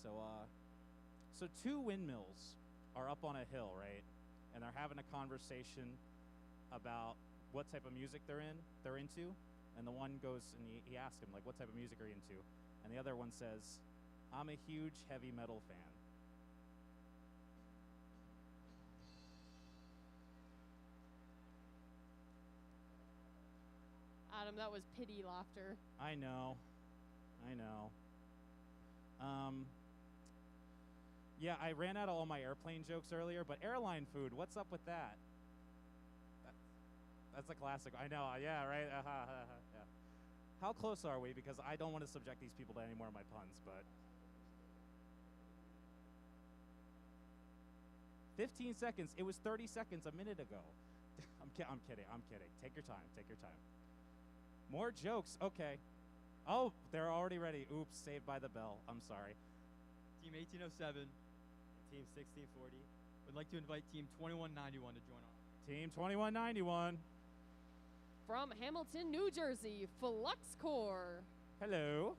So two windmills are up on a hill, right? And they're having a conversation about what type of music they're into. And the one goes and he asks him, like, what type of music are you into? And the other one says, I'm a huge heavy metal fan. Adam, that was pity laughter. I know. Yeah, I ran out of all my airplane jokes earlier, but airline food, what's up with that? That's a classic. I know, yeah, right? Yeah. How close are we? Because I don't want to subject these people to any more of my puns, but. 15 seconds. It was 30 seconds a minute ago. I'm kidding. Take your time. More jokes. Okay. Oh, they're already ready. Oops, saved by the bell. I'm sorry. Team 1807 and Team 1640 would like to invite Team 2191 to join our Team 2191. From Hamilton, New Jersey, FluxCore. Hello.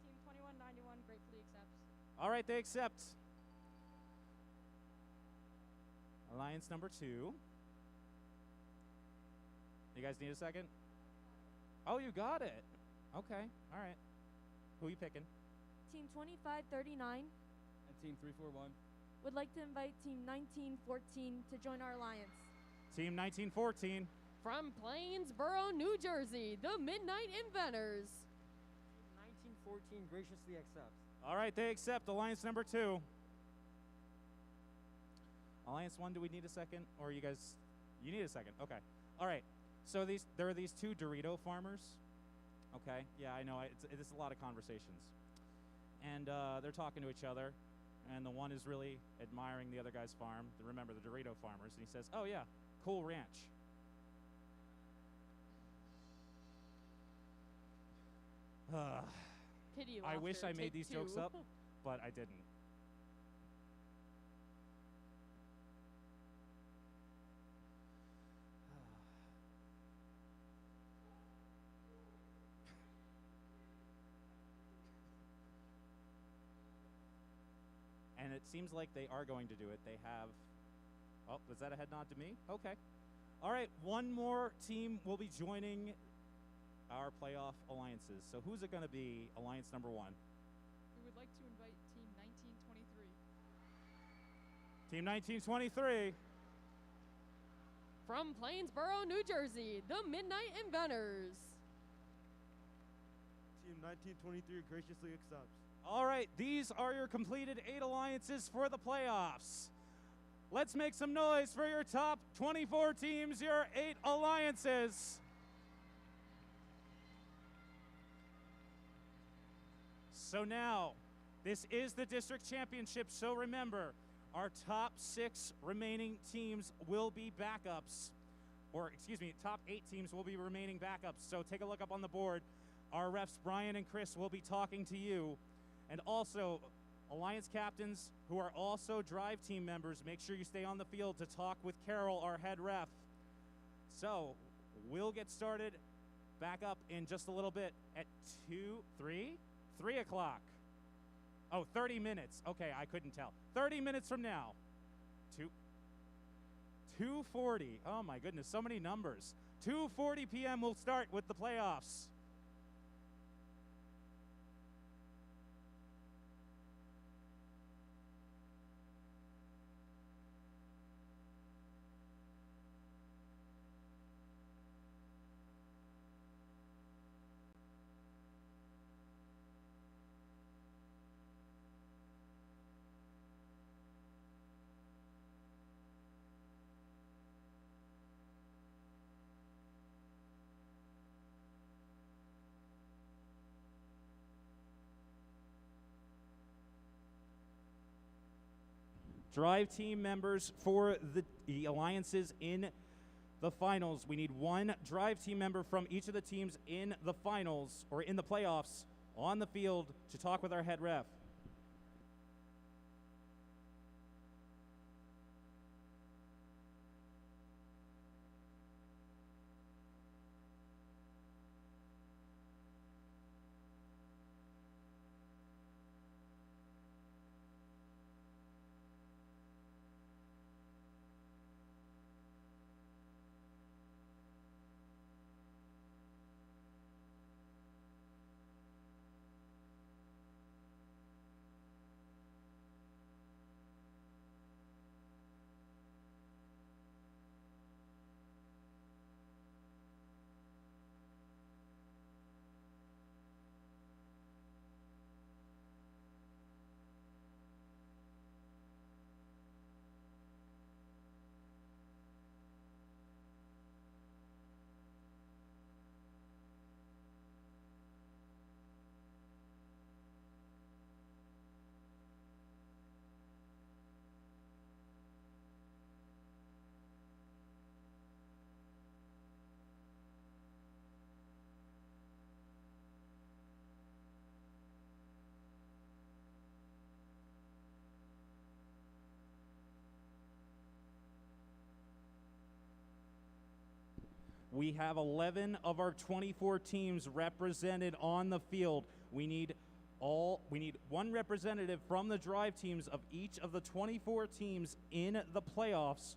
Team 2191 gratefully accepts. All right, they accept. Alliance number 2. You guys need a second? Oh, you got it. Okay, all right. Who are you picking? Team 2539 And Team 341. would like to invite Team 1914 to join our alliance. Team 1914. From Plainsboro, New Jersey, the Midnight Inventors. 1914 graciously accepts. All right, they accept. Alliance number 2. Alliance 1, do we need a second? Or you guys, you need a second. Okay. All right. So there are these two Dorito farmers. Okay. Yeah, I know. It's a lot of conversations. And they're talking to each other. And the one is really admiring the other guy's farm. Remember, the Dorito farmers. And he says, oh, yeah, cool ranch. Pity I wish laughter, I made take these 2. jokes up, but I didn't. And it seems like they are going to do it. They have, oh, was that a head nod to me? Okay. All right, one more team will be joining our playoff alliances. So who's it going to be, alliance number 1? We would like to invite Team 1923. Team 1923. From Plainsboro, New Jersey, the Midnight Inventors. Team 1923 graciously accepts. All right, these are your completed 8 alliances for the playoffs. Let's make some noise for your top 24 teams, your 8 alliances. So now, this is the district championship, so remember, our top 6 remaining teams will be backups. Or, excuse me, top 8 teams will be remaining backups. So take a look up on the board. Our refs, Brian and Chris, will be talking to you. And also, alliance captains who are also drive team members, make sure you stay on the field to talk with Carol, our head ref. So, we'll get started back up in just a little bit at 3 o'clock. Oh, 30 minutes. Okay, I couldn't tell. 30 minutes from now. 2:40. Oh my goodness, so many numbers. 2:40 p.m. we'll start with the playoffs. Drive team members for the alliances in the finals. We need 1 drive team member from each of the teams in the finals or in the playoffs on the field to talk with our head ref. We have 11 of our 24 teams represented on the field. We need one representative from the drive teams of each of the 24 teams in the playoffs.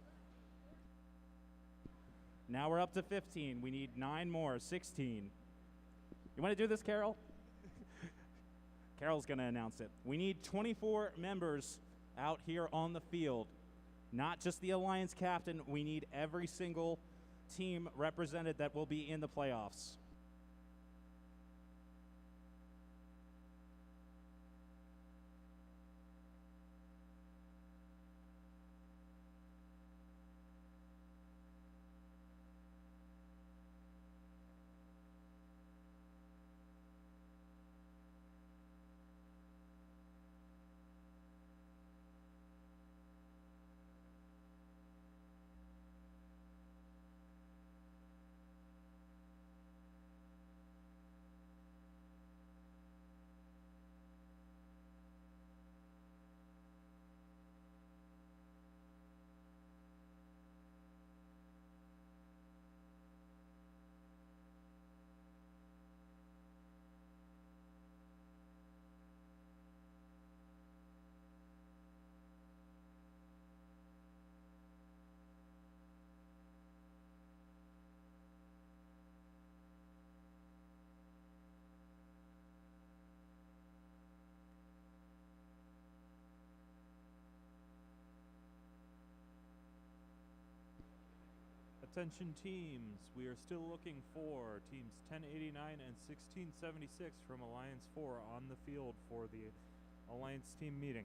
Now we're up to 15. We need 9 more, 16. You want to do this, Carol? Carol's going to announce it. We need 24 members out here on the field. Not just the Alliance captain. We need every single team represented that will be in the playoffs. Attention teams, we are still looking for teams 1089 and 1676 from Alliance 4 on the field for the Alliance team meeting.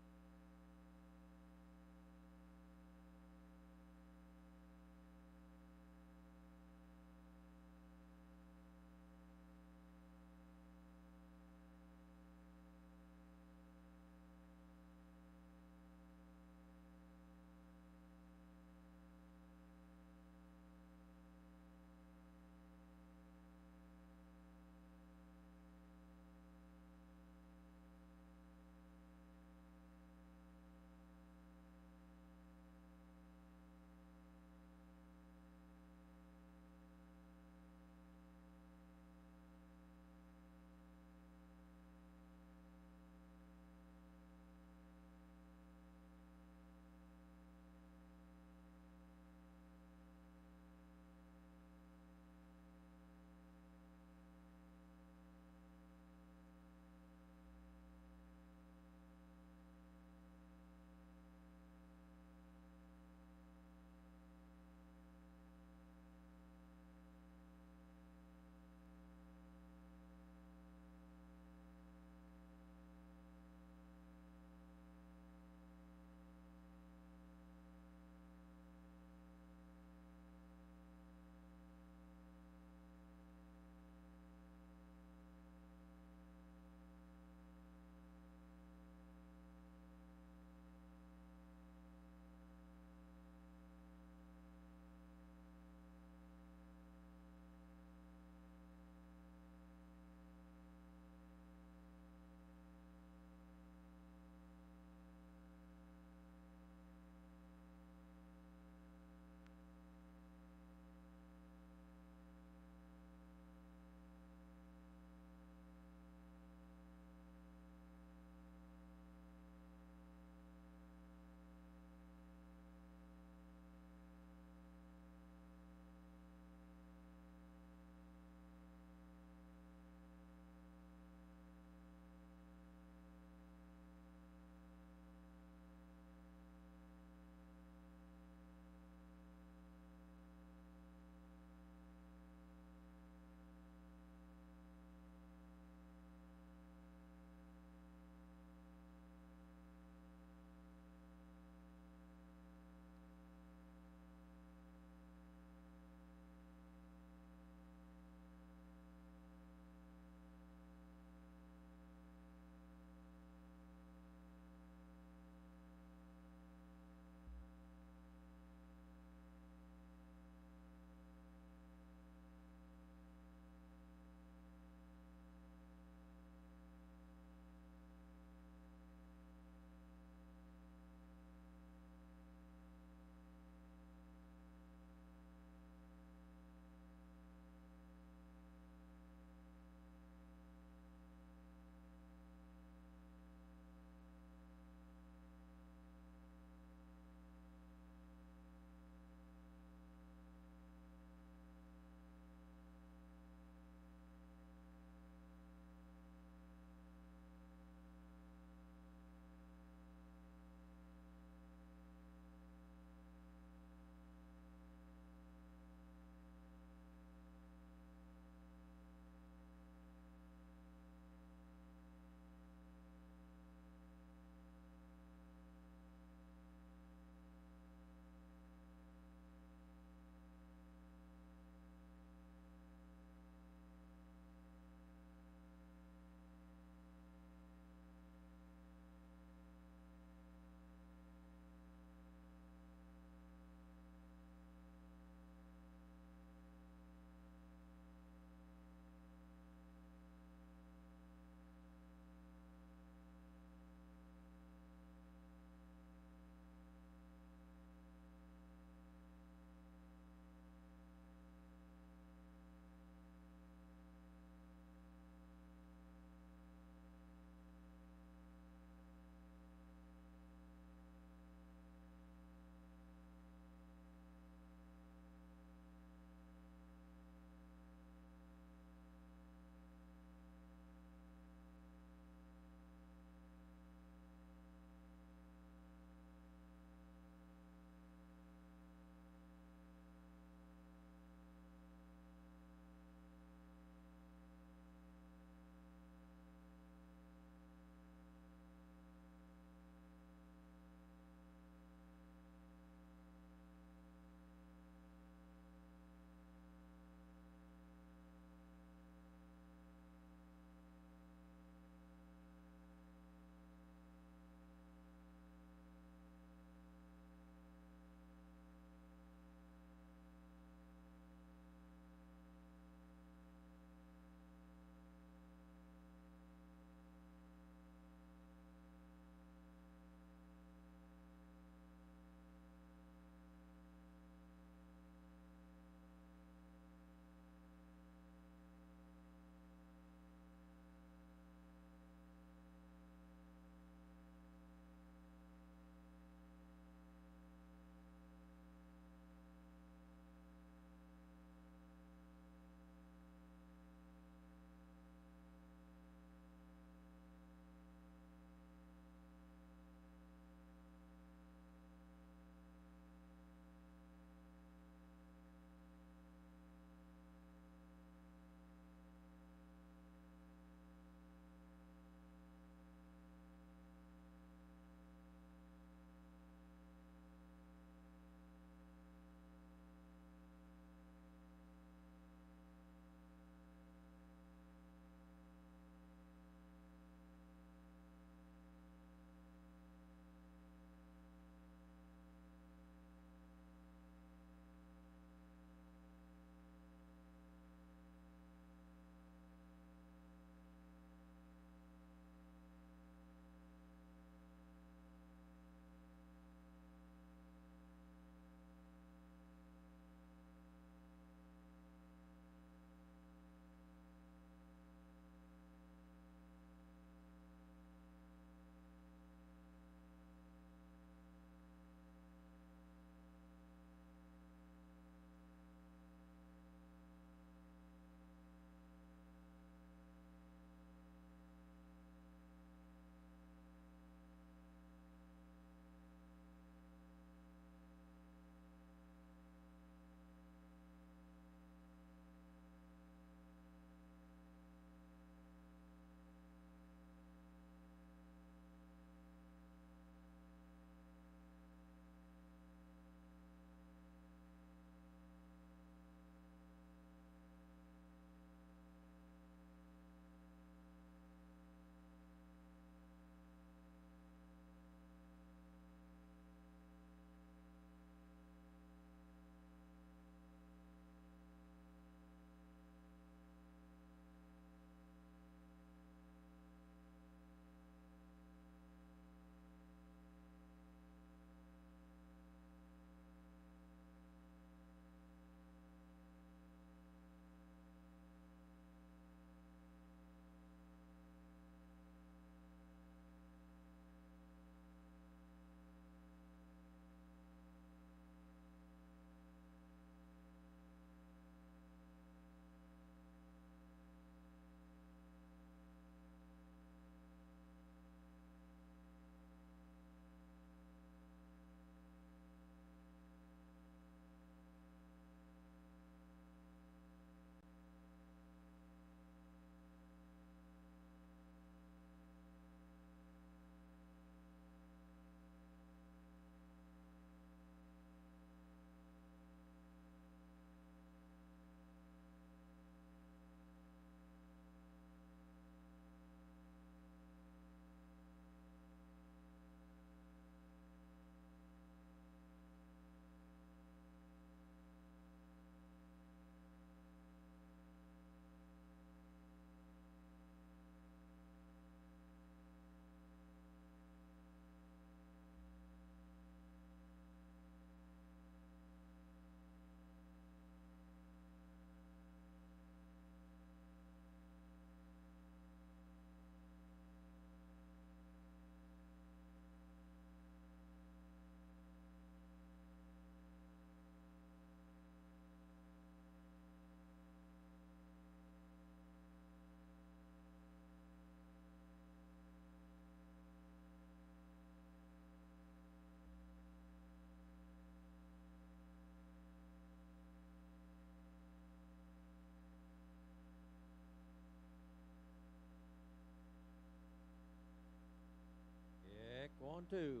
Round 2.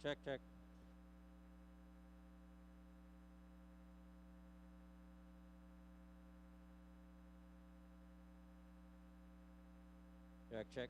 Check, check. Check, check.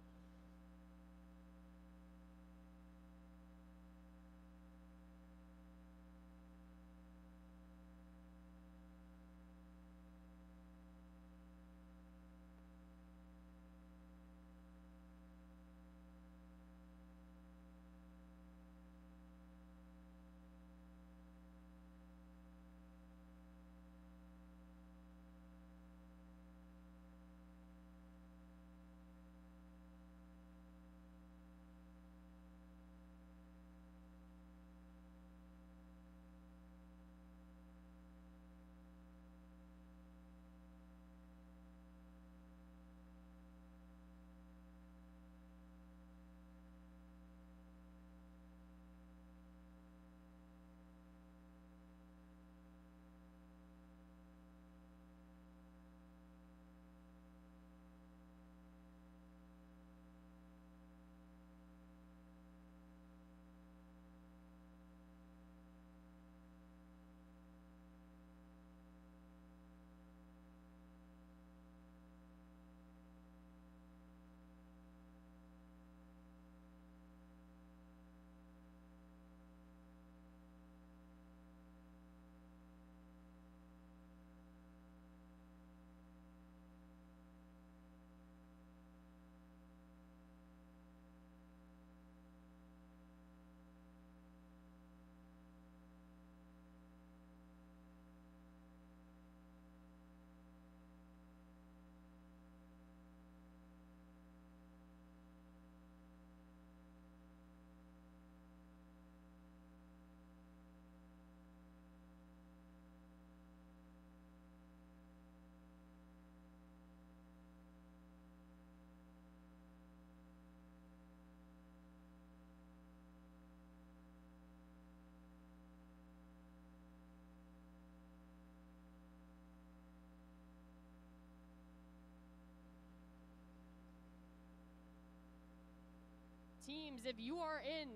Teams, if you are in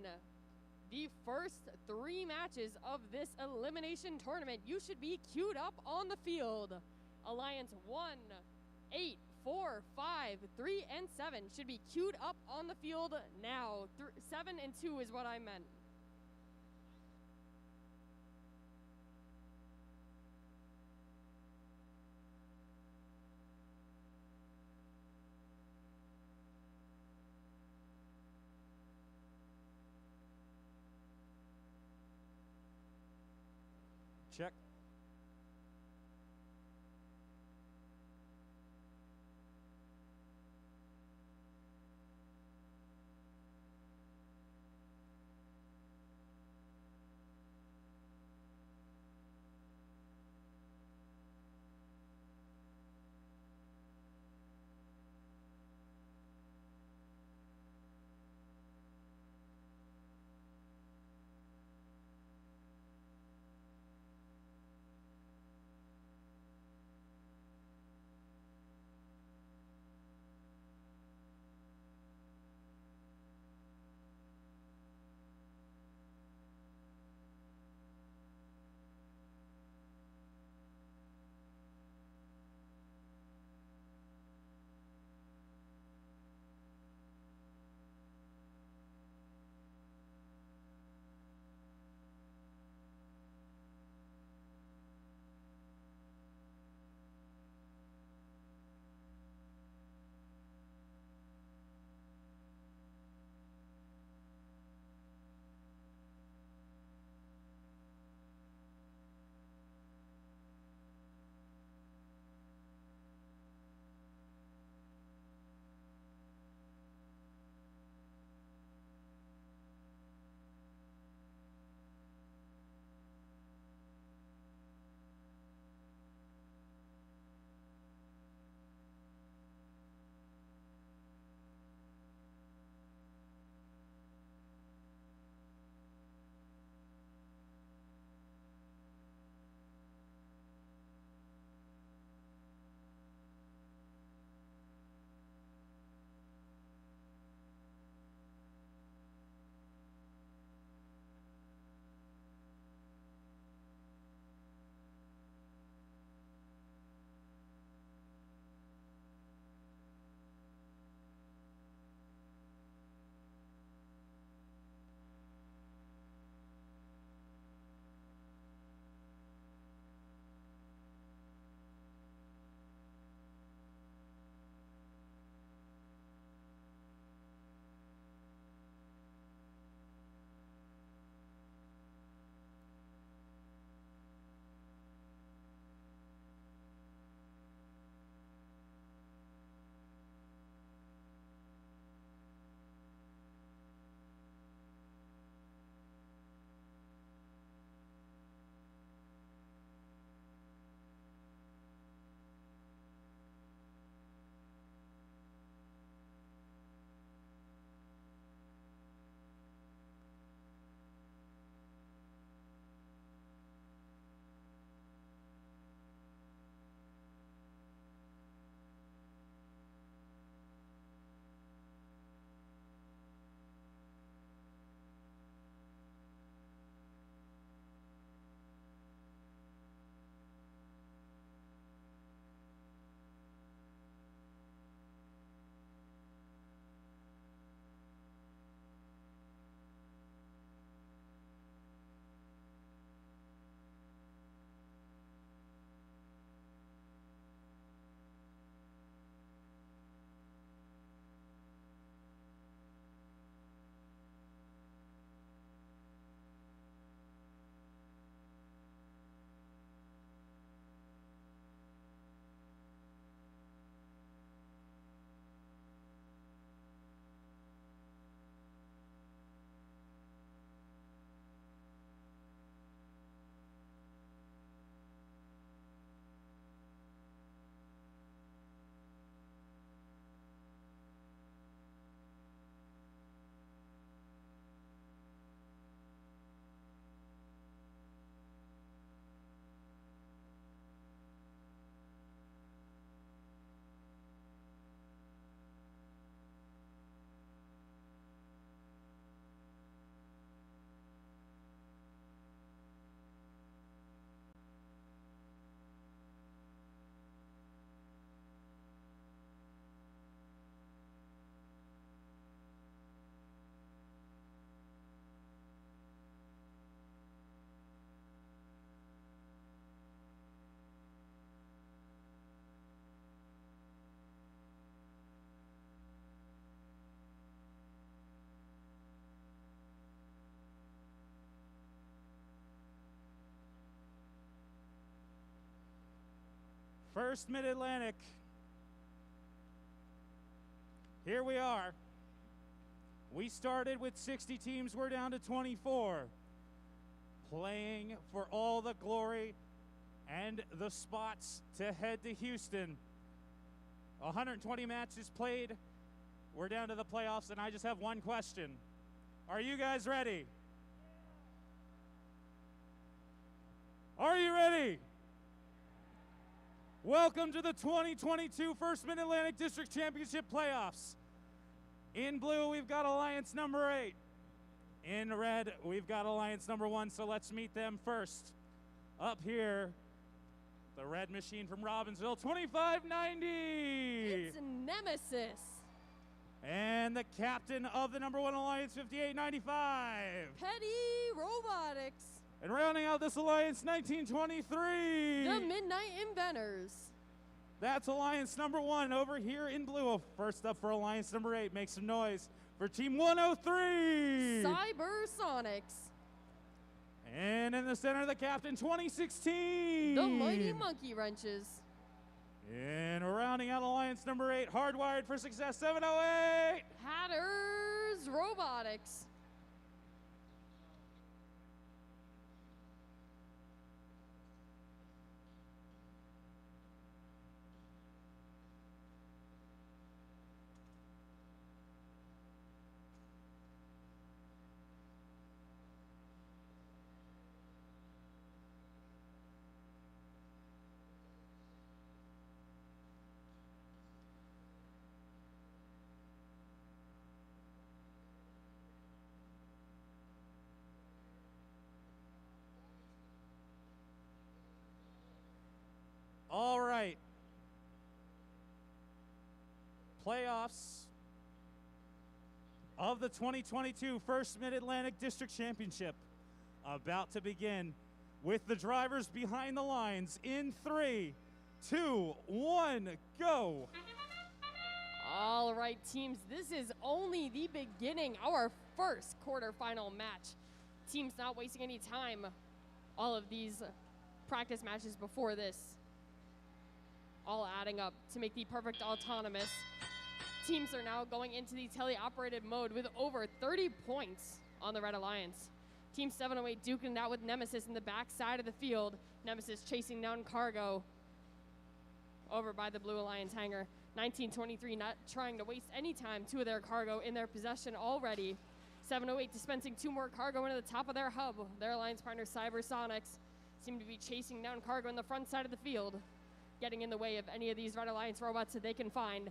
the first 3 matches of this elimination tournament, you should be queued up on the field. Alliance 1, 8, 4, 5, 3, and 7 should be queued up on the field now. 7 and 2 is what I meant. Check. First Mid-Atlantic. Here we are. We started with 60 teams. We're down to 24. Playing for all the glory and the spots to head to Houston. 120 matches played. We're down to the playoffs, and I just have one question. Are you guys ready? Are you ready? Welcome to the 2022 First Mid-Atlantic District Championship playoffs. In blue, we've got Alliance number 8. In red, we've got Alliance number 1, so let's meet them first. Up here, the red machine from Robbinsville, 2590. It's Nemesis. And the captain of the number 1 Alliance, 5895. Petty Robotics. And rounding out this Alliance, 1923. The Midnight Inventors. That's Alliance number 1 over here in blue. First up for Alliance number 8, make some noise for Team 103. Cybersonics. And in the center, the captain, 2016. The Mighty Monkey Wrenches. And rounding out Alliance number 8, Hardwired for Success, 708. Hatters Robotics. All right. Playoffs of the 2022 First Mid-Atlantic District Championship about to begin with the drivers behind the lines in 3, 2, 1, go. All right, teams, this is only the beginning, our first quarterfinal match. Teams not wasting any time. All of these practice matches before this, all adding up to make the perfect autonomous. Teams are now going into the teleoperated mode with over 30 points on the Red Alliance. Team 708 duking it out with Nemesis in the back side of the field. Nemesis chasing down Cargo over by the Blue Alliance hangar. 1923 not trying to waste any time. 2 of their cargo in their possession already. 708 dispensing 2 more cargo into the top of their hub. Their alliance partner Cybersonics seem to be chasing down cargo in the front side of the field, getting in the way of any of these Red Alliance robots that they can find.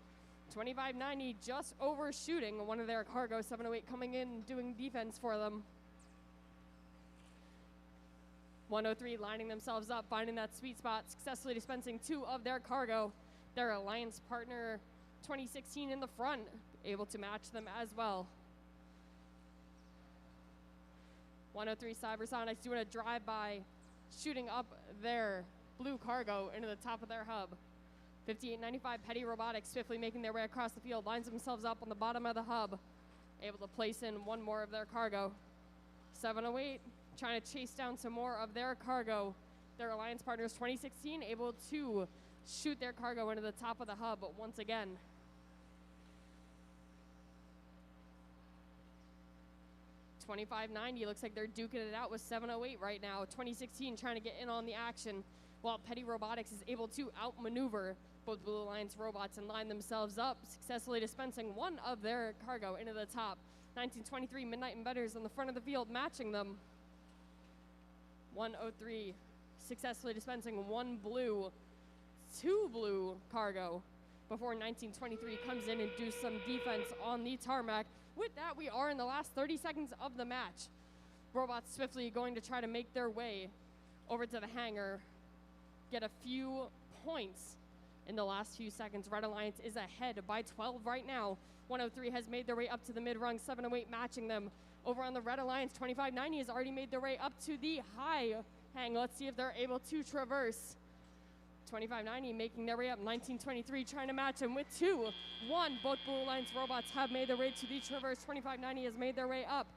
2590 just overshooting one of their cargo. 708 coming in doing defense for them. 103 lining themselves up, finding that sweet spot, successfully dispensing 2 of their cargo. Their alliance partner 2016 in the front, able to match them as well. 103 Cybersonics doing a drive-by, shooting up their blue cargo into the top of their hub. 5895 Petty Robotics swiftly making their way across the field, lines themselves up on the bottom of the hub, able to place in 1 more of their cargo. 708 trying to chase down some more of their cargo. Their alliance partners 2016 able to shoot their cargo into the top of the hub once again. 2590 looks like they're duking it out with 708 right now. 2016 trying to get in on the action, while Petty Robotics is able to outmaneuver both Blue Alliance robots and line themselves up, successfully dispensing 1 of their cargo into the top. 1923 Midnight Inventors on the front of the field matching them. 103 successfully dispensing 1 blue, 2 blue cargo before 1923 comes in and do some defense on the tarmac. With that, we are in the last 30 seconds of the match. Robots swiftly going to try to make their way over to the hangar, get a few points in the last few seconds. Red Alliance is ahead by 12 right now. 103 has made their way up to the mid-rung, 708 matching them. Over on the Red Alliance, 2590 has already made their way up to the high hang. Let's see if they're able to traverse. 2590 making their way up. 1923 trying to match them with 2. 1. Both Blue Alliance robots have made their way to the traverse. 2590 has made their way up.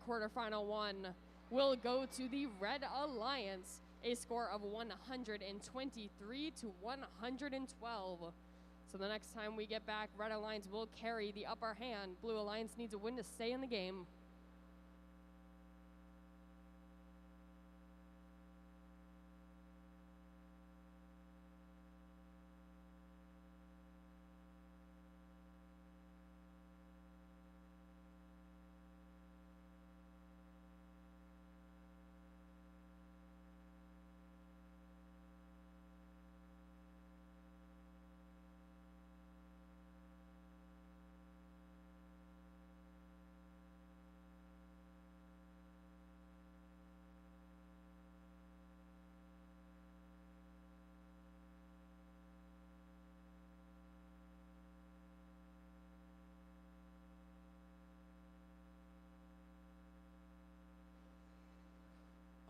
quarterfinal one will go to the Red Alliance, a score of 123 to 112. So the next time we get back, Red Alliance will carry the upper hand. Blue Alliance needs a win to stay in the game.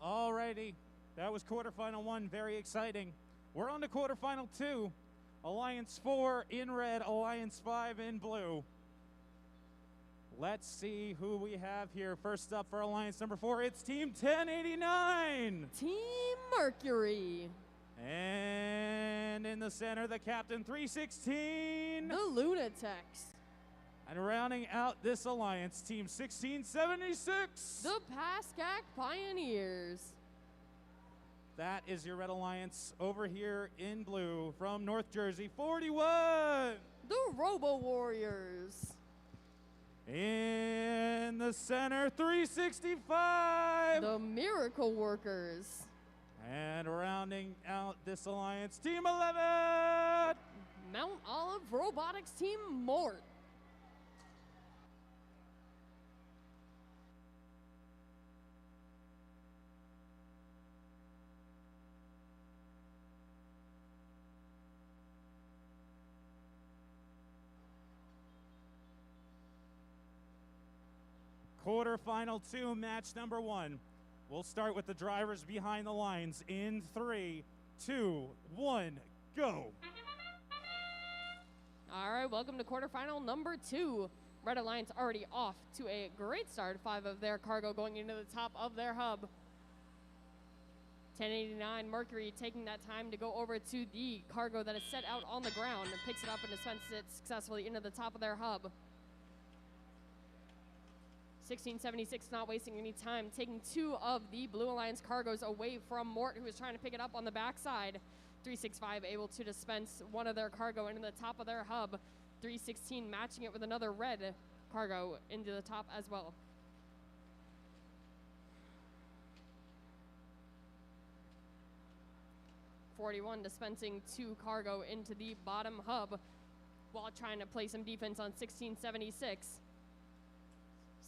Alrighty, that was quarterfinal one, very exciting. We're on to quarterfinal two. Alliance 4 in red, Alliance 5 in blue. Let's see who we have here. First up for Alliance number 4, it's Team 1089. Team Mercury. And in the center, the captain, 316. The Lunatics. And rounding out this alliance, Team 1676. The Pascack Pioneers. That is your Red Alliance. Over here in blue from North Jersey, 41. The Robo Warriors. In the center, 365. The Miracle Workers. And rounding out this alliance, Team 11. Mount Olive Robotics Team Mort. Quarterfinal 2, match number 1. We'll start with the drivers behind the lines in 3, 2, 1, go. All right, welcome to quarterfinal number 2. Red Alliance already off to a great start. 5 of their cargo going into the top of their hub. 1089 Mercury taking that time to go over to the cargo that is set out on the ground and picks it up and dispenses it successfully into the top of their hub. 1676 not wasting any time, taking 2 of the Blue Alliance cargoes away from Mort, who is trying to pick it up on the backside. 365 able to dispense 1 of their cargo into the top of their hub. 316 matching it with another red cargo into the top as well. .41 dispensing 2 cargo into the bottom hub while trying to play some defense on 1676.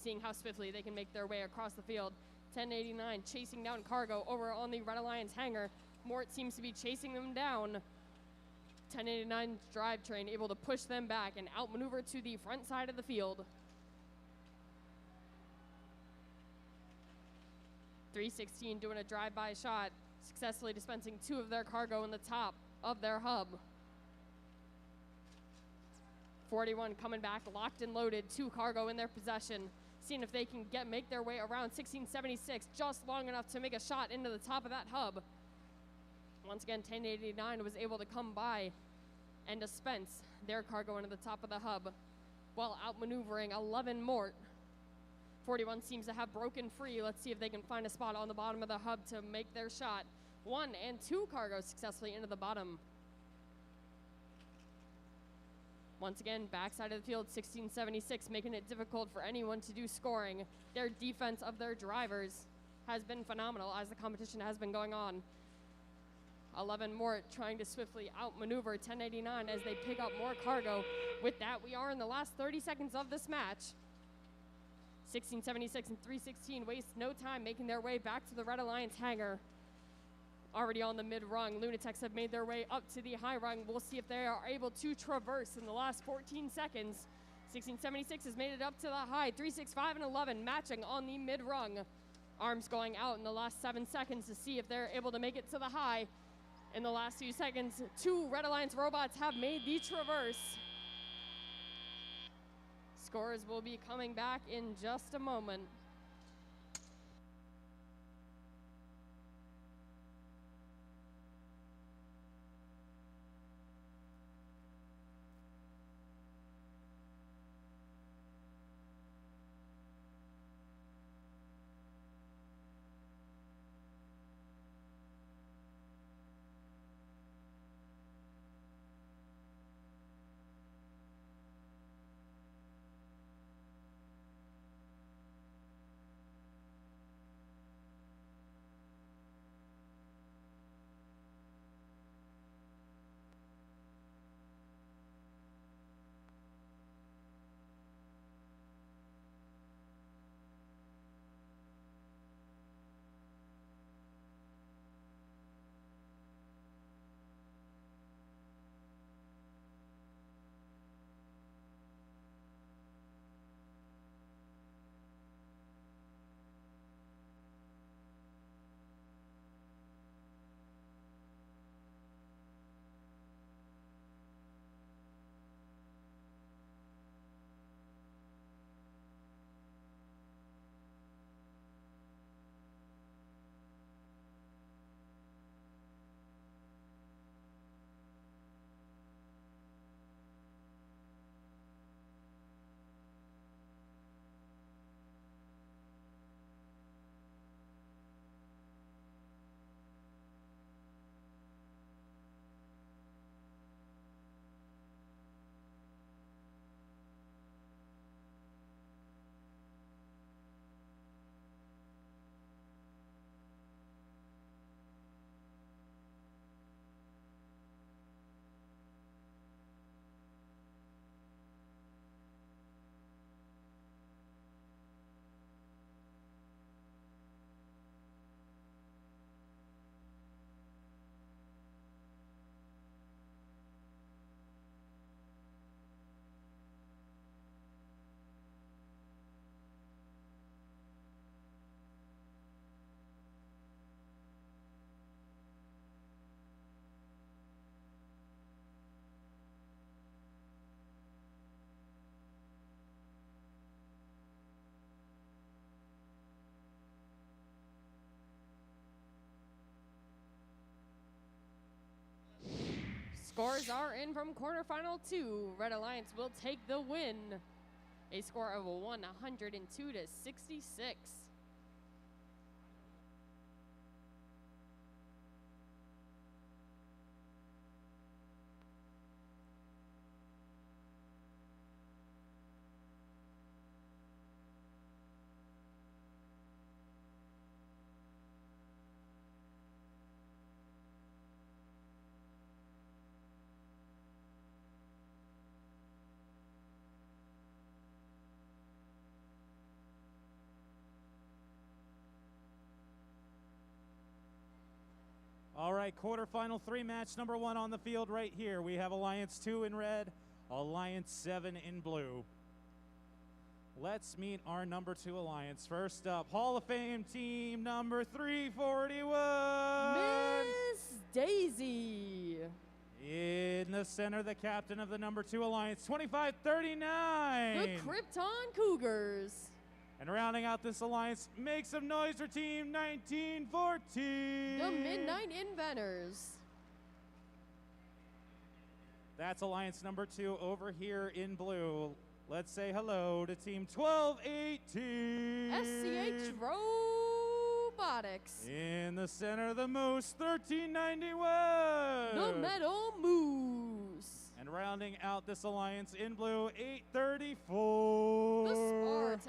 Seeing how swiftly they can make their way across the field. 1089 chasing down cargo over on the Red Alliance hangar. Mort seems to be chasing them down. 1089's drivetrain able to push them back and outmaneuver to the front side of the field. 316 doing a drive-by shot, successfully dispensing 2 of their cargo in the top of their hub. 41 coming back, locked and loaded, 2 cargo in their possession. Seeing if they can make their way around 1676 just long enough to make a shot into the top of that hub. Once again, 1089 was able to come by and dispense their cargo into the top of the hub while outmaneuvering 11 Mort. 41 seems to have broken free. Let's see if they can find a spot on the bottom of the hub to make their shot. 1 and 2 cargoes successfully into the bottom. Once again, backside of the field, 1676, making it difficult for anyone to do scoring. Their defense of their drivers has been phenomenal as the competition has been going on. 11 Mort trying to swiftly outmaneuver 1089 as they pick up more cargo. With that, we are in the last 30 seconds of this match. 1676 and 316 waste no time making their way back to the Red Alliance hangar. Already on the mid-rung, Lunatics have made their way up to the high rung. We'll see if they are able to traverse in the last 14 seconds. 1676 has made it up to the high. 365 and 11 matching on the mid-rung. Arms going out in the last 7 seconds to see if they're able to make it to the high. In the last few seconds, 2 Red Alliance robots have made the traverse. Scores will be coming back in just a moment. Scores are in from quarterfinal 2. Red Alliance will take the win. A score of 102 to 66. All right, quarterfinal 3 match number 1 on the field right here. We have Alliance 2 in red, Alliance 7 in blue. Let's meet our number 2 Alliance. First up, Hall of Fame team number 341. Miss Daisy. In the center, the captain of the number 2 Alliance, 2539. The Krypton Cougars. And rounding out this alliance, make some noise for team 1914. The Midnight Inventors. That's alliance number 2 over here in blue. Let's say hello to team 1218. SCH Robotics. In the center, the Moose, 1391. The Metal Moose. And rounding out this alliance in blue, 834. The Spartex.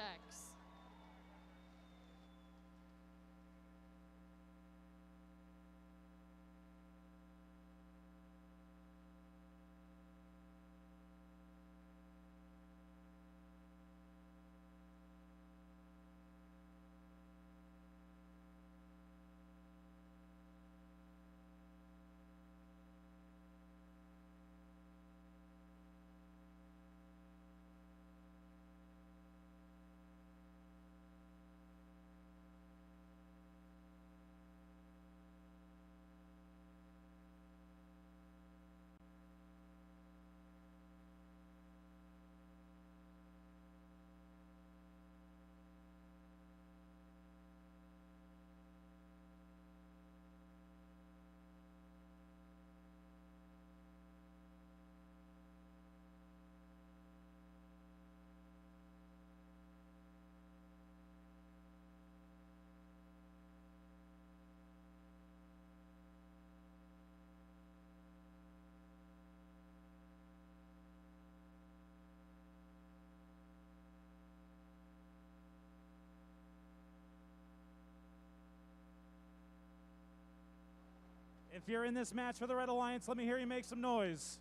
If you're in this match for the Red Alliance, let me hear you make some noise.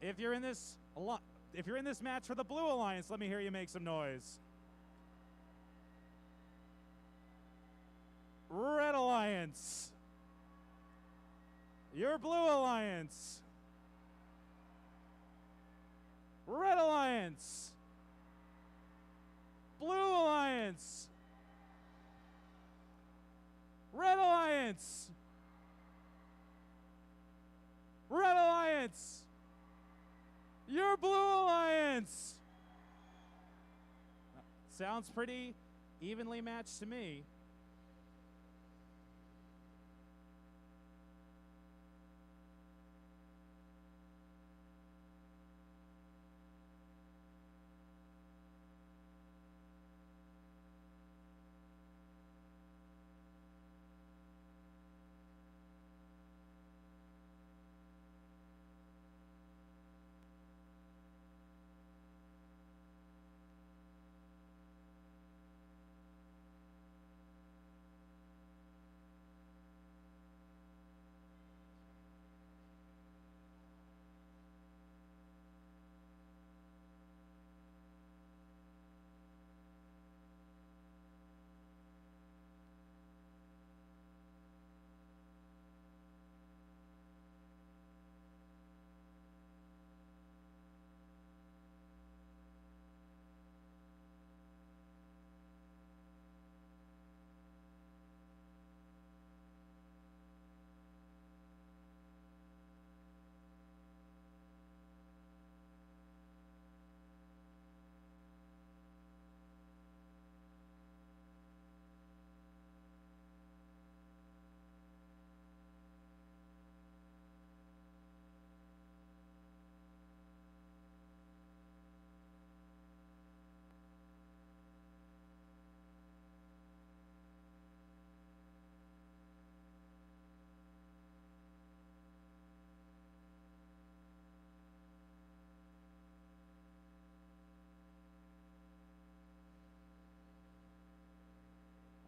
If you're in this match for the Blue Alliance, let me hear you make some noise. Red Alliance. Your Blue Alliance. Red Alliance. Blue Alliance. Red Alliance. Red Alliance. Your Blue Alliance. Sounds pretty evenly matched to me.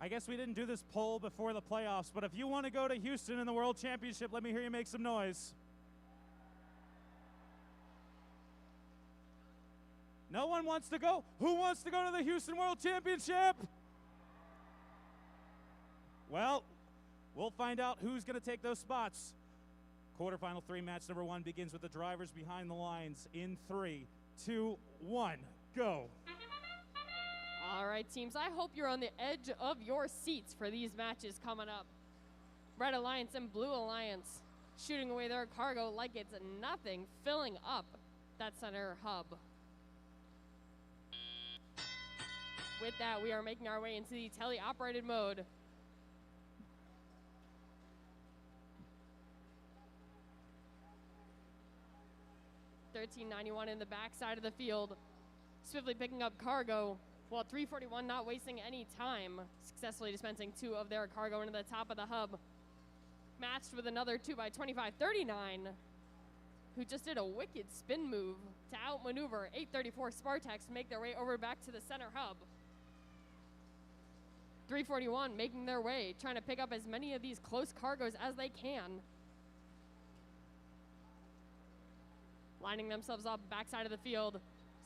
I guess we didn't do this poll before the playoffs, but if you want to go to Houston in the World Championship, let me hear you make some noise. No one wants to go? Who wants to go to the Houston World Championship? Well, we'll find out who's going to take those spots. Quarterfinal 3 match number 1 begins with the drivers behind the lines in 3, 2, 1, go. All right, teams, I hope you're on the edge of your seats for these matches coming up. Red Alliance and Blue Alliance shooting away their cargo like it's nothing, filling up that center hub. With that, we are making our way into the tele-operated mode. $13.91 in the backside of the field, swiftly picking up cargo, while 341 not wasting any time, successfully dispensing 2 of their cargo into the top of the hub. Matched with another 2 by 25.39, who just did a wicked spin move to outmaneuver 834 Spartax to make their way over back to the center hub. 341 making their way, trying to pick up as many of these close cargoes as they can. Lining themselves up backside of the field,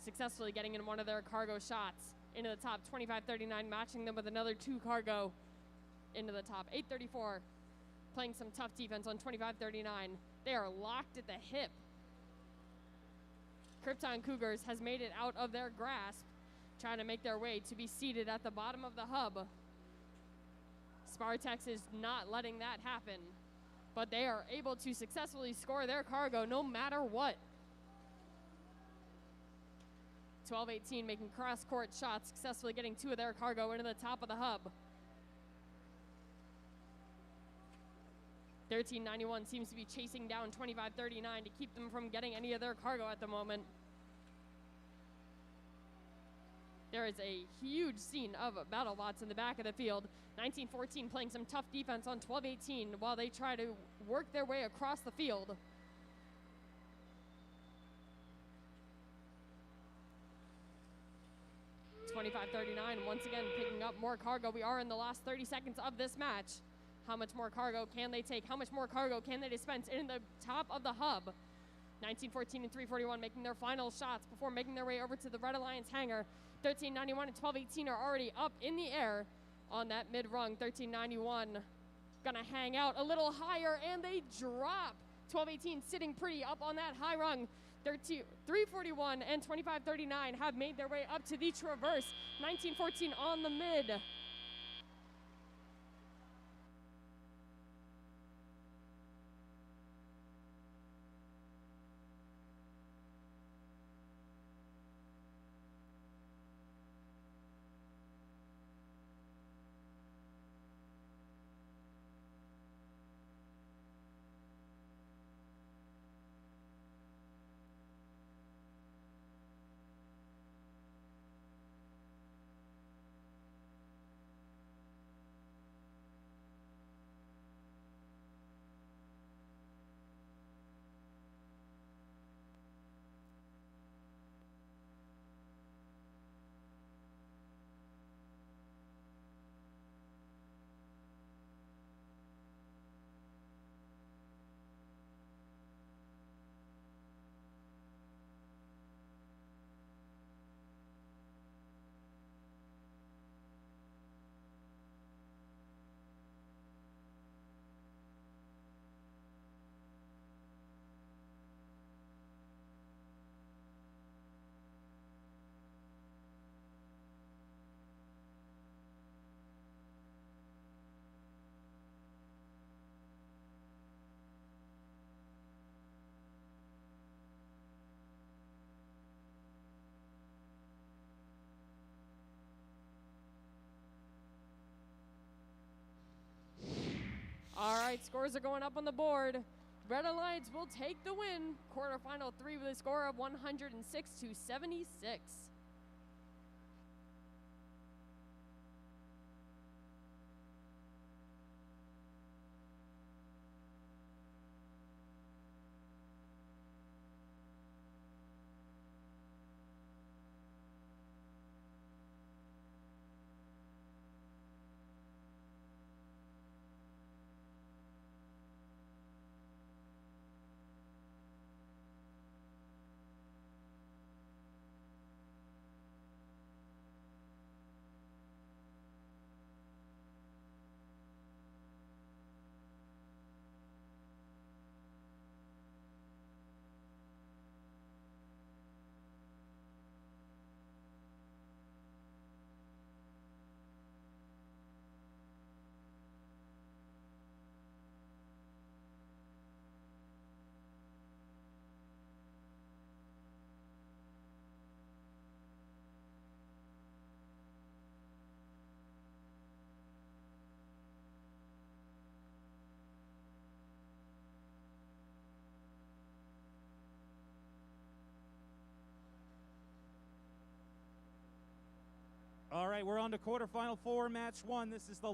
successfully getting in one of their cargo shots into the top. 25.39 matching them with another 2 cargo into the top. 834 playing some tough defense on 25.39. They are locked at the hip. Krypton Cougars has made it out of their grasp, trying to make their way to be seated at the bottom of the hub. Spartax is not letting that happen, but they are able to successfully score their cargo no matter what. 12-18 making cross-court shots, successfully getting 2 of their cargo into the top of the hub. 1391 seems to be chasing down 2539 to keep them from getting any of their cargo at the moment. There is a huge scene of battle bots in the back of the field. 1914 playing some tough defense on 1218 while they try to work their way across the field. $25.39 once again picking up more cargo. We are in the last 30 seconds of this match. How much more cargo can they take? How much more cargo can they dispense in the top of the hub? 1914 and 341 making their final shots before making their way over to the Red Alliance hangar. 1391 and 1218 are already up in the air on that mid-rung. 1391 gonna hang out a little higher, and they drop. 1218 sitting pretty up on that high rung. 341 and 2539 have made their way up to the traverse. 1914 on the mid. All right, scores are going up on the board. Red Alliance will take the win. Quarterfinal 3 with a score of 106-76. right, we're on to quarterfinal 4, match 1. This is the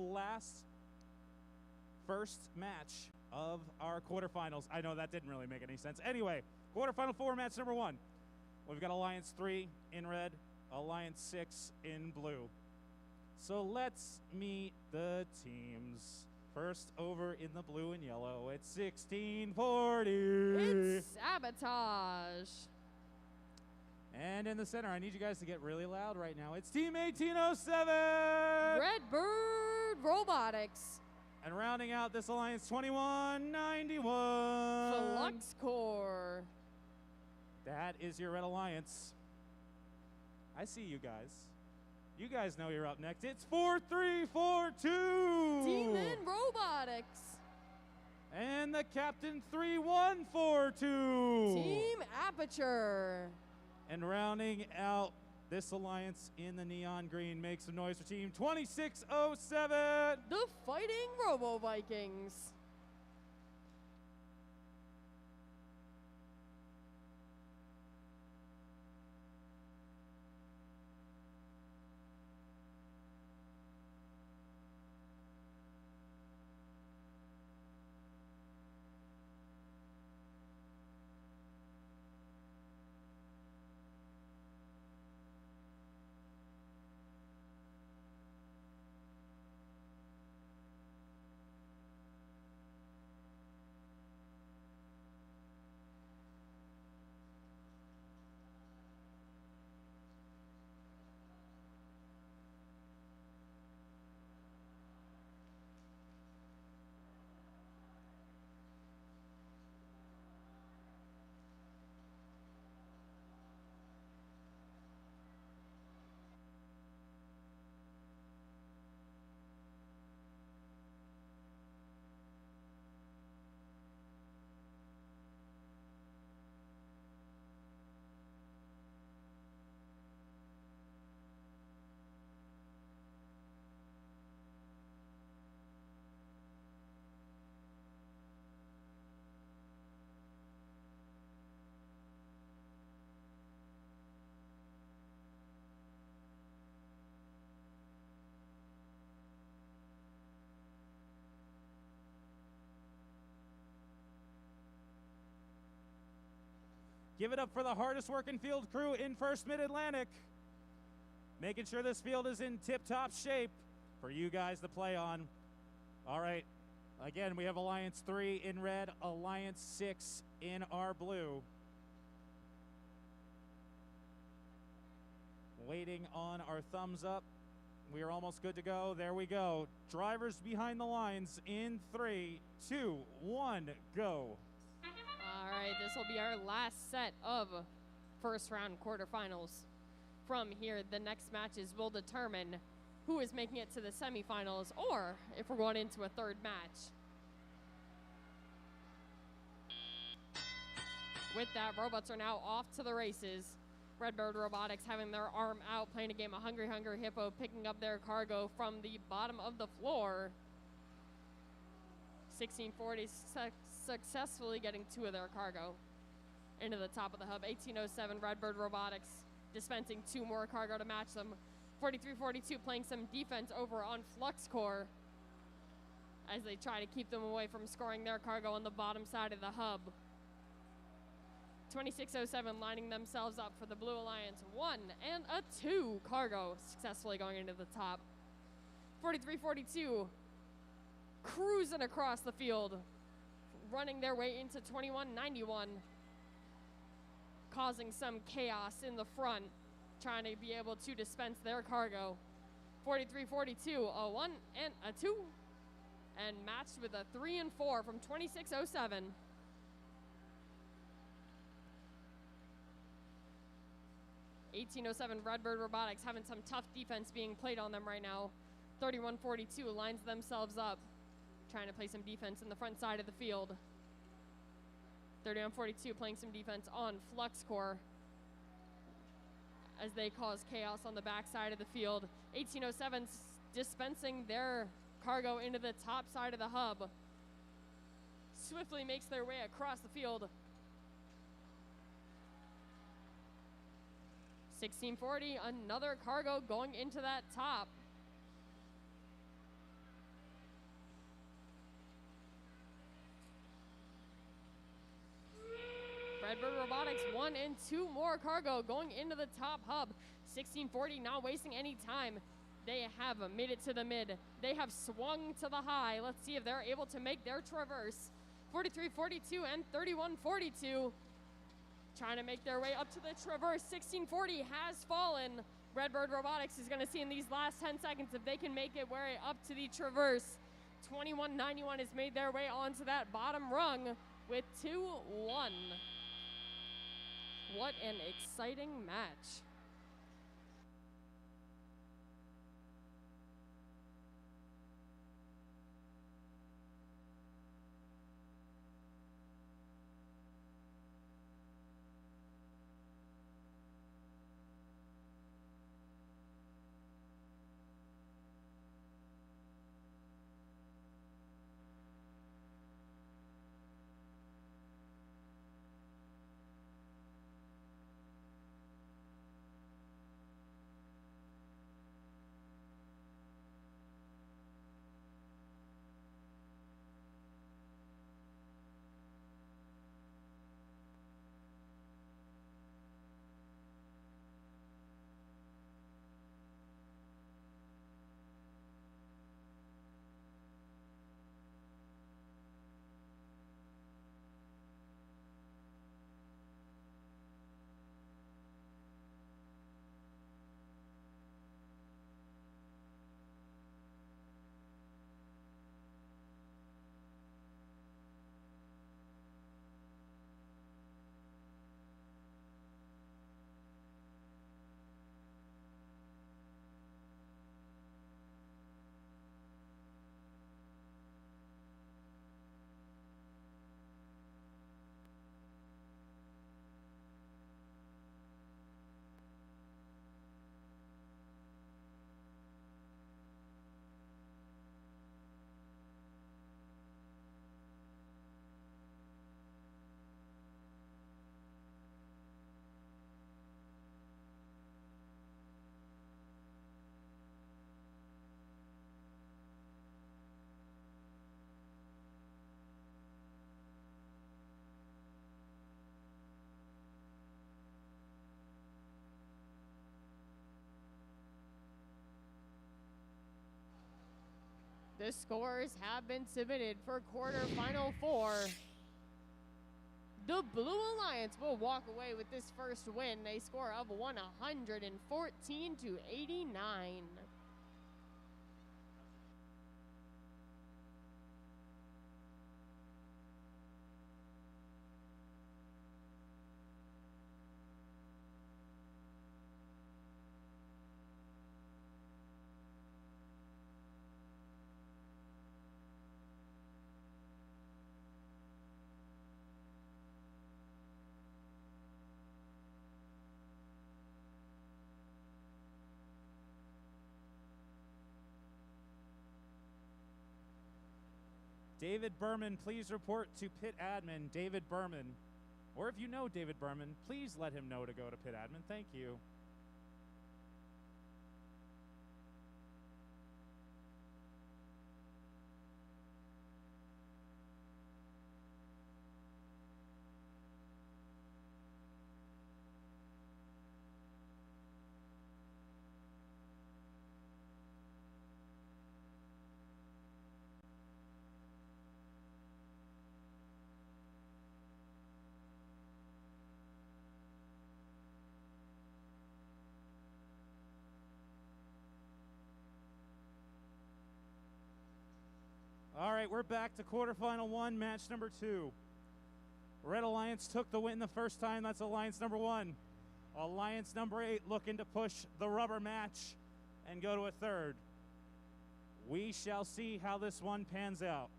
first match of our quarterfinals. I know that didn't really make any sense. Anyway, quarterfinal 4, match number 1. We've got Alliance 3 in red, Alliance 6 in blue. So let's meet the teams. First over in the blue and yellow, it's 1640. It's Sabotage. And in the center, I need you guys to get really loud right now. It's Team 1807. Redbird Robotics. And rounding out this alliance, 2191. Flux Core. That is your Red Alliance. I see you guys. You guys know you're up next. It's 4342. Demon Robotics. And the captain, 3142. Team Aperture. And rounding out this alliance in the neon green, make some noise for Team 2607. The Fighting Robo Vikings. Give it up for the hardest working field crew in First Mid-Atlantic. Making sure this field is in tip-top shape for you guys to play on. All right, again, we have Alliance 3 in red, Alliance 6 in our blue. Waiting on our thumbs up. We are almost good to go. There we go. Drivers behind the lines in 3, 2, 1, go. All right, this will be our last set of first round quarterfinals. From here, the next matches will determine who is making it to the semifinals or if we're going into a third match. With that, robots are now off to the races. Redbird Robotics having their arm out, playing a game of Hungry Hungry Hippo, picking up their cargo from the bottom of the floor. 1640 successfully getting 2 of their cargo into the top of the hub. 1807 Redbird Robotics dispensing 2 more cargo to match them. 4342 playing some defense over on Flux Core as they try to keep them away from scoring their cargo on the bottom side of the hub. 2607 lining themselves up for the Blue Alliance. 1 and a 2 cargo successfully going into the top. 4342 cruising across the field, running their way into 2191, causing some chaos in the front, trying to be able to dispense their cargo. 4342, a 1 and a 2, and matched with a 3 and 4 from 2607. Redbird Robotics having some tough defense being played on them right now. 3142 lines themselves up, trying to play some defense in the front side of the field. 3142 playing some defense on Flux Core as they cause chaos on the back side of the field. 1807 dispensing their cargo into the top side of the hub. Swiftly makes their way across the field. 1640, another cargo going into that top. Redbird Robotics 1 and 2 more cargo going into the top hub. 1640 not wasting any time. They have made it to the mid. They have swung to the high. Let's see if they're able to make their traverse. 4342 and 3142 trying to make their way up to the traverse. 1640 has fallen. Redbird Robotics is going to see in these last 10 seconds if they can make it way up to the traverse. 2191 has made their way onto that bottom rung with 2-1. What an exciting match. The scores have been submitted for quarterfinal 4. The Blue Alliance will walk away with this first win, a score of 114-89. David Berman, please report to pit admin, David Berman. Or if you know David Berman, please let him know to go to pit admin. Thank you. All right, we're back to quarterfinal 1, match number 2. Red Alliance took the win the first time. That's Alliance number 1. Alliance number 8 looking to push the rubber match and go to a third. We shall see how this one pans out.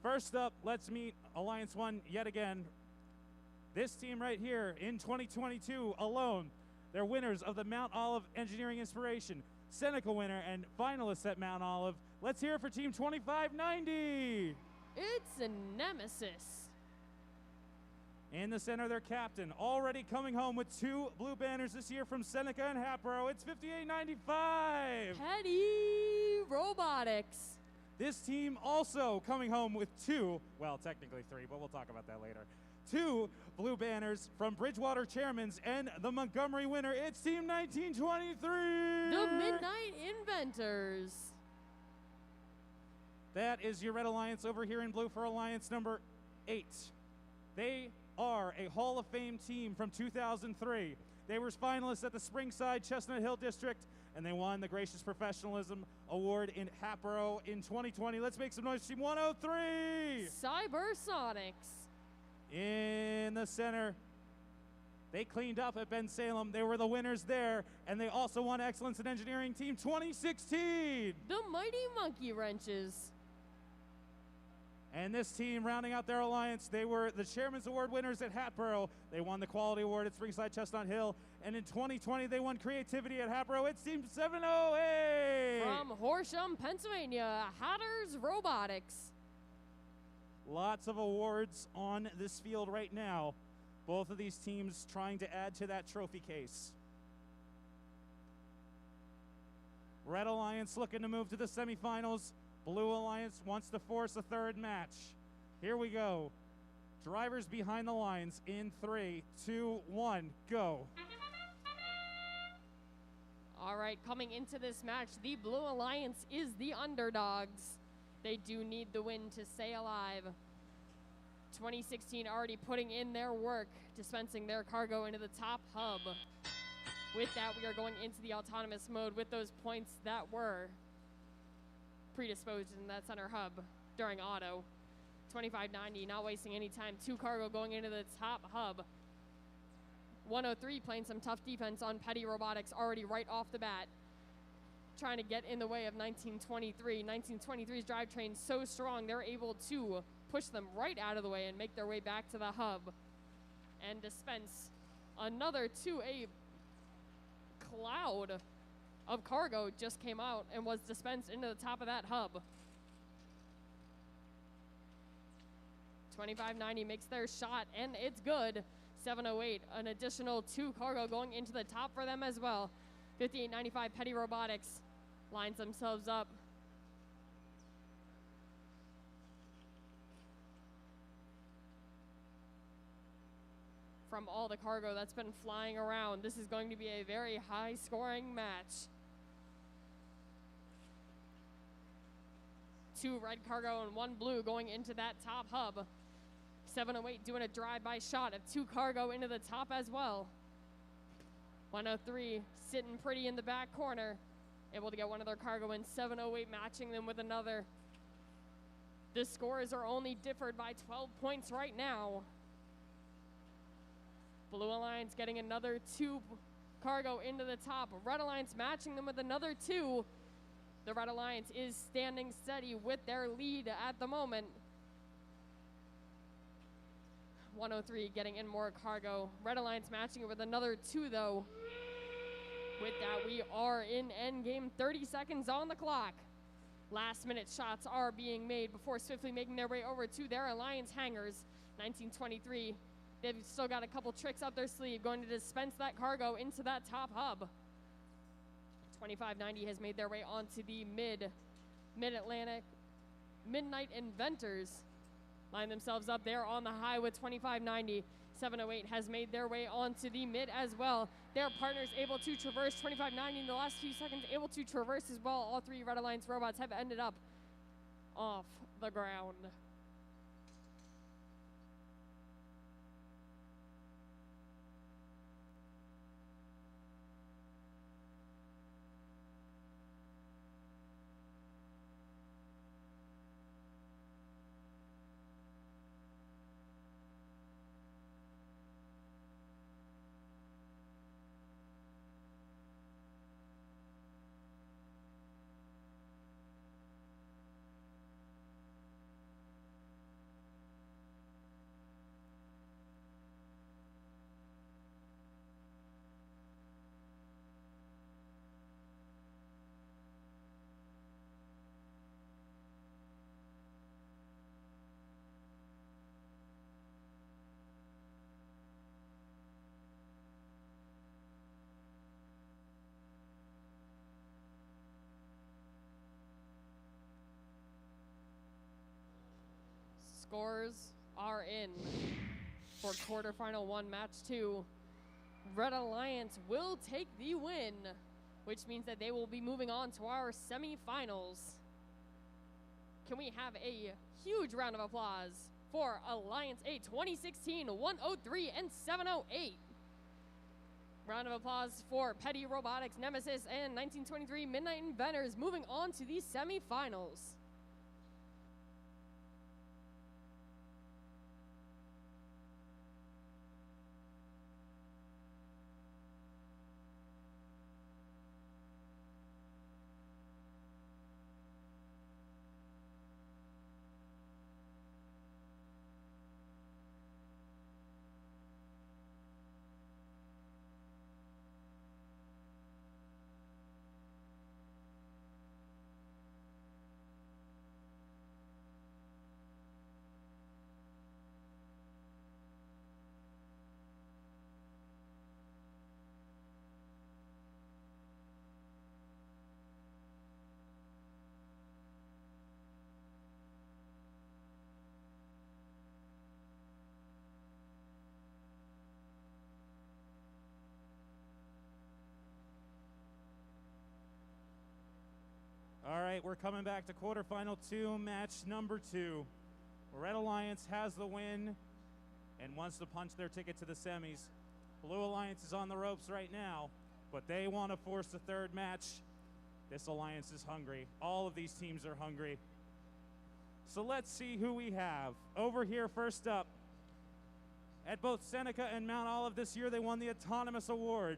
First up, let's meet Alliance 1 yet again. This team right here in 2022 alone, they're winners of the Mount Olive Engineering Inspiration, Seneca winner, and finalists at Mount Olive. Let's hear it for Team 2590. It's a nemesis. In the center, their captain, already coming home with 2 blue banners this year from Seneca and Hatboro. It's 58.95. Petty Robotics. This team also coming home with 2, well, technically 3, but we'll talk about that later. 2 blue banners from Bridgewater Chairmans and the Montgomery winner. It's Team 1923. The Midnight Inventors. That is your Red Alliance over here in blue for Alliance number 8. They are a Hall of Fame team from 2003. They were finalists at the Springside Chestnut Hill District, and they won the Gracious Professionalism Award in Hatboro in 2020. Let's make some noise for Team 103. Cybersonics. In the center, they cleaned up at Ben Salem. They were the winners there, and they also won Excellence in Engineering Team 2016. The Mighty Monkey Wrenches. And this team, rounding out their alliance, they were the Chairman's Award winners at Hatboro. They won the Quality Award at Springside Chestnut Hill. And in 2020, they won Creativity at Hatboro. It's Team 708. From Horsham, Pennsylvania, Hatters Robotics. Lots of awards on this field right now. Both of these teams trying to add to that trophy case. Red Alliance looking to move to the semifinals. Blue Alliance wants to force a third match. Here we go. Drivers behind the lines in 3, 2, 1, go. All right, coming into this match, the Blue Alliance is the underdogs. They do need the win to stay alive. 2016 already putting in their work, dispensing their cargo into the top hub. With that, we are going into the autonomous mode with those points that were predisposed in that center hub during auto. 2590, not wasting any time. 2 cargo going into the top hub. 103 playing some tough defense on Petty Robotics already right off the bat. Trying to get in the way of 1923. 1923's drivetrain so strong, they're able to push them right out of the way and make their way back to the hub and dispense another 2. A cloud of cargo just came out and was dispensed into the top of that hub. 2590 makes their shot, and it's good. 708, an additional 2 cargo going into the top for them as well. 5895 Petty Robotics lines themselves up. From all the cargo that's been flying around, this is going to be a very high-scoring match. 2 red cargo and 1 blue going into that top hub. 708 doing a drive-by shot of 2 cargo into the top as well. 103 sitting pretty in the back corner, able to get one of their cargo in. 708 matching them with another. The scores are only differed by 12 points right now. Blue Alliance getting another 2 cargo into the top. Red Alliance matching them with another 2. The Red Alliance is standing steady with their lead at the moment. 103 getting in more cargo. Red Alliance matching it with another 2 though. With that, we are in endgame. 30 seconds on the clock. Last minute shots are being made before swiftly making their way over to their Alliance hangars. 1923, they've still got a couple tricks up their sleeve, going to dispense that cargo into that top hub. 2590 has made their way onto the Mid-Atlantic Midnight Inventors. Line themselves up there on the high with 2590. 708 has made their way onto the mid as well. Their partners able to traverse. 2590 in the last few seconds able to traverse as well. All 3 Red Alliance robots have ended up off the ground. scores are in for quarterfinal 1, match 2. Red Alliance will take the win, which means that they will be moving on to our semifinals. Can we have a huge round of applause for Alliance A 2016 103 and 708? Round of applause for Petty Robotics, Nemesis, and 1923 Midnight Inventors moving on to the semifinals. All right, we're coming back to quarterfinal 2, match number 2. Red Alliance has the win and wants to punch their ticket to the semis. Blue Alliance is on the ropes right now, but they want to force the third match. This alliance is hungry. All of these teams are hungry. So let's see who we have. Over here, first up, at both Seneca and Mount Olive this year, they won the Autonomous Award.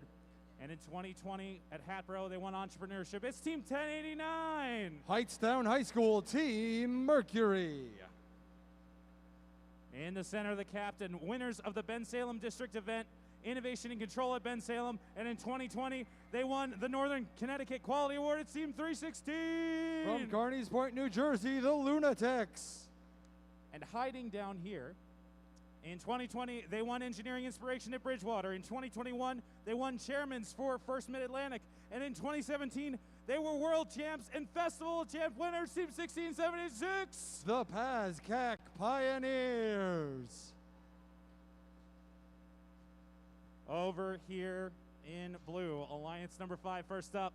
And in 2020 at Hatboro, they won Entrepreneurship. It's Team 1089. Hightstown High School, Team Mercury. In the center, the captain, winners of the Ben Salem District event, Innovation and Control at Ben Salem. And in 2020, they won the Northern Connecticut Quality Award. It's Team 316. From Carneys Point, New Jersey, the Lunatics. And hiding down here, in 2020, they won Engineering Inspiration at Bridgewater. In 2021, they won Chairman's for First Mid-Atlantic. And in 2017, they were World Champs and Festival Champ winners, Team 1676. The PASCAC Pioneers. Over here in blue, Alliance number 5 first up.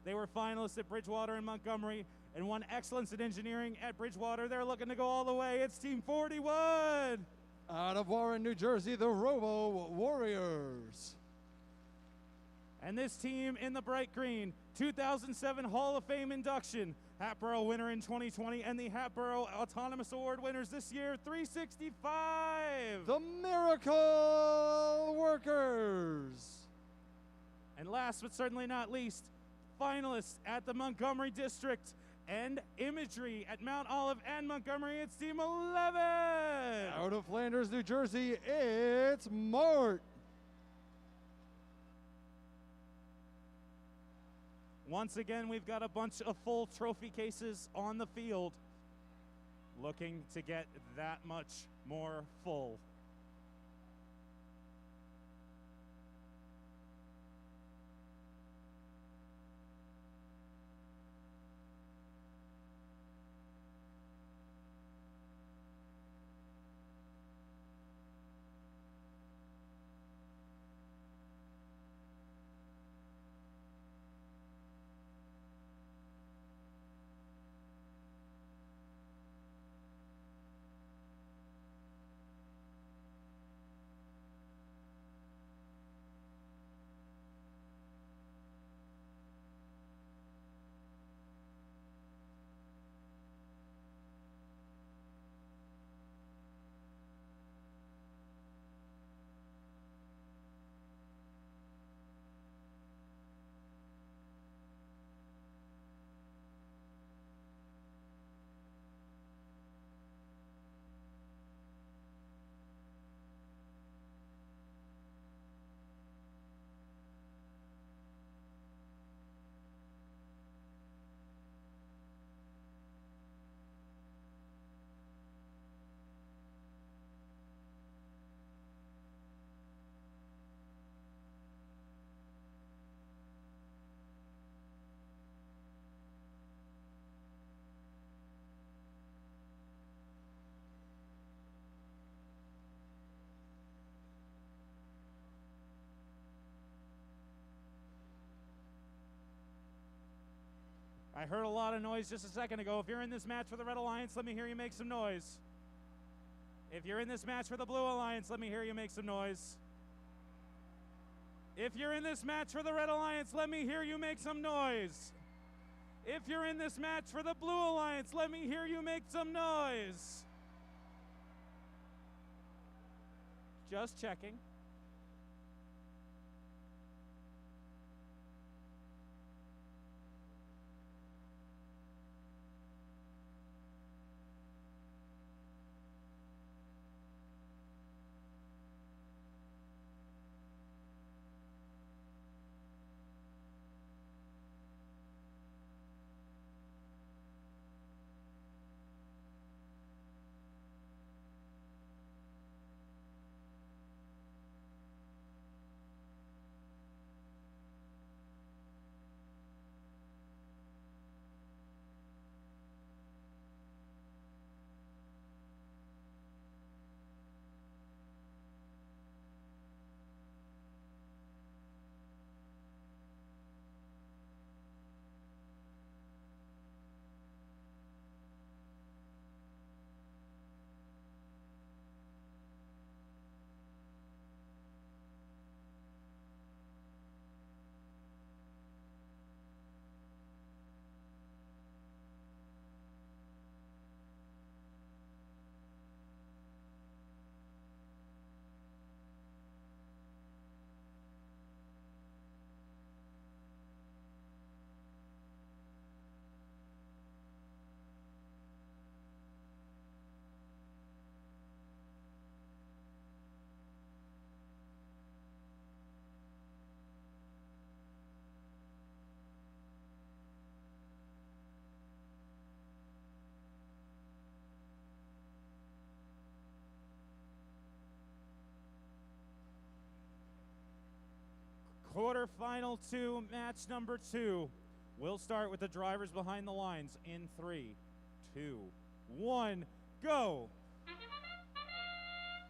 They were finalists at Bridgewater and Montgomery and won Excellence in Engineering at Bridgewater. They're looking to go all the way. It's Team 41. Out of Warren, New Jersey, the Robo Warriors. And this team in the bright green, 2007 Hall of Fame induction, Hatboro winner in 2020, and the Hatboro Autonomous Award winners this year, 365. The Miracle Workers. And last but certainly not least, finalists at the Montgomery District and Imagery at Mount Olive and Montgomery, it's Team 11. Out of Flanders, New Jersey, it's Mart. Once again, we've got a bunch of full trophy cases on the field, looking to get that much more full. I heard a lot of noise just a second ago. If you're in this match for the Red Alliance, let me hear you make some noise. If you're in this match for the Blue Alliance, let me hear you make some noise. If you're in this match for the Red Alliance, let me hear you make some noise. If you're in this match for the Blue Alliance, let me hear you make some noise. Just checking. Quarterfinal 2, match number 2. We'll start with the drivers behind the lines in 3, 2, 1, go.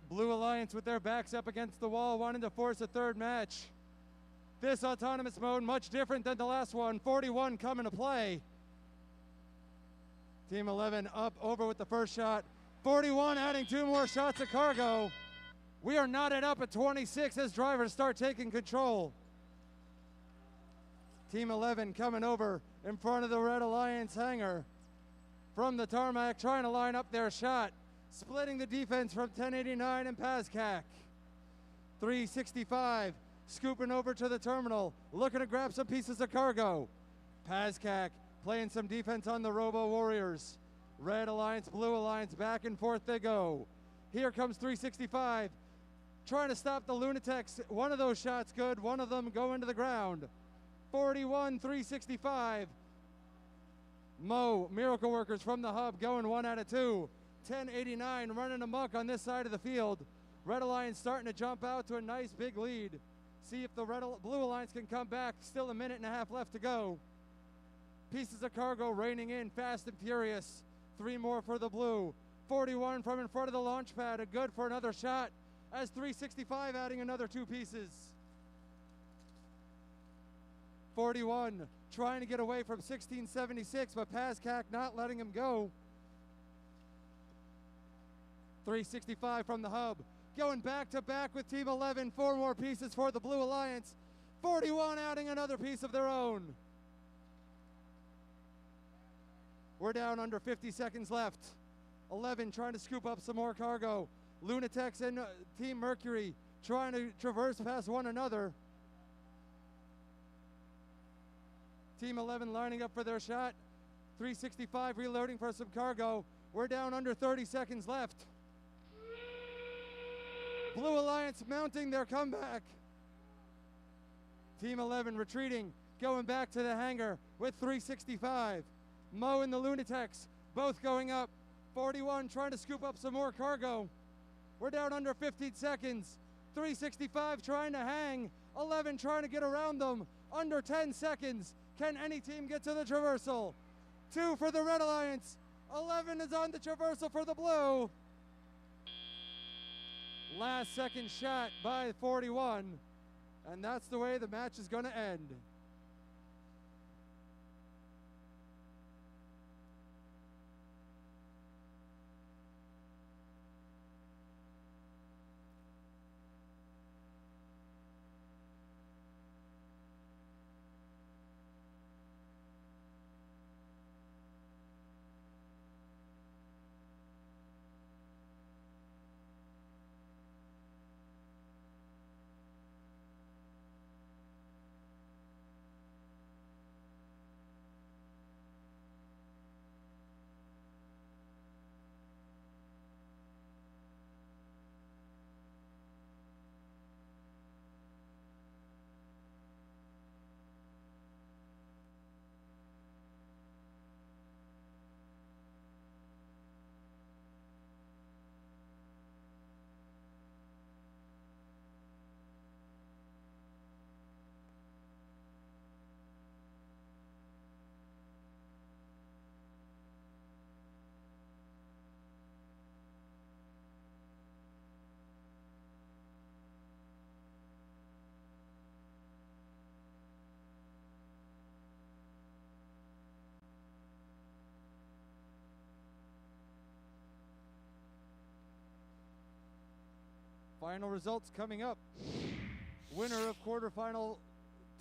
Blue Alliance with their backs up against the wall, wanting to force a third match. This autonomous mode, much different than the last one. 41 coming to play. Team 11 up over with the first shot. 41 adding 2 more shots of cargo. We are knotted up at 26 as drivers start taking control. Team 11 coming over in front of the Red Alliance hangar from the tarmac, trying to line up their shot, splitting the defense from 1089 and Pazcac. 365 scooping over to the terminal, looking to grab some pieces of cargo. Pazcac playing some defense on the Robo Warriors. Red Alliance, Blue Alliance, back and forth they go. Here comes 365, trying to stop the Lunatics. One of those shots good, one of them go into the ground. 41, 365. Mo, Miracle Workers from the hub going 1 out of 2. 1089 running amok on this side of the field. Red Alliance starting to jump out to a nice big lead. See if the Blue Alliance can come back. Still a minute and a half left to go. Pieces of cargo raining in fast and furious. 3 more for the Blue. 41 from in front of the launch pad, a good for another shot, as 365 adding another 2 pieces. 41 trying to get away from 1676, but Pazcac not letting him go. 365 from the hub, going back to back with Team 11, 4 more pieces for the Blue Alliance. 41 adding another piece of their own. We're down under 50 seconds left. 11 trying to scoop up some more cargo. Lunatics and Team Mercury trying to traverse past one another. Team 11 lining up for their shot. 365 reloading for some cargo. We're down under 30 seconds left. Blue Alliance mounting their comeback. Team 11 retreating, going back to the hangar with 365. Mo and the Lunatics both going up. 41 trying to scoop up some more cargo. We're down under 15 seconds. 365 trying to hang. 11 trying to get around them. Under 10 seconds. Can any team get to the traversal? 2 for the Red Alliance. 11 is on the traversal for the Blue. Last second shot by 41. And that's the way the match is going to end. Final results coming up. Winner of quarterfinal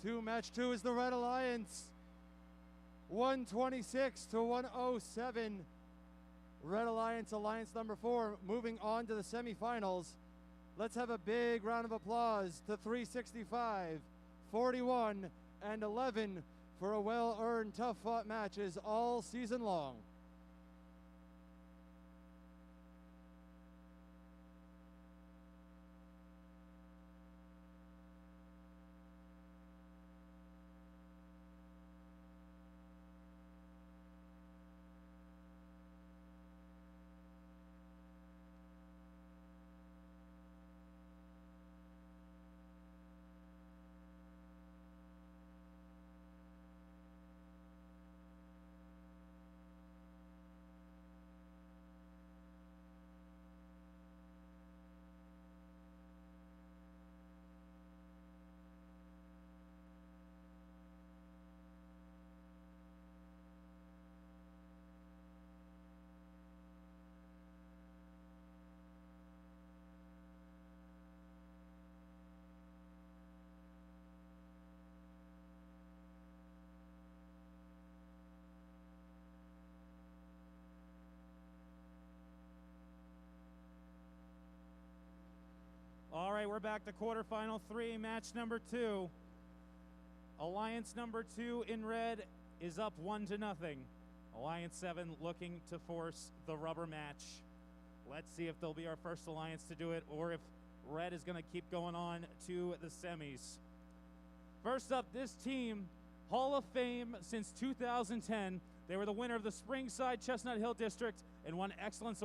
2, match 2 is the Red Alliance. 126 to 107. Red Alliance, Alliance number 4, moving on to the semifinals. Let's have a big round of applause to 365, 41, and 11 for a well-earned, tough-fought matches all season long. All right, we're back to quarterfinal 3, match number 2. Alliance number 2 in red is up 1-0. Alliance 7 looking to force the rubber match. Let's see if they'll be our first alliance to do it or if red is going to keep going on to the semis. First up, this team, Hall of Fame since 2010. They were the winner of the Springside Chestnut Hill District and won Excellence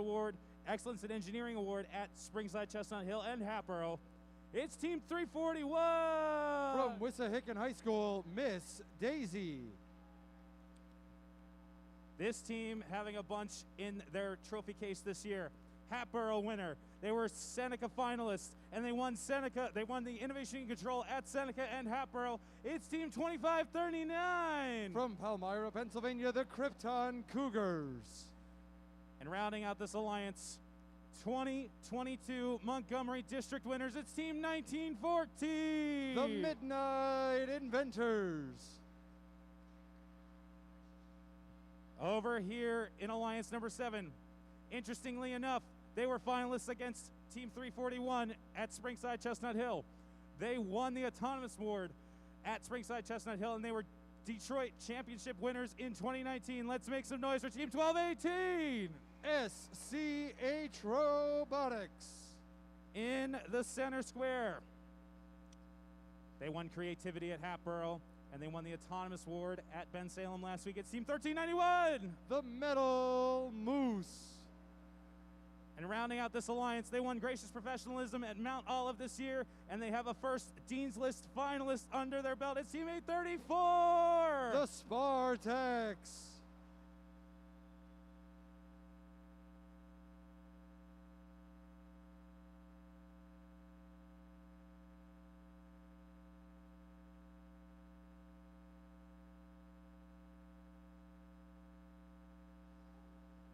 in Engineering Award at Springside, Chestnut Hill, and Hatboro. It's Team 341! From Wissahickon High School, Miss Daisy. This team having a bunch in their trophy case this year. Hatboro winner. They were Seneca finalists, and they won Seneca. They won the Innovation and Control at Seneca and Hatboro. It's Team 2539! From Palmyra, Pennsylvania, the Krypton Cougars. And rounding out this alliance, 2022 Montgomery District winners, it's Team 1914! The Midnight Inventors. Over here in Alliance number 7, interestingly enough, they were finalists against Team 341 at Springside Chestnut Hill. They won the Autonomous Award at Springside Chestnut Hill, and they were Detroit Championship winners in 2019. Let's make some noise for Team 1218! SCH Robotics. In the center square. They won Creativity at Hatboro, and they won the Autonomous Award at Ben Salem last week. It's Team 1391! The Metal Moose. And rounding out this alliance, they won Gracious Professionalism at Mount Olive this year, and they have a first Dean's List finalist under their belt. It's Team 834! The Spartaks.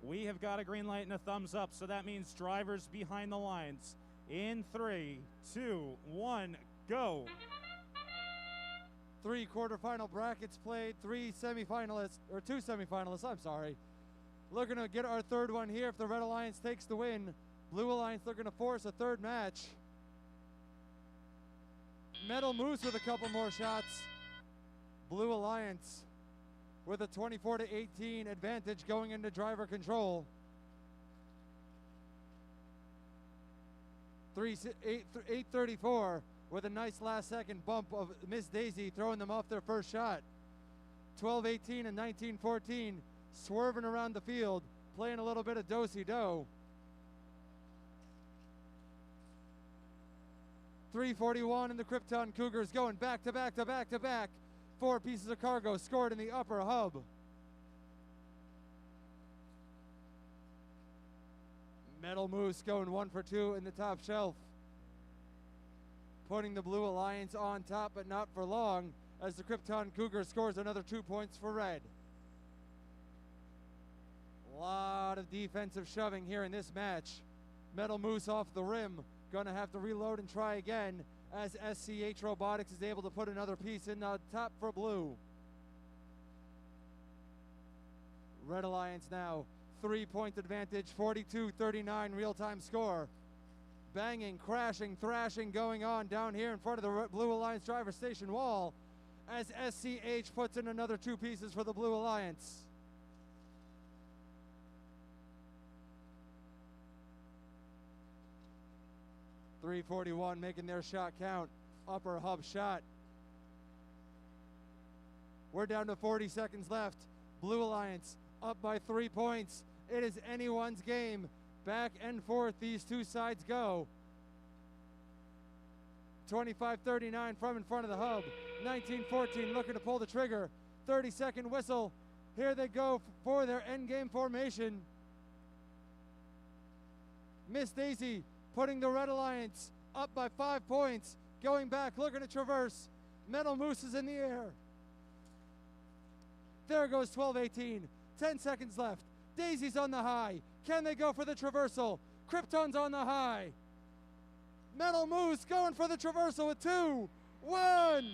We have got a green light and a thumbs up, so that means drivers behind the lines. In 3, 2, 1, go. 3 quarterfinal brackets played, 2 semifinalists, I'm sorry. Looking to get our third one here if the Red Alliance takes the win. Blue Alliance looking to force a third match. Metal Moose with a couple more shots. Blue Alliance with a 24-18 advantage going into driver control. 834 with a nice last second bump of Miss Daisy throwing them off their first shot. 12-18 and 19-14 swerving around the field, playing a little bit of do-si-do. 341 and the Krypton Cougars going back to back to back to back. 4 pieces of cargo scored in the upper hub. Metal Moose going 1 for 2 in the top shelf. Putting the Blue Alliance on top, but not for long, as the Krypton Cougar scores another 2 points for red. A lot of defensive shoving here in this match. Metal Moose off the rim, Gonna have to reload and try again as SCH Robotics is able to put another piece in the top for blue. Red Alliance now 3-point advantage, 42-39 real-time score. Banging, crashing, thrashing going on down here in front of the Blue Alliance driver station wall as SCH puts in another 2 pieces for the Blue Alliance. .341 making their shot count. Upper hub shot. We're down to 40 seconds left. Blue Alliance up by 3 points. It is anyone's game. Back and forth these two sides go. 25-39 from in front of the hub. 19-14 looking to pull the trigger. 30-second whistle. Here they go for their endgame formation. Miss Daisy putting the Red Alliance up by 5 points. Going back, looking to traverse. Metal Moose is in the air. There goes 12-18. 10 seconds left. Daisy's on the high. Can they go for the traversal? Krypton's on the high. Metal Moose going for the traversal with 2, 1.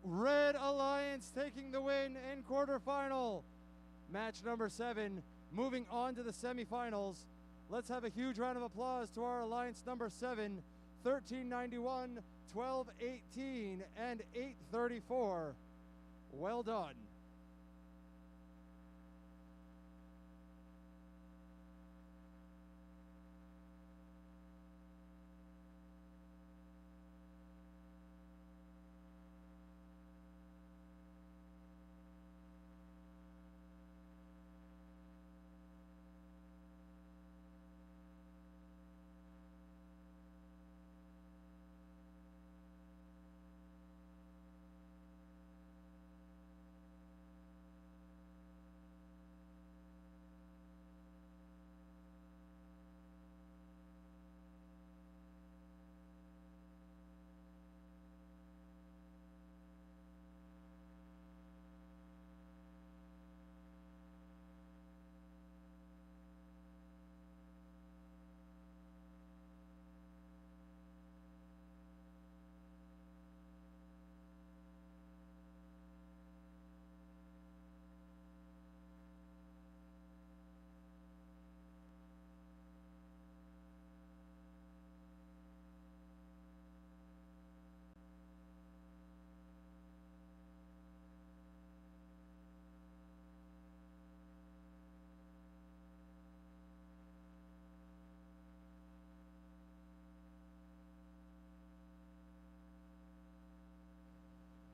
Red Alliance taking the win in quarterfinal. Match number 7, moving on to the semifinals. Let's have a huge round of applause to our Alliance number 7, 1391, 1218, and 834. Well done.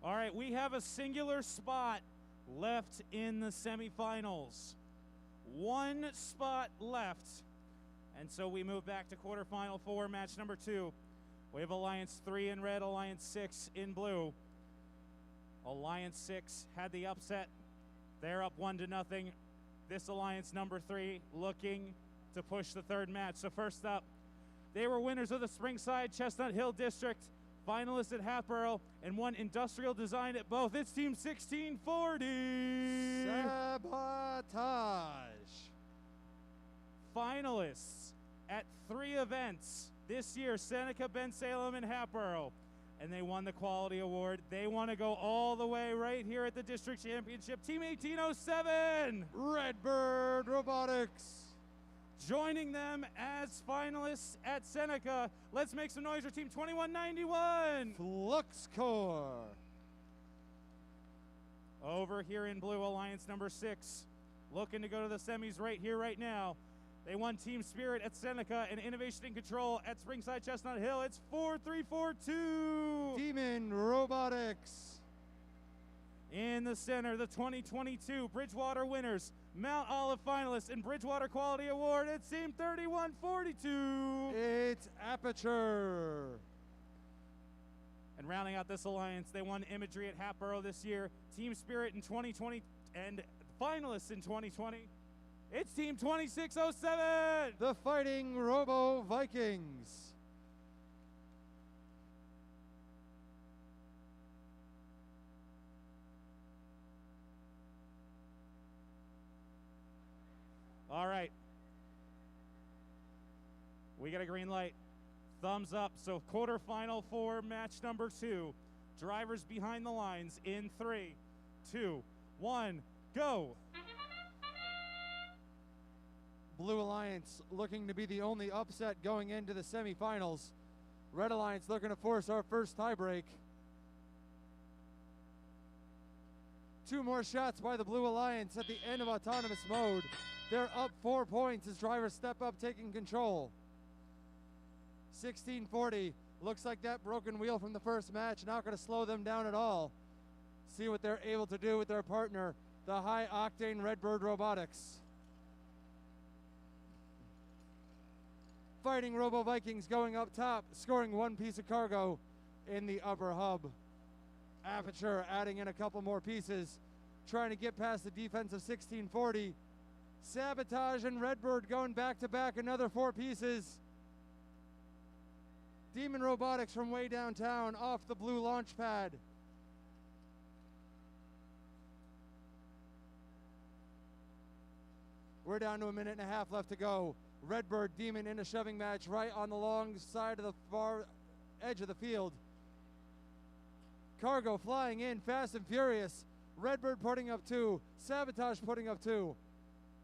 All right, we have a singular spot left in the semifinals. 1 spot left. And so we move back to quarterfinal 4, match number 2. We have Alliance 3 in red, Alliance 6 in blue. Alliance 6 had the upset. They're up 1-0. This Alliance number 3 looking to push the third match. So first up, they were winners of the Springside Chestnut Hill District finalists at Hatboro, and one industrial design at both. It's Team 1640. Sabotage. Finalists at 3 events this year, Seneca, Bensalem, and Hatboro. And they won the quality award. They want to go all the way right here at the district championship. Team 1807. Redbird Robotics. Joining them as finalists at Seneca, let's make some noise for Team 2191. Flux Core. Over here in blue, Alliance number 6, looking to go to the semis right here, right now. They won Team Spirit at Seneca and Innovation and Control at Springside Chestnut Hill. It's 4-3-4-2. Demon Robotics. In the center, the 2022 Bridgewater winners, Mount Olive finalists and Bridgewater Quality Award. It's Team 3142. It's Aperture. And rounding out this alliance, they won Imagery at Hatboro this year, Team Spirit in 2020, and finalists in 2020. It's Team 2607. The Fighting Robo Vikings. All right. We got a green light. Thumbs up. So quarterfinal for match number 2. Drivers behind the lines in 3, 2, 1, go. Blue Alliance looking to be the only upset going into the semifinals. Red Alliance looking to force our first tiebreak. 2 more shots by the Blue Alliance at the end of autonomous mode. They're up 4 points as drivers step up, taking control. 1640, looks like that broken wheel from the first match not going to slow them down at all. See what they're able to do with their partner, the high-octane Redbird Robotics. Fighting Robo Vikings going up top, scoring 1 piece of cargo in the upper hub. Aperture adding in a couple more pieces, trying to get past the defense of 1640. Sabotage and Redbird going back to back, another 4 pieces. Demon Robotics from way downtown off the blue launch pad. We're down to a minute and a half left to go. Redbird Demon in a shoving match right on the long side of the far edge of the field. Cargo flying in fast and furious. Redbird putting up 2. Sabotage putting up 2.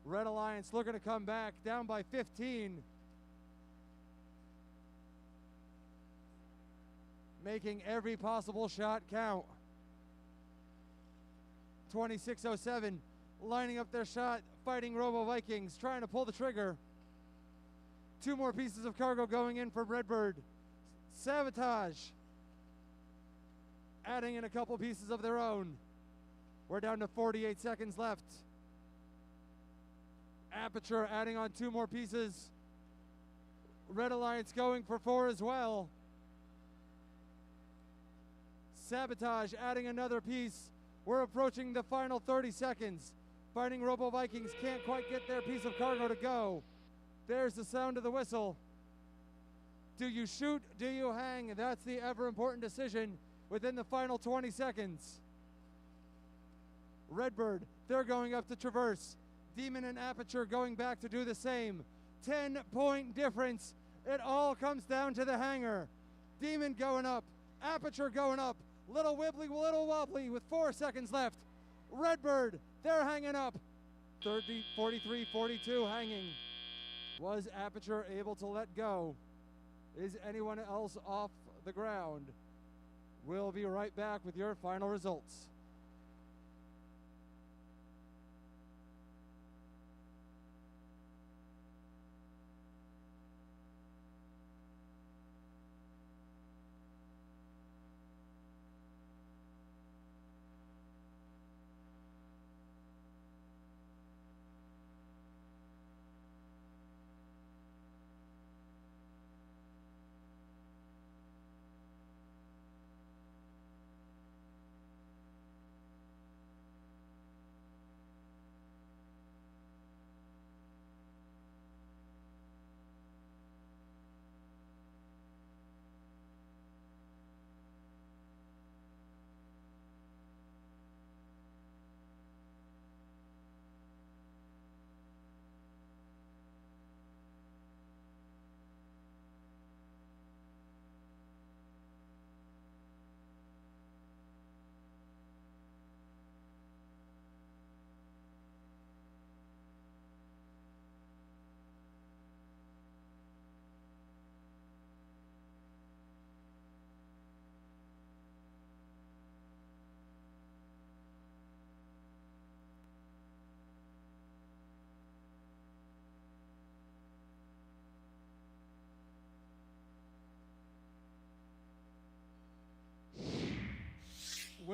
Red Alliance looking to come back, down by 15. Making every possible shot count. 2607 lining up their shot, Fighting Robo Vikings, trying to pull the trigger. 2 more pieces of cargo going in for Redbird. Sabotage adding in a couple pieces of their own. We're down to 48 seconds left. Aperture adding on 2 more pieces. Red Alliance going for 4 as well. Sabotage adding another piece. We're approaching the final 30 seconds. Fighting Robo Vikings can't quite get their piece of cargo to go. There's the sound of the whistle. Do you shoot? Do you hang? That's the ever important decision within the final 20 seconds. Redbird, they're going up to traverse. Demon and Aperture going back to do the same. 10-point difference. It all comes down to the hanger. Demon going up. Aperture going up. Little wibbly, little wobbly with 4 seconds left. Redbird, they're hanging up. 30, 43, 42 hanging. Was Aperture able to let go? Is anyone else off the ground? We'll be right back with your final results.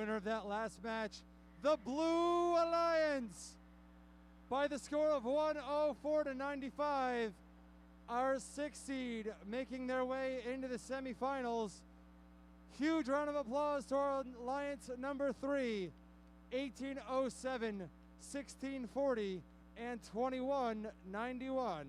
Winner of that last match, the Blue Alliance, by the score of 104 to 95. Our 6th seed making their way into the semifinals. Huge round of applause to our Alliance number 3, 1807, 1640, and 2191.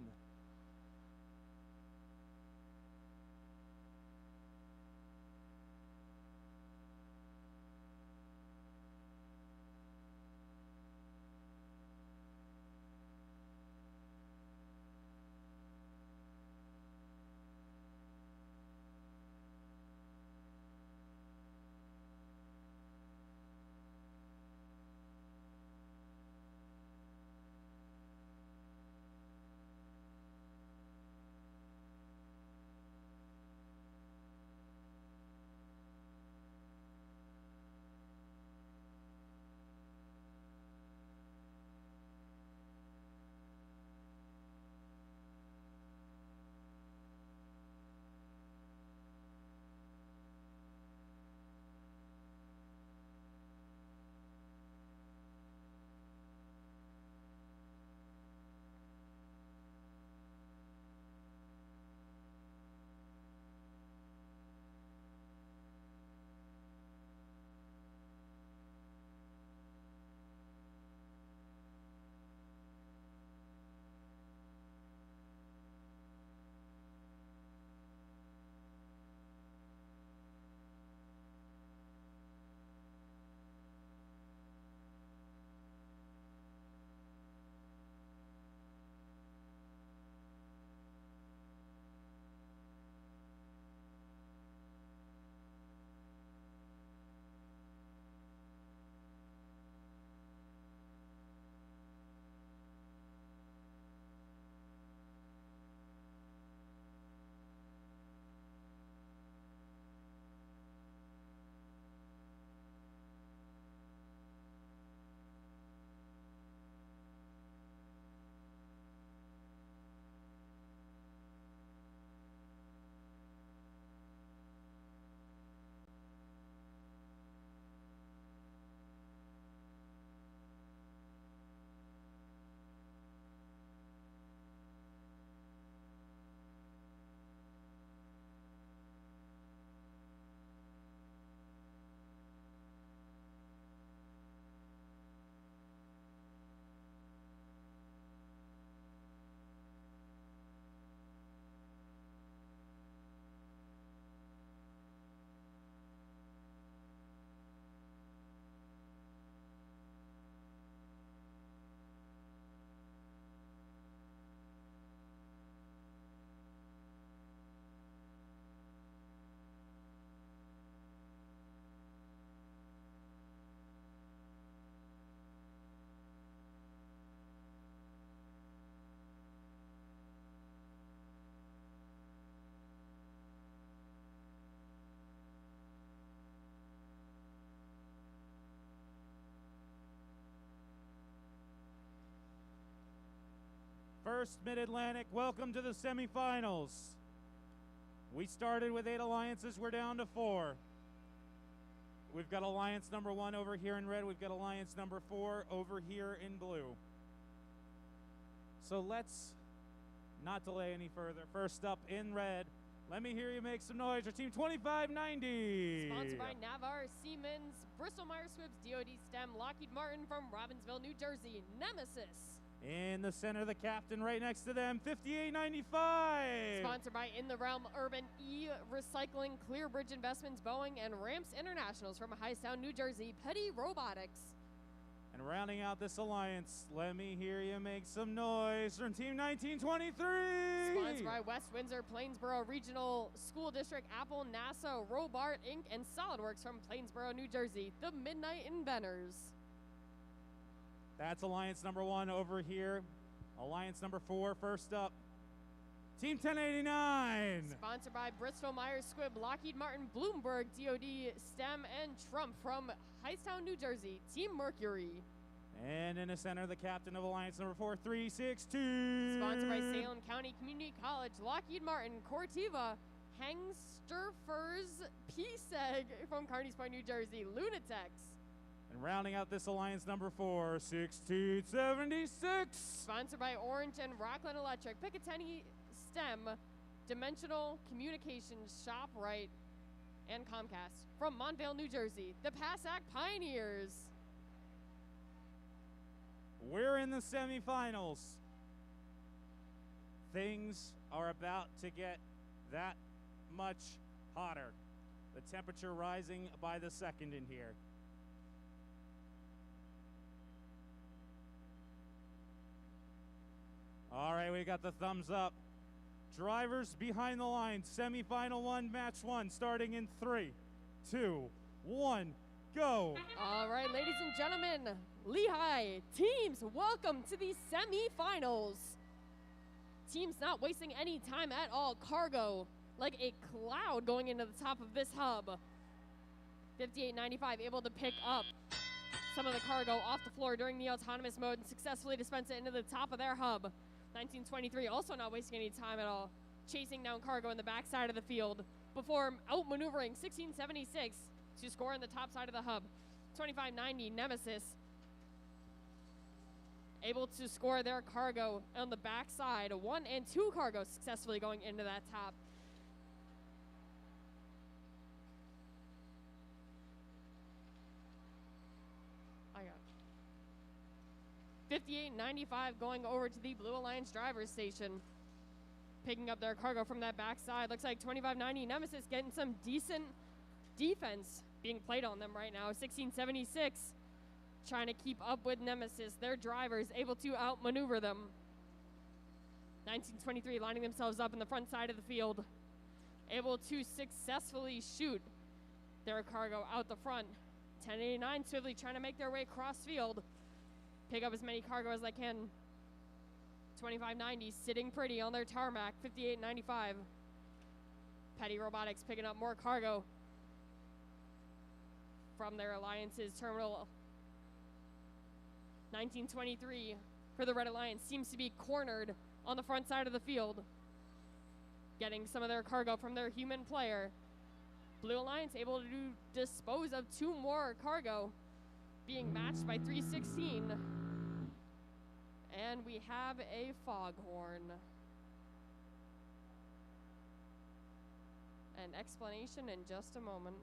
First Mid-Atlantic, welcome to the semifinals. We started with 8 alliances, we're down to 4. We've got alliance number 1 over here in red, we've got alliance number 4 over here in blue. So let's not delay any further. First up in red, let me hear you make some noise for Team 2590. Sponsored by Navarre, Siemens, Bristol Myers Squibb's DoD STEM, Lockheed Martin from Robbinsville, New Jersey, Nemesis. In the center, the captain right next to them, 5895. Sponsored by In the Realm, Urban E-Recycling, Clearbridge Investments, Boeing, and Ramps Internationals from Hightstown, New Jersey, Petty Robotics. And rounding out this alliance, let me hear you make some noise from Team 1923. Sponsored by West Windsor, Plainsboro Regional School District, Apple, NASA, Robart, Inc., and SolidWorks from Plainsboro, New Jersey, the Midnight Inventors. That's alliance number 1 over here. Alliance number 4, first up, Team 1089. Sponsored by Bristol Myers Squibb, Lockheed Martin, Bloomberg, DoD, STEM, and Trump from Hightstown, New Jersey, Team Mercury. And in the center, the captain of alliance number 4, 362. Sponsored by Salem County Community College, Lockheed Martin, Cortiva, Hangsterfers P-Seg from Carneys Point, New Jersey, Lunatics. And rounding out this alliance, number 4, 1676. Sponsored by Orange and Rockland Electric, Picatinny STEM, Dimensional Communications, ShopRite, and Comcast. From Montvale, New Jersey, the Passac Pioneers. We're in the semifinals. Things are about to get that much hotter. The temperature rising by the second in here. All right, we got the thumbs up. Drivers behind the line, semifinal 1, match 1, starting in 3, 2, 1, go. All right, ladies and gentlemen, Lehigh teams, welcome to the semifinals. Teams not wasting any time at all. Cargo like a cloud going into the top of this hub. 5895 able to pick up some of the cargo off the floor during the autonomous mode and successfully dispense it into the top of their hub. 1923 also not wasting any time at all, chasing down cargo in the back side of the field before outmaneuvering 1676 to score in the top side of the hub. 2590 Nemesis able to score their cargo on the back side. 1 and 2 cargo successfully going into that top. I got 5895 going over to the Blue Alliance driver's station, picking up their cargo from that backside. Looks like 2590 Nemesis getting some decent defense being played on them right now. 1676 trying to keep up with Nemesis. Their drivers able to outmaneuver them. 1923 lining themselves up in the front side of the field, able to successfully shoot their cargo out the front. 1089 swiftly trying to make their way cross field, pick up as many cargo as they can. 2590 sitting pretty on their tarmac. 5895 Petty Robotics picking up more cargo from their Alliance's terminal. 1923 for the Red Alliance seems to be cornered on the front side of the field, getting some of their cargo from their human player. Blue Alliance able to dispose of 2 more cargo, being matched by 316. And we have a foghorn. An explanation in just a moment.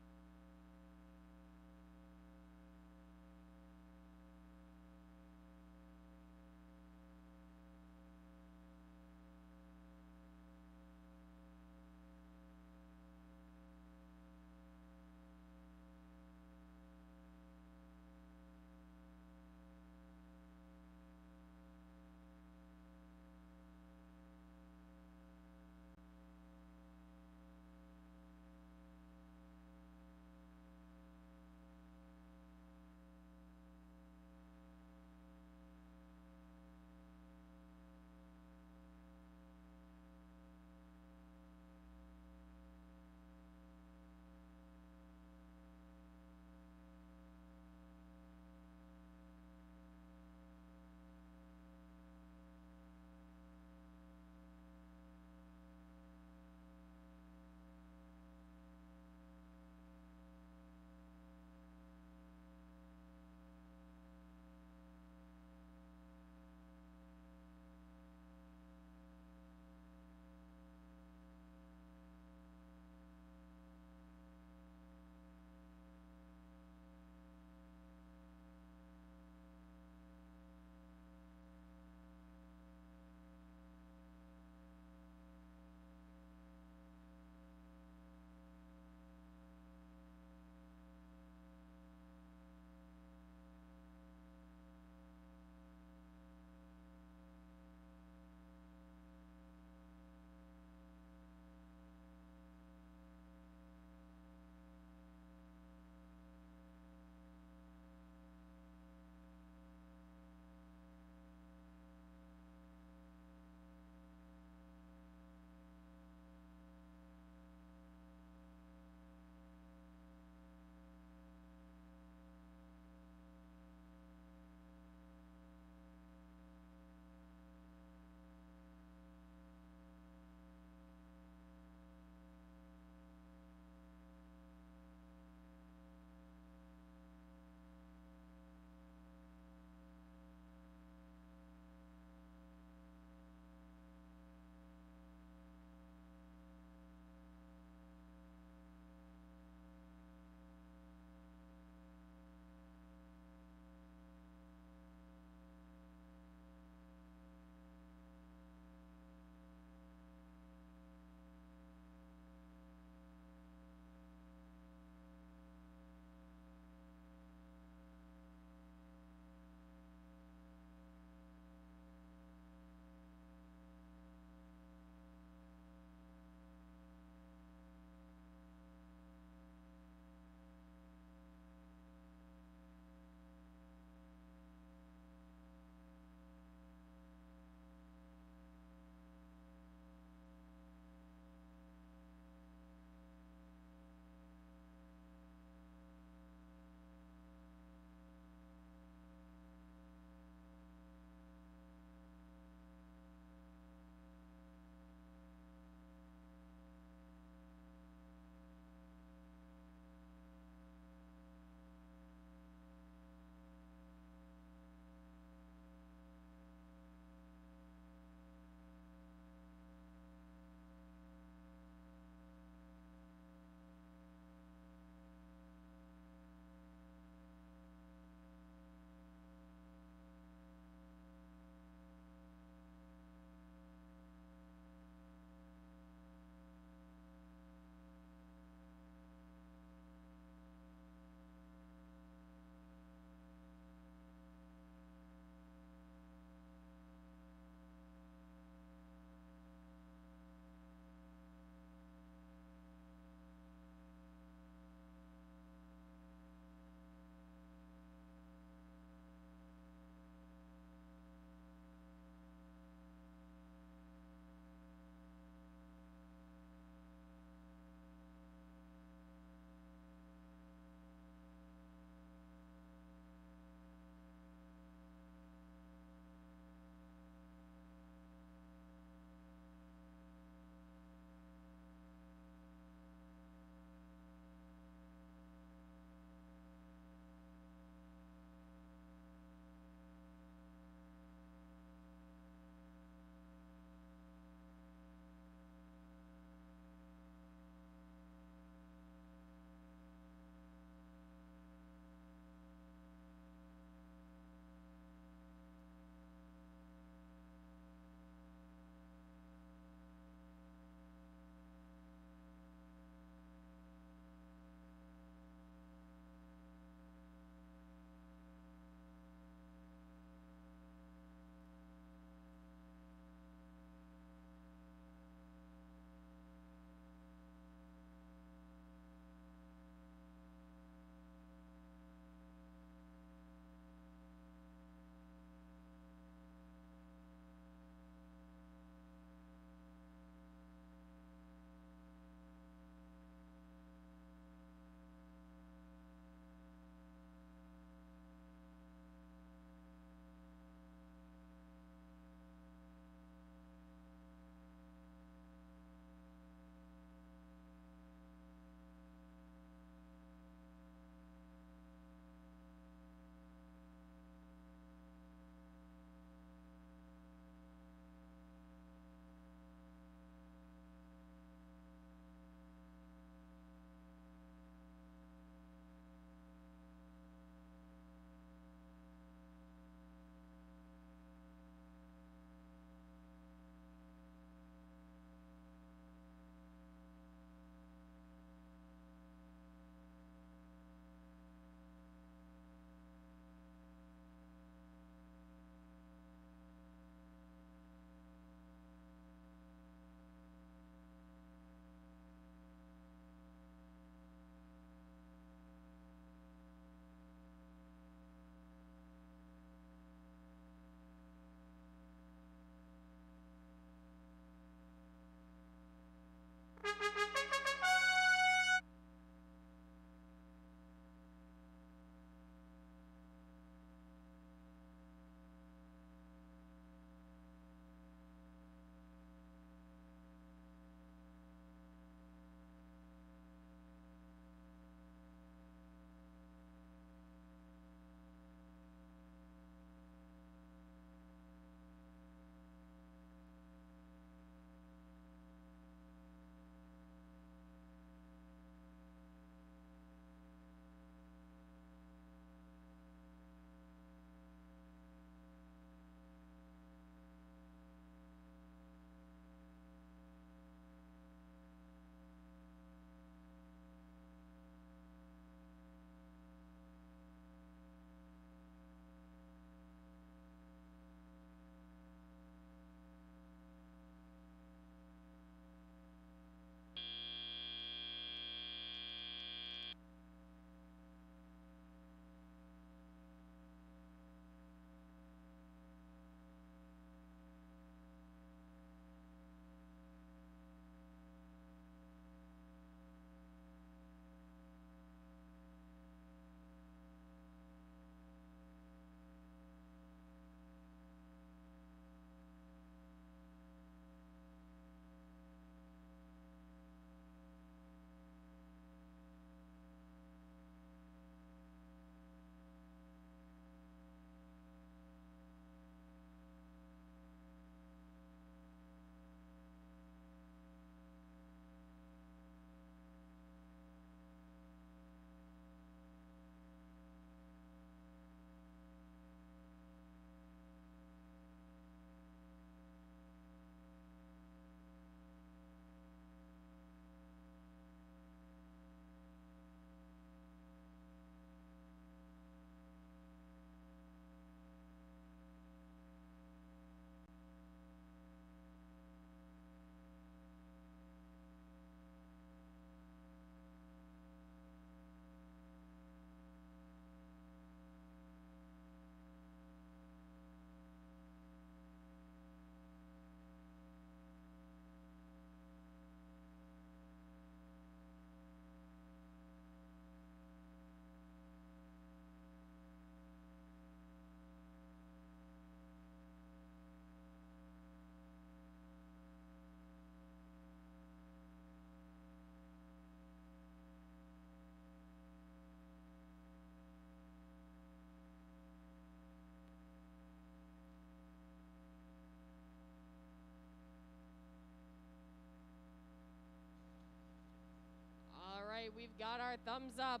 got our thumbs up.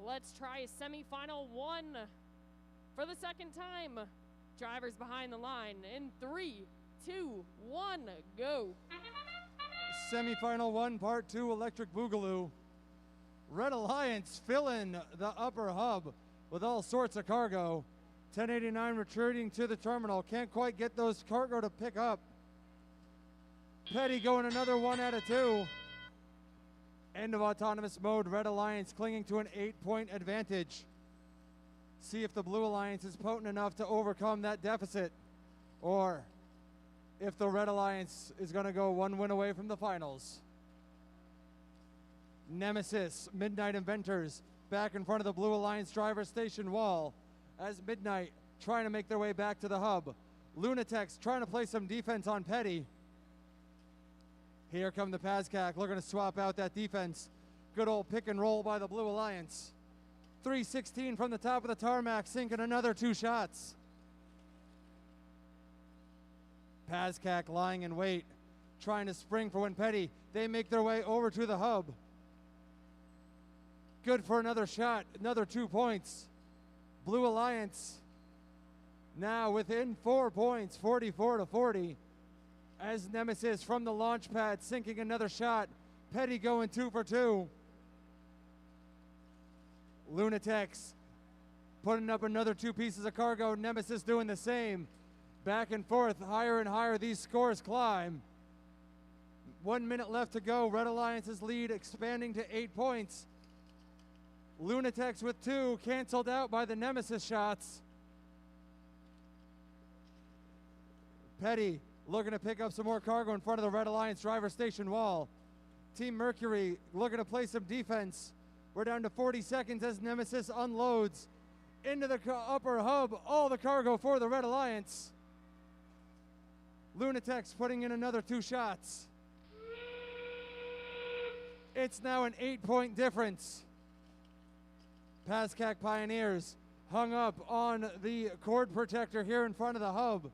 Let's try semifinal 1 for the second time. Drivers behind the line in 3, 2, 1, go. Semifinal 1, Part 2, Electric Boogaloo. Red Alliance filling the upper hub with all sorts of cargo. 1089 retreating to the terminal. Can't quite get those cargo to pick up. Petty going another 1 out of 2. End of autonomous mode. Red Alliance clinging to an 8-point advantage. See if the Blue Alliance is potent enough to overcome that deficit, or if the Red Alliance is going to go 1 win away from the finals. Nemesis, Midnight Inventors, back in front of the Blue Alliance driver station wall as Midnight trying to make their way back to the hub. Lunatex trying to play some defense on Petty. Here come the Pazcac looking to swap out that defense. Good old pick and roll by the Blue Alliance. 316 from the top of the tarmac, sinking another 2 shots. Pazcac lying in wait, trying to spring for when Petty. They make their way over to the hub. Good for another shot, another 2 points. Blue Alliance now within 4 points, 44-40. As Nemesis from the launch pad sinking another shot. Petty going 2 for 2. Lunatex putting up another 2 pieces of cargo. Nemesis doing the same. Back and forth, higher and higher these scores climb. 1 minute left to go. Red Alliance's lead expanding to 8 points. Lunatex with 2, canceled out by the Nemesis shots. Petty looking to pick up some more cargo in front of the Red Alliance driver station wall. Team Mercury looking to play some defense. We're down to 40 seconds as Nemesis unloads into the upper hub. All the cargo for the Red Alliance. Lunatex putting in another 2 shots. It's now an 8-point difference. Pazcac Pioneers hung up on the cord protector here in front of the hub.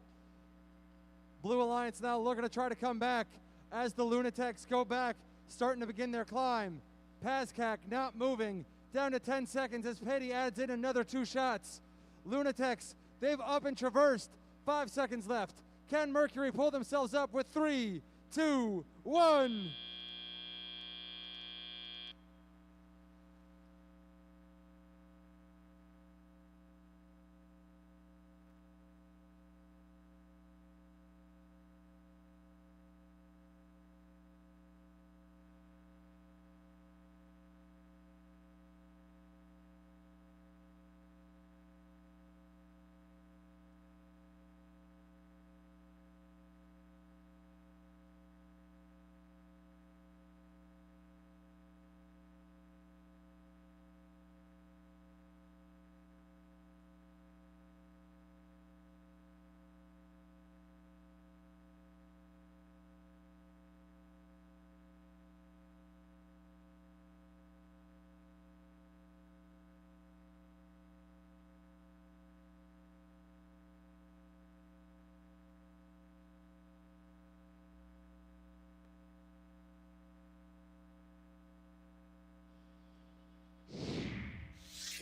Blue Alliance now looking to try to come back as the Lunatex go back, starting to begin their climb. Pazcac not moving, down to 10 seconds as Petty adds in another 2 shots. Lunatex, they've up and traversed. 5 seconds left. Can Mercury pull themselves up with 3, 2, 1?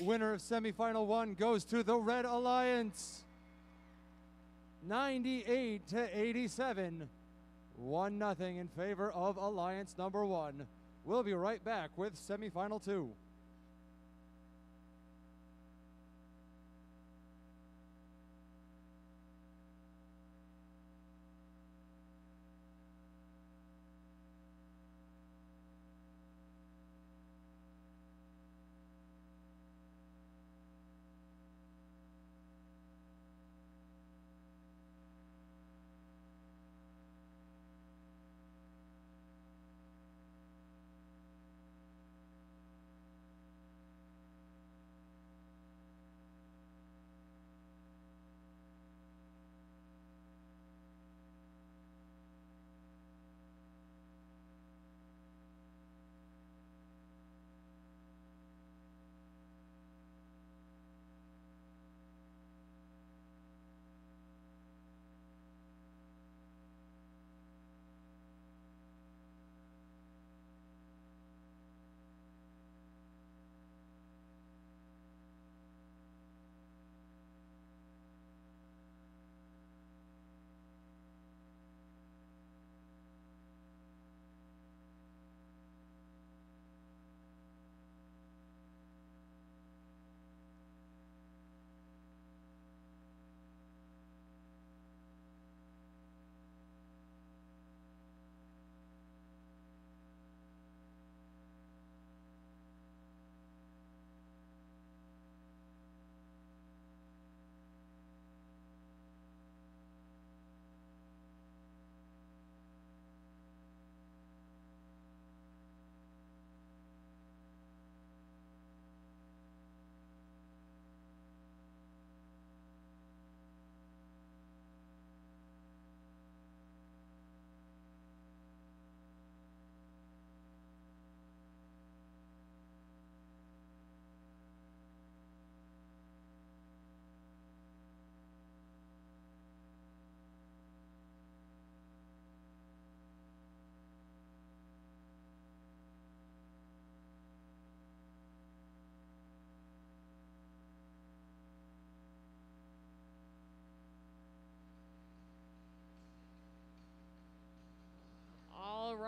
Winner of semifinal 1 goes to the Red Alliance. 98-87. 1-0 in favor of Alliance number 1. We'll be right back with semifinal 2.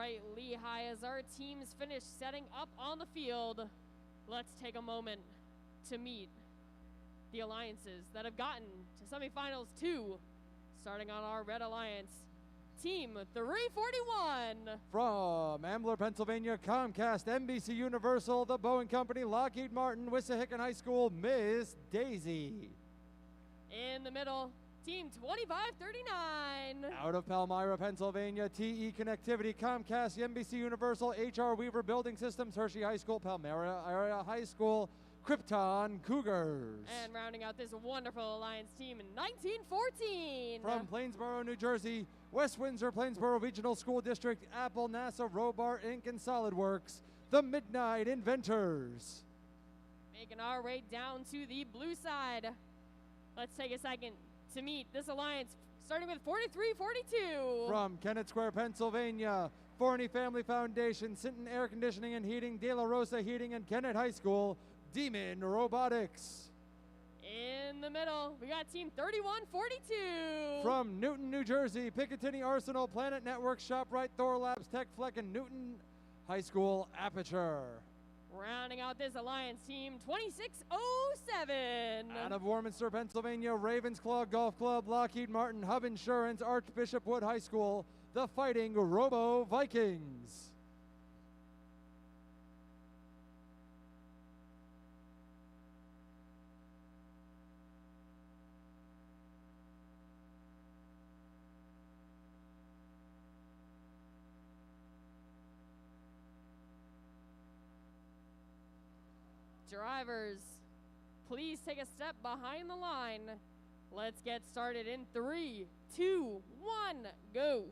right, Lehigh, as our teams finish setting up on the field, let's take a moment to meet the alliances that have gotten to semifinals 2, starting on our Red Alliance. Team 341. From Ambler, Pennsylvania, Comcast, NBC Universal, the Boeing Company, Lockheed Martin, Wissahickon High School, Miss Daisy. In the middle, Team 2539. Out of Palmyra, Pennsylvania, TE Connectivity, Comcast, NBC Universal, HR Weaver Building Systems, Hershey High School, Palmyra Area High School, Krypton Cougars. And rounding out this wonderful Alliance team in 1914. From Plainsboro, New Jersey, West Windsor, Plainsboro Regional School District, Apple, NASA, Robar, Inc., and SolidWorks, the Midnight Inventors. Making our way down to the blue side. Let's take a second to meet this alliance, starting with 4342. From Kennett Square, Pennsylvania, Forney Family Foundation, Sinton Air Conditioning and Heating, De La Rosa Heating, and Kennett High School, Demon Robotics. In the middle, we got Team 3142. From Newton, New Jersey, Picatinny Arsenal, Planet Network, ShopRite, Thor Labs, Tech Fleck, and Newton High School, Aperture. Rounding out this alliance team, 2607. Out of Warminster, Pennsylvania, Ravensclaw Golf Club, Lockheed Martin, Hub Insurance, Archbishop Wood High School, the Fighting Robo Vikings. Drivers, please take a step behind the line. Let's get started in 3, 2, 1, go.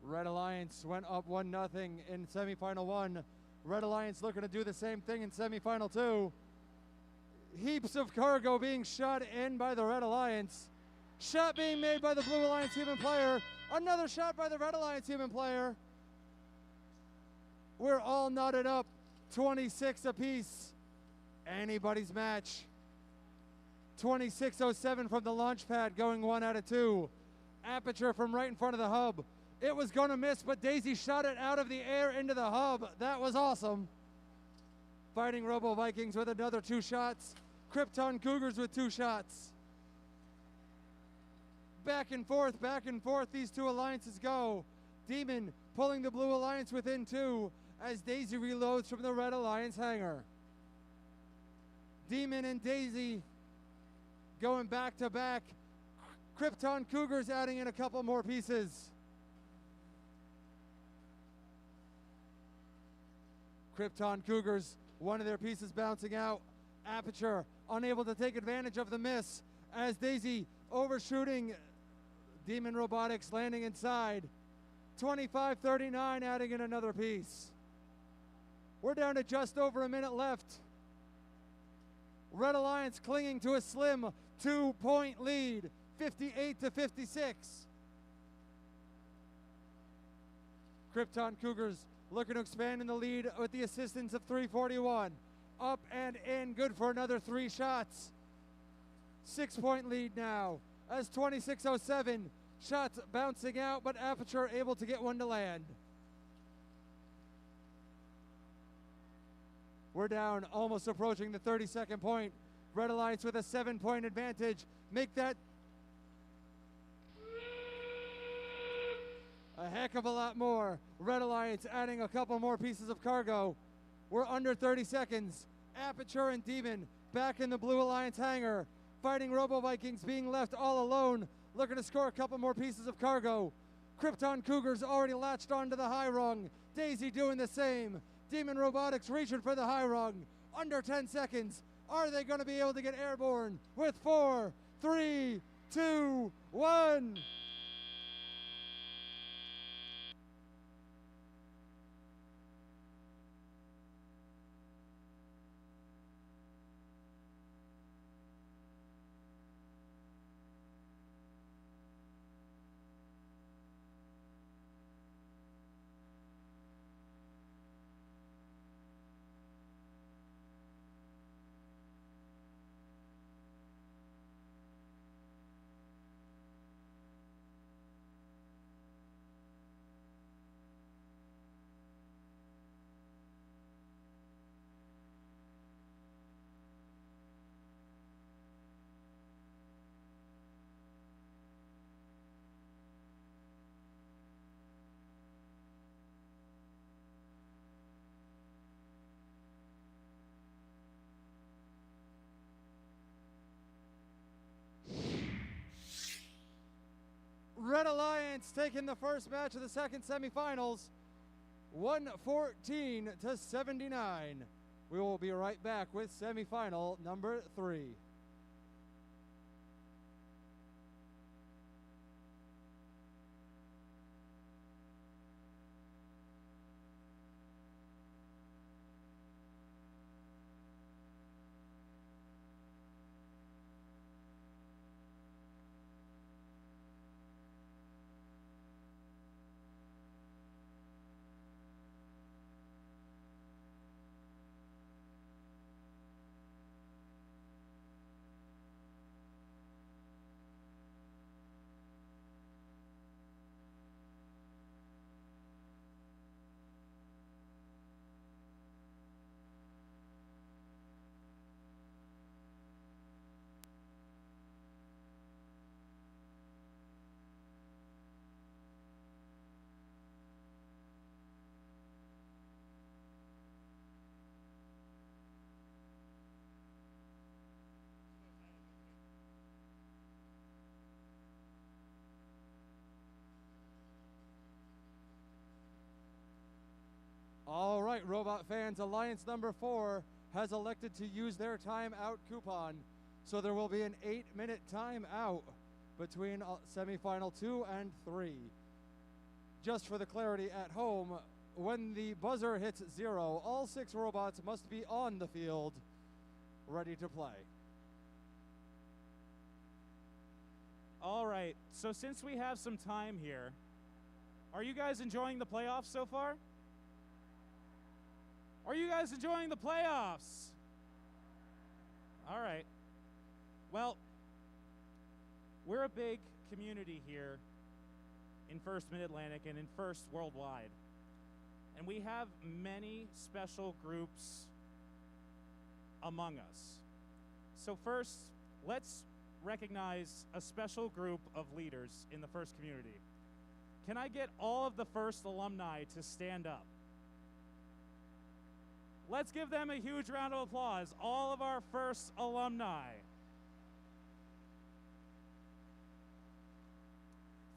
Red Alliance went up 1-0 in semifinal 1. Red Alliance looking to do the same thing in semifinal 2. Heaps of cargo being shot in by the Red Alliance. Shot being made by the Blue Alliance human player. Another shot by the Red Alliance human player. We're all knotted up, 26 apiece. Anybody's match. 2607 from the launch pad, going 1 out of 2. Aperture from right in front of the hub. It was going to miss, but Daisy shot it out of the air into the hub. That was awesome. Fighting Robo Vikings with another 2 shots. Krypton Cougars with 2 shots. Back and forth, these 2 alliances go. Demon pulling the Blue Alliance within 2 as Daisy reloads from the Red Alliance hangar. Demon and Daisy going back to back. Krypton Cougars adding in a couple more pieces. Krypton Cougars, one of their pieces bouncing out. Aperture unable to take advantage of the miss as Daisy overshooting Demon Robotics, landing inside. 25-39 adding in another piece. We're down to just over a minute left. Red Alliance clinging to a slim 2-point lead, 58-56. Krypton Cougars looking to expand in the lead with the assistance of 341. Up and in, good for another 3 shots. 6-point lead now as 2607. Shots bouncing out, but Aperture able to get one to land. We're down, almost approaching the 32nd point. Red Alliance with a 7-point advantage. Make that a heck of a lot more. Red Alliance adding a couple more pieces of cargo. We're under 30 seconds. Aperture and Demon back in the Blue Alliance hangar. Fighting Robo Vikings being left all alone, looking to score a couple more pieces of cargo. Krypton Cougars already latched onto the high rung. Daisy doing the same. Demon Robotics reaching for the high rung. Under 10 seconds. Are they going to be able to get airborne? With 4, 3, 2, 1. taking the first match of the second semifinals, 114 to 79. We will be right back with semifinal number 3. All right, Robot fans, Alliance number 4 has elected to use their timeout coupon. So there will be an 8-minute timeout between semifinal 2 and 3. Just for the clarity at home, when the buzzer hits 0, all 6 robots must be on the field, ready to play. All right, so since we have some time here, are you guys enjoying the playoffs so far? Are you guys enjoying the playoffs? All right. Well, we're a big community here in First Mid-Atlantic and in First Worldwide. And we have many special groups among us. So first, let's recognize a special group of leaders in the First community. Can I get all of the First alumni to stand up? Let's give them a huge round of applause, all of our First alumni.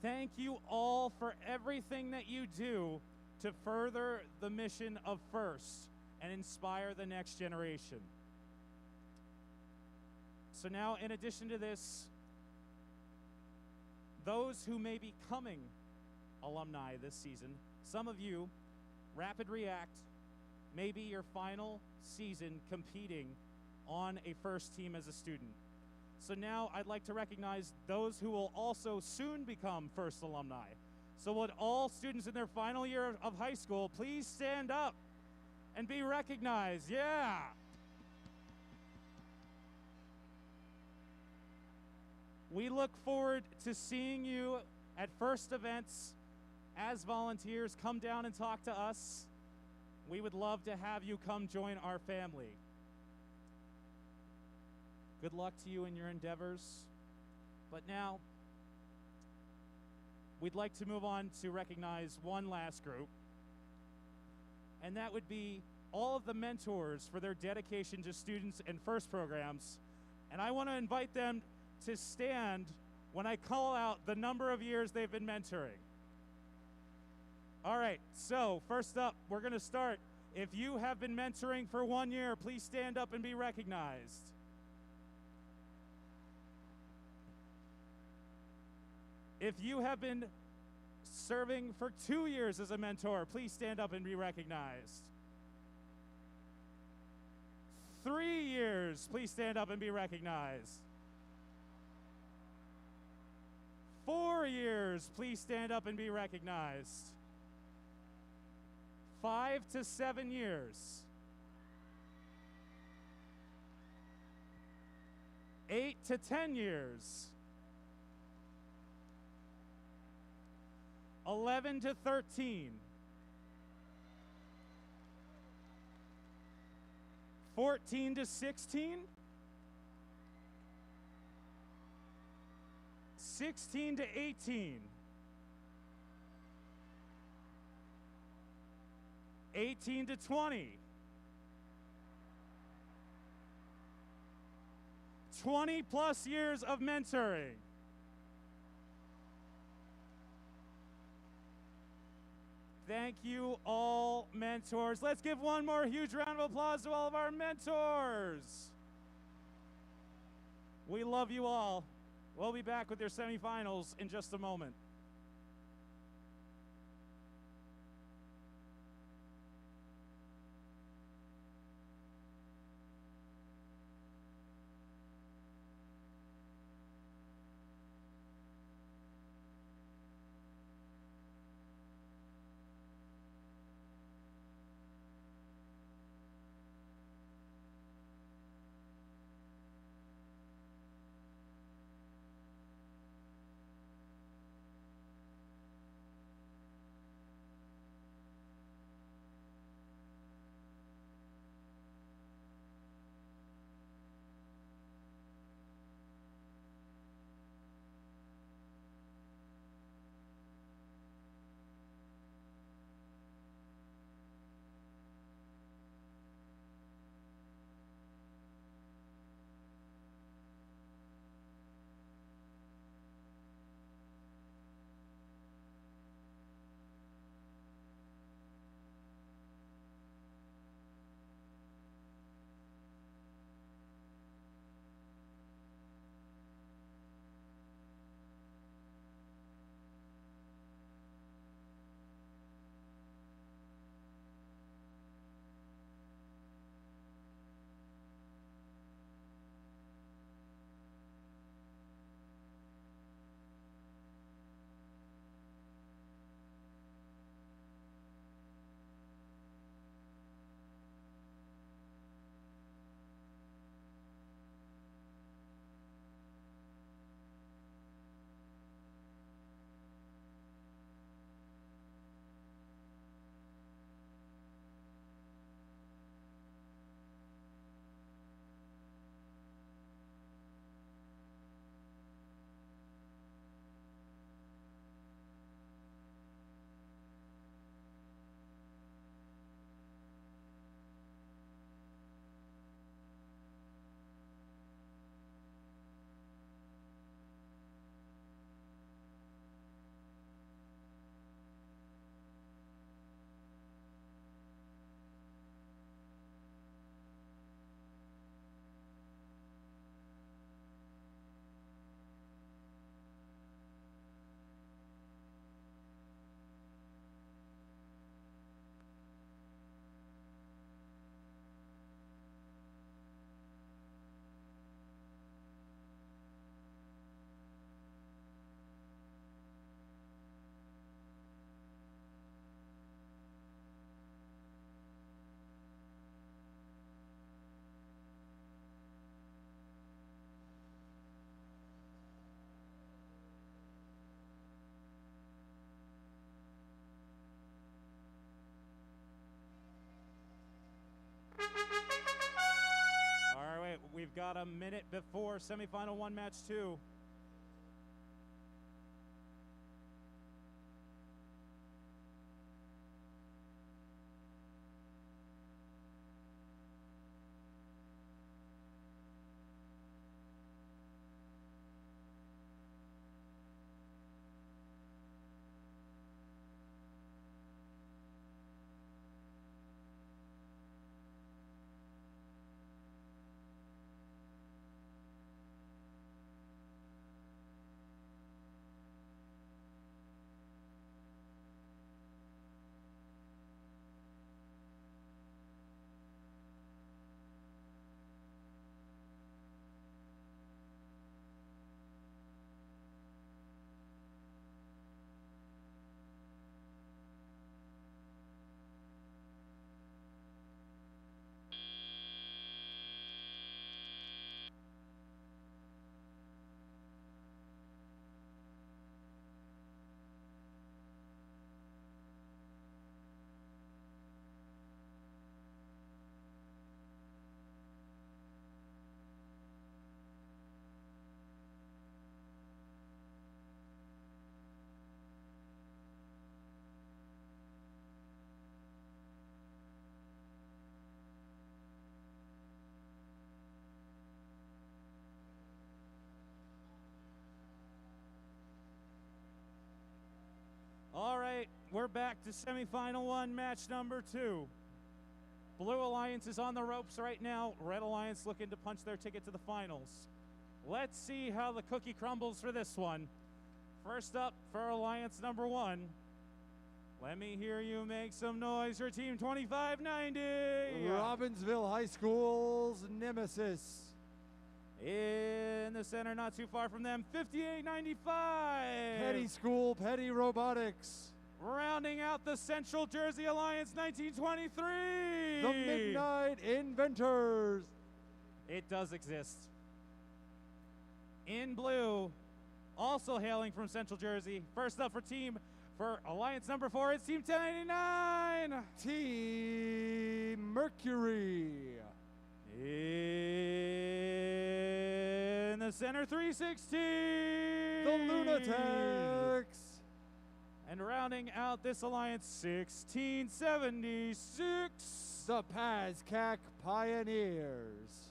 Thank you all for everything that you do to further the mission of First and inspire the next generation. So now, in addition to this, those who may be becoming alumni this season, some of you, Rapid React, may be your final season competing on a First team as a student. So now I'd like to recognize those who will also soon become First alumni. So would all students in their final year of high school please stand up and be recognized? Yeah. We look forward to seeing you at First events as volunteers. Come down and talk to us. We would love to have you come join our family. Good luck to you in your endeavors. But now, we'd like to move on to recognize one last group, and that would be all of the mentors for their dedication to students and First programs. And I want to invite them to stand when I call out the number of years they've been mentoring. All right, so first up, we're going to start. If you have been mentoring for 1 year, please stand up and be recognized. If you have been serving for 2 years as a mentor, please stand up and be recognized. 3 years, please stand up and be recognized. 4 years, please stand up and be recognized. 5 to 7 years. 8 to 10 years. 11 to 13. 14 to 16. 16 to 18. 18 to 20. 20 plus years of mentoring. Thank you, all mentors. Let's give one more huge round of applause to all of our mentors. We love you all. We'll be back with your semifinals in just a moment. All right, we've got a minute before semifinal one, match 2. we're back to semifinal 1, match number 2. Blue Alliance is on the ropes right now. Red Alliance looking to punch their ticket to the finals. Let's see how the cookie crumbles for this one. First up for Alliance number 1. Let me hear you make some noise for Team 2590. Robbinsville High School's nemesis. In the center, not too far from them, 5895. Petty School, Petty Robotics. Rounding out the Central Jersey Alliance 1923. The Midnight Inventors. It does exist. In blue, also hailing from Central Jersey. First up for Alliance number 4, it's Team 1089. Team Mercury. In the center, 316. The Lunatics. And rounding out this alliance, 1676. The Pazcac Pioneers.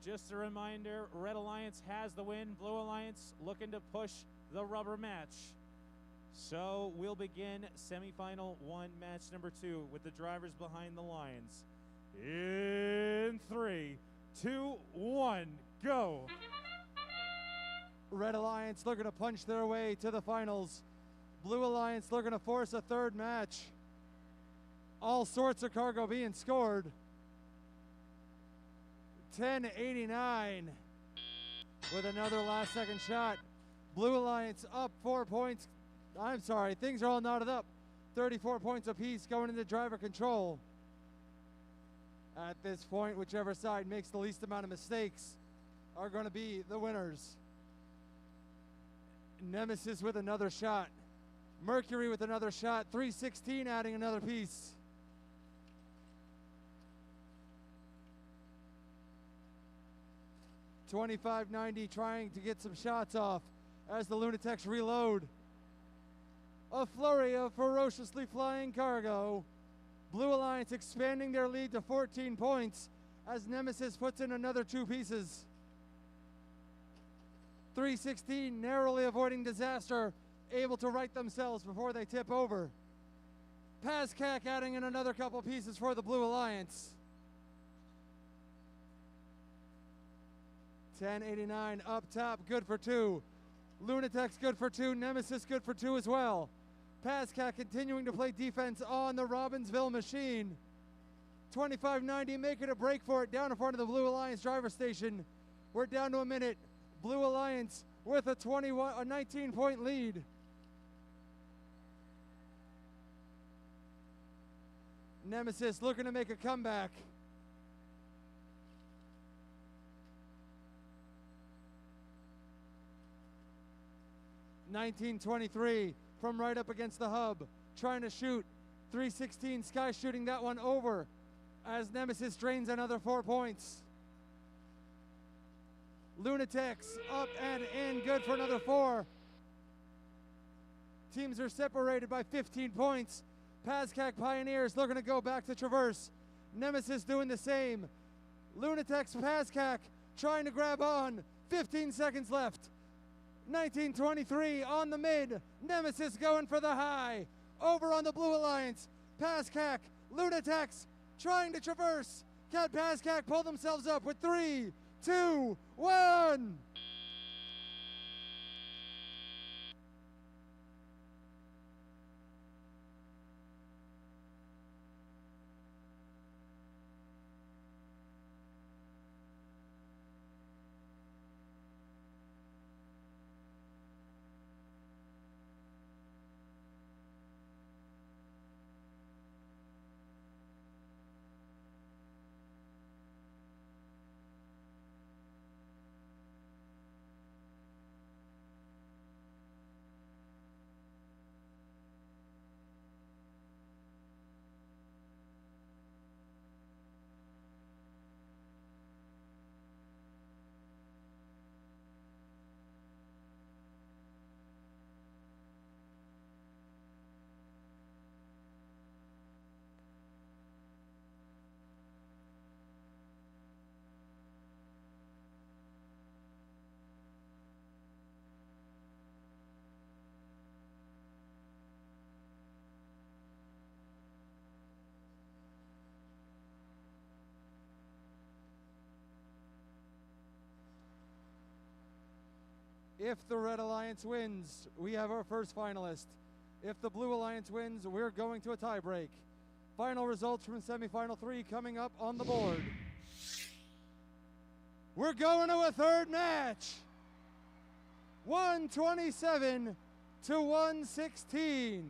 Just a reminder, Red Alliance has the win. Blue Alliance looking to push the rubber match. So we'll begin semifinal 1, match number 2, with the drivers behind the lines. In 3, 2, 1, go. Red Alliance looking to punch their way to the finals. Blue Alliance looking to force a third match. All sorts of cargo being scored. 10:89 with another last second shot. Blue Alliance up 4 points. I'm sorry, things are all knotted up. 34 points apiece going into driver control. At this point, whichever side makes the least amount of mistakes are going to be the winners. Nemesis with another shot. Mercury with another shot. 316 adding another piece. $25.90 trying to get some shots off as the Lunatics reload. A flurry of ferociously flying cargo. Blue Alliance expanding their lead to 14 points as Nemesis puts in another 2 pieces. 316 narrowly avoiding disaster, able to right themselves before they tip over. Pazkak adding in another couple pieces for the Blue Alliance. 1089 up top, good for 2. Lunatics good for 2. Nemesis good for 2 as well. Pazkak continuing to play defense on the Robbinsville machine. 25.90 making a break for it down in front of the Blue Alliance driver station. We're down to a minute. Blue Alliance with a 19-point lead. Nemesis looking to make a comeback. $19.23 from right up against the hub, trying to shoot. 316 Sky shooting that one over as Nemesis drains another 4 points. Lunatics up and in, good for another 4. Teams are separated by 15 points. Pazkak Pioneers looking to go back to Traverse. Nemesis doing the same. Lunatics Pazkak trying to grab on. 15 seconds left. 1923 on the mid. Nemesis going for the high. Over on the Blue Alliance. Pazkak, Lunatics trying to traverse. Can Pazkak pull themselves up with 3, 2, 1. If the Red Alliance wins, we have our first finalist. If the Blue Alliance wins, we're going to a tiebreak. Final results from semifinal 3 coming up on the board. We're going to a third match. 127 to 116.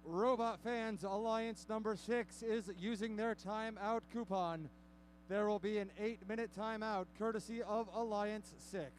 robot fans, Alliance number 6 is using their timeout coupon. There will be an 8-minute timeout courtesy of Alliance 6.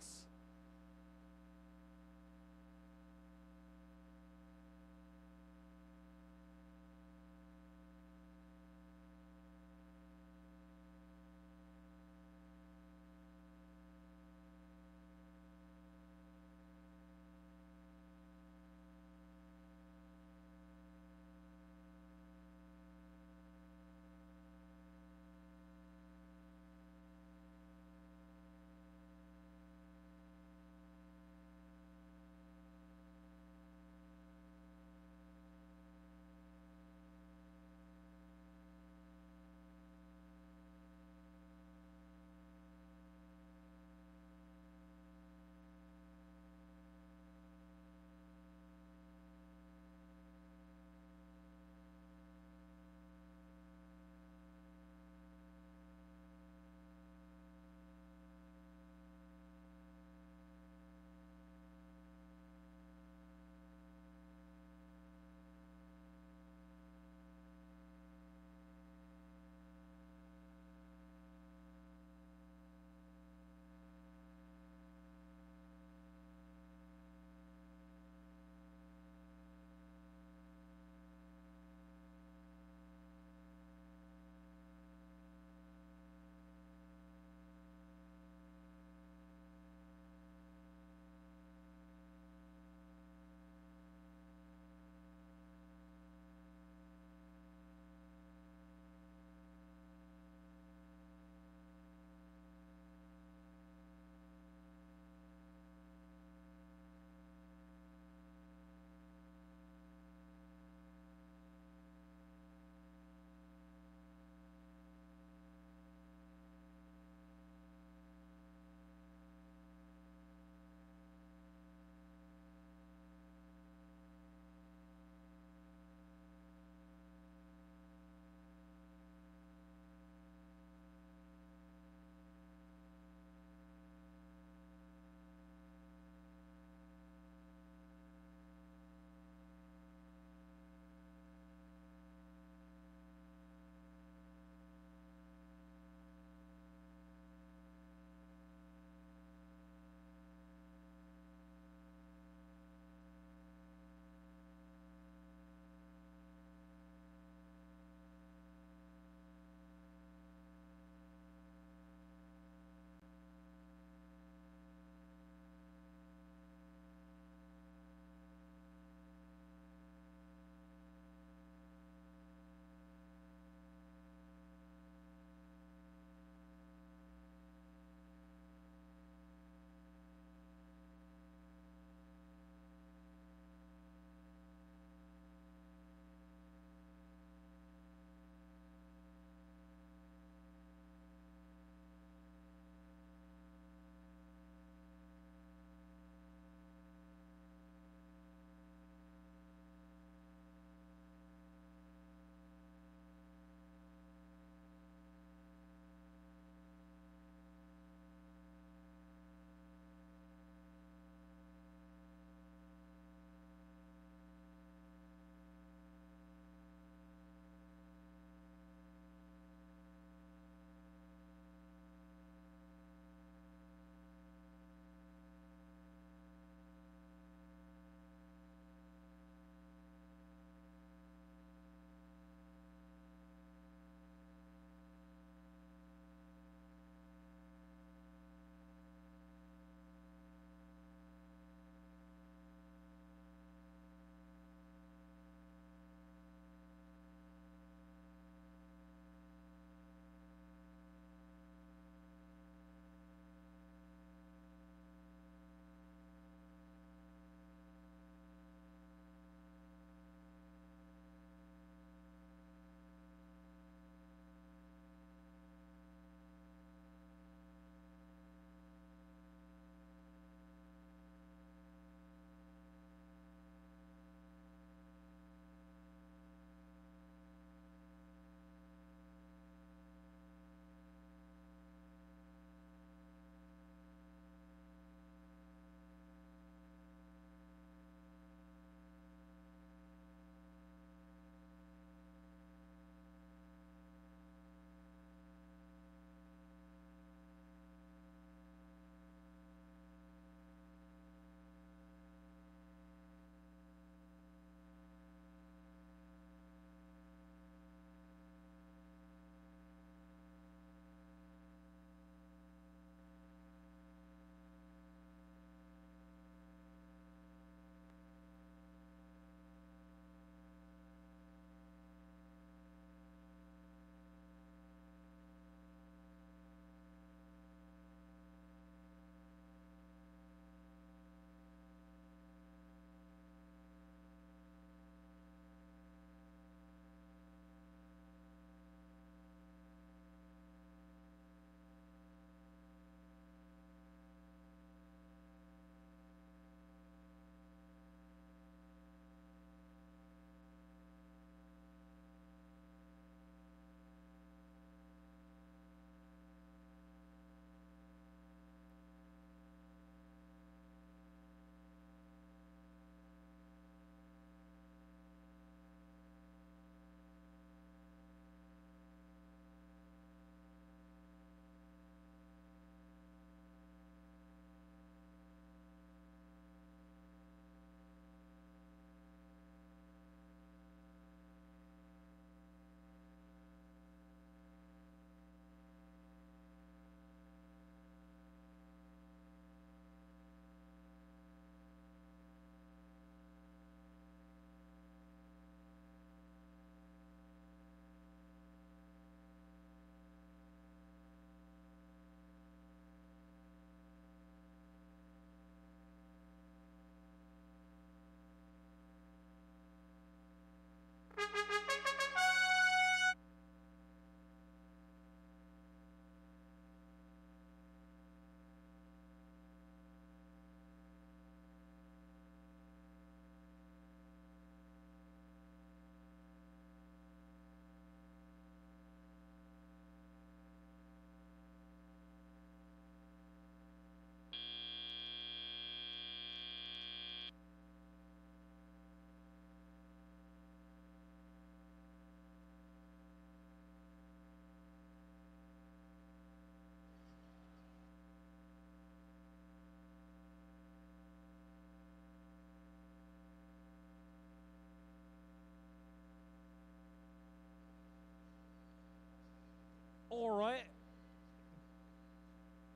All right.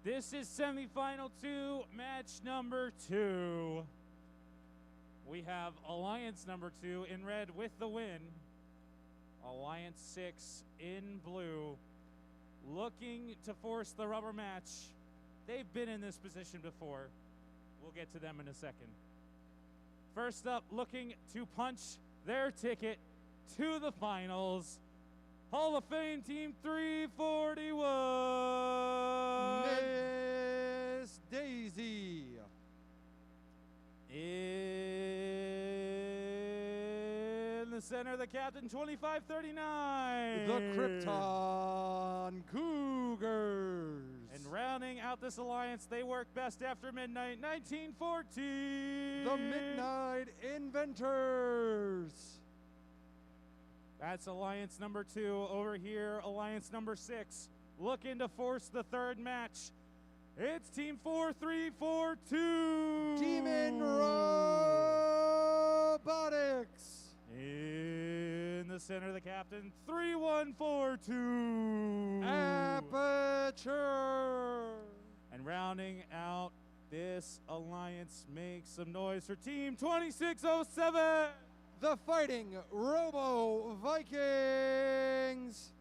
This is semifinal 2, match number 2. We have Alliance number 2 in red with the win. Alliance 6 in blue, looking to force the rubber match. They've been in this position before. We'll get to them in a second. First up, looking to punch their ticket to the finals, Hall of Fame Team 341. Miss Daisy. In the center, the captain, 2539. The Krypton Cougars. And rounding out this alliance, they work best after midnight, 1914. The Midnight Inventors. That's alliance number 2. Over here, alliance number 6, looking to force the third match. It's Team 4342. Demon Robotics. In the center, the captain, 3142. Aperture. And rounding out this alliance, make some noise for Team 2607. The Fighting Robo Vikings.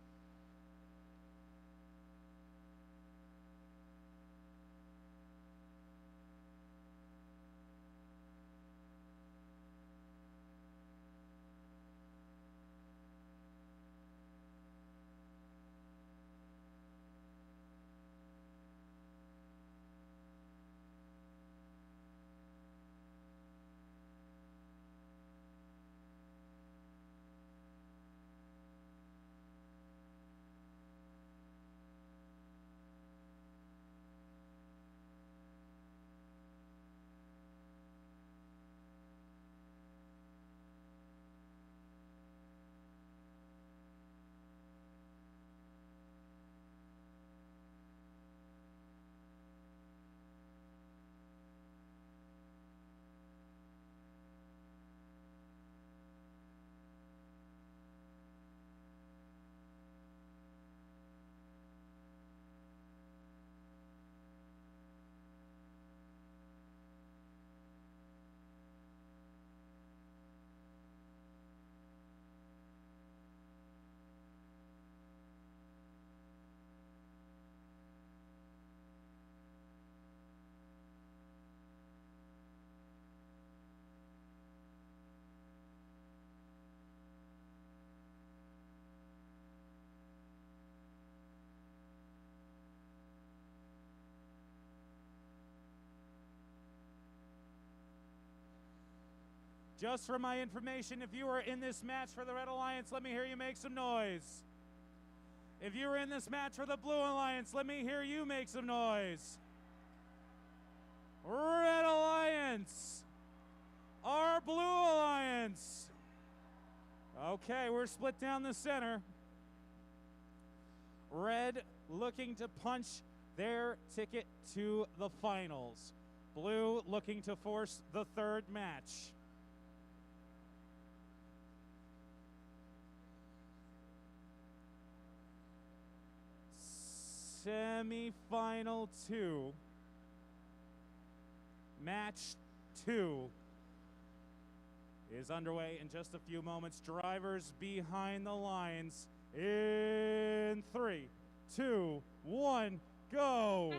Just for my information, if you are in this match for the Red Alliance, let me hear you make some noise. If you were in this match for the Blue Alliance, let me hear you make some noise. Red Alliance. Our Blue Alliance. Okay, we're split down the center. Red looking to punch their ticket to the finals. Blue looking to force the third match. Semi-final 2, match 2 is underway in just a few moments. Drivers behind the lines in 3, 2, 1, go.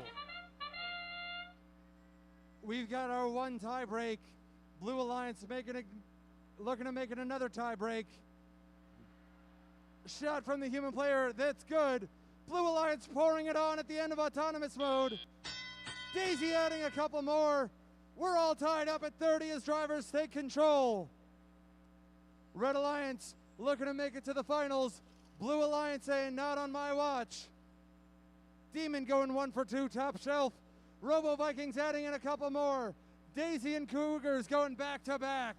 We've got our one tie break. Blue Alliance looking to make it another tie break. Shot from the human player, that's good. Blue Alliance pouring it on at the end of autonomous mode. Daisy adding a couple more. We're all tied up at 30 as drivers take control. Red Alliance looking to make it to the finals. Blue Alliance saying not on my watch. Demon going 1 for 2 top shelf. Robo Vikings adding in a couple more. Daisy and Cougars going back to back.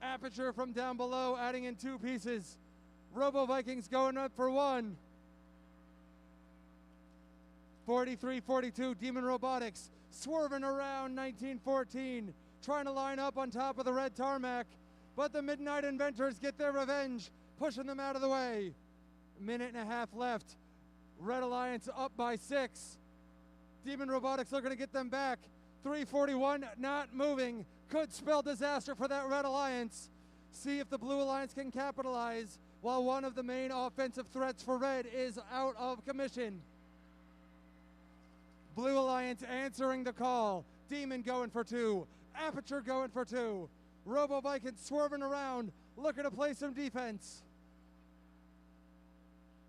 Aperture from down below adding in 2 pieces. Robo Vikings going up for 1. 43-42, Demon Robotics swerving around 1914, trying to line up on top of the red tarmac, but the Midnight Inventors get their revenge, pushing them out of the way. minute and a half left. Red Alliance up by 6. Demon Robotics looking to get them back. 341 not moving. Could spell disaster for that Red Alliance. See if the Blue Alliance can capitalize while one of the main offensive threats for Red is out of commission. Blue Alliance answering the call. Demon going for 2. Aperture going for 2. Robo Viking swerving around, looking to play some defense.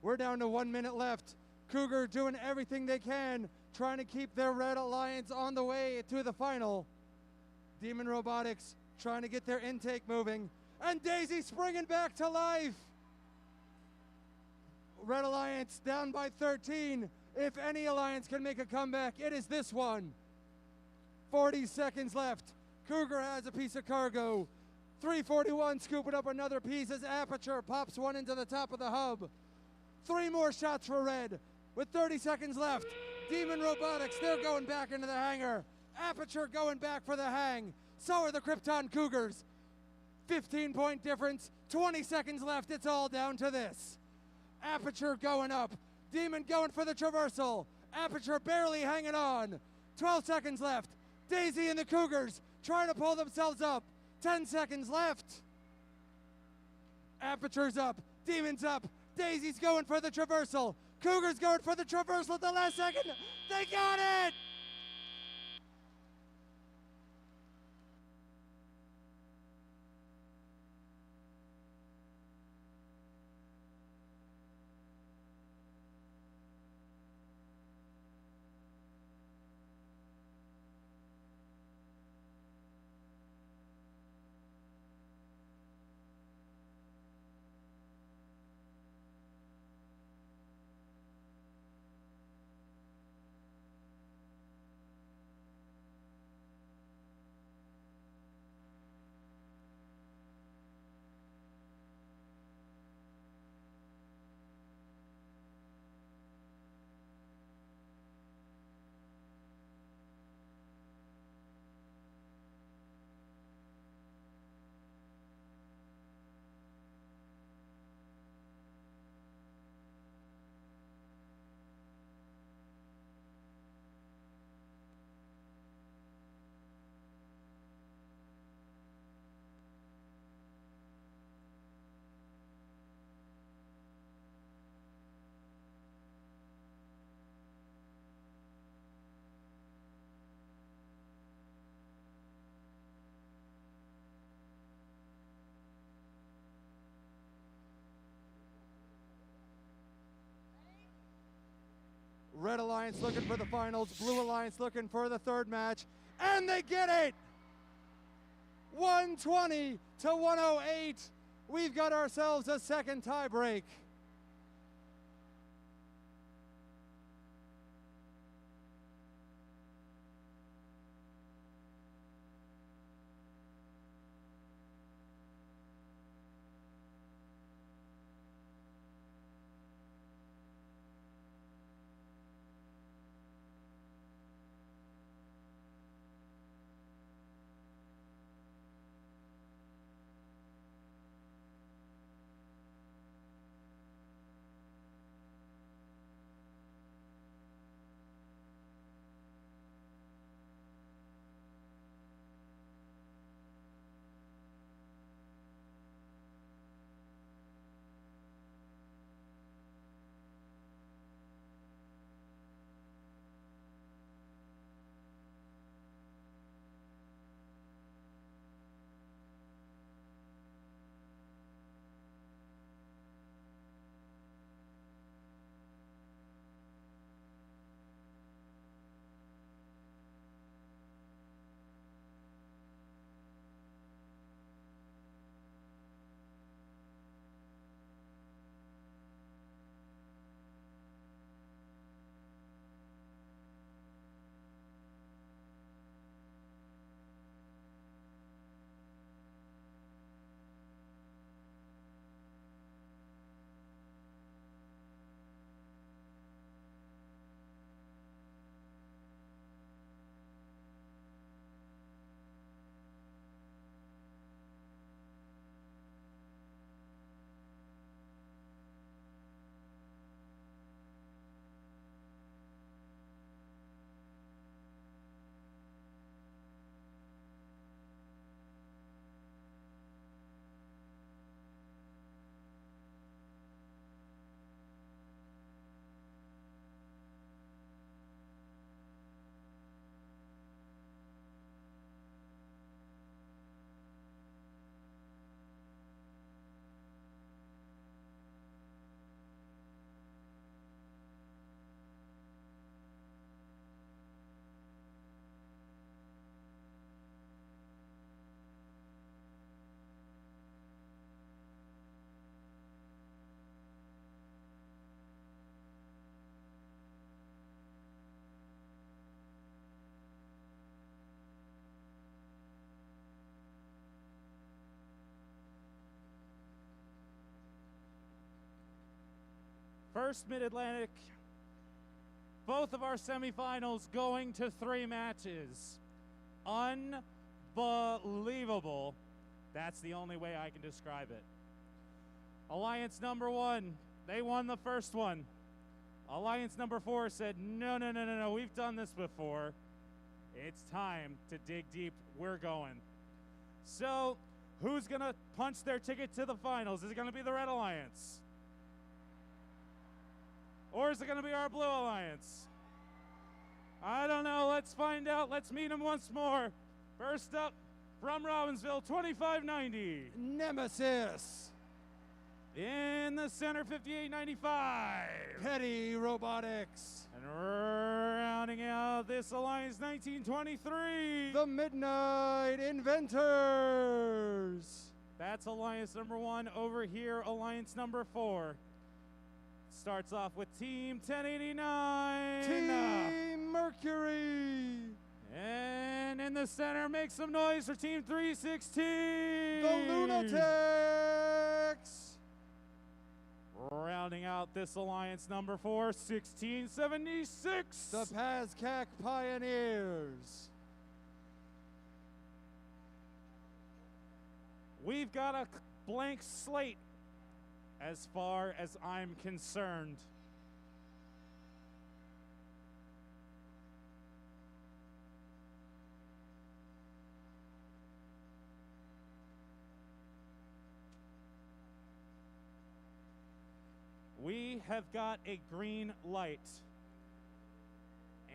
We're down to 1 minute left. Cougar doing everything they can, trying to keep their Red Alliance on the way to the final. Demon Robotics trying to get their intake moving. And Daisy springing back to life. Red Alliance down by 13. If any alliance can make a comeback, it is this one. 40 seconds left. Cougar has a piece of cargo. 341 scooping up another piece as Aperture pops one into the top of the hub. 3 more shots for Red with 30 seconds left. Demon Robotics, they're going back into the hangar. Aperture going back for the hang. So are the Krypton Cougars. 15-point difference, 20 seconds left. It's all down to this. Aperture going up. Demon going for the traversal. Aperture barely hanging on. 12 seconds left. Daisy and the Cougars trying to pull themselves up. 10 seconds left. Aperture's up. Demon's up. Daisy's going for the traversal. Cougars going for the traversal at the last second. They got it! Red Alliance looking for the finals. Blue Alliance looking for the third match. And they get it! 120 to 108. We've got ourselves a second tie break. First Mid-Atlantic, both of our semifinals going to 3 matches. Unbelievable. That's the only way I can describe it. Alliance number 1, they won the first one. Alliance number 4 said, no, we've done this before. It's time to dig deep. We're going. So, who's going to punch their ticket to the finals? Is it going to be the Red Alliance? Or is it going to be our Blue Alliance? I don't know. Let's find out. Let's meet them once more. First up, from Robbinsville, 2590. Nemesis. In the center, 5895. Petty Robotics. And rounding out this alliance, 1923. The Midnight Inventors. That's alliance number 1. Over here, alliance number 4. Starts off with Team 1089. Team Mercury. And in the center, make some noise for Team 316. The Lunatics. Rounding out this alliance, number 4, 1676. The Pazcac Pioneers. We've got a blank slate as far as I'm concerned. We have got a green light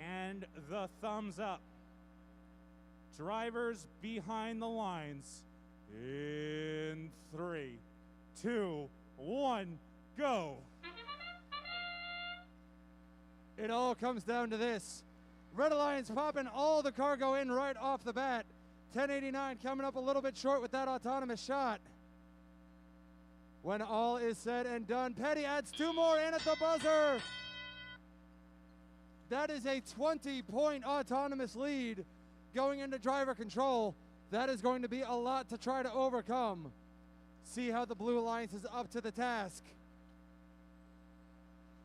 and the thumbs up. Drivers behind the lines in 3, 2, 1, go. It all comes down to this. Red Alliance popping all the cargo in right off the bat. 1089 coming up a little bit short with that autonomous shot. When all is said and done, Petty adds 2 more in at the buzzer. That is a 20-point autonomous lead going into driver control. That is going to be a lot to try to overcome. See how the Blue Alliance is up to the task.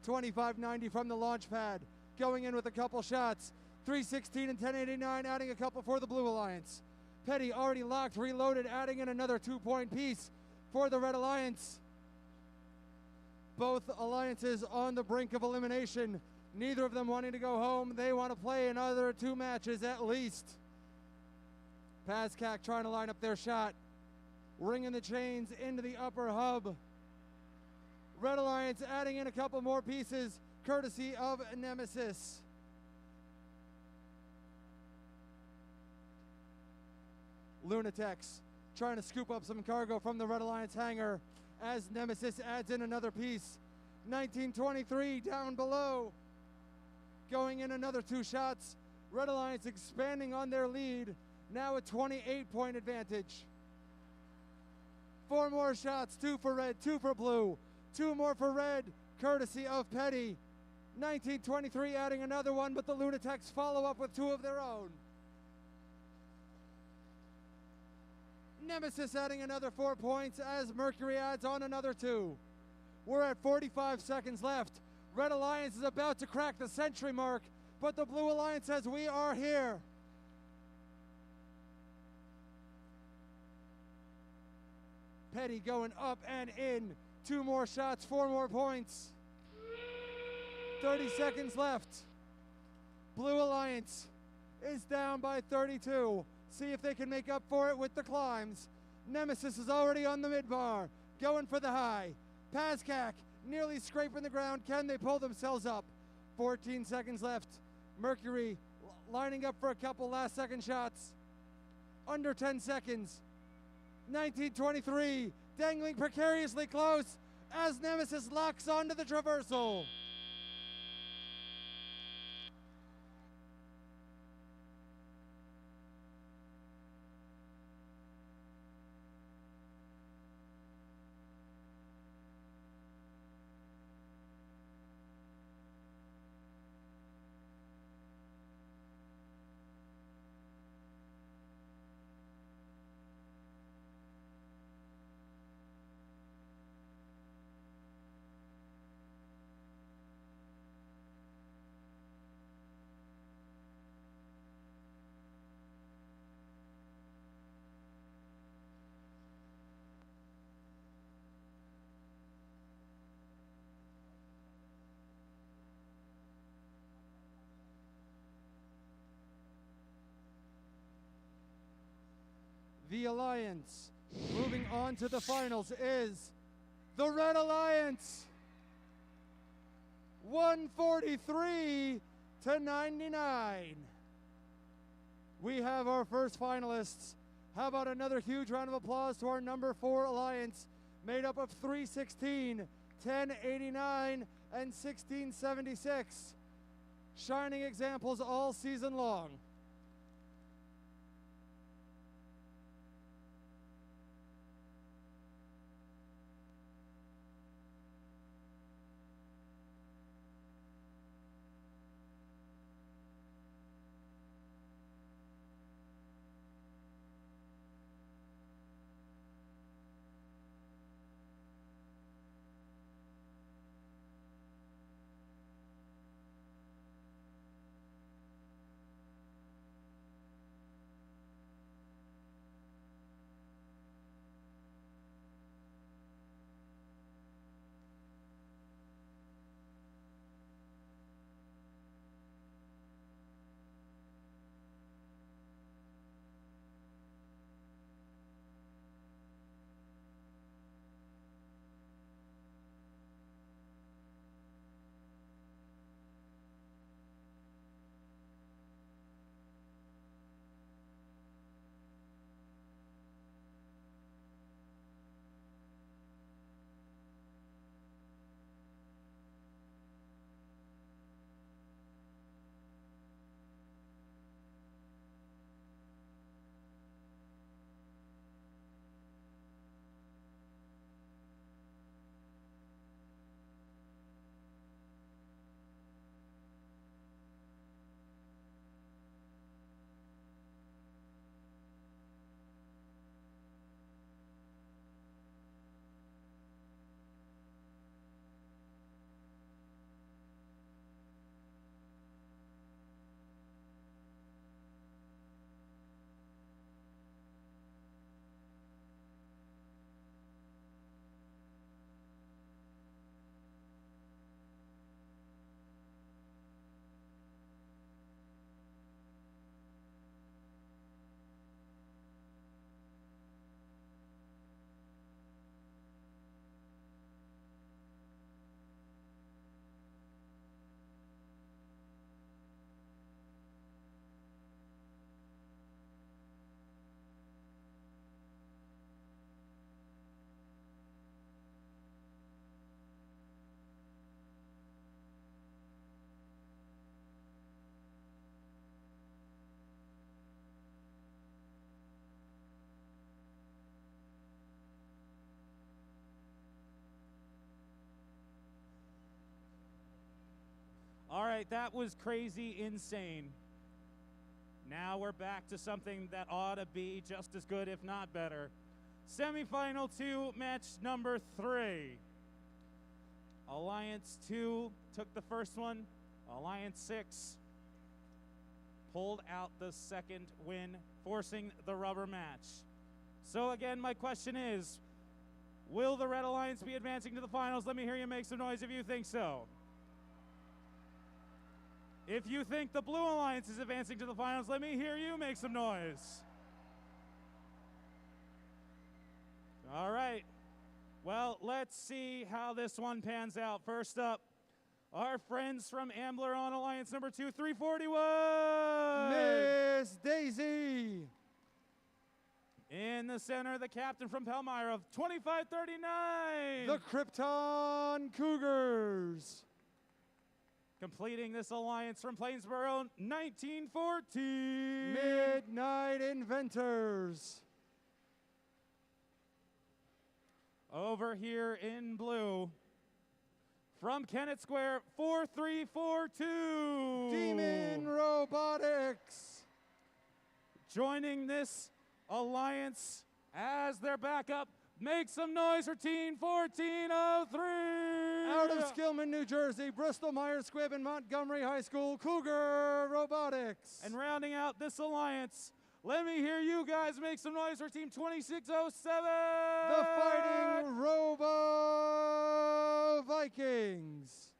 2590 from the launch pad, going in with a couple shots. 316 and 1089 adding a couple for the Blue Alliance. Petty already locked, reloaded, adding in another 2-point piece for the Red Alliance. Both alliances on the brink of elimination. Neither of them wanting to go home. They want to play another 2 matches at least. Pazcac trying to line up their shot. Ringing the chains into the upper hub. Red Alliance adding in a couple more pieces, courtesy of Nemesis. Lunatics trying to scoop up some cargo from the Red Alliance hangar as Nemesis adds in another piece. 1923 down below. Going in another 2 shots. Red Alliance expanding on their lead. Now a 28-point advantage. 4 more shots, 2 for red, 2 for blue. 2 more for red, courtesy of Petty. 1923 adding another one, but the Lunatics follow up with 2 of their own. Nemesis adding another 4 points as Mercury adds on another 2. We're at 45 seconds left. Red Alliance is about to crack the century mark, but the Blue Alliance says we are here. Petty going up and in. 2 more shots, 4 more points. 30 seconds left. Blue Alliance is down by 32. See if they can make up for it with the climbs. Nemesis is already on the midbar, going for the high. Pazcac nearly scraping the ground. Can they pull themselves up? 14 seconds left. Mercury lining up for a couple last-second shots. Under 10 seconds. 1923 dangling precariously close as Nemesis locks onto the traversal. The Alliance moving on to the finals is the Red Alliance. 143 to 99. We have our first finalists. How about another huge round of applause to our number 4 Alliance, made up of 316, 1089, and 1676. Shining examples all season long. All right, that was crazy insane. Now we're back to something that ought to be just as good, if not better. Semifinal 2, match number 3. Alliance 2 took the first one. Alliance 6 pulled out the second win, forcing the rubber match. So again, my question is, will the Red Alliance be advancing to the finals? Let me hear you make some noise if you think so. If you think the Blue Alliance is advancing to the finals, let me hear you make some noise. All right. Well, let's see how this one pans out. First up, our friends from Ambler on Alliance number 2, 341. Miss Daisy. In the center, the captain from Palmyra, 2539. The Krypton Cougars. Completing this alliance from Plainsboro, 1914. Midnight Inventors. Over here in blue, from Kennett Square, 4342. Demon Robotics. Joining this alliance as their backup, make some noise for Team 1403. Out of Skillman, New Jersey, Bristol Myers Squibb and Montgomery High School, Cougar Robotics. And rounding out this alliance, let me hear you guys make some noise for Team 2607. The Fighting Robo Vikings.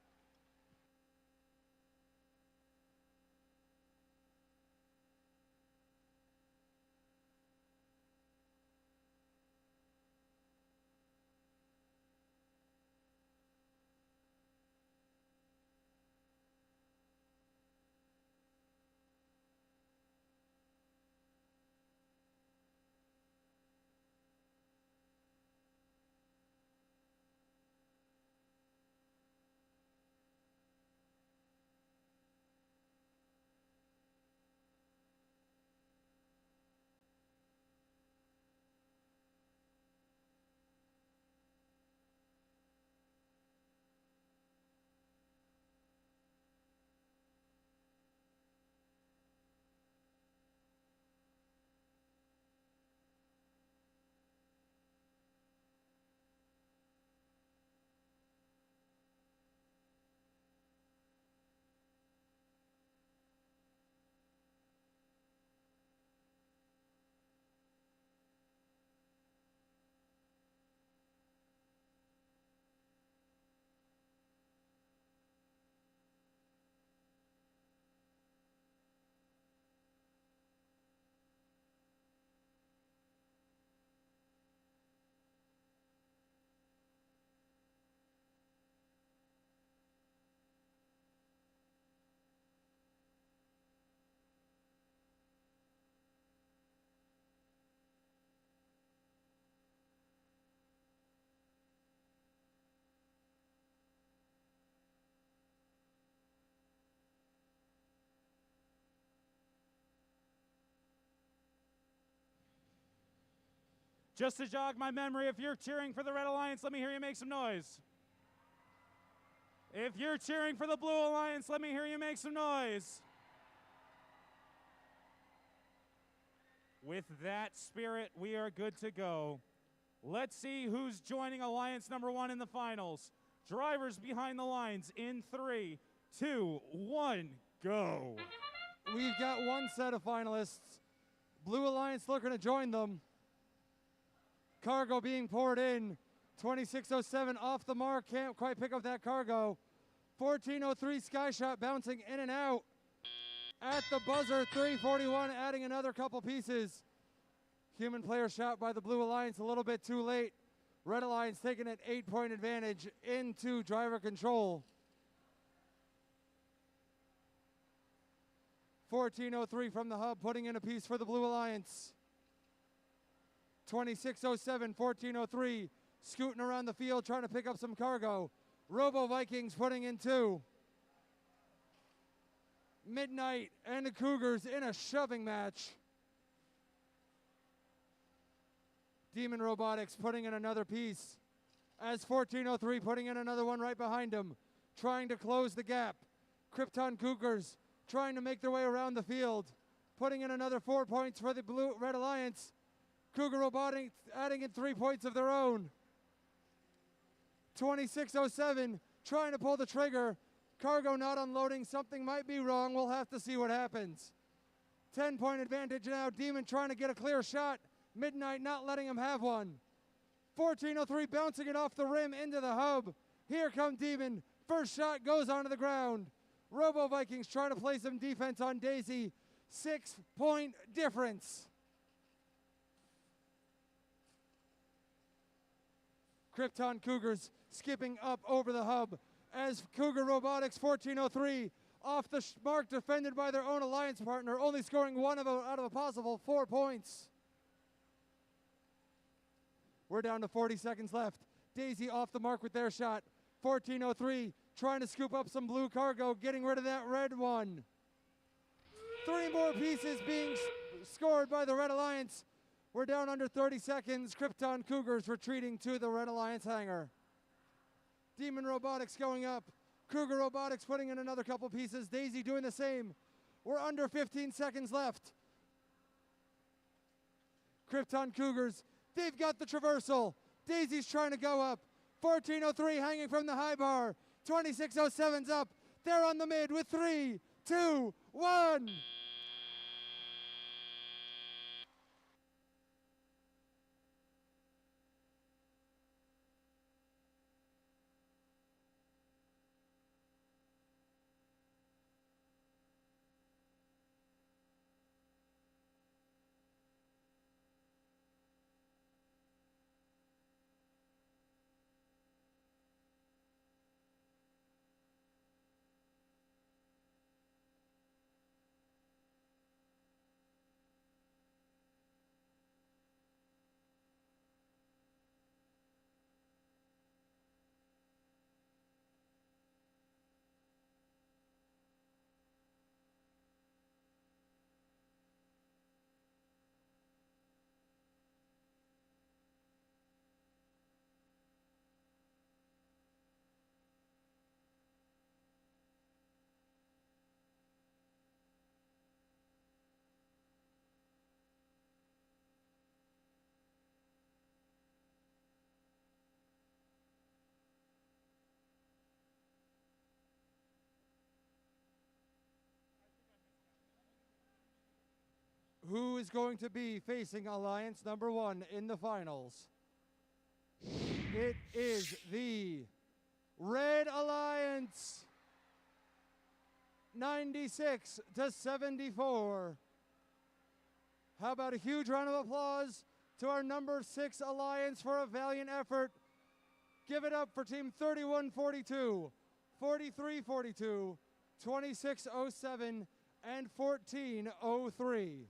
Just to jog my memory, if you're cheering for the Red Alliance, let me hear you make some noise. If you're cheering for the Blue Alliance, let me hear you make some noise. With that spirit, we are good to go. Let's see who's joining Alliance number 1 in the finals. Drivers behind the lines in 3, 2, 1, go. We've got one set of finalists. Blue Alliance looking to join them. Cargo being poured in. 2607 off the mark, can't quite pick up that cargo. 1403 Sky Shot bouncing in and out. At the buzzer, 341 adding another couple pieces. Human player shot by the Blue Alliance a little bit too late. Red Alliance taking an 8-point advantage into driver control. 1403 from the hub, putting in a piece for the Blue Alliance. 2607, 1403, scooting around the field, trying to pick up some cargo. Robo Vikings putting in 2. Midnight and the Cougars in a shoving match. Demon Robotics putting in another piece. As 1403 putting in another one right behind him, trying to close the gap. Krypton Cougars trying to make their way around the field, putting in another 4 points for the Red Alliance. Cougar Robotics adding in 3 points of their own. 2607 trying to pull the trigger. Cargo not unloading. Something might be wrong. We'll have to see what happens. 10-point advantage now. Demon trying to get a clear shot. Midnight not letting him have one. 1403 bouncing it off the rim into the hub. Here come Demon. First shot goes onto the ground. Robo Vikings trying to play some defense on Daisy. 6-point difference. Krypton Cougars skipping up over the hub as Cougar Robotics 1403 off the mark, defended by their own alliance partner, only scoring one out of a possible 4 points. We're down to 40 seconds left. Daisy off the mark with their shot. 1403 trying to scoop up some blue cargo, getting rid of that red one. 3 more pieces being scored by the Red Alliance. We're down under 30 seconds. Krypton Cougars retreating to the Red Alliance hangar. Demon Robotics going up. Cougar Robotics putting in another couple pieces. Daisy doing the same. We're under 15 seconds left. Krypton Cougars, they've got the traversal. Daisy's trying to go up. 1403 hanging from the high bar. 2607's up. They're on the mid with 3, 2, 1. Who is going to be facing Alliance number 1 in the finals? It is the Red Alliance. 96-74. How about a huge round of applause to our number 6 Alliance for a valiant effort. Give it up for Team 3142, 4342, 2607, and 1403.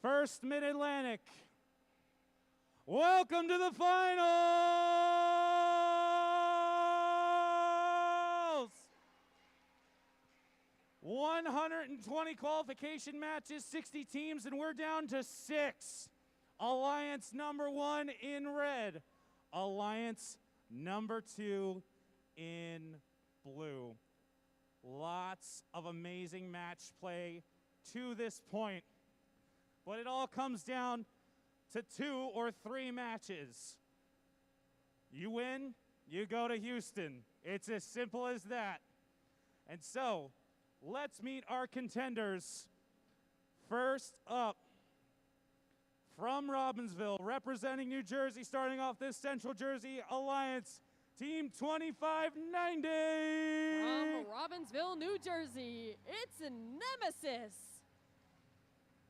First Mid-Atlantic, Welcome to the finals! 120 qualification matches, 60 teams, and we're down to 6. Alliance number 1 in red. Alliance number 2 in blue. Lots of amazing match play to this point. But it all comes down to 2 or 3 matches. You win, you go to Houston. It's as simple as that. And so, let's meet our contenders. First up, from Robbinsville, representing New Jersey, starting off this Central Jersey Alliance, Team 2590. From Robbinsville, New Jersey, it's Nemesis.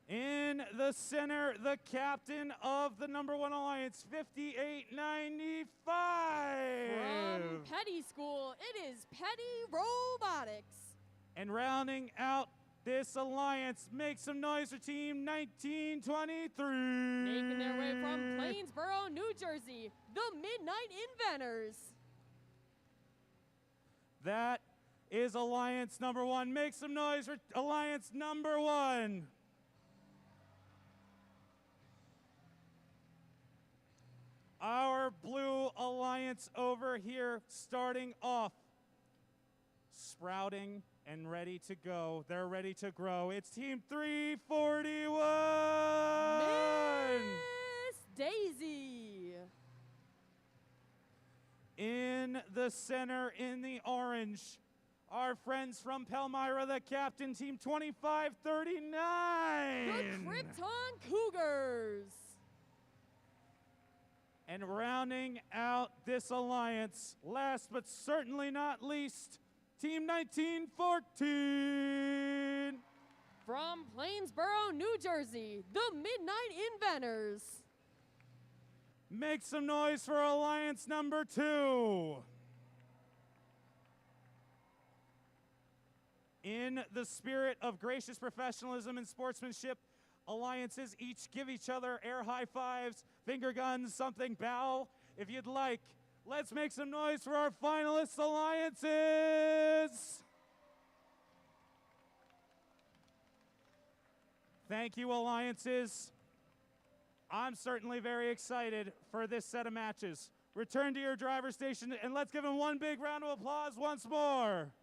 In the center, the captain of the number 1 Alliance, 5895. From Petty School, it is Petty Robotics. And rounding out this alliance, make some noise for Team 1923. Making their way from Plainsboro, New Jersey, the Midnight Inventors. That is Alliance number 1. Make some noise for Alliance number 1. Our blue alliance over here starting off, sprouting and ready to go. They're ready to grow. It's Team 341. Miss Daisy. In the center, in the orange, our friends from Palmyra, the captain, Team 2539. The Krypton Cougars. And rounding out this alliance, last but certainly not least, Team 1914. From Plainsboro, New Jersey, the Midnight Inventors. Make some noise for Alliance number 2. In the spirit of gracious professionalism and sportsmanship, alliances each give each other air high fives, finger guns, something, bow, if you'd like. Let's make some noise for our finalist alliances. Thank you, alliances. I'm certainly very excited for this set of matches. Return to your driver's station and let's give them one big round of applause once more.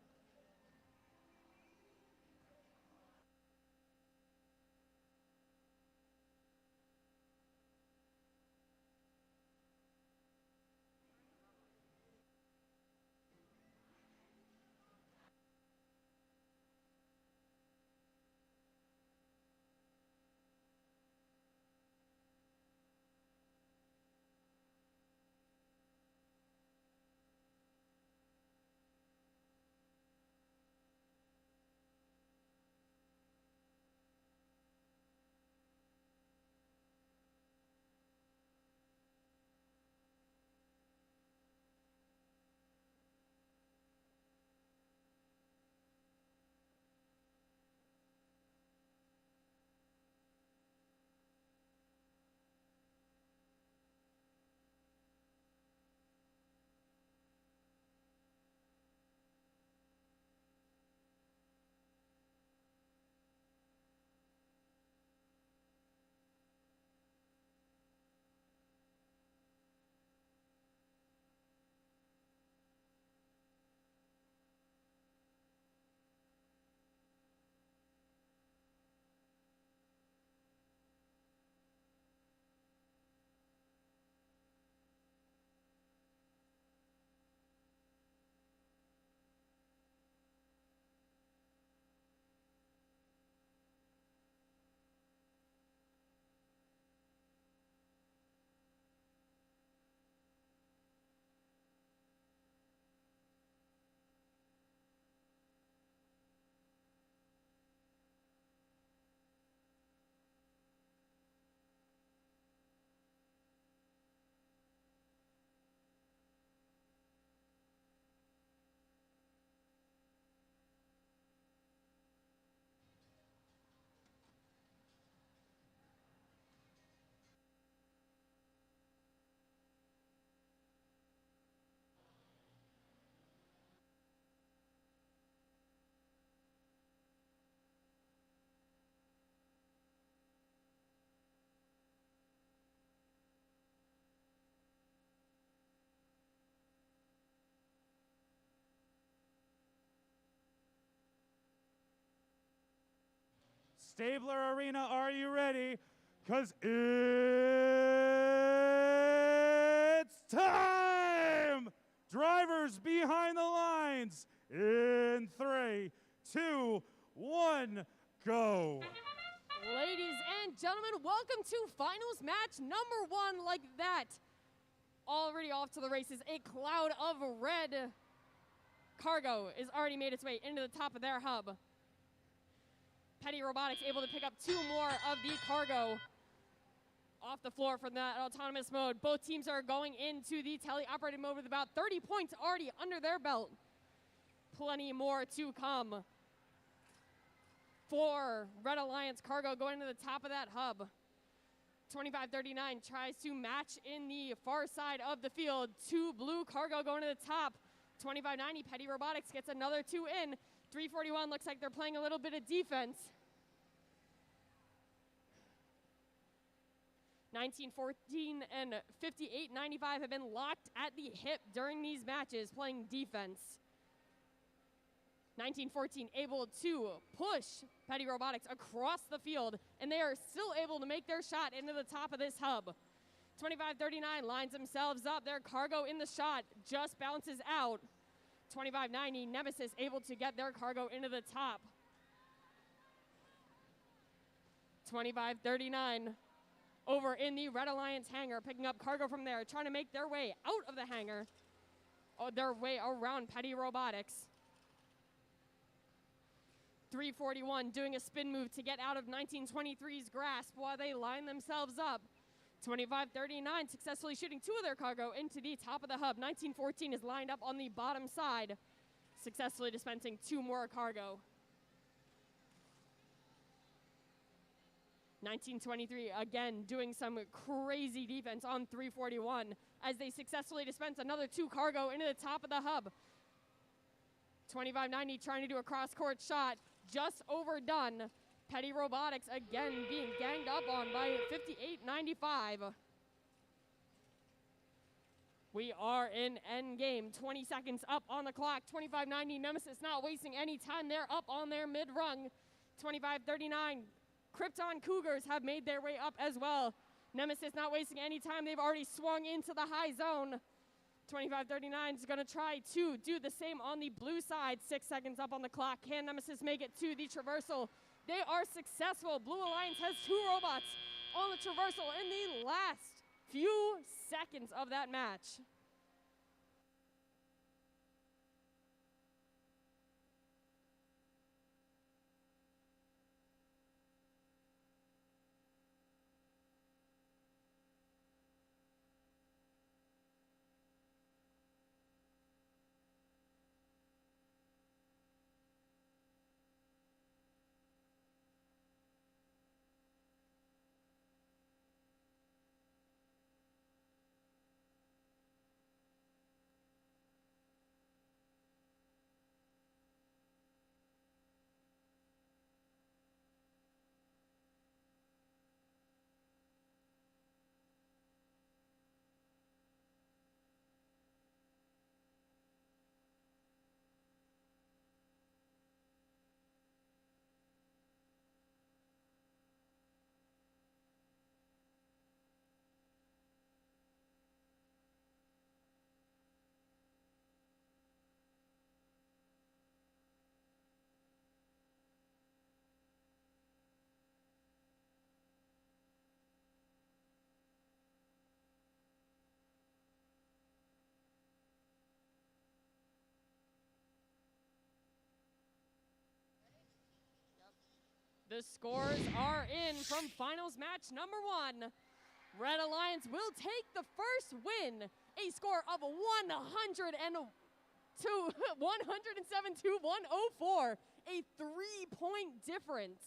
Stabler Arena, are you ready? Because it's time! Drivers behind the lines in 3, 2, 1, go. Ladies and gentlemen, welcome to finals match number 1. Like that, already off to the races. A cloud of red cargo is already made its way into the top of their hub. Petty Robotics able to pick up 2 more of the cargo off the floor from that autonomous mode. Both teams are going into the tele-operated mode with about 30 points already under their belt. Plenty more to come. 4 Red Alliance cargo going to the top of that hub. 2539 tries to match in the far side of the field. 2 blue cargo going to the top. 2590 Petty Robotics gets another 2 in. 341 looks like they're playing a little bit of defense. 1914 and 5895 have been locked at the hip during these matches playing defense. 1914 able to push Petty Robotics across the field, and they are still able to make their shot into the top of this hub. 2539 lines themselves up. Their cargo in the shot just bounces out. 2590 Nemesis able to get their cargo into the top. 2539 over in the Red Alliance hangar, picking up cargo from there, trying to make their way out of the hangar, their way around Petty Robotics. 341 doing a spin move to get out of 1923's grasp while they line themselves up. 2539 successfully shooting 2 of their cargo into the top of the hub. 1914 is lined up on the bottom side, successfully dispensing 2 more cargo. 1923 again doing some crazy defense on 341 as they successfully dispense another 2 cargo into the top of the hub. 2590 trying to do a cross-court shot, just overdone. Petty Robotics again being ganged up on by 5895. We are in end game, 20 seconds up on the clock. 2590 Nemesis not wasting any time. They're up on their mid-rung. 2539 Krypton Cougars have made their way up as well. Nemesis not wasting any time. They've already swung into the high zone. 2539 is going to try to do the same on the blue side. 6 seconds up on the clock. Can Nemesis make it to the traversal? They are successful. Blue Alliance has 2 robots on the traversal in the last few seconds of that match. The scores are in from finals match number 1. Red Alliance will take the first win, a score of 107 to 104, a 3-point difference.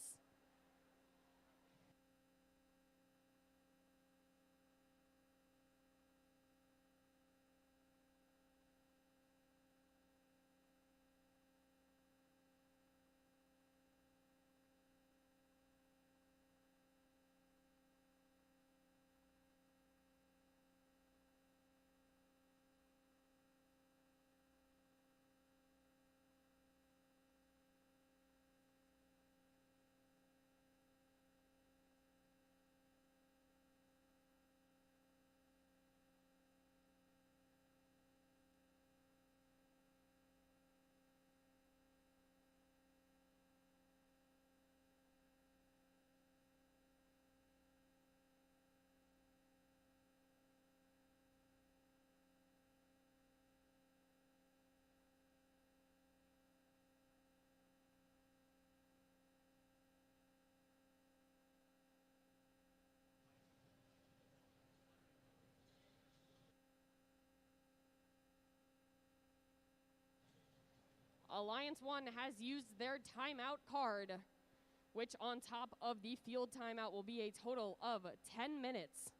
Alliance 1 has used their timeout card, which on top of the field timeout will be a total of 10 minutes.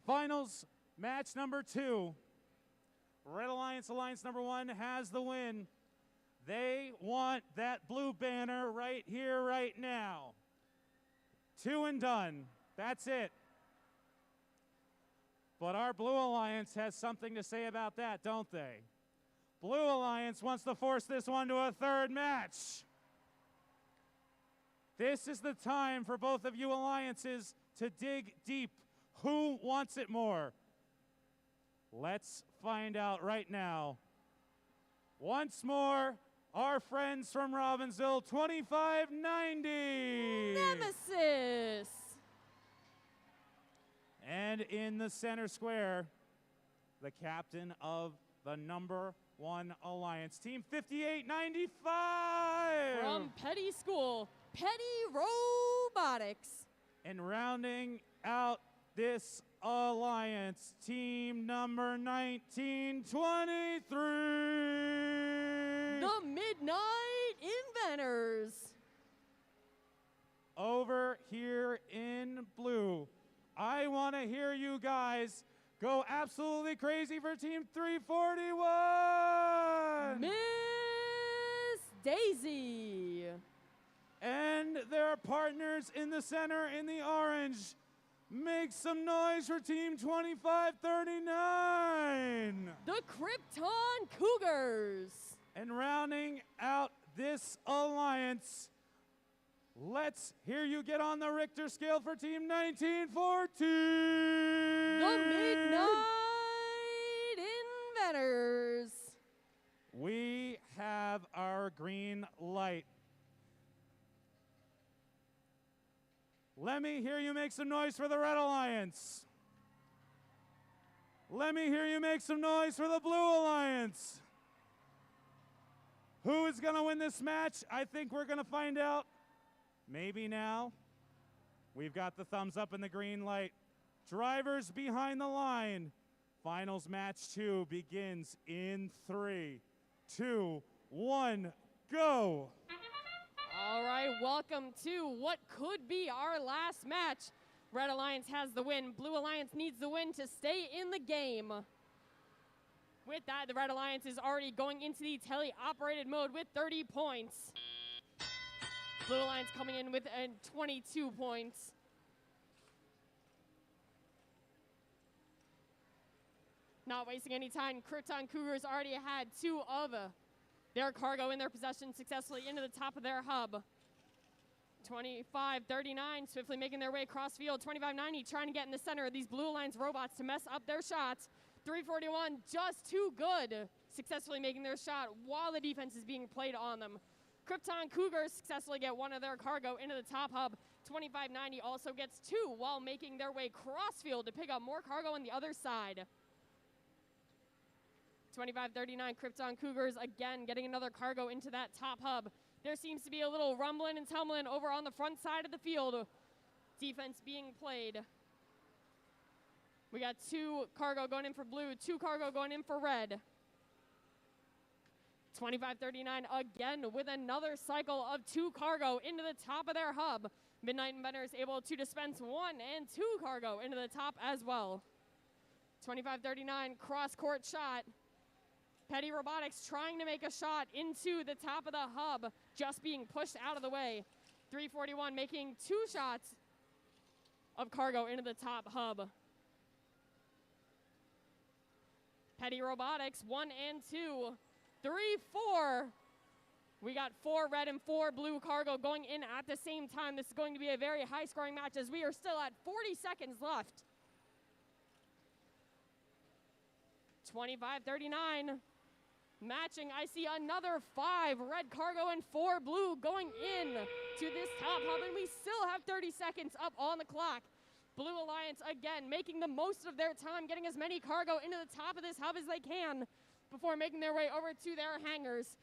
Finals match number 2. Red Alliance, Alliance number 1 has the win. They want that blue banner right here, right now. 2 and done. That's it. But our Blue Alliance has something to say about that, don't they? Blue Alliance wants to force this one to a 3rd match. This is the time for both of you alliances to dig deep. Who wants it more? Let's find out right now. Once more, our friends from Robbinsville, 2590. Nemesis. And in the center square, the captain of the number 1 alliance, Team 5895. From Petty School, Petty Robotics. And rounding out this alliance, team number 1923. The Midnight Inventors. Over here in blue, I want to hear you guys go absolutely crazy for team 341. Miss Daisy. And their partners in the center in the orange. Make some noise for team 2539. The Krypton Cougars. And rounding out this alliance, let's hear you get on the Richter scale for team 1914. The Midnight Inventors. We have our green light. Let me hear you make some noise for the Red Alliance. Let me hear you make some noise for the Blue Alliance. Who is going to win this match? I think we're going to find out. Maybe now. We've got the thumbs up and the green light. Drivers behind the line. Finals match 2 begins in 3, 2, 1, go. All right, welcome to what could be our last match. Red Alliance has the win. Blue Alliance needs the win to stay in the game. With that, the Red Alliance is already going into the tele-operated mode with 30 points. Blue Alliance coming in with 22 points. Not wasting any time, Krypton Cougars already had 2 of their cargo in their possession successfully into the top of their hub. 2539 swiftly making their way across field. 2590 trying to get in the center of these Blue Alliance robots to mess up their shots. 341 just too good, successfully making their shot while the defense is being played on them. Krypton Cougars successfully get 1 of their cargo into the top hub. 2590 also gets 2 while making their way cross field to pick up more cargo on the other side. 2539 Krypton Cougars again getting another cargo into that top hub. There seems to be a little rumbling and tumbling over on the front side of the field. Defense being played. We got 2 cargo going in for blue, 2 cargo going in for red. 2539 again with another cycle of 2 cargo into the top of their hub. Midnight Inventors able to dispense 1 and 2 cargo into the top as well. 2539 cross-court shot. Petty Robotics trying to make a shot into the top of the hub, just being pushed out of the way. 341 making 2 shots of cargo into the top hub. Petty Robotics 1 and 2. 3, 4. We got 4 red and 4 blue cargo going in at the same time. This is going to be a very high-scoring match as we are still at 40 seconds left. 2539. Matching, I see another 5 red cargo and 4 blue going in to this top hub, and we still have 30 seconds up on the clock. Blue Alliance again making the most of their time, getting as many cargo into the top of this hub as they can before making their way over to their hangars.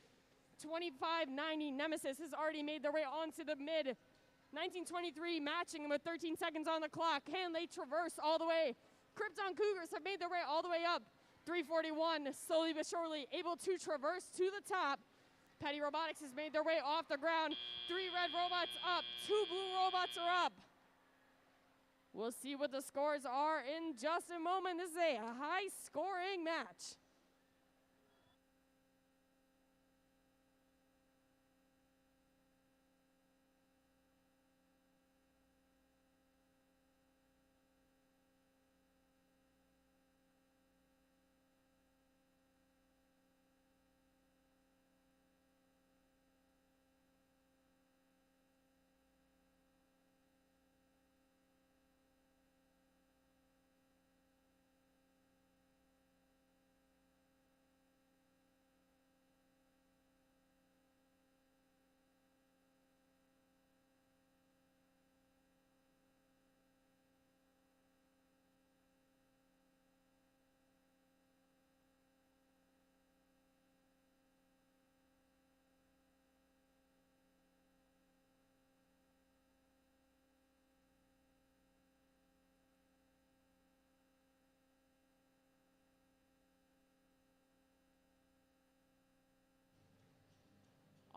2590 Nemesis has already made their way onto the mid. 1923 matching with 13 seconds on the clock. Can they traverse all the way? Krypton Cougars have made their way all the way up. 341 slowly but surely able to traverse to the top. Petty Robotics has made their way off the ground. 3 red robots up, 2 blue robots are up. We'll see what the scores are in just a moment. This is a high-scoring match.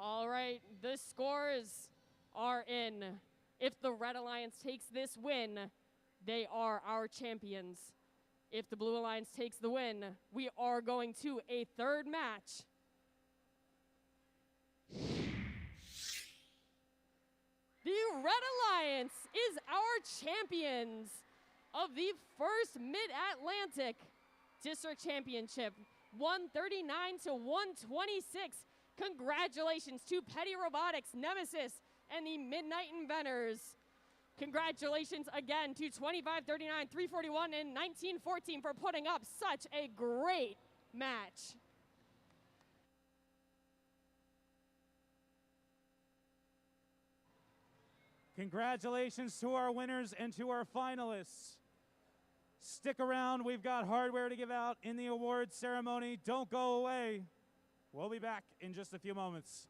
All right, the scores are in. If the Red Alliance takes this win, they are our champions. If the Blue Alliance takes the win, we are going to a third match. The Red Alliance is our champions of the first Mid-Atlantic District Championship, 139 to 126. Congratulations to Petty Robotics, Nemesis, and the Midnight Inventors. Congratulations again to 2539, 341, and 1914 for putting up such a great match. Congratulations to our winners and to our finalists. Stick around, we've got hardware to give out in the awards ceremony. Don't go away. We'll be back in just a few moments.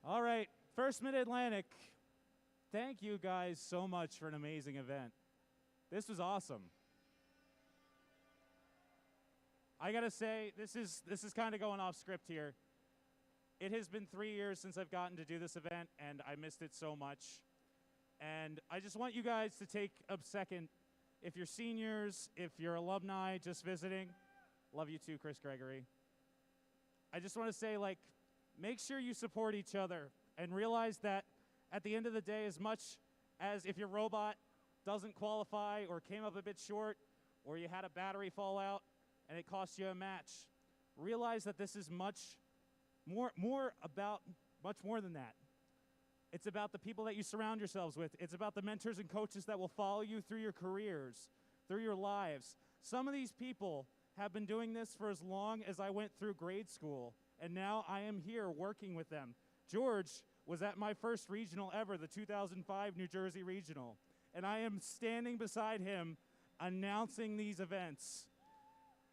All right, First Mid-Atlantic, thank you guys so much for an amazing event. This was awesome. I gotta say, this is kind of going off script here. It has been 3 years since I've gotten to do this event, and I missed it so much. And I just want you guys to take a second. If you're seniors, if you're alumni just visiting, love you too, Chris Gregory. I just want to say, like, make sure you support each other and realize that at the end of the day, as much as if your robot doesn't qualify or came up a bit short or you had a battery fall out and it cost you a match, realize that this is much more than that. It's about the people that you surround yourselves with. It's about the mentors and coaches that will follow you through your careers, through your lives. Some of these people have been doing this for as long as I went through grade school, and now I am here working with them. George was at my first regional ever, the 2005 New Jersey Regional, and I am standing beside him announcing these events.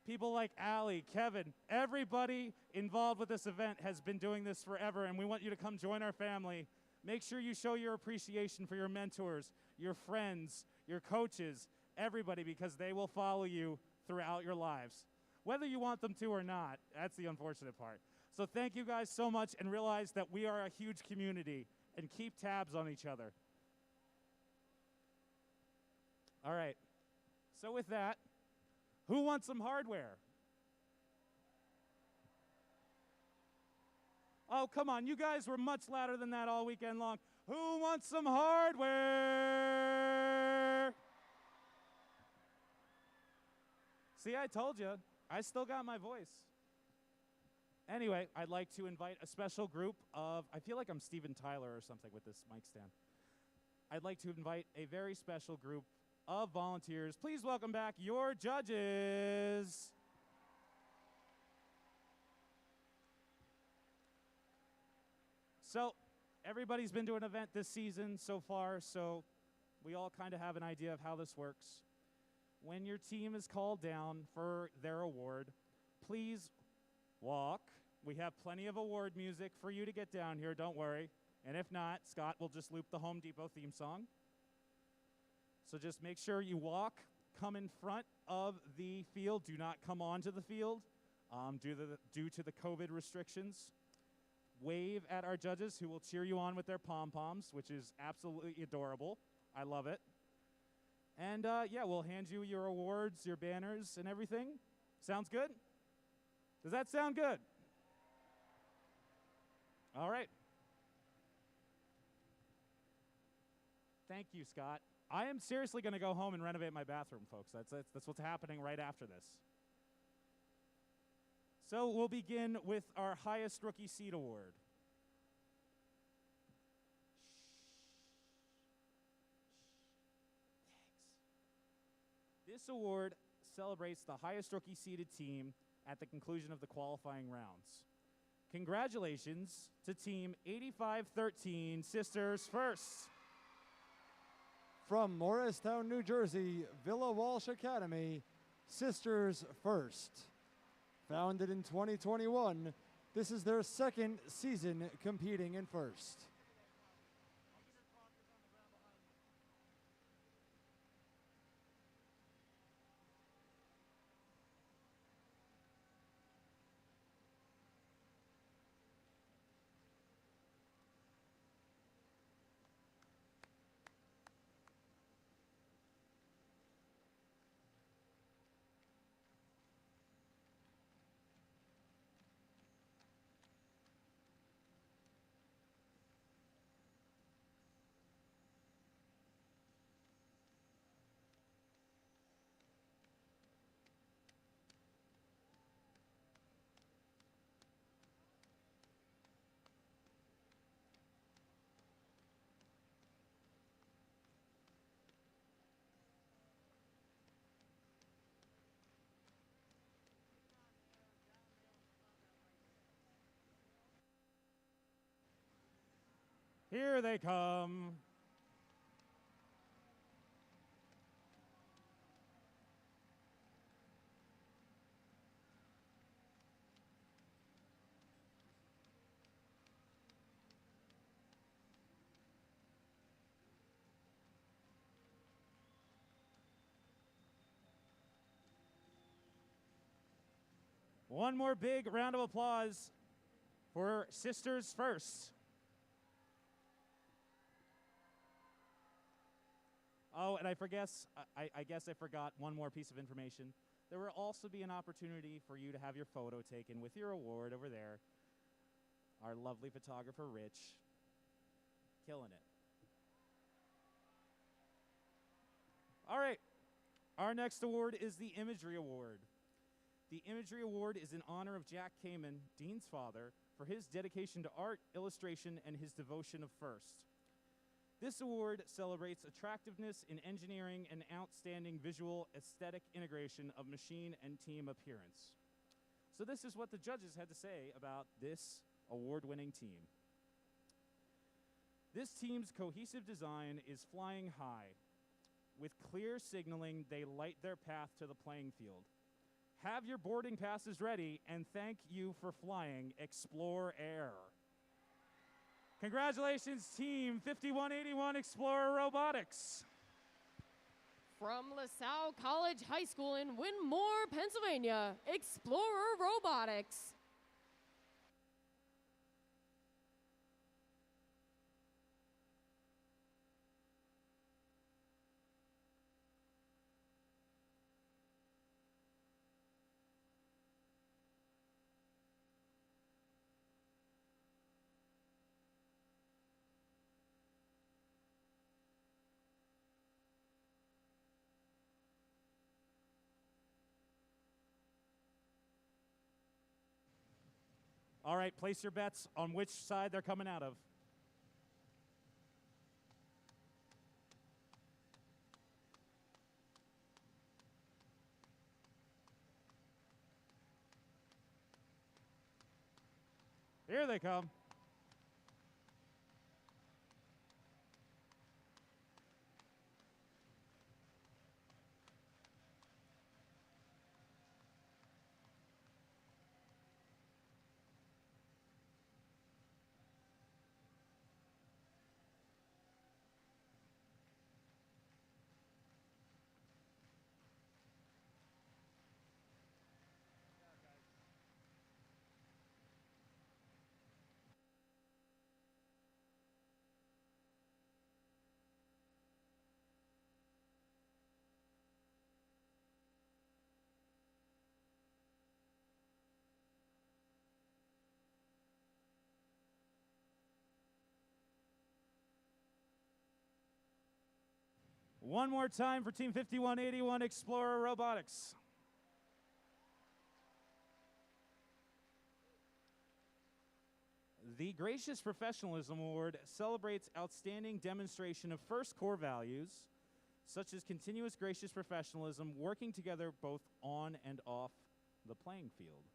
People like Allie, Kevin, everybody involved with this event has been doing this forever, and we want you to come join our family. Make sure you show your appreciation for your mentors, your friends, your coaches, everybody, because they will follow you throughout your lives. Whether you want them to or not, that's the unfortunate part. So thank you guys so much, and realize that we are a huge community, and keep tabs on each other. All right, so with that, who wants some hardware? Oh, come on, you guys were much louder than that all weekend long. Who wants some hardware? See, I told you, I still got my voice. Anyway, I'd like to invite a special group of, I feel like I'm Steven Tyler or something with this mic stand. I'd like to invite a very special group of volunteers. Please welcome back your judges. So, everybody's been to an event this season so far, so we all kind of have an idea of how this works. When your team is called down for their award, please walk. We have plenty of award music for you to get down here, don't worry. And if not, Scott will just loop the Home Depot theme song. So just make sure you walk, come in front of the field. Do not come onto the field due to the COVID restrictions. Wave at our judges, who will cheer you on with their pom-poms, which is absolutely adorable. I love it. And yeah, we'll hand you your awards, your banners, and everything. Sounds good? Does that sound good? All right. Thank you, Scott. I am seriously going to go home and renovate my bathroom, folks. That's what's happening right after this. So we'll begin with our highest rookie seed award. This award celebrates the highest rookie seeded team at the conclusion of the qualifying rounds. Congratulations to Team 8513 Sisters First. From Morristown, New Jersey, Villa Walsh Academy, Sisters First. Founded in 2021, this is their second season competing in First. Here they come. One more big round of applause for Sisters First. Oh, and I guess I forgot one more piece of information. There will also be an opportunity for you to have your photo taken with your award over there. Our lovely photographer, Rich, killing it. All right, our next award is the Imagery Award. The Imagery Award is in honor of Jack Kamen, Dean's father, for his dedication to art, illustration, and his devotion of first. This award celebrates attractiveness in engineering and outstanding visual aesthetic integration of machine and team appearance. So this is what the judges had to say about this award-winning team. This team's cohesive design is flying high. With clear signaling, they light their path to the playing field. Have your boarding passes ready, and thank you for flying Explore Air. Congratulations, Team 5181 Explorer Robotics. From LaSalle College High School in Winmore, Pennsylvania, Explorer Robotics. All right, place your bets on which side they're coming out of. Here they come. One more time for Team 5181 Explorer Robotics. The Gracious Professionalism Award celebrates outstanding demonstration of first core values, such as continuous gracious professionalism, working together both on and off the playing field.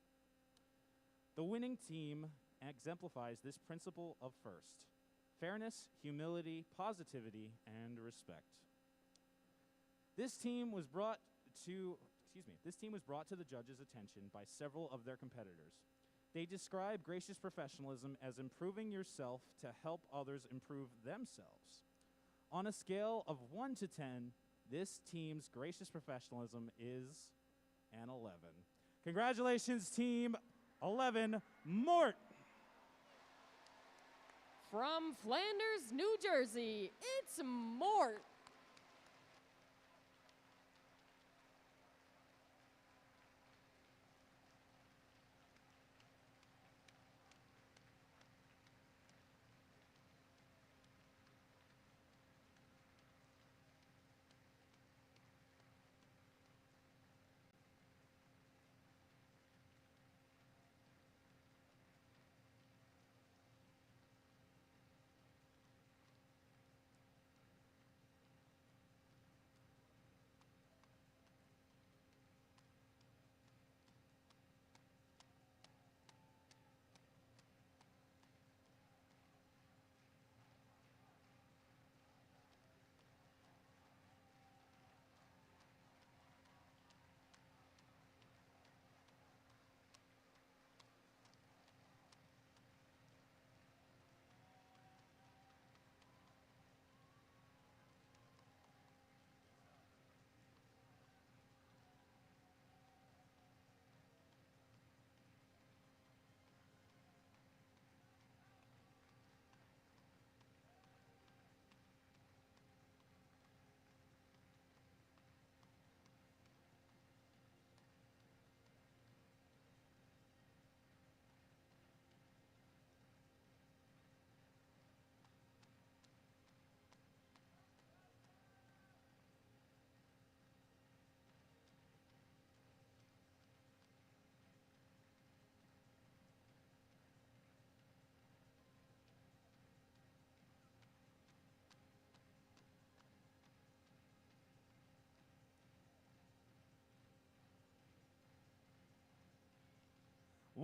The winning team exemplifies this principle of first: fairness, humility, positivity, and respect. This team was brought to the judges' attention by several of their competitors. They describe gracious professionalism as improving yourself to help others improve themselves. On a scale of 1 to 10, this team's gracious professionalism is an 11. Congratulations, Team 11, Mort. From Flanders, New Jersey, it's Mort.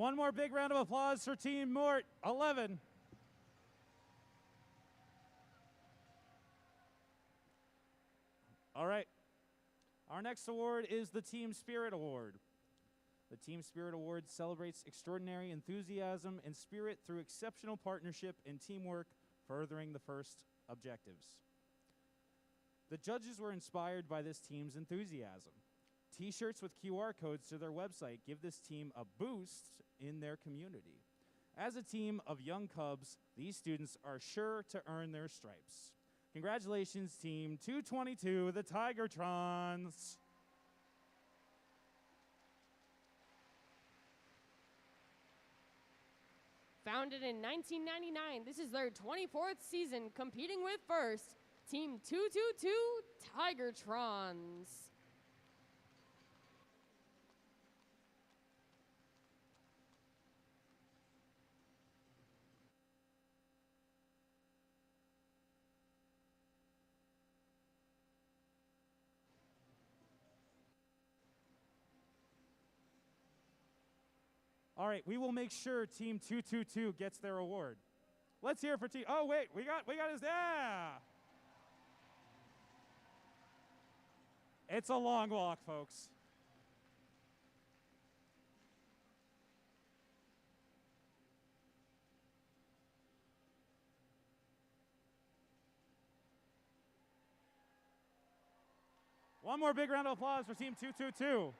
One more big round of applause for Team Mort 11. All right. Our next award is the Team Spirit Award. The Team Spirit Award celebrates extraordinary enthusiasm and spirit through exceptional partnership and teamwork, furthering the first objectives. The judges were inspired by this team's enthusiasm. T-shirts with QR codes to their website give this team a boost in their community. As a team of young Cubs, these students are sure to earn their stripes. Congratulations, Team 222, the Tigertrons. Founded in 1999, this is their 24th season competing with first, Team 222 Tigertrons. All right, we will make sure Team 222 gets their award. Let's hear it for Team. Oh wait, we got his. Yeah. It's a long walk, folks. One more big round of applause for Team 222.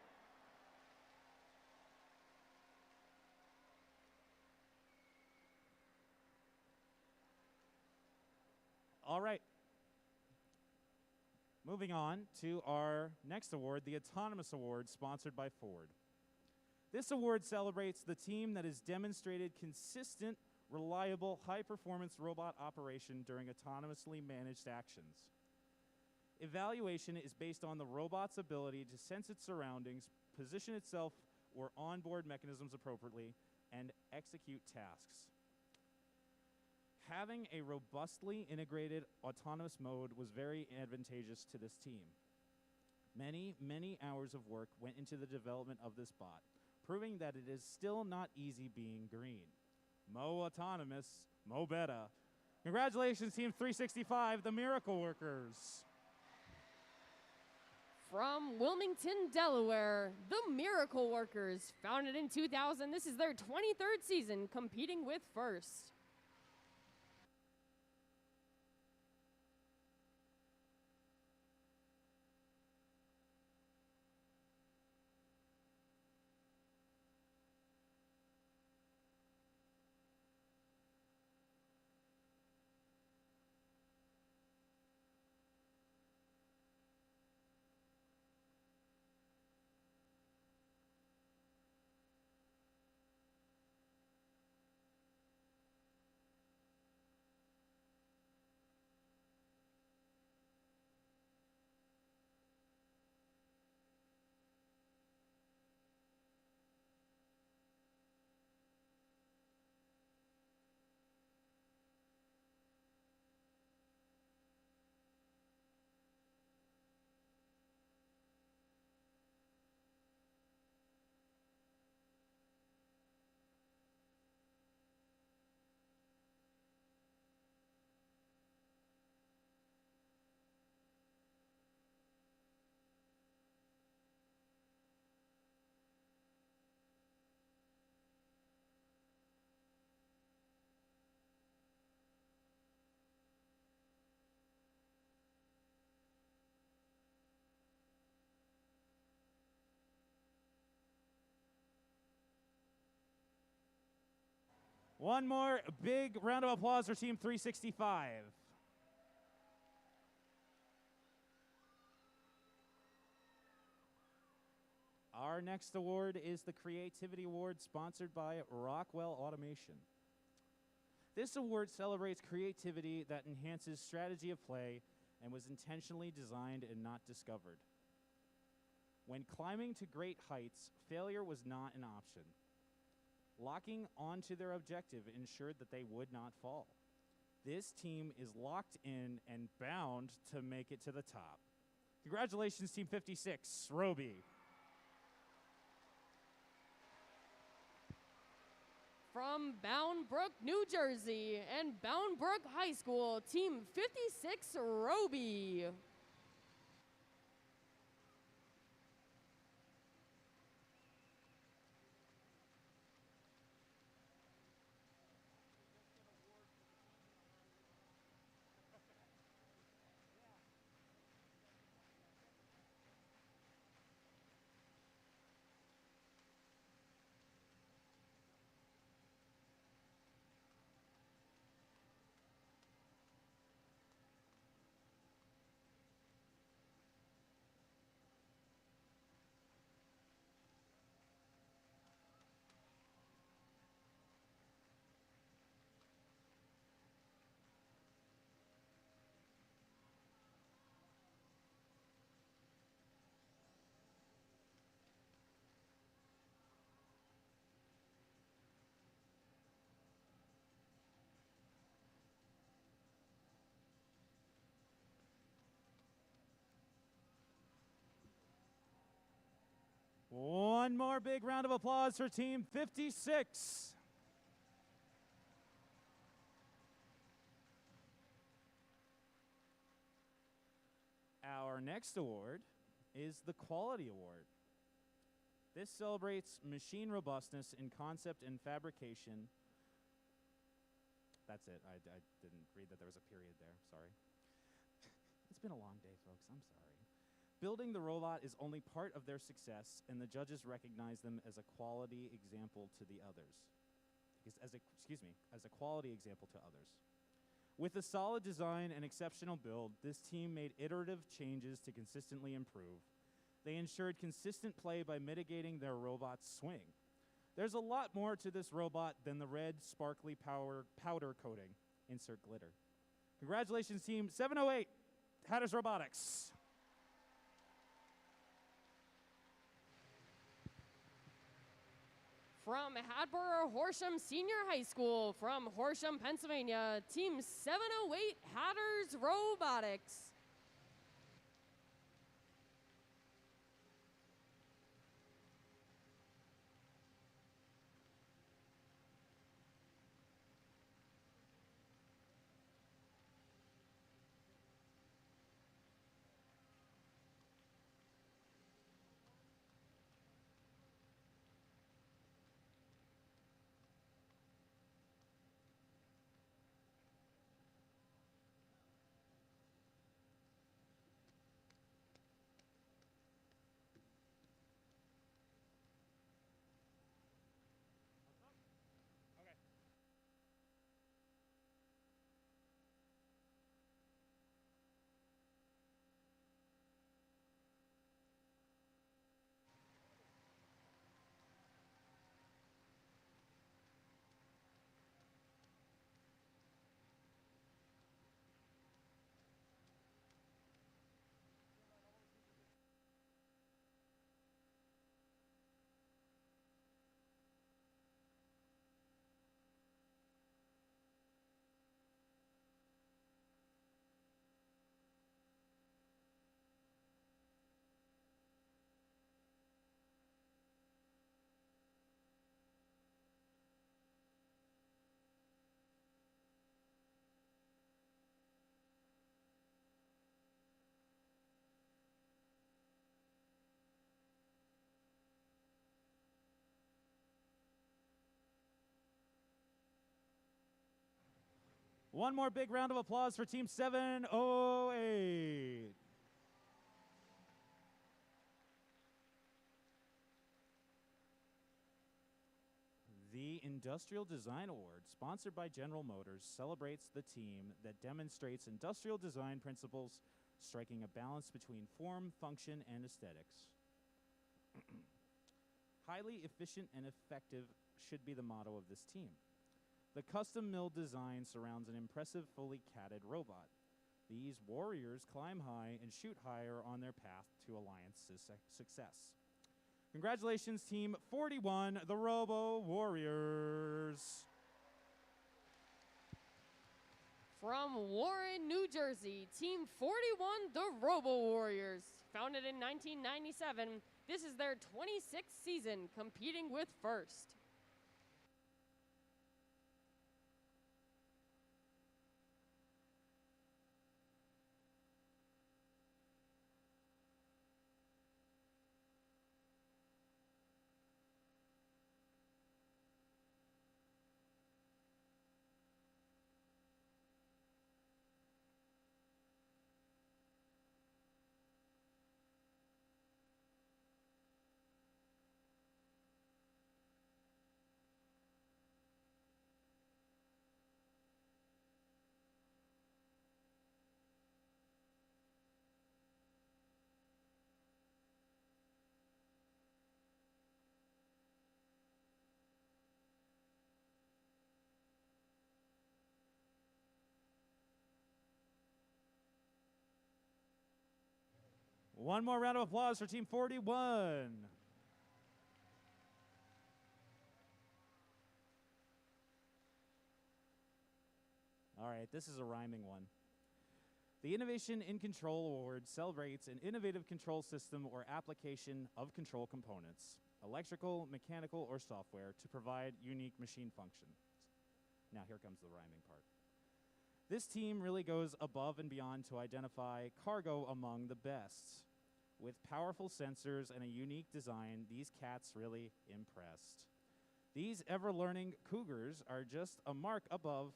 All right. Moving on to our next award, the Autonomous Award, sponsored by Ford. This award celebrates the team that has demonstrated consistent, reliable, high-performance robot operation during autonomously managed actions. Evaluation is based on the robot's ability to sense its surroundings, position itself or onboard mechanisms appropriately, and execute tasks. Having a robustly integrated autonomous mode was very advantageous to this team. Many, many hours of work went into the development of this bot, proving that it is still not easy being green. Mo autonomous, mo beta. Congratulations, Team 365, the Miracle Workers. From Wilmington, Delaware, the Miracle Workers, founded in 2000, this is their 23rd season competing with first. One more big round of applause for Team 365. Our next award is the Creativity Award, sponsored by Rockwell Automation. This award celebrates creativity that enhances strategy of play and was intentionally designed and not discovered. When climbing to great heights, failure was not an option. Locking onto their objective ensured that they would not fall. This team is locked in and bound to make it to the top. Congratulations, Team 56, Roby. From Bound Brook, New Jersey, and Bound Brook High School, Team 56 Roby. One more big round of applause for Team 56. Our next award is the Quality Award. This celebrates machine robustness in concept and fabrication. That's it. I didn't read that there was a period there. Sorry. It's been a long day, folks. I'm sorry. Building the robot is only part of their success, and the judges recognize them as a quality example to the others. As a quality example to others. With a solid design and exceptional build, this team made iterative changes to consistently improve. They ensured consistent play by mitigating their robot's swing. There's a lot more to this robot than the red, sparkly powder coating. Insert glitter. Congratulations, Team 708, Hatters Robotics. From Hatboro Horsham Senior High School, from Horsham, Pennsylvania, Team 708 Hatters Robotics. One more big round of applause for Team 708. The Industrial Design Award, sponsored by General Motors, celebrates the team that demonstrates industrial design principles, striking a balance between form, function, and aesthetics. Highly efficient and effective should be the motto of this team. The custom milled design surrounds an impressive fully catted robot. These warriors climb high and shoot higher on their path to Alliance's success. Congratulations, Team 41, the Robo Warriors. From Warren, New Jersey, Team 41, the Robo Warriors. Founded in 1997, this is their 26th season competing with First. One more round of applause for Team 41. All right, this is a rhyming one. The Innovation in Control Award celebrates an innovative control system or application of control components, electrical, mechanical, or software, to provide unique machine functions. Now here comes the rhyming part. This team really goes above and beyond to identify cargo among the best. With powerful sensors and a unique design, these cats really impressed. These ever-learning Cougars are just a mark above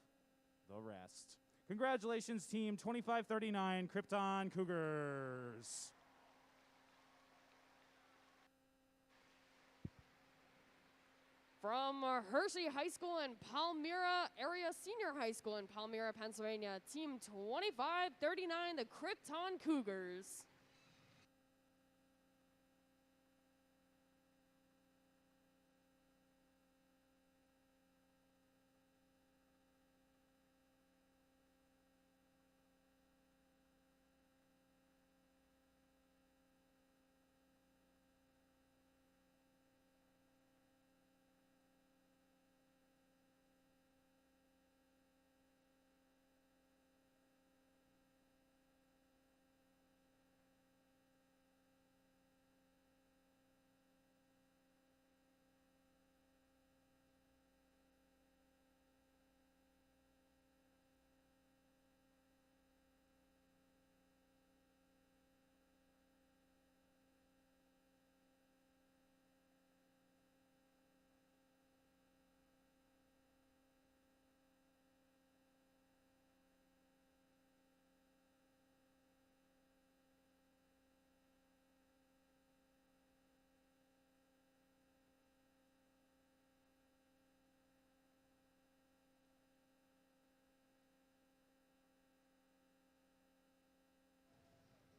the rest. Congratulations, Team 2539 Krypton Cougars. From Hershey High School and Palmyra Area Senior High School in Palmyra, Pennsylvania, Team 2539, the Krypton Cougars.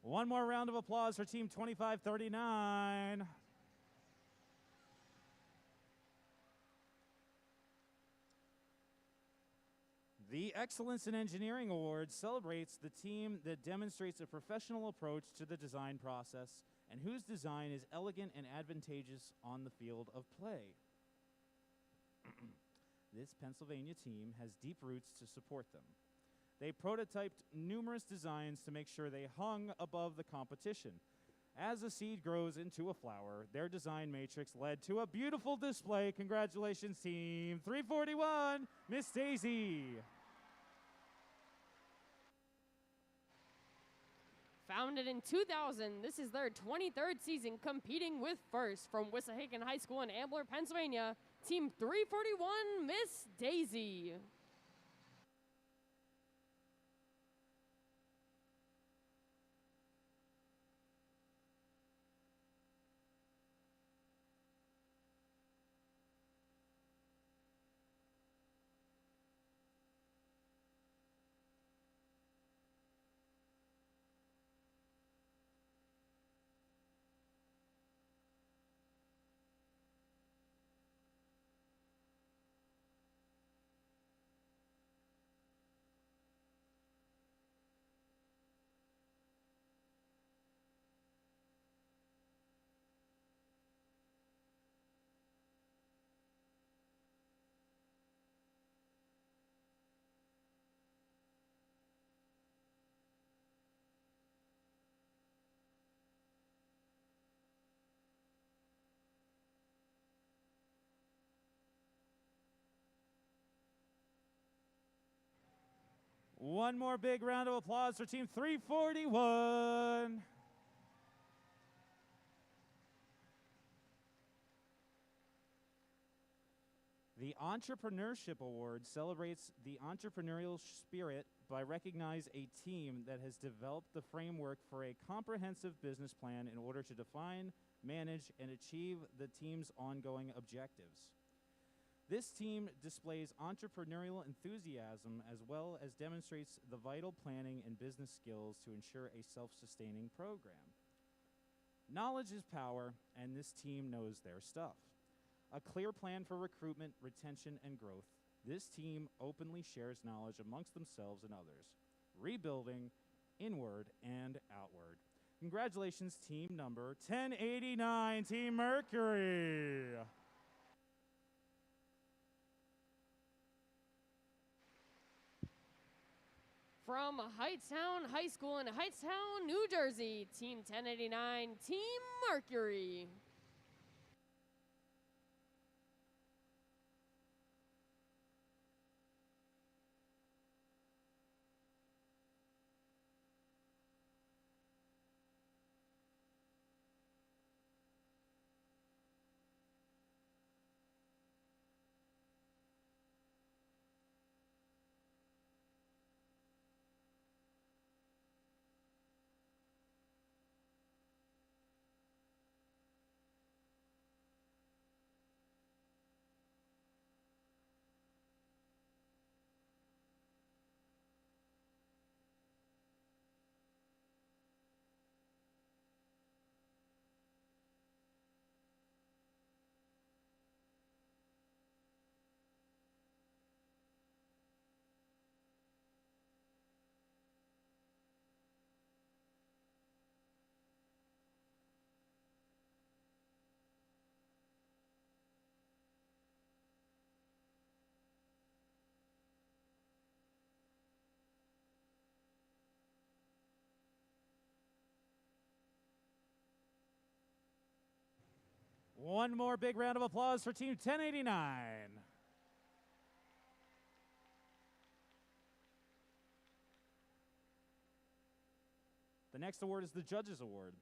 One more round of applause for Team 2539. The Excellence in Engineering Award celebrates the team that demonstrates a professional approach to the design process and whose design is elegant and advantageous on the field of play. This Pennsylvania team has deep roots to support them. They prototyped numerous designs to make sure they hung above the competition. As a seed grows into a flower, their design matrix led to a beautiful display. Congratulations, Team 341, Miss Daisy. Founded in 2000, this is their 23rd season competing with first from Wissahickon High School in Ambler, Pennsylvania, Team 341, Miss Daisy. One more big round of applause for Team 341. The Entrepreneurship Award celebrates the entrepreneurial spirit by recognizing a team that has developed the framework for a comprehensive business plan in order to define, manage, and achieve the team's ongoing objectives. This team displays entrepreneurial enthusiasm as well as demonstrates the vital planning and business skills to ensure a self-sustaining program. Knowledge is power, and this team knows their stuff. A clear plan for recruitment, retention, and growth. This team openly shares knowledge amongst themselves and others, rebuilding inward and outward. Congratulations, team number 1089, Team Mercury. From Hightstown High School in Hightstown, New Jersey, Team 1089, Team Mercury. One more big round of applause for Team 1089. The next award is the Judges Award.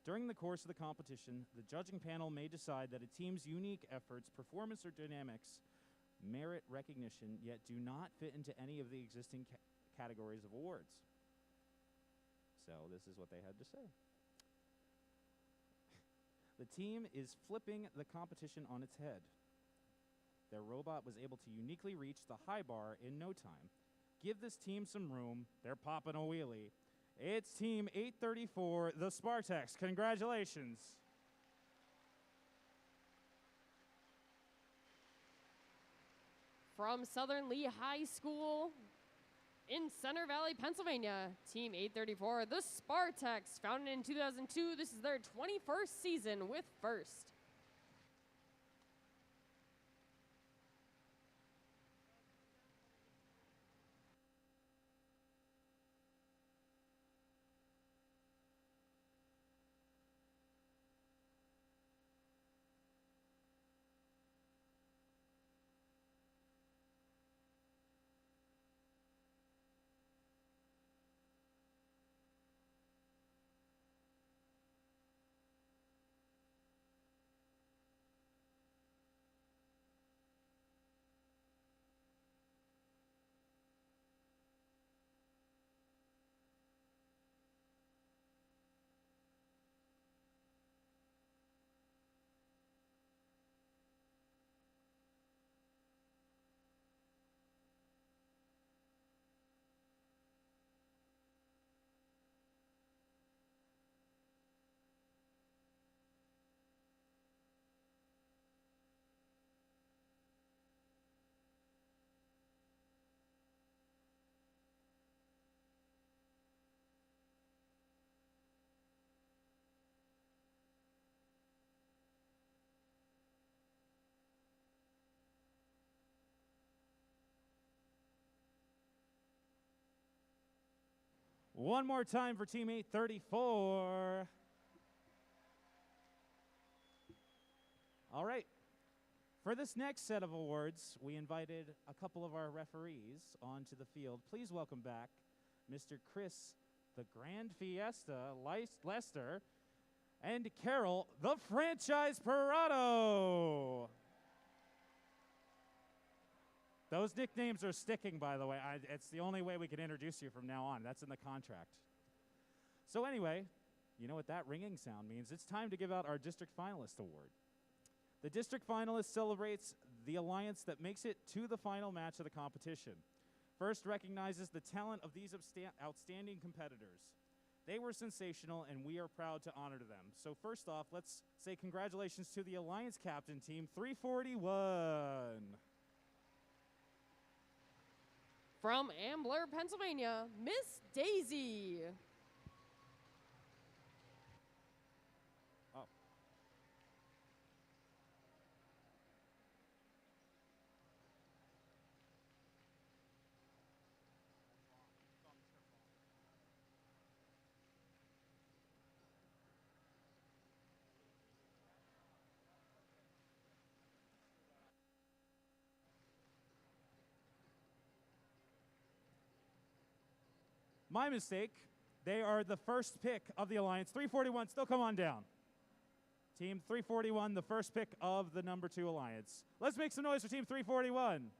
During the course of the competition, the judging panel may decide that a team's unique efforts, performance, or dynamics merit recognition, yet do not fit into any of the existing categories of awards. So this is what they had to say. The team is flipping the competition on its head. Their robot was able to uniquely reach the high bar in no time. Give this team some room. They're popping a wheelie. It's Team 834, the Spartaks. Congratulations. From Southern Lehigh School in Center Valley, Pennsylvania, Team 834, the Spartaks, founded in 2002. This is their 21st season with First. One more time for Team 834. All right. For this next set of awards, we invited a couple of our referees onto the field. Please welcome back Mr. Chris, the Grand Fiesta Lester, and Carol, the Franchise Parado. Those nicknames are sticking, by the way. It's the only way we can introduce you from now on. That's in the contract. So anyway, you know what that ringing sound means. It's time to give out our District Finalist Award. The District Finalist celebrates the alliance that makes it to the final match of the competition. First recognizes the talent of these outstanding competitors. They were sensational, and we are proud to honor them. So first off, let's say congratulations to the Alliance Captain Team 341. From Ambler, Pennsylvania, Miss Daisy. My mistake. They are the first pick of the Alliance. 341, still come on down. Team 341, the first pick of the number 2 Alliance. Let's make some noise for Team 341.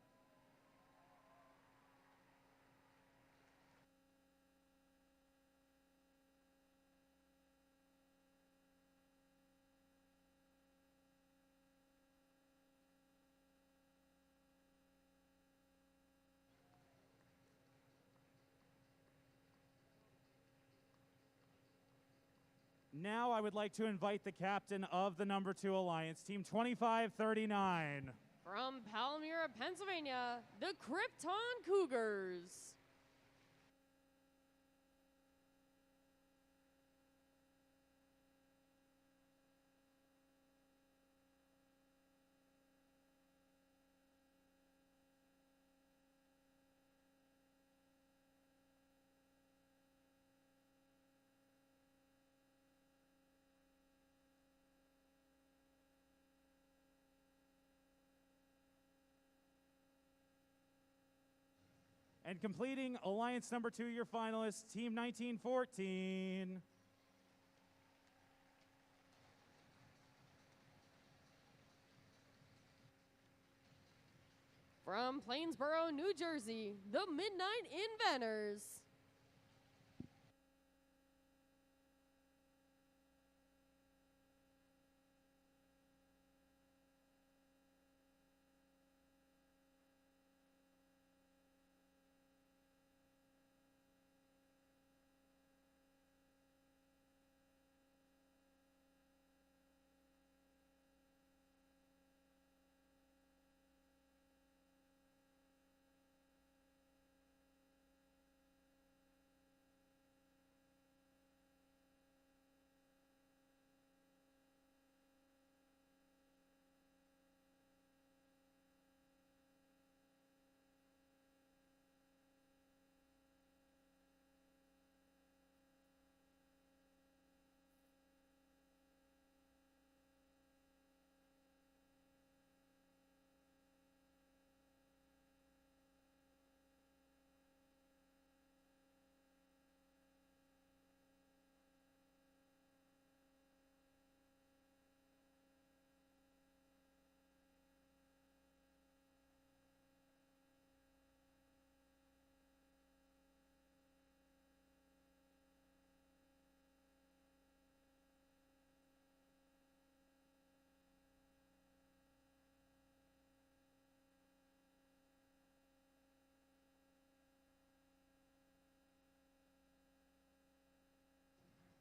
Now I would like to invite the captain of the number 2 Alliance, Team 2539. From Palmyra, Pennsylvania, the Krypton Cougars. And completing Alliance number 2, your finalists, Team 1914. From Plainsboro, New Jersey, the Midnight Inventors.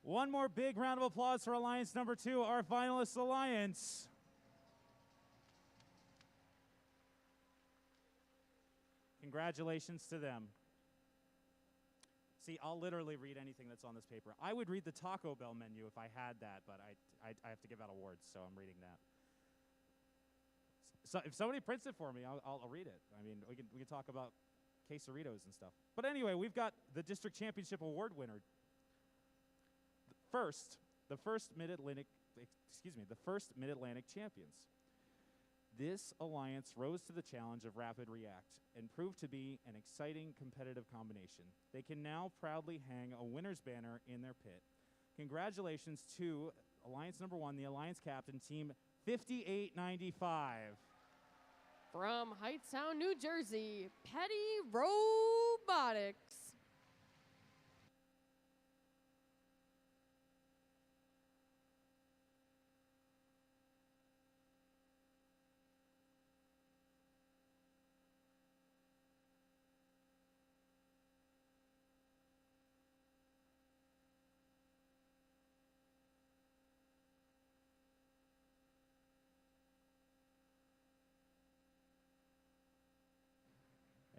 One more big round of applause for Alliance number 2, our finalist Alliance. Congratulations to them. See, I'll literally read anything that's on this paper. I would read the Taco Bell menu if I had that, but I have to give out awards, so I'm reading that. So if somebody prints it for me, I'll read it. I mean, we can talk about quesaritos and stuff. But anyway, we've got the District Championship Award winner. The first Mid-Atlantic champions. This alliance rose to the challenge of Rapid React and proved to be an exciting competitive combination. They can now proudly hang a winner's banner in their pit. Congratulations to Alliance number 1, the Alliance captain, Team 5895. From Hightstown, New Jersey, Petty Robotics.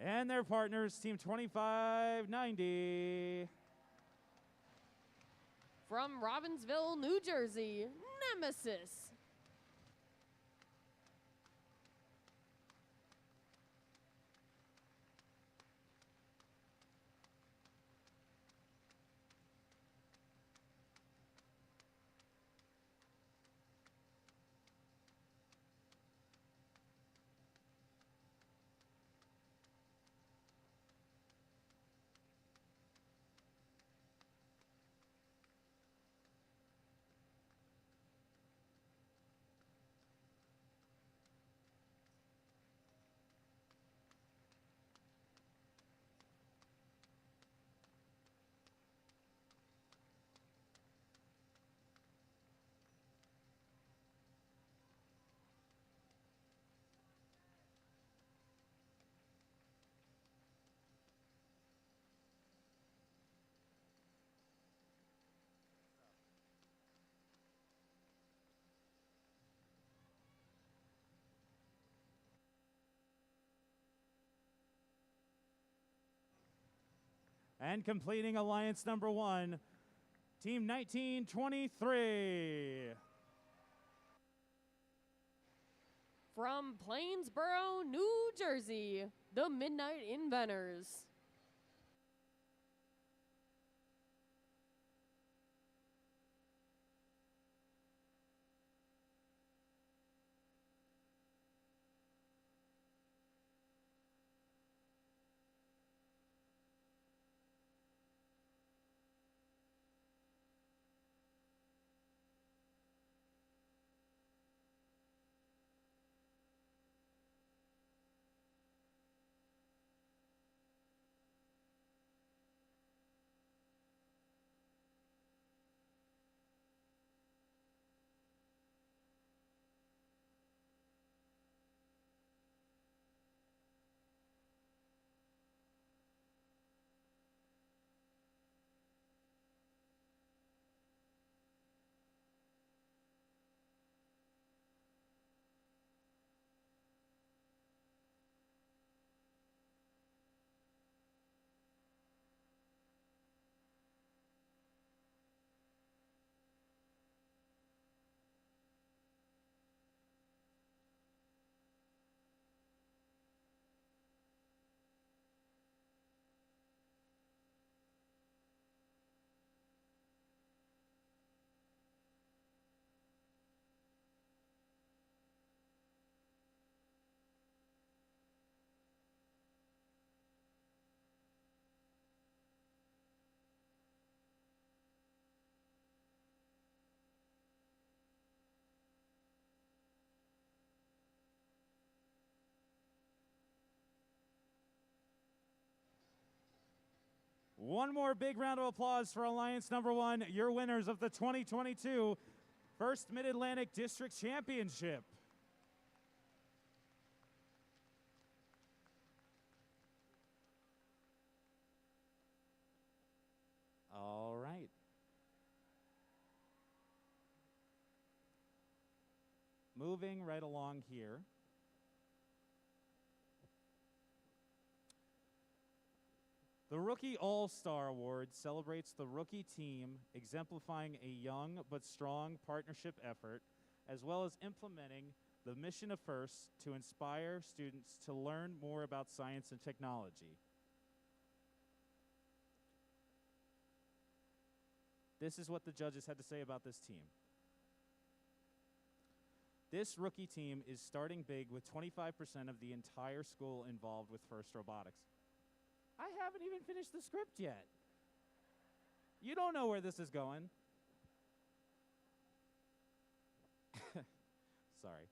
And their partners, Team 2590. From Robbinsville, New Jersey, Nemesis. And completing Alliance number 1, Team 1923. From Plainsboro, New Jersey, the Midnight Inventors. One more big round of applause for Alliance number 1, your winners of the 2022 First Mid-Atlantic District Championship. All right. Moving right along here. The Rookie All-Star Award celebrates the rookie team, exemplifying a young but strong partnership effort, as well as implementing the mission of FIRST to inspire students to learn more about science and technology. This is what the judges had to say about this team. This rookie team is starting big with 25% of the entire school involved with FIRST Robotics. I haven't even finished the script yet. You don't know where this is going. Sorry.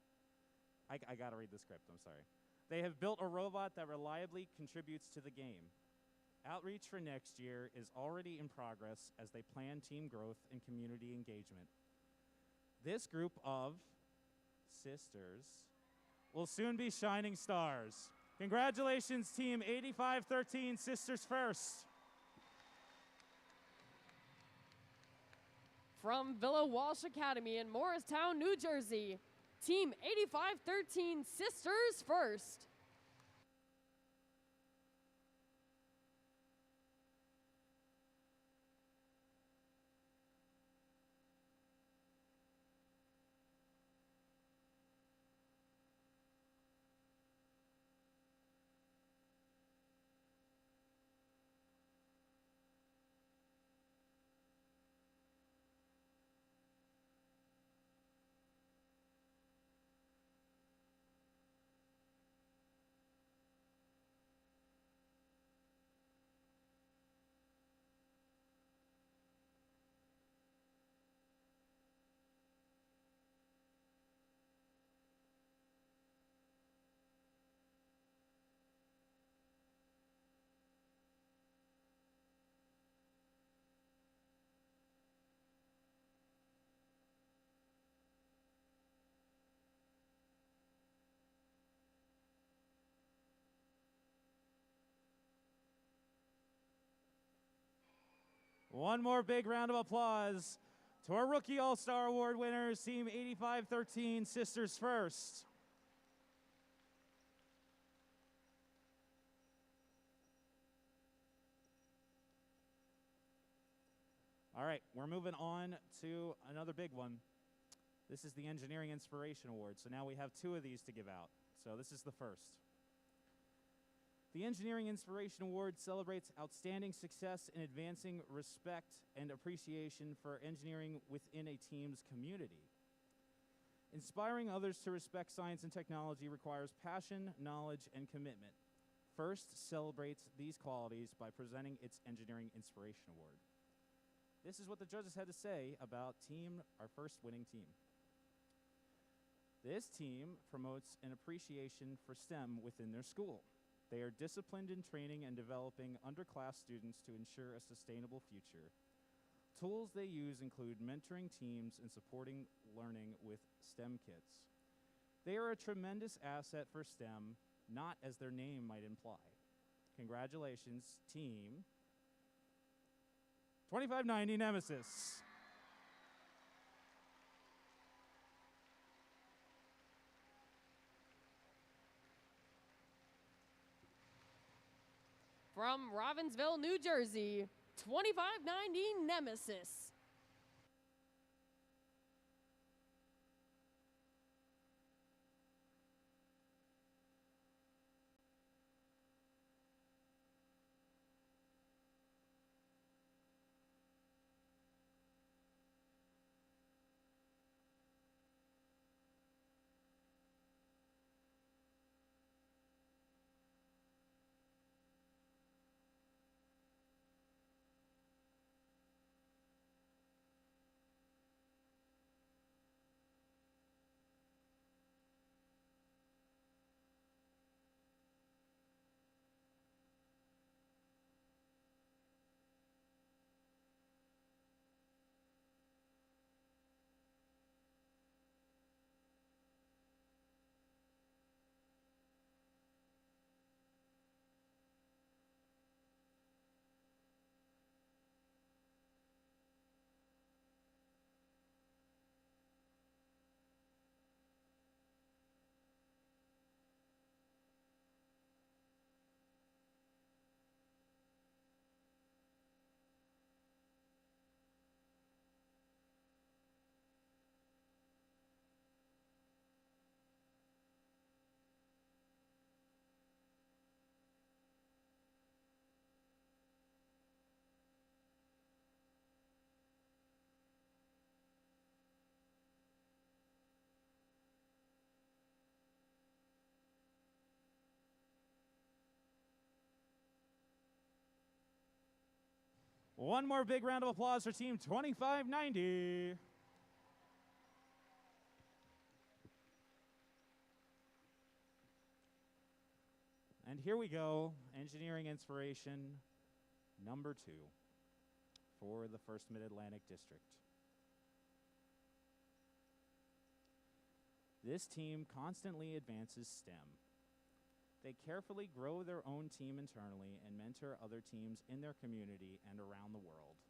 I gotta read the script, I'm sorry. They have built a robot that reliably contributes to the game. Outreach for next year is already in progress as they plan team growth and community engagement. This group of sisters will soon be shining stars. Congratulations, Team 8513 Sisters First. From Villa Walsh Academy in Morristown, New Jersey, Team 8513 Sisters First. One more big round of applause to our Rookie All-Star Award winners, Team 8513 Sisters First. All right, we're moving on to another big one. This is the Engineering Inspiration Award. So now we have 2 of these to give out. So this is the first. The Engineering Inspiration Award celebrates outstanding success in advancing respect and appreciation for engineering within a team's community. Inspiring others to respect science and technology requires passion, knowledge, and commitment. First celebrates these qualities by presenting its Engineering Inspiration Award. This is what the judges had to say about our first winning team. This team promotes an appreciation for STEM within their school. They are disciplined in training and developing underclass students to ensure a sustainable future. Tools they use include mentoring teams and supporting learning with STEM kits. They are a tremendous asset for STEM, not as their name might imply. Congratulations, team 2590 Nemesis. From Robbinsville, New Jersey, 2590 Nemesis. One more big round of applause for Team 2590. And here we go, Engineering Inspiration number 2 for the 1st Mid-Atlantic District. This team constantly advances STEM. They carefully grow their own team internally and mentor other teams in their community and around the world.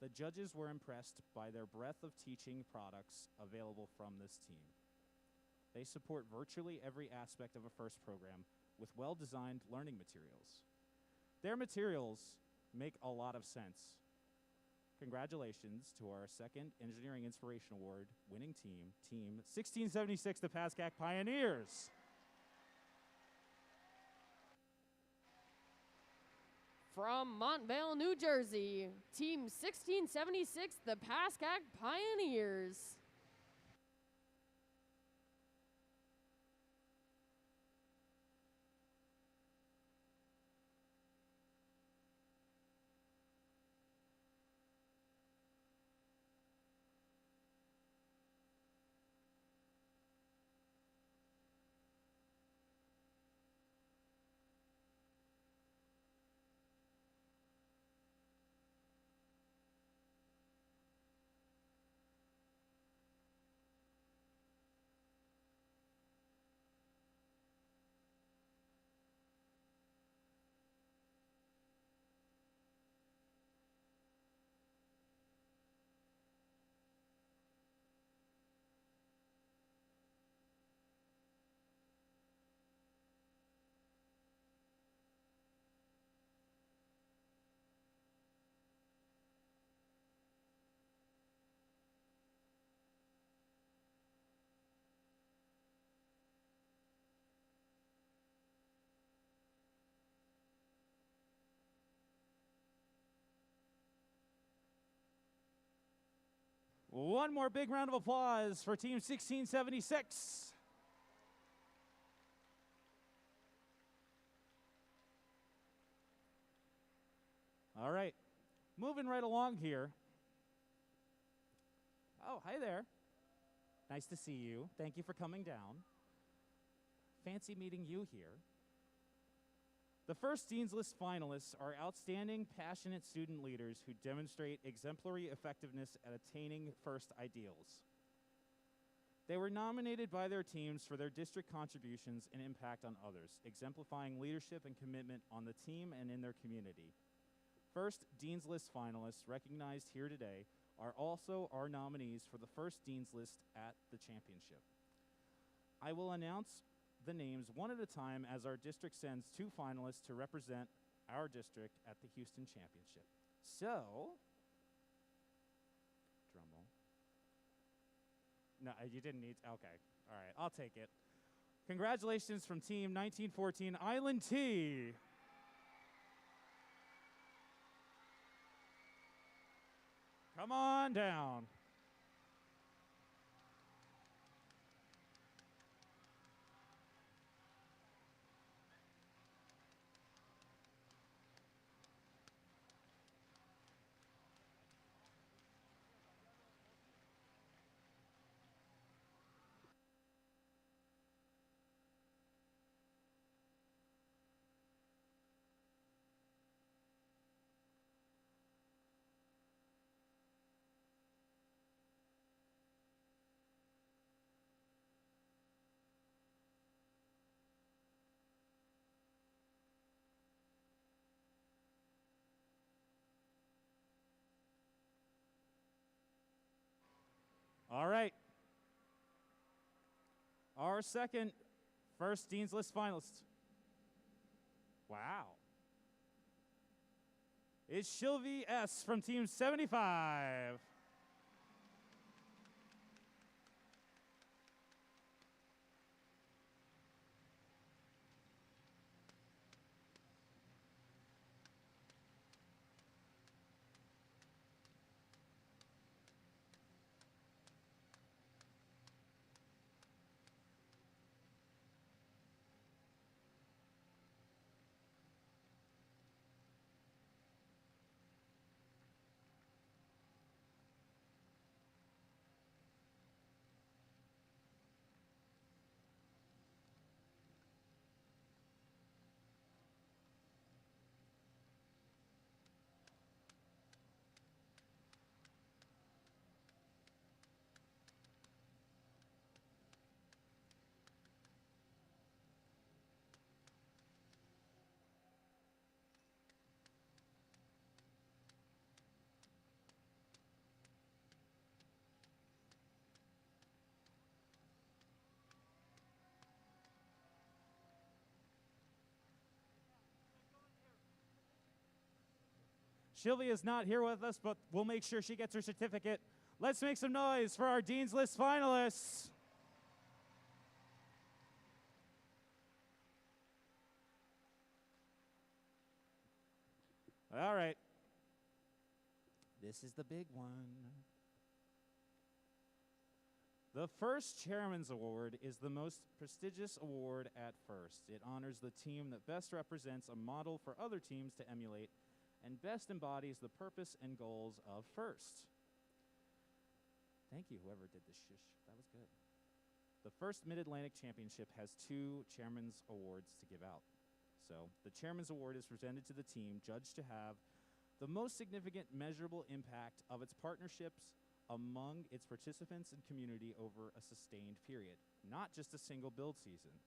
The judges were impressed by their breadth of teaching products available from this team. They support virtually every aspect of a FIRST program with well-designed learning materials. Their materials make a lot of sense. Congratulations to our 2nd Engineering Inspiration Award winning team, Team 1676, the Pascack Pioneers. From Montvale, New Jersey, Team 1676, the Pascack Pioneers. One more big round of applause for Team 1676. All right, moving right along here. Oh, hi there. Nice to see you. Thank you for coming down. Fancy meeting you here. The first Dean's List finalists are outstanding, passionate student leaders who demonstrate exemplary effectiveness at attaining FIRST ideals. They were nominated by their teams for their district contributions and impact on others, exemplifying leadership and commitment on the team and in their community. First Dean's List finalists recognized here today are also our nominees for the first Dean's List at the championship. I will announce the names one at a time as our district sends 2 finalists to represent our district at the Houston Championship. So, drum roll. No, you didn't need, okay. All right, I'll take it. Congratulations from Team 1914 Island T. Come on down. All right. Our second first Dean's List finalist. Wow. Is Sylvie S. from Team 75. Sylvia is not here with us, but we'll make sure she gets her certificate. Let's make some noise for our Dean's List finalists. All right. This is the big one. The first Chairman's Award is the most prestigious award at FIRST. It honors the team that best represents a model for other teams to emulate and best embodies the purpose and goals of FIRST. Thank you, whoever did the shush. That was good. The first Mid-Atlantic Championship has 2 Chairman's Awards to give out. So the Chairman's Award is presented to the team judged to have the most significant measurable impact of its partnerships among its participants and community over a sustained period, not just a single build season.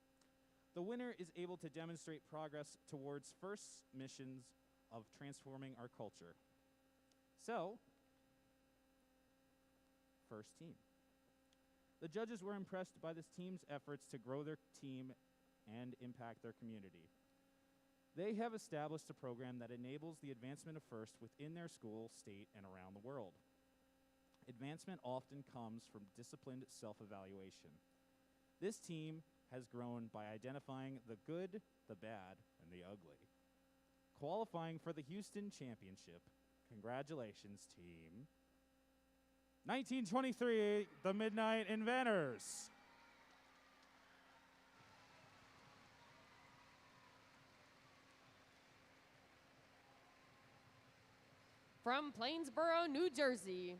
The winner is able to demonstrate progress towards FIRST's missions of transforming our culture. So, first team. The judges were impressed by this team's efforts to grow their team and impact their community. They have established a program that enables the advancement of FIRST within their school, state, and around the world. Advancement often comes from disciplined self-evaluation. This team has grown by identifying the good, the bad, and the ugly. Qualifying for the Houston Championship. Congratulations, team. 1923, the Midnight Inventors. From Plainsboro, New Jersey,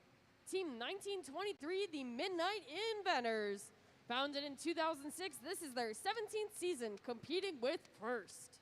Team 1923, the Midnight Inventors. Founded in 2006, this is their 17th season competing with First.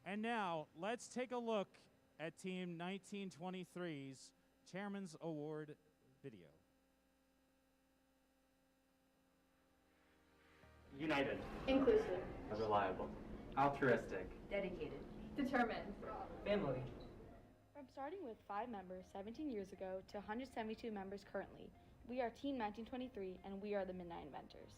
And now, let's take a look at Team 1923's Chairman's Award video. United. Inclusive. Reliable. Altruistic. Dedicated. Determined. Family. From starting with 5 members 17 years ago to 172 members currently, we are Team 1923 and we are the Midnight Inventors.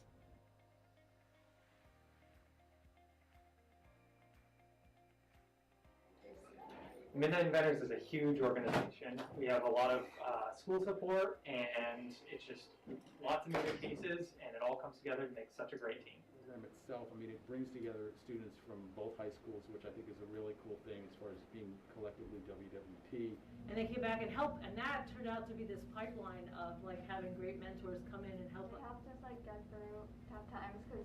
Midnight Inventors is a huge organization. We have a lot of school support, and it's just lots of moving pieces, and it all comes together to make such a great team. The program itself, I mean, it brings together students from both high schools, which I think is a really cool thing as far as being collectively WWP. And they came back and helped, and that turned out to be this pipeline of like having great mentors come in and help. It helped us like get through tough times because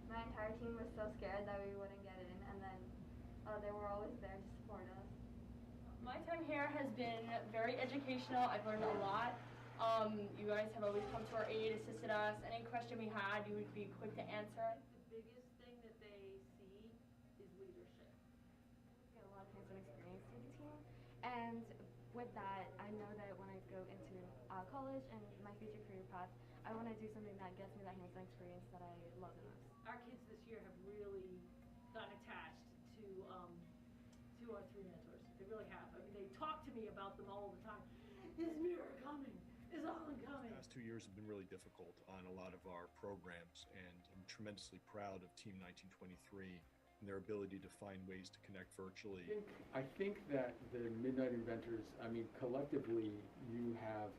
my entire team was so scared that we wouldn't get in, and then they were always there to support us. My time here has been very educational. I've learned a lot. You guys have always come to our aid, assisted us. Any question we had, you would be quick to answer. The biggest thing that they see is leadership. Get a lot of hands-on experience with the team, and with that, I know that when I go into college and my future career path, I want to do something that gets me that hands-on experience that I love the most. Our kids this year have really gotten attached to our 3 mentors. They really have. I mean, they talk to me about them all the time. Is Mira coming? Is Alan coming? The past 2 years have been really difficult on a lot of our programs, and I'm tremendously proud of Team 1923 and their ability to find ways to connect virtually. I think that the Midnight Inventors, I mean, collectively, you have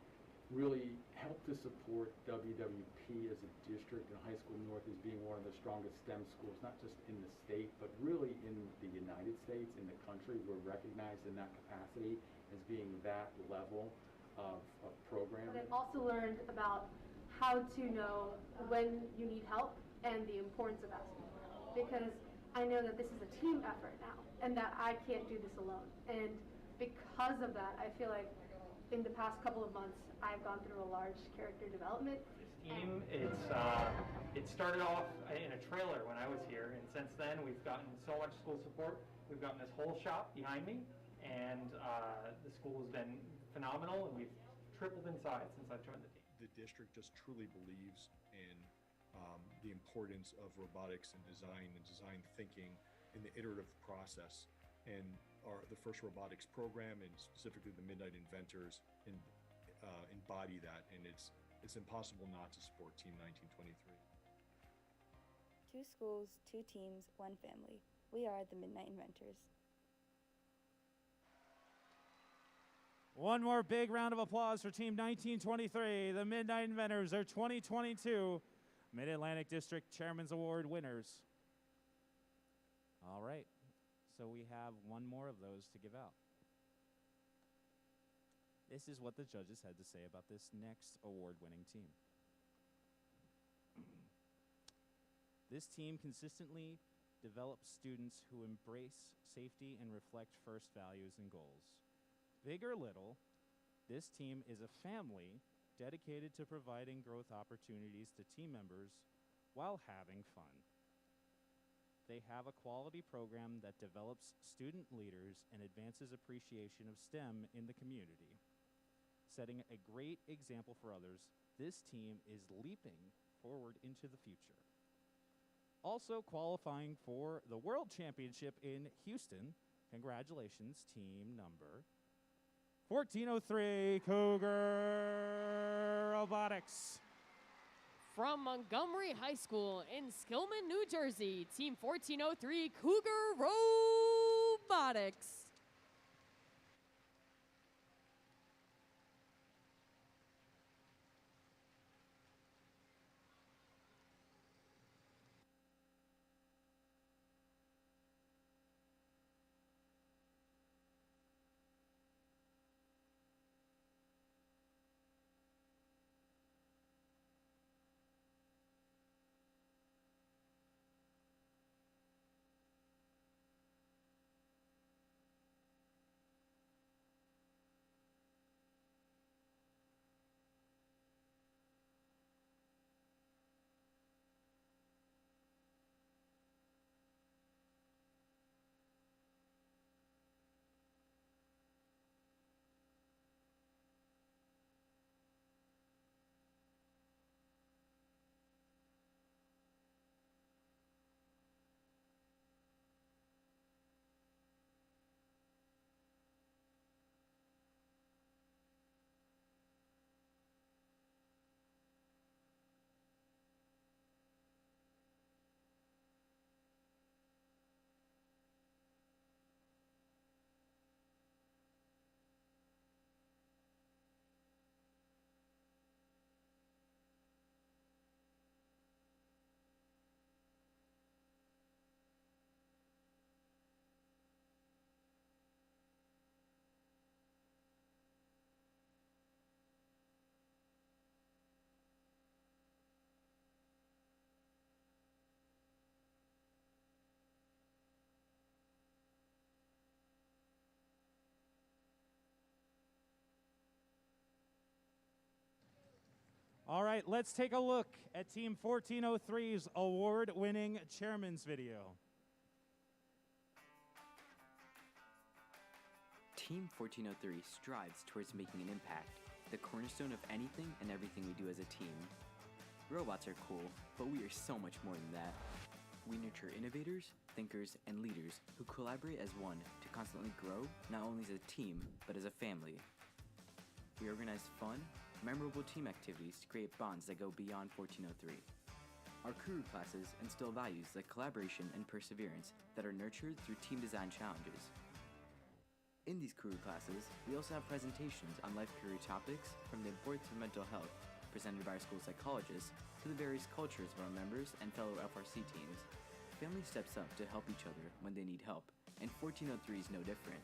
really helped to support WWP as a district, and High School North as being one of the strongest STEM schools, not just in the state, but really in the United States, in the country. We're recognized in that capacity as being that level of programming. But I've also learned about how to know when you need help and the importance of asking for help, because I know that this is a team effort now and that I can't do this alone. And because of that, I feel like in the past couple of months, I've gone through a large character development. Team, it started off in a trailer when I was here, and since then we've gotten so much school support. We've gotten this whole shop behind me, and the school has been phenomenal, and we've tripled in size since I've joined the team. The district just truly believes in the importance of robotics and design thinking in the iterative process, and the first robotics program, and specifically the Midnight Inventors, embody that, and it's impossible not to support Team 1923. 2 schools, 2 teams, 1 family. We are the Midnight Inventors. One more big round of applause for Team 1923, the Midnight Inventors, their 2022 Mid-Atlantic District Chairman's Award winners. All right, so we have one more of those to give out. This is what the judges had to say about this next award-winning team. This team consistently develops students who embrace safety and reflect first values and goals. Big or little, this team is a family dedicated to providing growth opportunities to team members while having fun. They have a quality program that develops student leaders and advances appreciation of STEM in the community. Setting a great example for others, this team is leaping forward into the future. Also qualifying for the World Championship in Houston, congratulations, team number 1403 Cougar Robotics. From Montgomery High School in Skillman, New Jersey, Team 1403 Cougar Robotics. All right, let's take a look at Team 1403's award-winning chairman's video. Team 1403 strives towards making an impact, the cornerstone of anything and everything we do as a team. Robots are cool, but we are so much more than that. We nurture innovators, thinkers, and leaders who collaborate as one to constantly grow, not only as a team, but as a family. We organize fun, memorable team activities to create bonds that go beyond 1403. Our career classes instill values like collaboration and perseverance that are nurtured through team design challenges. In these career classes, we also have presentations on life career topics, from the importance of mental health, presented by our school psychologists, to the various cultures of our members and fellow FRC teams. Family steps up to help each other when they need help, and 1403 is no different.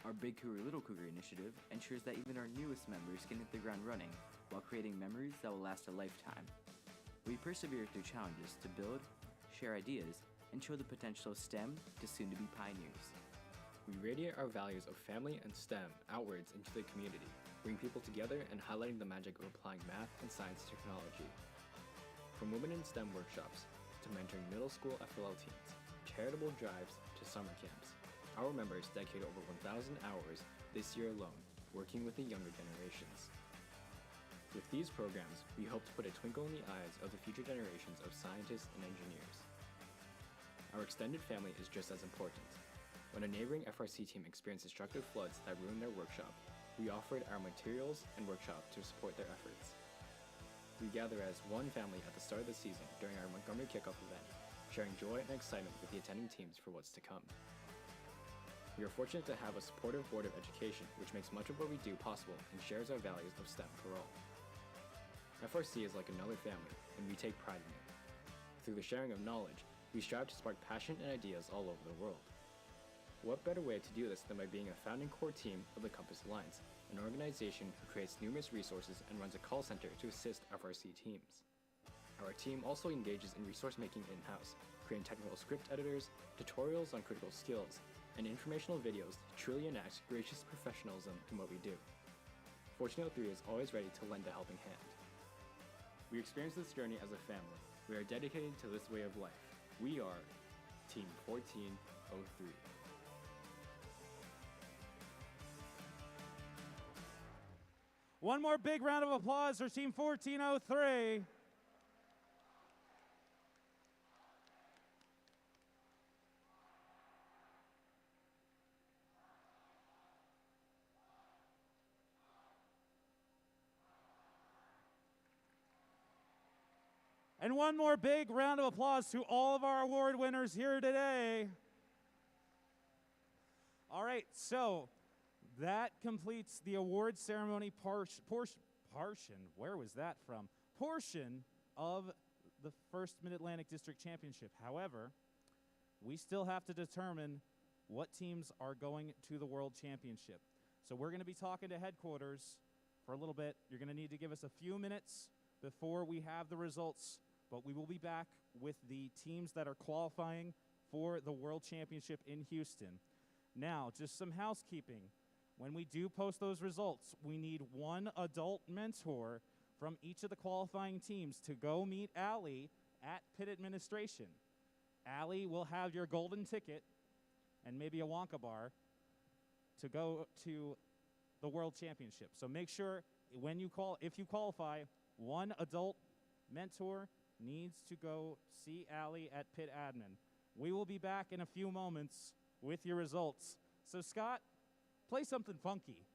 Our Big Cougar Little Cougar initiative ensures that even our newest members can hit the ground running, while creating memories that will last a lifetime. We persevere through challenges to build, share ideas, and show the potential of STEM to soon-to-be pioneers. We radiate our values of family and STEM outwards into the community, bring people together and highlighting the magic of applying math and science technology. From Women in STEM workshops to mentoring middle school FLL teams, charitable drives to summer camps, our members dedicate over 1,000 hours this year alone working with the younger generations. With these programs, we hope to put a twinkle in the eyes of the future generations of scientists and engineers. Our extended family is just as important. When a neighboring FRC team experienced destructive floods that ruined their workshop, we offered our materials and workshop to support their efforts. We gather as one family at the start of the season during our Montgomery kickoff event, sharing joy and excitement with the attending teams for what's to come. We are fortunate to have a supportive Board of Education, which makes much of what we do possible and shares our values of STEM for all. FRC is like another family, and we take pride in it. Through the sharing of knowledge, we strive to spark passion and ideas all over the world. What better way to do this than by being a founding core team of the Compass Alliance, an organization who creates numerous resources and runs a call center to assist FRC teams. Our team also engages in resource making in-house, creating technical script editors, tutorials on critical skills, and informational videos to truly enact gracious professionalism in what we do. 1403 is always ready to lend a helping hand. We experience this journey as a family. We are dedicated to this way of life. We are Team 1403. One more big round of applause for Team 1403. And one more big round of applause to all of our award winners here today. All right, so that completes the award ceremony where was that from? Portion of the first Mid-Atlantic District Championship. However, we still have to determine what teams are going to the World Championship. So we're going to be talking to headquarters for a little bit. You're going to need to give us a few minutes before we have the results, but we will be back with the teams that are qualifying for the World Championship in Houston. Now, just some housekeeping. When we do post those results, we need one adult mentor from each of the qualifying teams to go meet Allie at pit administration. Allie will have your golden ticket and maybe a Wonka bar to go to the World Championship. So make sure if you qualify, one adult mentor needs to go see Allie at pit admin. We will be back in a few moments with your results. So Scott, play something funky.